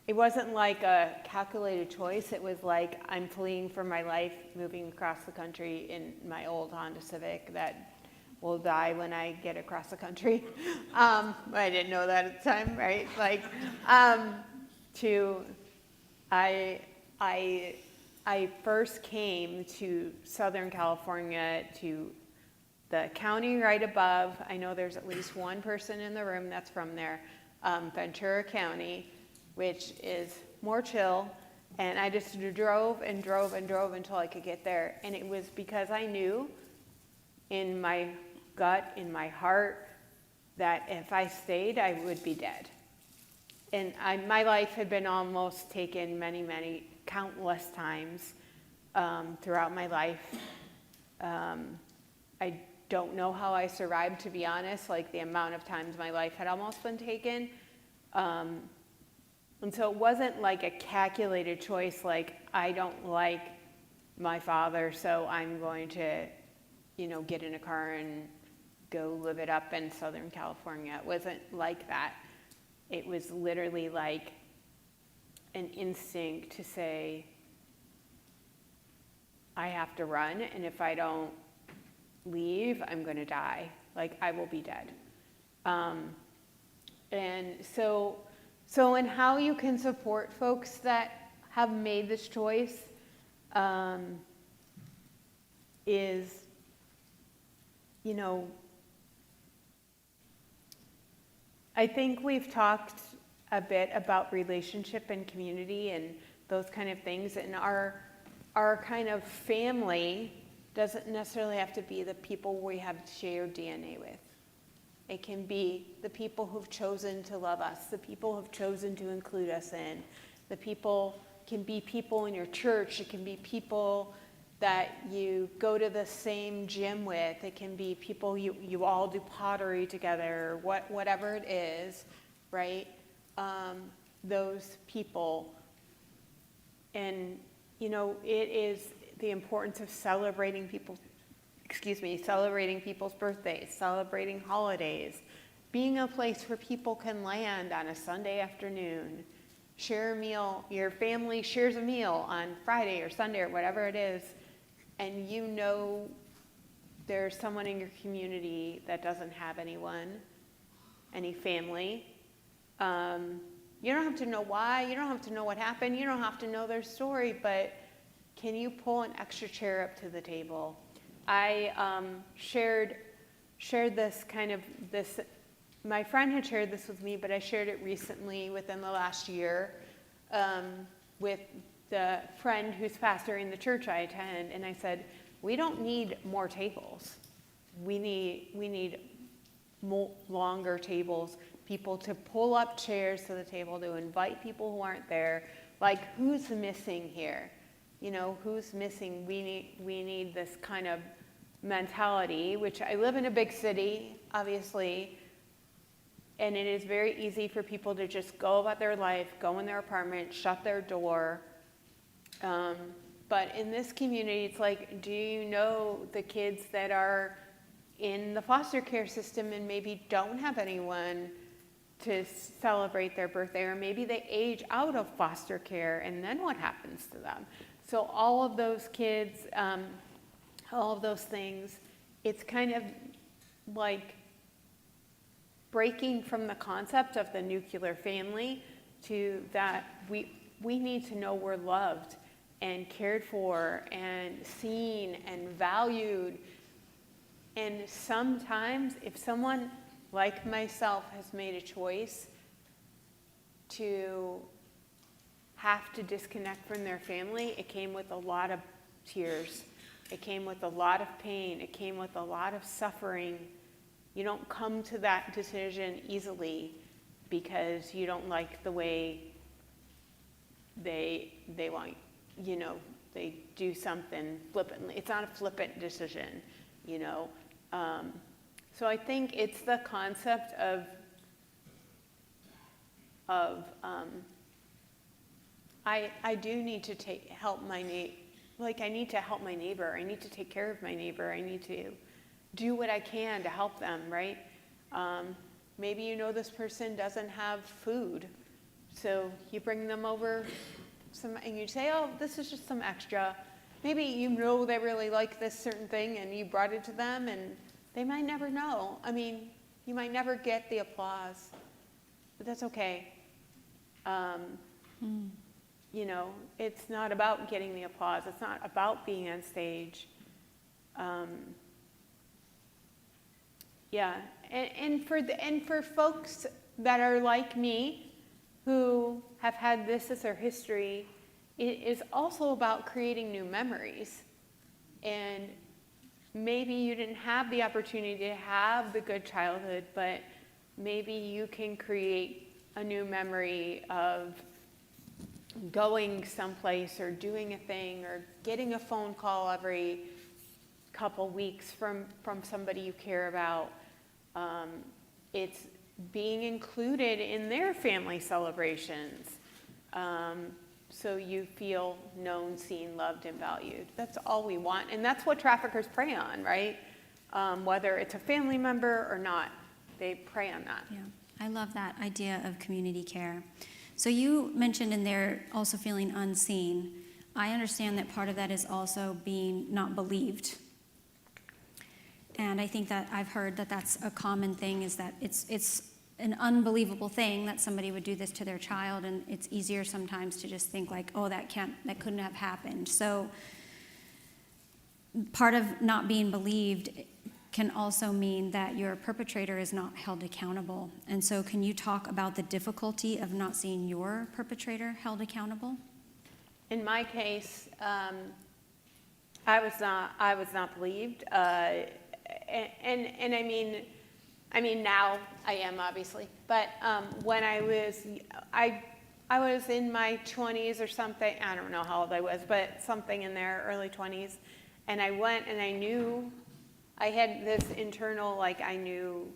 it wasn't like a calculated choice. It was like I'm fleeing for my life, moving across the country in my old Honda Civic that will die when I get across the country. I didn't know that at the time, right? I first came to Southern California, to the county right above. I know there's at least one person in the room that's from there, Ventura County, which is more chill. And I just drove and drove and drove until I could get there. And it was because I knew in my gut, in my heart, that if I stayed, I would be dead. And my life had been almost taken many, countless times throughout my life. I don't know how I survived, to be honest, the amount of times my life had almost been taken. And so it wasn't like a calculated choice, I don't like my father, so I'm going to, get in a car and go live it up in Southern California. It wasn't like that. It was literally like an instinct to say, I have to run, and if I don't leave, I'm going to die. I will be dead. And so in how you can support folks that have made this choice is, I think we've talked a bit about relationship and community and those kind of things, and our kind of family doesn't necessarily have to be the people we have shared DNA with. It can be the people who've chosen to love us, the people who've chosen to include us in. The people can be people in your church. It can be people that you go to the same gym with. It can be people you all do pottery together, whatever it is, right? Those people. And, it is the importance of celebrating people's birthdays, celebrating holidays, being a place where people can land on a Sunday afternoon, share a meal, your family shares a meal on Friday or Sunday or whatever it is, and there's someone in your community that doesn't have anyone, any family. You don't have to know why, you don't have to know what happened, you don't have to know their story, but can you pull an extra chair up to the table? I shared this my friend had shared this with me, but I shared it recently within the last year with the friend who's pastoring the church I attend, and I said, we don't need more tables. We need more, longer tables, people to pull up chairs to the table, to invite people who aren't there. Like, who's missing here? You know, who's missing? We need this kind of mentality, which I live in a big city, obviously, and it is very easy for people to just go about their life, go in their apartment, shut their door. But in this community, it's like, do you know the kids that are in the foster care system and maybe don't have anyone to celebrate their birthday, or maybe they age out of foster care, and then what happens to them? So all of those kids, all of those things, it's kind of like breaking from the concept of the nuclear family to that we need to know we're loved and cared for and seen and valued. And sometimes if someone like myself has made a choice to have to disconnect from their family, it came with a lot of tears. It came with a lot of pain. It came with a lot of suffering. You don't come to that decision easily because you don't like the way they want, you know, they do something flippantly. It's not a flippant decision, you know. So I think it's the concept of I do need to help my neighbor. Like, I need to help my neighbor. I need to take care of my neighbor. I need to do what I can to help them, right? Maybe you know this person doesn't have food, so you bring them over and you say, oh, this is just some extra. Maybe you know they really like this certain thing and you brought it to them, and they might never know. I mean, you might never get the applause, but that's okay. You know, it's not about getting the applause. It's not about being on stage. Yeah, and for folks that are like me, who have had this as their history, it is also about creating new memories. And maybe you didn't have the opportunity to have the good childhood, but maybe you can create a new memory of going someplace or doing a thing or getting a phone call every couple weeks from somebody you care about. It's being included in their family celebrations, so you feel known, seen, loved, and valued. That's all we want, and that's what traffickers prey on, right? Whether it's a family member or not, they prey on that. Yeah, I love that idea of community care. So you mentioned in there also feeling unseen. I understand that part of that is also being not believed. And I think that I've heard that that's a common thing, is that it's an unbelievable thing that somebody would do this to their child, and it's easier sometimes to just think like, oh, that couldn't have happened. So part of not being believed can also mean that your perpetrator is not held accountable. And so can you talk about the difficulty of not seeing your perpetrator held accountable? In my case, I was not believed. And I mean now I am, obviously, but when I was in my 20s or something, I don't know how old I was, but something in there, early 20s, and I went and I knew, I had this internal, like, I knew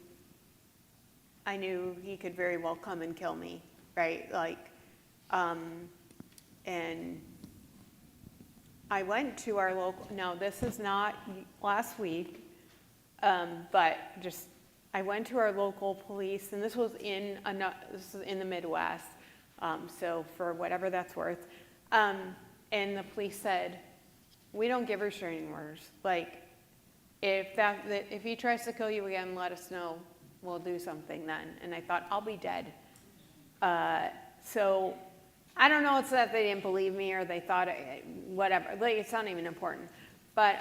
he could very well come and kill me, right? Like, and I went to our local, no, this is not last week, but just, I went to our local police, and this was in the Midwest, so for whatever that's worth, and the police said, we don't give restraining orders. Like, if he tries to kill you again, let us know. We'll do something then. And I thought, I'll be dead. So I don't know, it's that they didn't believe me or they thought whatever. Like, it's not even important. But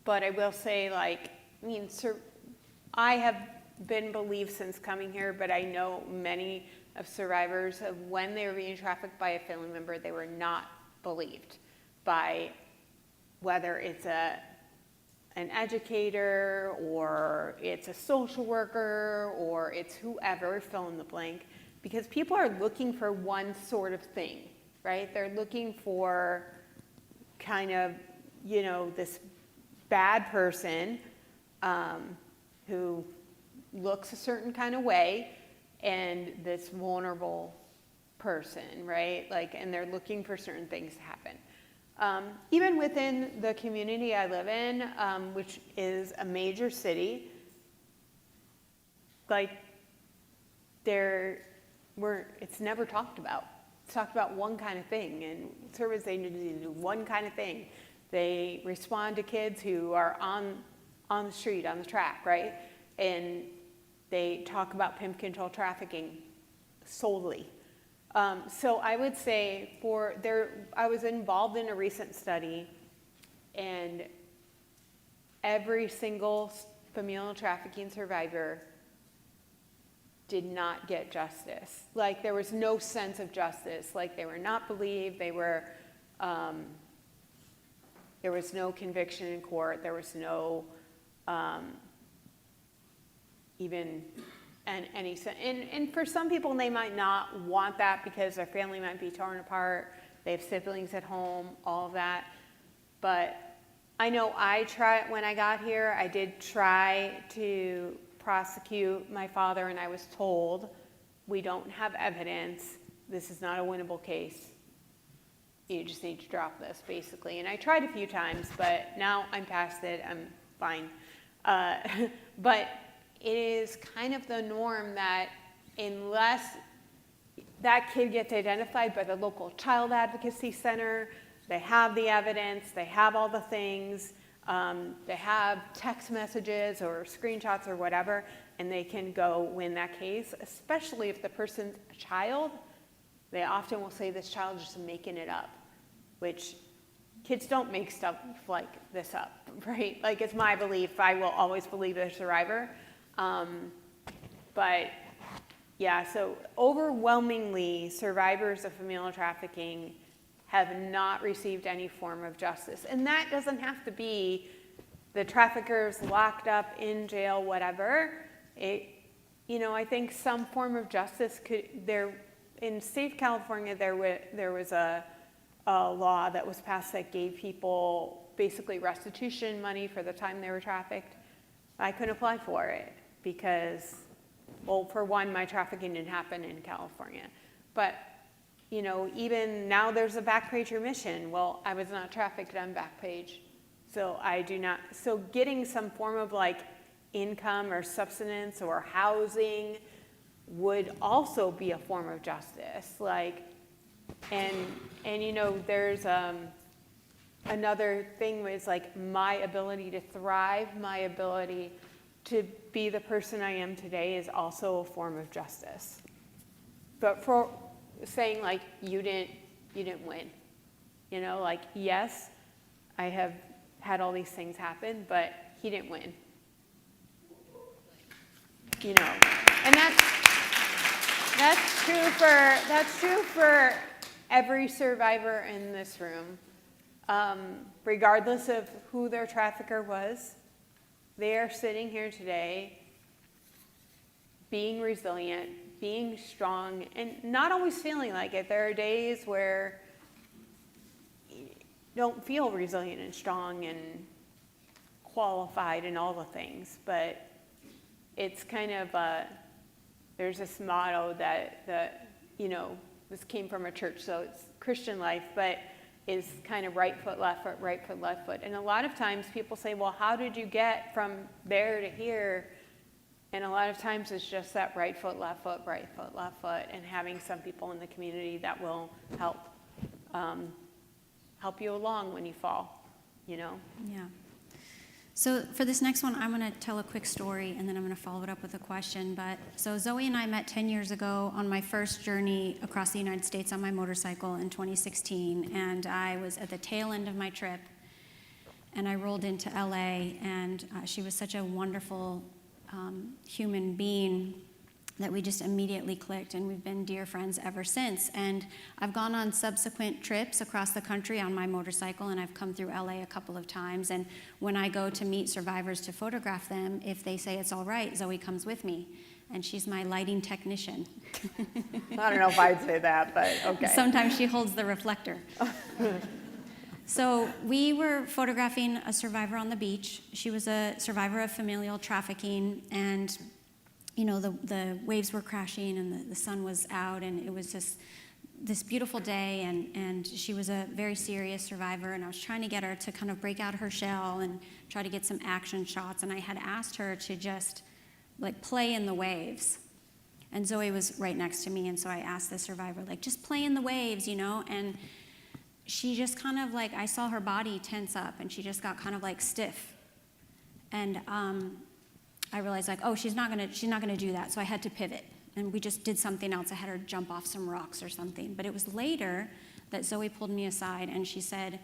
I will say, like, I mean, I have been believed since coming here, but I know many of survivors of when they were being trafficked by a family member, they were not believed by whether it's an educator or it's a social worker or it's whoever, fill in the blank, because people are looking for one sort of thing, right? They're looking for kind of, you know, this bad person who looks a certain kind of way and this vulnerable person, right? Like, and they're looking for certain things to happen. Even within the community I live in, which is a major city, like it's never talked about. It's talked about one kind of thing, and service agencies do one kind of thing. They respond to kids who are on the street, on the track, right? And they talk about pimp control trafficking solely. So I would say I was involved in a recent study, and every single familial trafficking survivor did not get justice. Like, there was no sense of justice. Like, they were not believed. There was no conviction in court. There was no and for some people, they might not want that because their family might be torn apart. They have siblings at home, all of that. But I know when I got here, I did try to prosecute my father, and I was told, we don't have evidence. This is not a winnable case. You just need to drop this, basically. And I tried a few times, but now I'm past it. I'm fine. But it is kind of the norm that unless that kid gets identified by the local child advocacy center, they have the evidence, they have all the things, they have text messages or screenshots or whatever, and they can go win that case, especially if the person's a child. They often will say this child is just making it up, which kids don't make stuff like this up, right? Like, it's my belief. I will always believe the survivor. But yeah, so overwhelmingly, survivors of familial trafficking have not received any form of justice. And that doesn't have to be the traffickers locked up in jail, whatever. I think some form of justice in the state of California, there was a law that was passed that gave people basically restitution money for the time they were trafficked. I couldn't apply for it because, well, for one, my trafficking didn't happen in California. But, even now there's a Backpage remission. Well, I was not trafficked on Backpage. So so getting some form of income or subsistence or housing would also be a form of justice. There's another thing was my ability to thrive, my ability to be the person I am today is also a form of justice. But for saying you didn't win, yes, I have had all these things happen, but he didn't win. And that's true for every survivor in this room, regardless of who their trafficker was. They are sitting here today being resilient, being strong, and not always feeling like it. There are days where you don't feel resilient and strong and qualified and all the things, but it's kind of there's this motto that this came from a church, so it's Christian life, but is kind of right foot, left foot, right foot, left foot. And a lot of times people say, well, how did you get from there to here? And a lot of times it's just that right foot, left foot, and having some people in the community that will help you along when you fall, Yeah. So for this next one, I'm going to tell a quick story, and then I'm going to follow it up with a question. So Zoe and I met 10 years ago on my first journey across the United States on my motorcycle in 2016, and I was at the tail end of my trip, and I rolled into LA, and she was such a wonderful human being that we just immediately clicked, and we've been dear friends ever since. And I've gone on subsequent trips across the country on my motorcycle, and I've come through LA a couple of times. And when I go to meet survivors to photograph them, if they say it's all right, Zoe comes with me, and she's my lighting technician. I don't know if I'd say that, but okay. Sometimes she holds the reflector. So we were photographing a survivor on the beach. She was a survivor of familial trafficking, and you know, the waves were crashing and the sun was out, and it was just this beautiful day, and she was a very serious survivor, and I was trying to get her to kind of break out her shell and try to get some action shots, and I had asked her to just like play in the waves. And Zoe was right next to me, and so I asked the survivor, like, just play in the waves, you know, and she just kind of like, I saw her body tense up, and she just got kind of like stiff. And I realized like, oh, she's not gonna do that. So I had to pivot, and we just did something else. I had her jump off some rocks or something. But it was later that Zoe pulled me aside, and she said,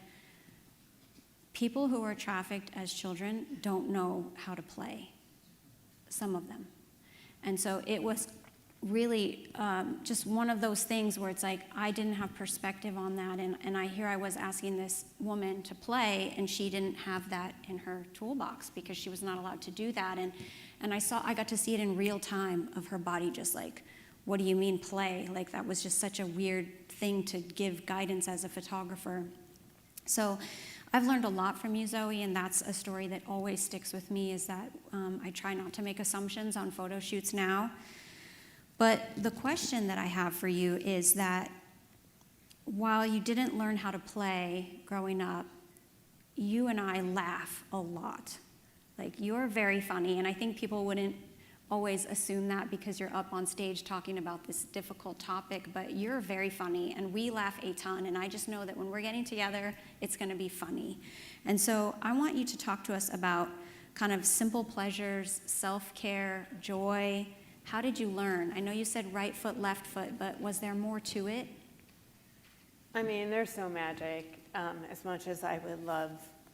people who are trafficked as children don't know how to play, some of them. And so it was really just one of those things where it's like, I didn't have perspective on that, and I was asking this woman to play, and she didn't have that in her toolbox because she was not allowed to do that, and I got to see it in real time of her body just like, what do you mean play? Like, that was just such a weird thing to give guidance as a photographer. So I've learned a lot from you, Zoe, and that's a story that always sticks with me, is that I try not to make assumptions on photo shoots now. But the question that I have for you is that while you didn't learn how to play growing up, you and I laugh a lot. Like, you're very funny, and I think people wouldn't always assume that because you're up on stage talking about this difficult topic, but you're very funny, and we laugh a ton, and I just know that when we're getting together, it's gonna be funny. And so I want you to talk to us about kind of simple pleasures, self-care, joy. How did you learn? I know you said right foot, left foot, but was there more to it? I mean, there's so magic. As much as I would love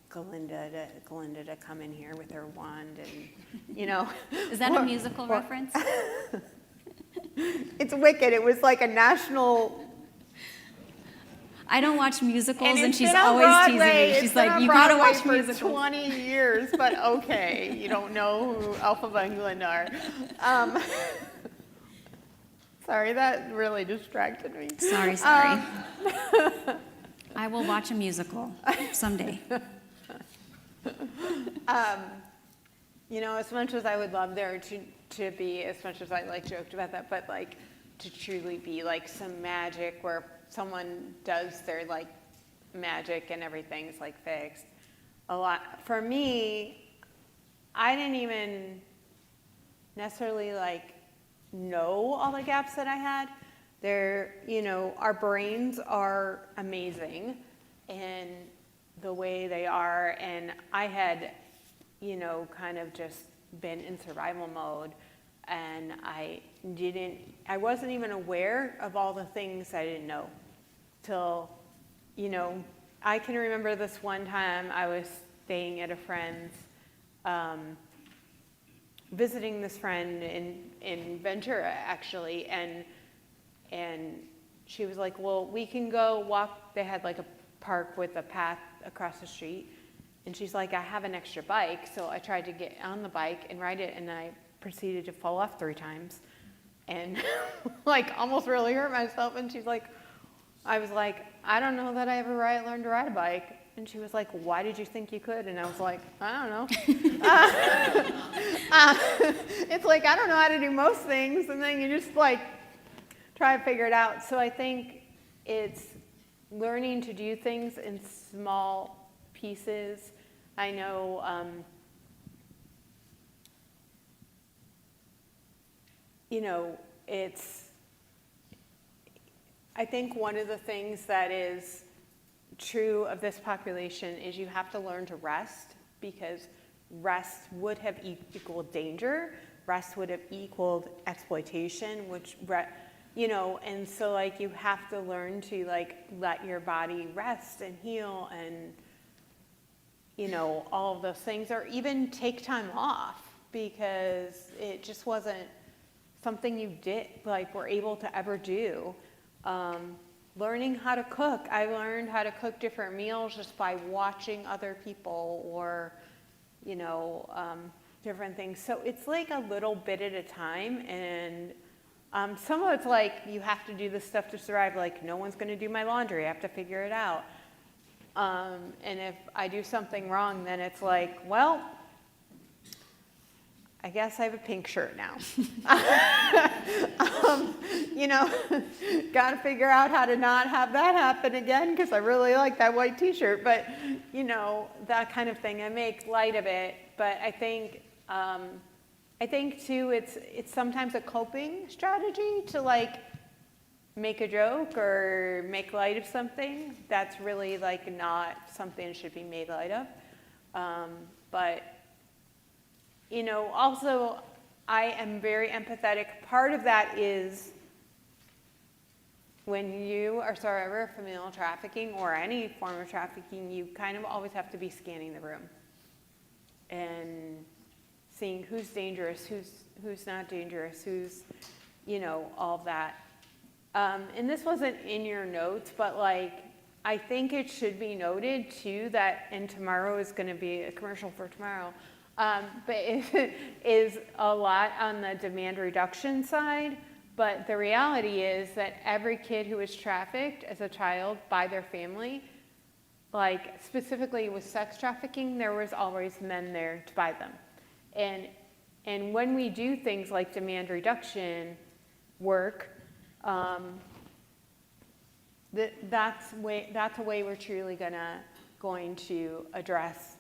Galinda to come in here with her wand and, you know. Is that a musical reference? It's Wicked. It was like a national. I don't watch musicals, and it's she's been on always Broadway. teasing me. It's She's been like, on you gotta Broadway watch for musicals. 20 years, but okay, you don't know who Elphaba and Glinda are. Sorry, that really distracted me. Sorry. I will watch a musical someday. You know, as much as I would love there to be, as much as I like joked about that, but like to truly be like some magic where someone does their like magic and everything's like fixed. A lot for me, I didn't even necessarily like know all the gaps that I had. They're, you know, our brains are amazing in the way they are, and I had, you know, kind of just been in survival mode, and I wasn't even aware of all the things I didn't know till, you know, I can remember this one time I was staying at a friend's, visiting this friend in Ventura, actually, and she was like, well, we can go walk. They had like a park with a path across the street, and she's like, I have an extra bike, so I tried to get on the bike and ride it, and I proceeded to fall off 3 times, and like almost really hurt myself, and she's like, I was like, I don't know that I ever learned to ride a bike. And she was like, why did you think you could? And I was like, I don't know. It's like, I don't know how to do most things. And then you just like try to figure it out. So I think it's learning to do things in small pieces. I know, you know, I think one of the things that is true of this population is you have to learn to rest, because rest would have equaled danger. Rest would have equaled exploitation, which, you know, and so like you have to learn to like let your body rest and heal and, you know, all of those things, or even take time off. because it just wasn't something you did, like, were able to ever do. Learning how to cook. I learned how to cook different meals just by watching other people, or, you know, different things. So it's like a little bit at a time, and some of it's like you have to do this stuff to survive. Like, no one's going to do my laundry. I have to figure it out. And if I do something wrong, then it's like, well, I guess I have a pink shirt now. You know, got to figure out how to not have that happen again, because I really like that white t-shirt. But, you know, that kind of thing. I make light of it. But I think too, it's sometimes a coping strategy to, like, make a joke or make light of something that's really, like, not something that should be made light of. But, you know, also, I am very empathetic. Part of that is when you are survivor of familial trafficking or any form of trafficking, you kind of always have to be scanning the room and seeing who's dangerous, who's not dangerous, who's, you know, all of that. And this wasn't in your notes, but, like, I think it should be noted too that, and tomorrow is going to be a commercial for tomorrow, but it is a lot on the demand reduction side. But the reality is that every kid who was trafficked as a child by their family, like specifically with sex trafficking, there was always men there to buy them. And when we do things like demand reduction work, that's a way we're truly going to address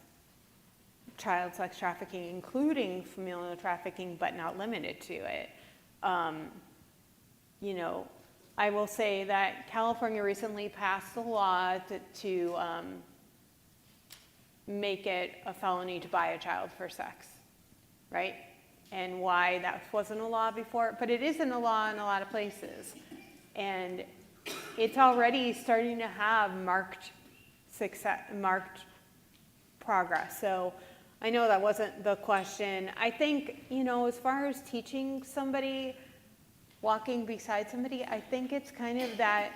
child sex trafficking, including familial trafficking, but not limited to it. You know, I will say that California recently passed a law to make it a felony to buy a child for sex, right? And why that wasn't a law before, but it isn't a law in a lot of places. And it's already starting to have marked progress. So I know that wasn't the question. I think, you know, as far as teaching somebody, walking beside somebody, I think it's kind of that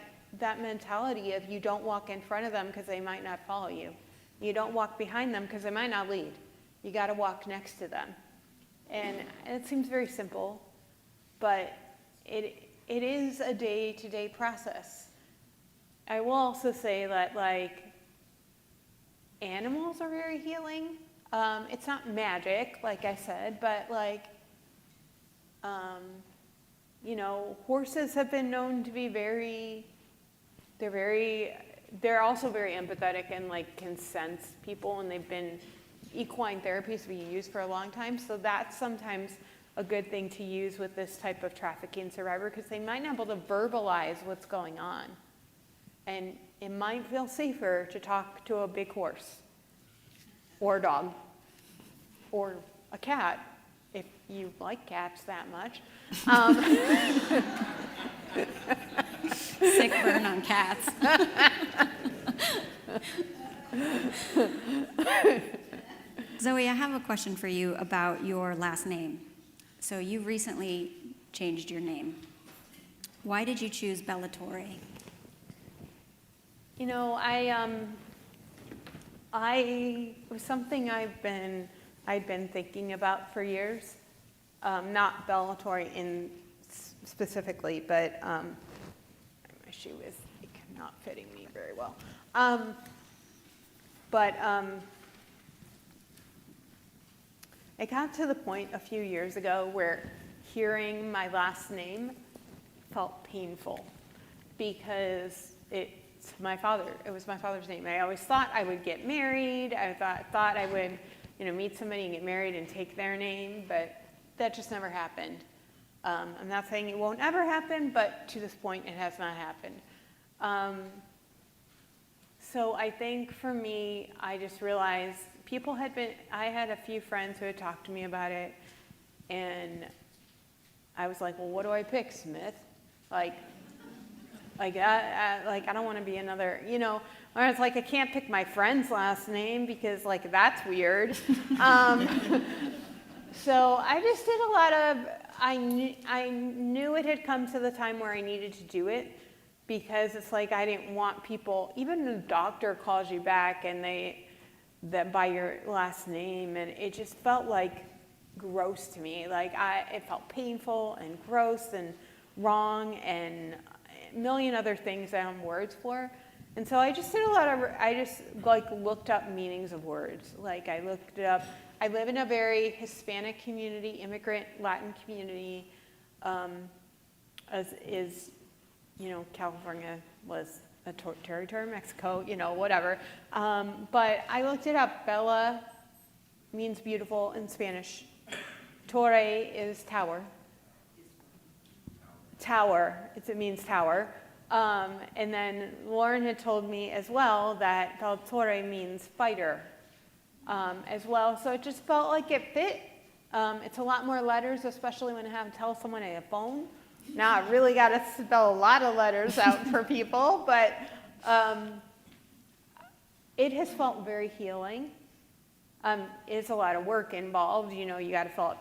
mentality of you don't walk in front of them because they might not follow you. You don't walk behind them because they might not lead. You got to walk next to them. And it seems very simple, but it is a day-to-day process. I will also say that, like, animals are very healing. It's not magic, like I said, but, like, you know, horses have been known to be they're also very empathetic and, like, can sense people, and they've been equine therapies we use for a long time. So that's sometimes a good thing to use with this type of trafficking survivor, because they might not be able to verbalize what's going on. And it might feel safer to talk to a big horse or a dog or a cat, if you like cats that much. Sick burn on cats. Zoe, I have a question for you about your last name. So you recently changed your name. Why did you choose Bellatorre? You know, I was something I'd been thinking about for years. Not Bellatorre in specifically, but my shoe is not fitting me very well. It got to the point a few years ago where hearing my last name felt painful, because it was my father's name. I always thought I would get married. I thought I would, you know, meet somebody and get married and take their name, but that just never happened. I'm not saying it won't ever happen, but to this point it has not happened. So I think for me, I just realized I had a few friends who had talked to me about it, and I was like, well, what do I pick, Smith? I don't want to be another, you know, or it's like, I can't So I just did a lot of, I knew it had come to the time where I needed to do it, because it's like I didn't want people, even the doctor calls you back and that by your last name, and it just felt like gross to me. Like it felt painful and gross and wrong and a million other things I don't have words for. And so I just did a lot of, I just like looked up meanings of words. Like I looked it up. I live in a very Hispanic community, immigrant Latin community, you know, California was a territory of Mexico, you know, whatever. But I looked it up. Bella means beautiful in Spanish. Torre is tower. Tower, it means tower. And then Lauren had told me as well that Del Torre means fighter as well. So it just felt like it fit. It's a lot more letters, especially when I have to tell someone I have a phone. Now I really got to spell a lot of letters out for people, but it has felt very healing. It's a lot of work involved. You know, you got to fill out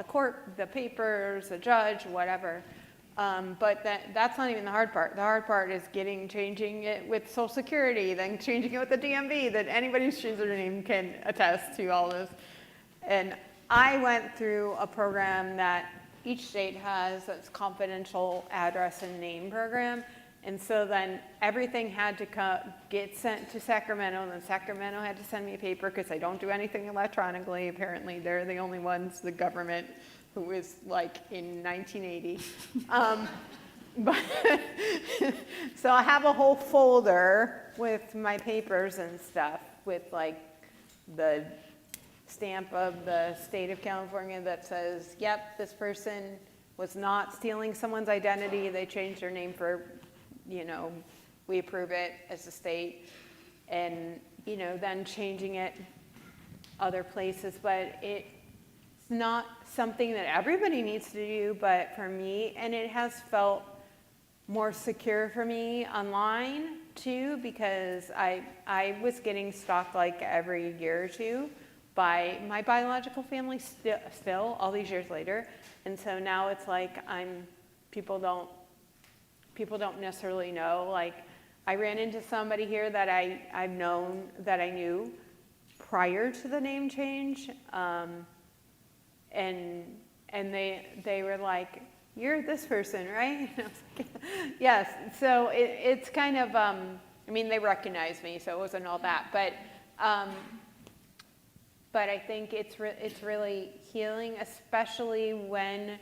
the papers, the judge, whatever. But that's not even the hard part. The hard part is changing it with Social Security, then changing it with the DMV, that anybody who's changed their name can attest to all this. And I went through a program that each state has, that's confidential address and name program. And so then everything had to get sent to Sacramento, and then Sacramento had to send me a paper because I don't do anything electronically. Apparently, they're the only ones, the government, who is like in 1980. But so I have a whole folder with my papers and stuff with like the stamp of the state of California that says, yep, this person was not stealing someone's identity. They changed their name for, you know, we approve it as a state. And, you know, then changing it other places. But it's not something that everybody needs to do, but for me, and it has felt more secure for me online too, because I was getting stalked like every year or two by my biological family still all these years later. And so now it's like people don't necessarily know. Like I ran into somebody here that I knew prior to the name change. And they were like, you're this person, right? And I was like, yes. So it's kind of, I mean, they recognized me, so it wasn't all that. But I think it's really healing, especially when,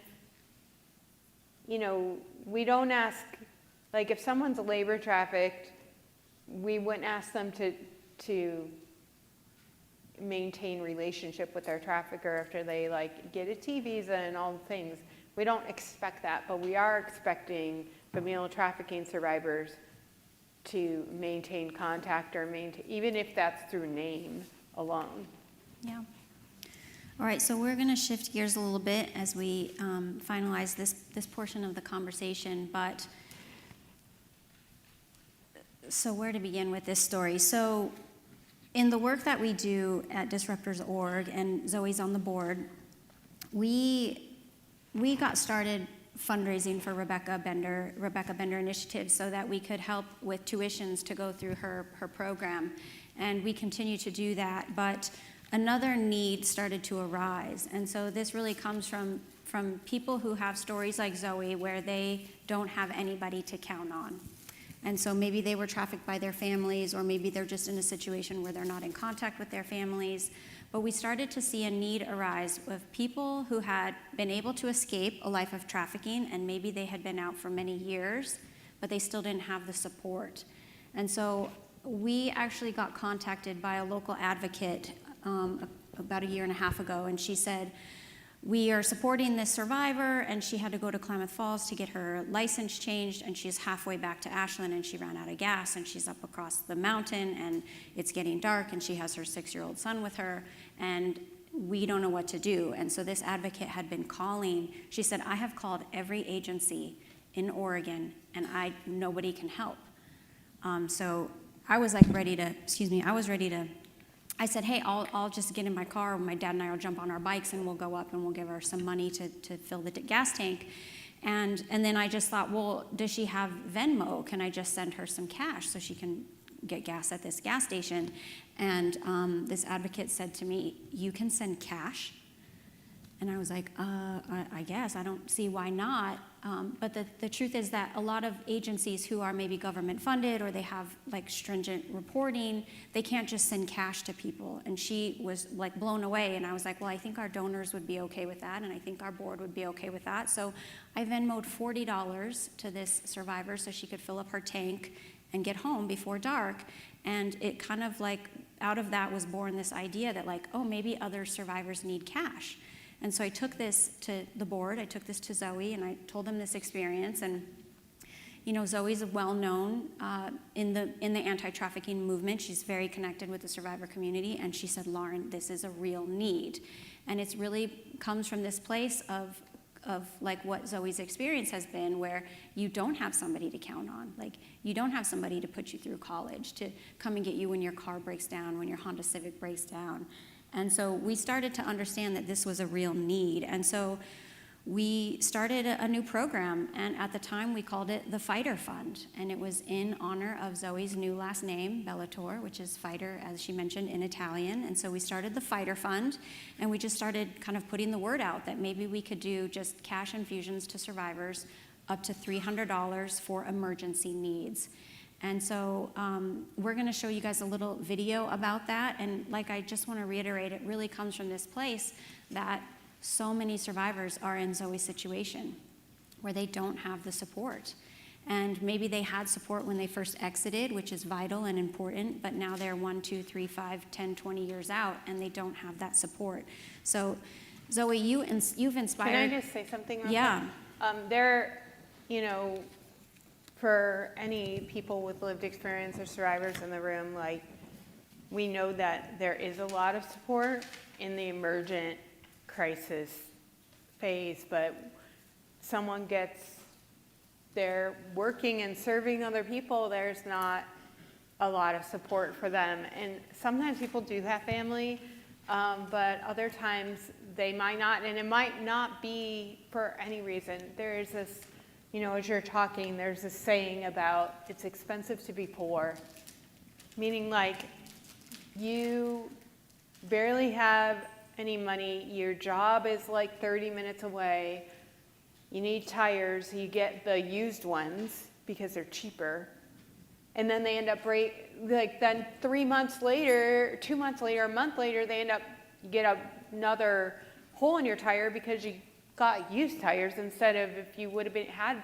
you know, we don't ask, like if someone's labor trafficked, we wouldn't ask them to maintain relationship with their trafficker after they like get a T visa and all the things. We don't expect that, but we are expecting familial trafficking survivors to maintain contact or even if that's through name alone. Yeah. All right, so we're going to shift gears a little bit as we finalize this portion of the conversation. But so where to begin with this story? So in the work that we do at Disruptors.org, and Zoe's on the board, we got started fundraising for Rebecca Bender Initiative so that we could help with tuitions to go through her program. And we continue to do that, but another need started to arise. And so this really comes from people who have stories like Zoe where they don't have anybody to count on. And so maybe they were trafficked by their families, or maybe they're just in a situation where they're not in contact with their families. But we started to see a need arise of people who had been able to escape a life of trafficking, and maybe they had been out for many years, but they still didn't have the support. And so we actually got contacted by a local advocate about a year and a half ago, and she said, we are supporting this survivor, and she had to go to Klamath Falls to get her license changed, and she's halfway back to Ashland, and she ran out of gas, and she's up across the mountain, and it's getting dark, and she has her 6-year-old son with her, and we don't know what to do. And so this advocate had been calling. She said, I have called every agency in Oregon, and nobody can help. So I was like I I said, hey, I'll just get in my car, my dad and I will jump on our bikes and we'll go up and we'll give her some money to fill the gas tank. And then I just thought, well, does she have Venmo? Can I just send her some cash so she can get gas at this gas station? And this advocate said to me, you can send cash? And I was like, I guess, I don't see why not. But the truth is that a lot of agencies who are maybe government funded or they have like stringent reporting, they can't just send cash to people. And she was like blown away. And I was like, well, I think our donors would be okay with that. And I think our board would be okay with that. So I Venmo'd $40 to this survivor so she could fill up her tank and get home before dark. And it kind of like, out of that was born this idea that like, oh, maybe other survivors need cash. And so I took this to the board, I took this to Zoe, and I told them this experience. And, you know, Zoe's well known in the anti-trafficking movement. She's very connected with the survivor community. And she said, Lauren, this is a real need. And it's really comes from this place of like what Zoe's experience has been, where you don't have somebody to count on. Like, you don't have somebody to put you through college, to come and get you when your car breaks down, when your Honda Civic breaks down. And so we started to understand that this was a real need. And so we started a new program, and at the time we called it the Fighter Fund. And it was in honor of Zoe's new last name, Bellator, which is fighter, as she mentioned, in Italian. And so we started the Fighter Fund, and we just started kind of putting the word out that maybe we could do just cash infusions to survivors up to $300 for emergency needs. And so we're going to show you guys a little video about that. And like, I just want to reiterate, it really comes from this place that so many survivors are in Zoe's situation where they don't have the support. And maybe they had support when they first exited, which is vital and important, but now they're 1, 2, 3, 5, 10, 20 years out, and they don't have that support. So Zoe, you've inspired. Can I just say something real Yeah. quick? You know, for any people with lived experience or survivors in the room, like, we know that there is a lot of support in the emergent crisis phase, but someone they're working and serving other people, there's not a lot of support for them. And sometimes people do have family, but other times they might not, and it might not be for any reason. There is this, you know, as you're talking, there's this saying about it's expensive to be poor, meaning like you barely have any money, your job is like 30 minutes away, you need tires, you get the used ones because they're cheaper, and then they end up then 3 months later, 2 months later, a month later, you get another hole in your tire because you got used tires instead of, if you would have had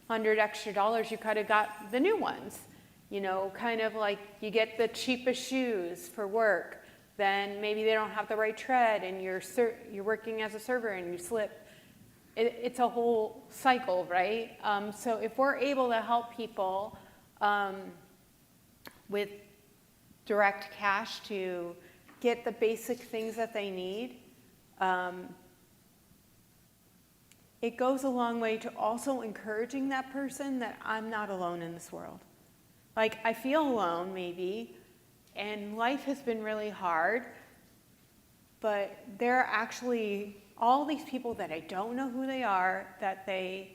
$200 extra, you could have got the new ones. You know, kind of like you get the cheapest shoes for work, then maybe they don't have the right tread, and you're working as a server and you slip. It's a whole cycle, right? So if we're able to help people with direct cash to get the basic things that they need, it goes a long way to also encouraging that person that I'm not alone in this world. Like, I feel alone, maybe, and life has been really hard, but there are actually all these people that I don't know who they are, that they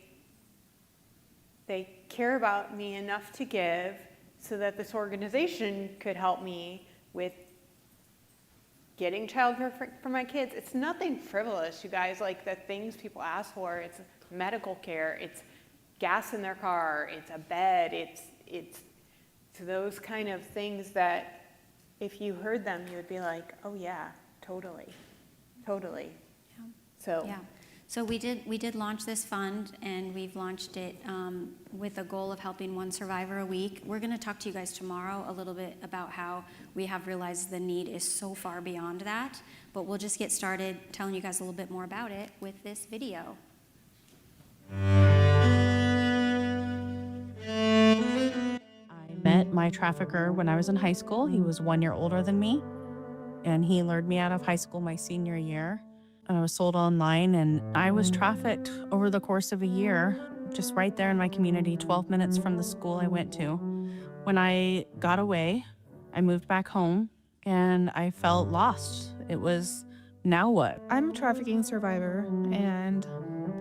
care about me enough to give so that this organization could help me with getting childcare for my kids. It's nothing frivolous, you guys, like the things people ask for. It's medical care, it's gas in their car, it's a bed, it's those kind of things that if you heard them, you would be like, oh yeah, totally. Yeah. So we did launch this fund, and we've launched it with a goal of helping one survivor a week. We're going to talk to you guys tomorrow a little bit about how we have realized the need is so far beyond that, but we'll just get started telling you guys a little bit more about it with this video. I met my trafficker when I was in high school. He was 1 year older than me, and he lured me out of high school my senior year. And I was sold online, and I was trafficked over the course of a year, just right there in my community, 12 minutes from the school I went to. When I got away, I moved back home and I felt lost. It was, now what? I'm a trafficking survivor, and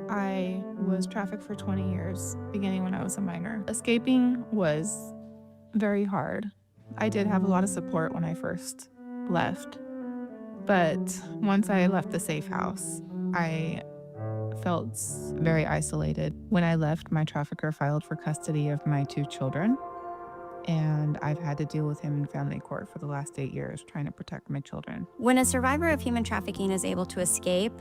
I was trafficked for 20 years, beginning when I was a minor. Escaping was very hard. I did have a lot of support when I first left, but once I left the safe house, I felt very isolated. When I left, my trafficker filed for custody of my 2 children, and I've had to deal with him in family court for the last 8 years trying to protect my children. When a survivor of human trafficking is able to escape,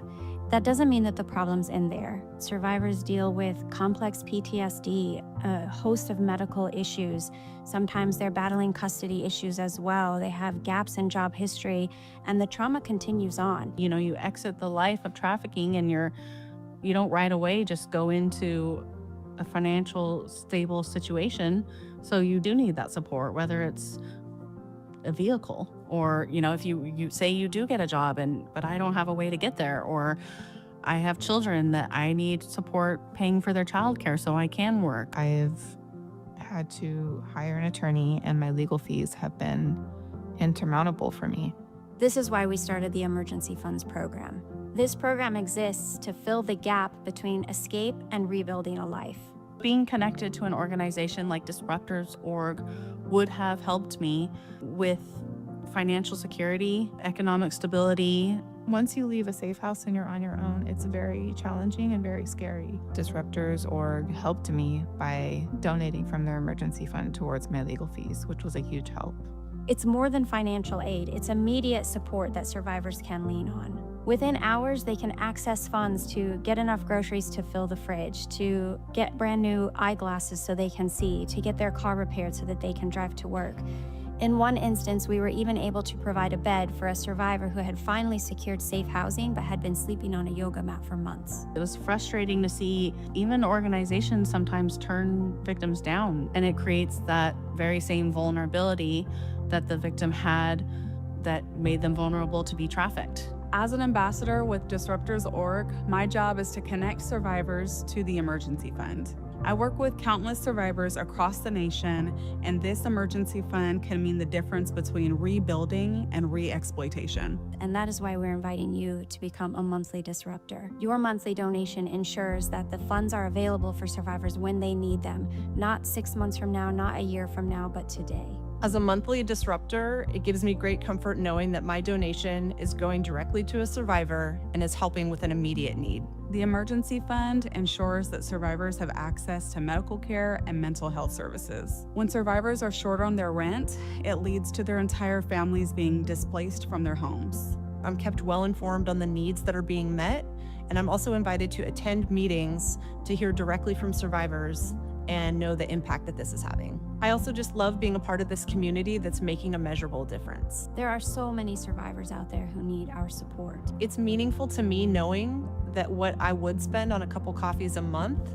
that doesn't mean that the problems end there. Survivors deal with complex PTSD, a host of medical issues. Sometimes they're battling custody issues as well. They have gaps in job history, and the trauma continues on. You know, you exit the life of trafficking and you don't right away just go into a financial stable situation. So you do need that support, whether it's a vehicle or, you know, if you say you do get a job but I don't have a way to get there, or I have children that I need support paying for their childcare so I can work. I've had to hire an attorney, and my legal fees have been insurmountable for me. This is why we started the Emergency Funds Program. This program exists to fill the gap between escape and rebuilding a life. Being connected to an organization like Disruptors.org would have helped me with financial security, economic stability. Once you leave a safe house and you're on your own, it's very challenging and very scary. Disruptors.org helped me by donating from their emergency fund towards my legal fees, which was a huge help. It's more than financial aid. It's immediate support that survivors can lean on. Within hours, they can access funds to get enough groceries to fill the fridge, to get brand new eyeglasses so they can see, to get their car repaired so that they can drive to work. In one instance, we were even able to provide a bed for a survivor who had finally secured safe housing but had been sleeping on a yoga mat for months. It was frustrating to see even organizations sometimes turn victims down, and it creates that very same vulnerability that the victim had that made them vulnerable to be trafficked. As an ambassador with Disruptors.org, my job is to connect survivors to the emergency fund. I work with countless survivors across the nation, and this emergency fund can mean the difference between rebuilding and re-exploitation. And that is why we're inviting you to become a monthly disruptor. Your monthly donation ensures that the funds are available for survivors when they need them, not 6 months from now, not a year from now, but today. As a monthly disruptor, it gives me great comfort knowing that my donation is going directly to a survivor and is helping with an immediate need. The emergency fund ensures that survivors have access to medical care and mental health services. When survivors are short on their rent, it leads to their entire families being displaced from their homes. I'm kept well informed on the needs that are being met, and I'm also invited to attend meetings to hear directly from survivors and know the impact that this is having. I also just love being a part of this community that's making a measurable difference. There are so many survivors out there who need our support. It's meaningful to me knowing that what I would spend on a couple coffees a month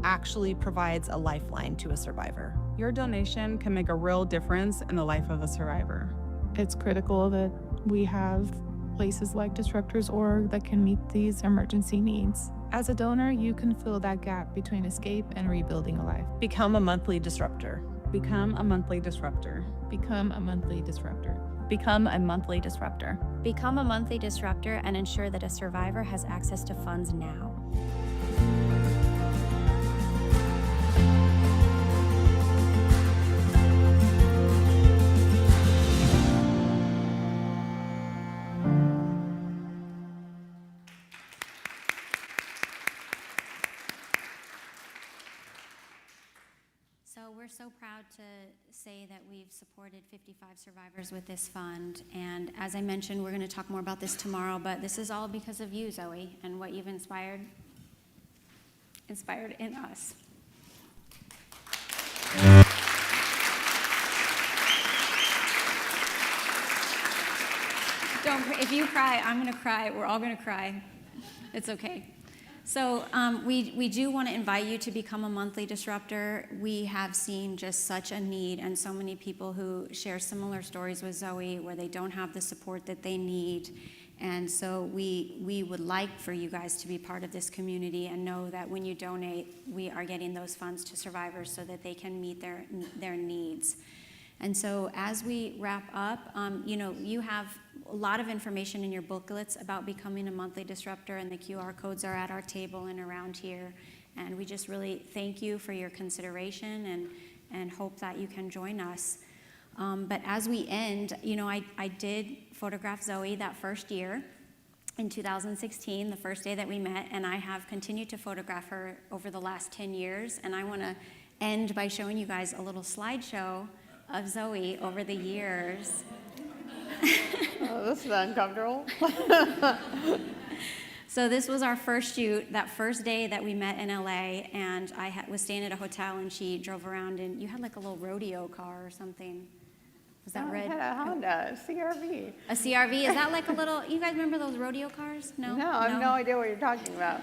actually provides a lifeline to a survivor. Your donation can make a real difference in the life of a survivor. It's critical that we have places like Disruptors.org that can meet these emergency needs. As a donor, you can fill that gap between escape and rebuilding a life. Become a monthly disruptor. Become a monthly disruptor. Become a monthly disruptor. Become a monthly disruptor. Become a monthly disruptor and ensure that a survivor has access to funds now. So we're so proud to say that we've supported 55 survivors with this fund. And as I mentioned, we're going to talk more about this tomorrow, but this is all because of you, Zoe, and what you've inspired in us. If you cry, I'm going to cry. We're all going to cry. It's okay. So we do want to invite you to become a monthly disruptor. We have seen just such a need and so many people who share similar stories with Zoe where they don't have the support that they need. And so we would like for you guys to be part of this community and know that when you donate, we are getting those funds to survivors so that they can meet their needs. And so as we wrap up, you have a lot of information in your booklets about becoming a monthly disruptor, and the QR codes are at our table and around here. And we just really thank you for your consideration and hope that you can join us. But as we end, I did photograph Zoe that first year in 2016, the first day that we met, and I have continued to photograph her over the last 10 years. And I want to end by showing you guys a little slideshow of Zoe over the years. Oh, this is uncomfortable. So this was our first shoot, that first day that we met in LA, and I was staying at a hotel, and she drove around, and you had like a little rodeo car or something. Was that red? I had a Honda, a CRV. A CRV? Is that like a little, you guys remember those rodeo cars? No? No, I have no idea what you're talking about.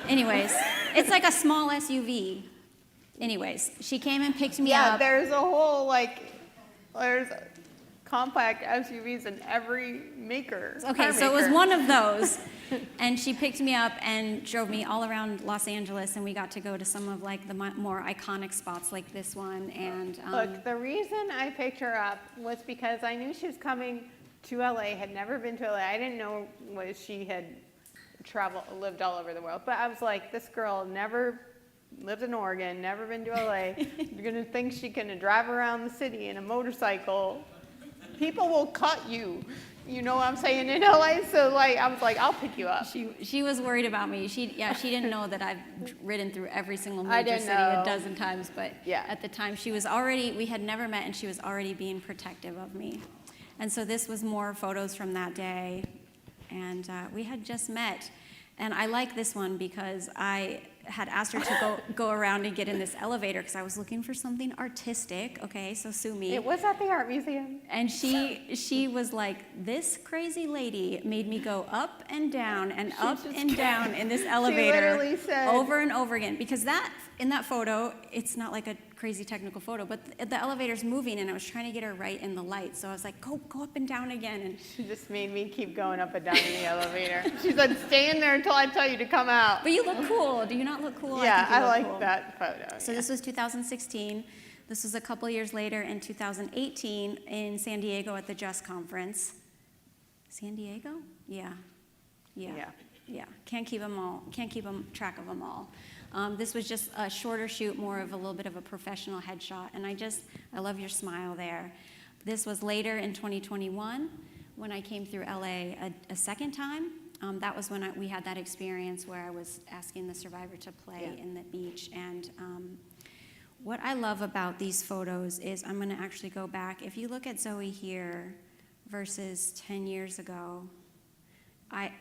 Anyways, it's like a small SUV. Anyways, she came and picked me Yeah, up. there's a whole, there's compact SUVs in every maker. Okay, so it was one of those. And she picked me up and drove me all around Los Angeles, and we got to go to some of like the more iconic spots like this one. And Look, the reason I picked her up was because I knew she was coming to LA, had never been to LA. I didn't know she had lived all over the world. But I was like, this girl never lived in Oregon, never been to LA. You're gonna think she can drive around the city in a motorcycle. People will cut you. You know what I'm saying, in LA? So I was like, I'll pick you up. she was worried about me. She didn't know that I've ridden through every single major city a dozen times, but at the time we had never met, and she was already being protective of me. And so this was more photos from that day, and we had just met. And I like this one because I had asked her to go around and get in this elevator because I was looking for something artistic. Okay, so sue me. It was at the art museum. And she was like, this crazy lady made me go up and down and up and down in this elevator literally said, over and over again. Because in that photo, it's not like a crazy technical photo, but the elevator's moving, and I was trying to get her right in the light. So I was like, go up and down again. And she just made me keep going up and down in the elevator. She said, stay in there until I tell you to come out. But you look cool. Do you not look cool? Yeah, I like like that photo. So this was 2016. This was a couple years later in 2018 in San Diego at the Just Conference. San Diego? Yeah. Can't keep track of them all. This was just a shorter shoot, more of a little bit of a professional headshot, and I love your smile there. This was later in 2021 when I came through LA a second time. That was when we had that experience where I was asking the survivor to play in the beach. And what I love about these photos is, I'm going to actually go back. If you look at Zoe here versus 10 years ago,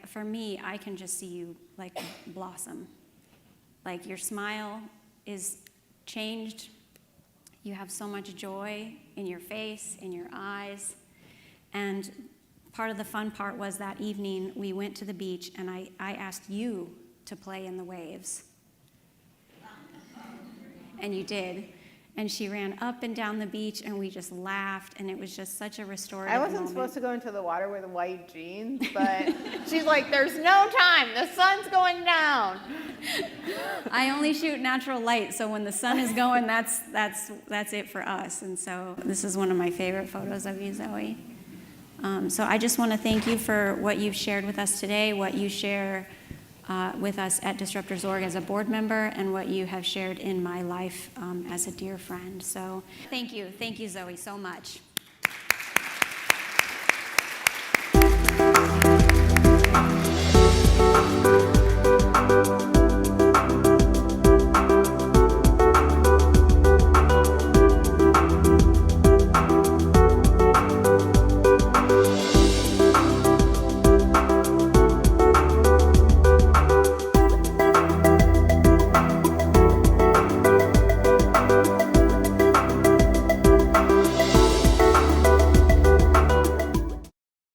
for me, I can just see you like blossom. Like your smile is changed. You have so much joy in your face, in your eyes. And part of the fun part was that evening we went to the beach, and I asked you to play in the waves. And you did. And she ran up and down the beach, and we just laughed, and it was just such a restorative I wasn't moment. supposed to go into the water with white jeans, but she's like, there's no time. The sun's going down. I only shoot natural light, so when the sun is going, that's it for us. And so this is one of my favorite photos of you, Zoe. So I just want to thank you for what you've shared with us today, what you share with us at Disruptors.org as a board member, and what you have shared in my life as a dear friend. So thank you, Zoe, so much.